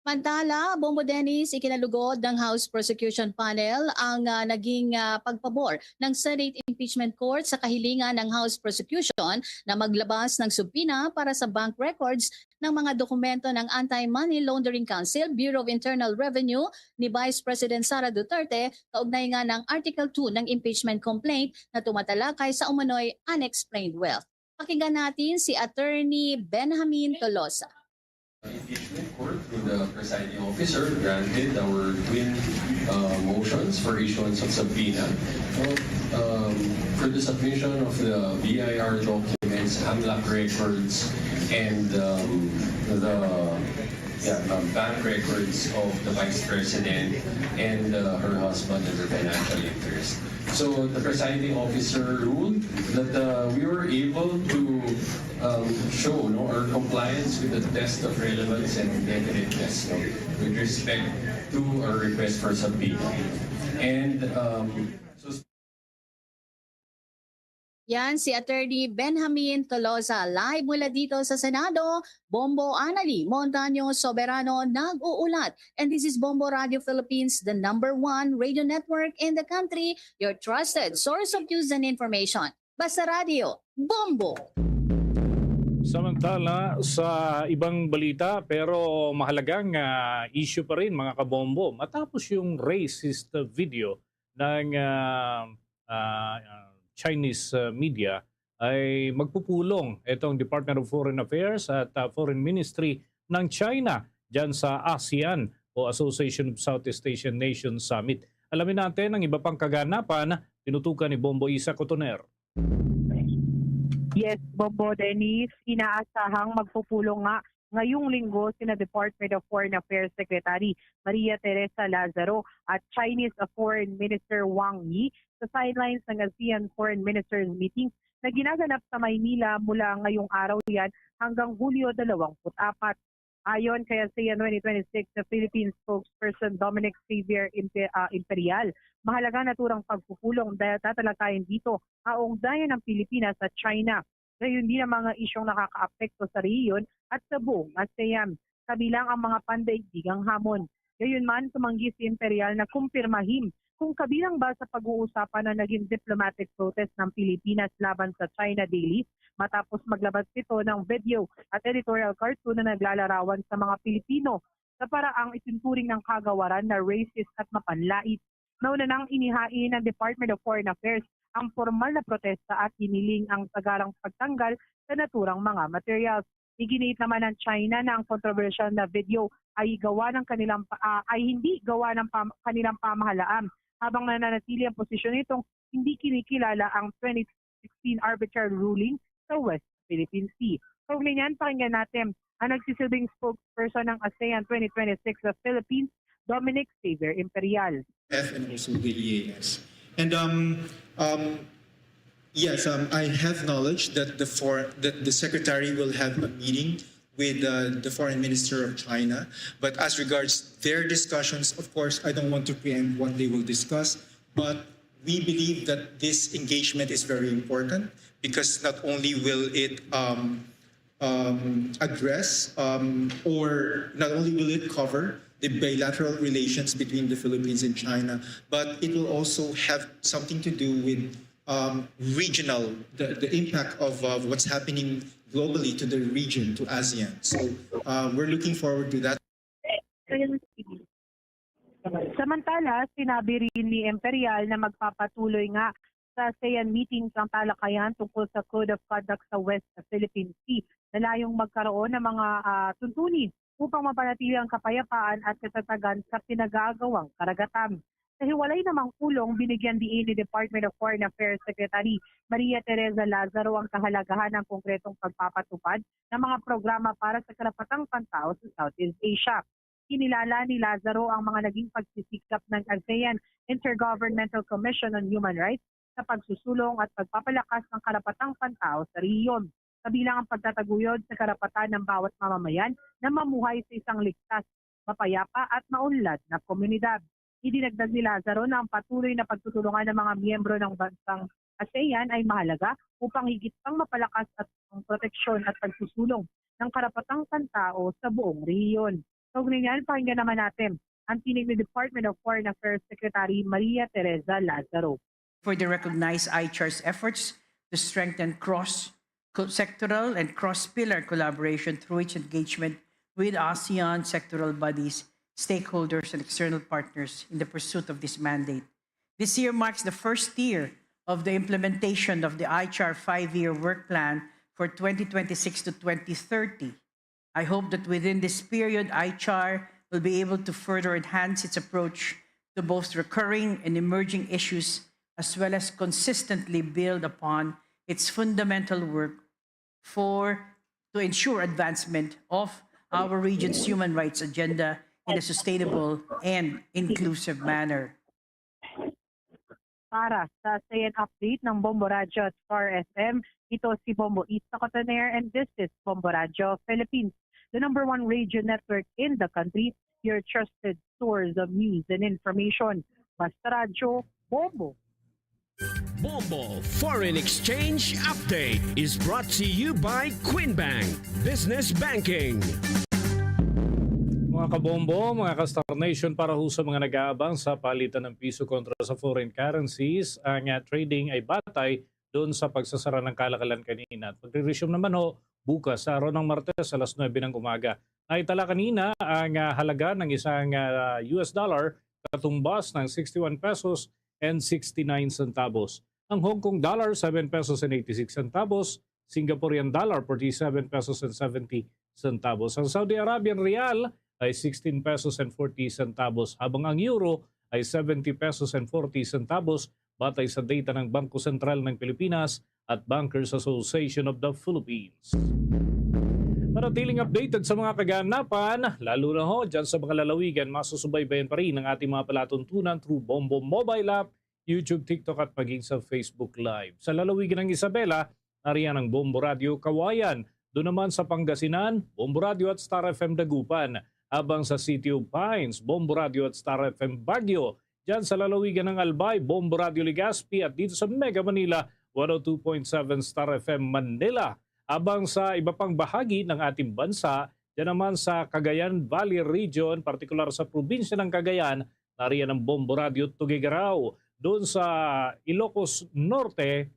Mantala, Bombo Dennis, ikinalugod ng House Prosecution Panel ang naging pagpabor ng Senate Impeachment Court sa kahilingan ng House Prosecution na maglabas ng subpoena para sa bank records ng mga dokumento ng Anti-Money Laundering Council, Bureau of Internal Revenue ni Vice President Sara Duterte kaugnay nga ng Article 2 ng impeachment complaint na tumatalakay sa umano'y unexplained wealth. Pakinggan natin si Attorney Benjamin Tolosa. Impeachment Court, through the presiding officer, granted our twin motions for issuance of subpoena for the submission of the BIR documents, AMLAC records, and the bank records of the Vice President and her husband and their financial interest. So the presiding officer ruled that we were able to show our compliance with the test of relevance and definiteness with respect to our request for subpoena. And Yan si Attorney Benjamin Tolosa. Live mula dito sa Senado, Bombo Anali, Montaño Soberano nag-uulat. And this is Bombo Radio Philippines, the #1 radio network in the country, your trusted source of news and information. Basta Radio, Bombo! Samantala sa ibang balita pero mahalagang issue pa rin mga kabombo matapos yung racist video ng Chinese media ay magpupulong itong Department of Foreign Affairs at Foreign Ministry ng China dyan sa ASEAN o Association of Southeast Asian Nations Summit. Alamin natin ang iba pang kaganapan tinutukan ni Bombo Isa Cotoner. Yes, Bombo Dennis, inaasahang magpupulong nga ngayong linggo sina Department of Foreign Affairs Secretary Maria Teresa Lazaro at Chinese Foreign Minister Wang Yi sa sidelines ng ASEAN Foreign Ministers Meeting na ginaganap sa Maynila mula ngayong araw yan hanggang Hulyo 24. Ayon kay ASEAN 2026 na Philippine spokesperson Dominic Xavier Imperial, mahalaga naturang pagpupulong dahil tatalakayin dito ang ugnayan ng Pilipinas at China. Gayon din ang mga isyong nakakaapekto sa rehiyon at sa buong ASEAN, kabilang ang mga pandaigdigang hamon. Gayon man, tumanggi si Imperial na kumpirmahin kung kabilang ba sa pag-uusapan na naging diplomatic protest ng Pilipinas laban sa China daily matapos maglabas ito ng video at editorial cartoon na naglalarawan sa mga Pilipino sa paraang itinturing ng kagawaran na racist at mapanlait. Nauna nang inihain ng Department of Foreign Affairs ang formal na protesta at hiniling ang tagarang pagtanggal sa naturang mga materials. Iginiit naman ng China na ang controversial na video ay hindi gawa ng kanilang pamahalaan habang nananatili ang posisyon nitong hindi kinikilala ang 2016 arbitrary ruling sa West Philippine Sea. So ganyan, pakinggan natin ang nagsisilbing spokesperson ng ASEAN 2026 sa Philippines, Dominic Xavier Imperial. And also the EAS. And yes, I have knowledge that the secretary will have a meeting with the foreign minister of China. But as regards their discussions, of course, I don't want to preempt what they will discuss. But we believe that this engagement is very important because not only will it address or not only will it cover the bilateral relations between the Philippines and China, but it will also have something to do with regional, the impact of what's happening globally to the region, to ASEAN. So we're looking forward to that. Samantala, sinabi rin ni Imperial na magpapatuloy nga sa ASEAN meetings ang talakayan tungkol sa Code of Conduct sa West Philippine Sea na layong magkaroon ng mga tuntunin upang mapanatili ang kapayapaan at katatagan sa pinagagawang karagatan. Sa hiwalay namang pulong, binigyan diin ni Department of Foreign Affairs Secretary Maria Teresa Lazaro ang kahalagahan ng konkretong pagpapatupad ng mga programa para sa karapatang pantao sa Southeast Asia. Kinilala ni Lazaro ang mga naging pagsisikap ng ASEAN Intergovernmental Commission on Human Rights sa pagsusulong at pagpapalakas ng karapatang pantao sa rehiyon, kabilang ang pagtataguyod sa karapatan ng bawat mamamayan na mamuhay sa isang ligtas, mapayapa at maunlad na komunidad. Idinagdag ni Lazaro na ang patuloy na pagtutulungan ng mga miyembro ng bansang ASEAN ay mahalaga upang higit pang mapalakas at ang proteksyon at pagsusulong ng karapatang pantao sa buong rehiyon. Kaugnay niyan, pakinggan naman natin ang tinig ni Department of Foreign Affairs Secretary Maria Teresa Lazaro. Further recognize ICHR's efforts to strengthen cross-sectoral and cross-pillar collaboration through its engagement with ASEAN sectoral bodies, stakeholders, and external partners in the pursuit of this mandate. This year marks the first year of the implementation of the ICHR 5-year work plan for 2026 to 2030. I hope that within this period, ICHR will be able to further enhance its approach to both recurring and emerging issues, as well as consistently build upon its fundamental work to ensure advancement of our region's human rights agenda in a sustainable and inclusive manner. Para sa ASEAN Update ng Bombo Radyo at Star FM, ito si Bombo East Cotoner and this is Bombo Radyo Philippines, the #1 radio network in the country, your trusted source of news and information. Basta Radyo, Bombo. Bombo Foreign Exchange Update is brought to you by Quinbank Business Banking. Mga kabombo, mga ka-Star Nation, para ho sa mga nag-aabang sa palitan ng piso kontra sa foreign currencies, ang trading ay batay doon sa pagsasara ng kalakalan kanina. At magre-resume naman ho bukas sa araw ng Martes alas 9 ng umaga. Naitala kanina ang halaga ng isang US dollar katumbas ng 61 pesos and 69 centavos. Ang Hong Kong dollar 7 pesos and 86 centavos, Singaporean dollar 47 pesos and 70 centavos. Ang Saudi Arabian rial ay 16 pesos and 40 centavos, habang ang euro ay 70 pesos and 40 centavos batay sa data ng Bangko Sentral ng Pilipinas at Bankers Association of the Philippines. Manatiling updated sa mga kaganapan, lalo na ho dyan sa mga lalawigan, masusubaybayan pa rin ang ating mga palatuntunan through Bombo mobile app, YouTube, TikTok at maging sa Facebook Live. Sa lalawigan ng Isabela, nariyan ang Bombo Radio Kawayan. Doon naman sa Pangasinan, Bombo Radio at Star FM Dagupan. Habang sa City of Pines, Bombo Radio at Star FM Baguio. Diyan sa lalawigan ng Albay, Bombo Radio Legazpi, at dito sa Mega Manila, 102.7 Star FM Manila. Habang sa iba pang bahagi ng ating bansa, diyan naman sa Cagayan Valley Region, partikular sa probinsya ng Cagayan, nariyan ang Bombo Radio Tuguegarao. Doon sa Ilocos Norte,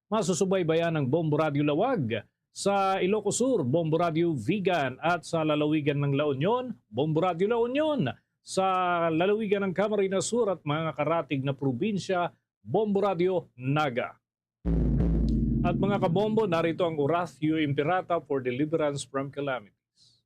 masusubaybayan ng Bombo Radio Laoag. Sa Ilocos Sur, Bombo Radio Vigan, at sa lalawigan ng La Union, Bombo Radio La Union. Sa lalawigan ng Camarines Sur at mga karatig na probinsya, Bombo Radio Naga. At mga kabombo, narito ang Oratio Imperata for deliverance from calamities.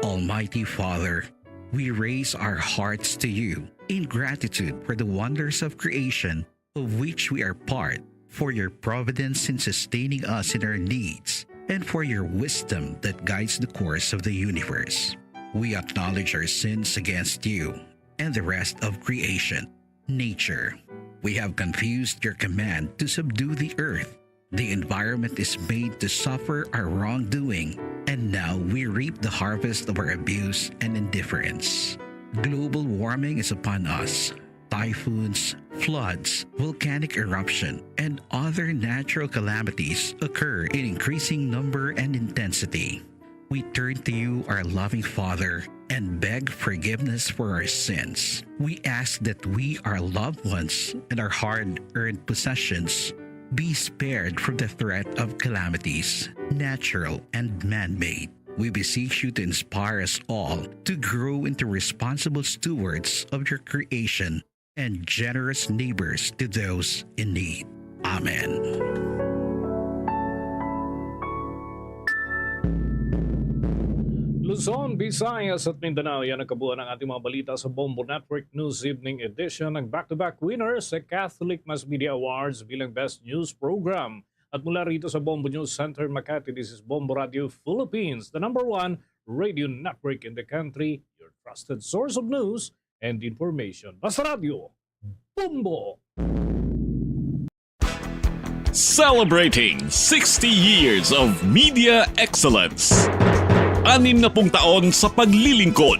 Almighty Father, we raise our hearts to you in gratitude for the wonders of creation of which we are part, for your providence in sustaining us in our needs, and for your wisdom that guides the course of the universe. We acknowledge our sins against you and the rest of creation, nature. We have confused your command to subdue the earth. The environment is made to suffer our wrongdoing, and now we reap the harvest of our abuse and indifference. Global warming is upon us. Typhoons, floods, volcanic eruption, and other natural calamities occur in increasing number and intensity. We turn to you, our loving Father, and beg forgiveness for our sins. We ask that we, our loved ones, and our hard-earned possessions be spared from the threat of calamities, natural and man-made. We beseech you to inspire us all to grow into responsible stewards of your creation and generous neighbors to those in need. Amen. Luzon, Visayas at Mindanao, yan ang kabuuan ng ating mga balita sa Bombo Network News Evening Edition. Ang back-to-back winner sa Catholic Mass Media Awards bilang Best News Program. At mula rito sa Bombo News Center, Makati, this is Bombo Radio Philippines, the #1 radio network in the country, your trusted source of news and information. Basta Radio, Bombo! Celebrating 60 years of media excellence. 60 taon sa paglilingkod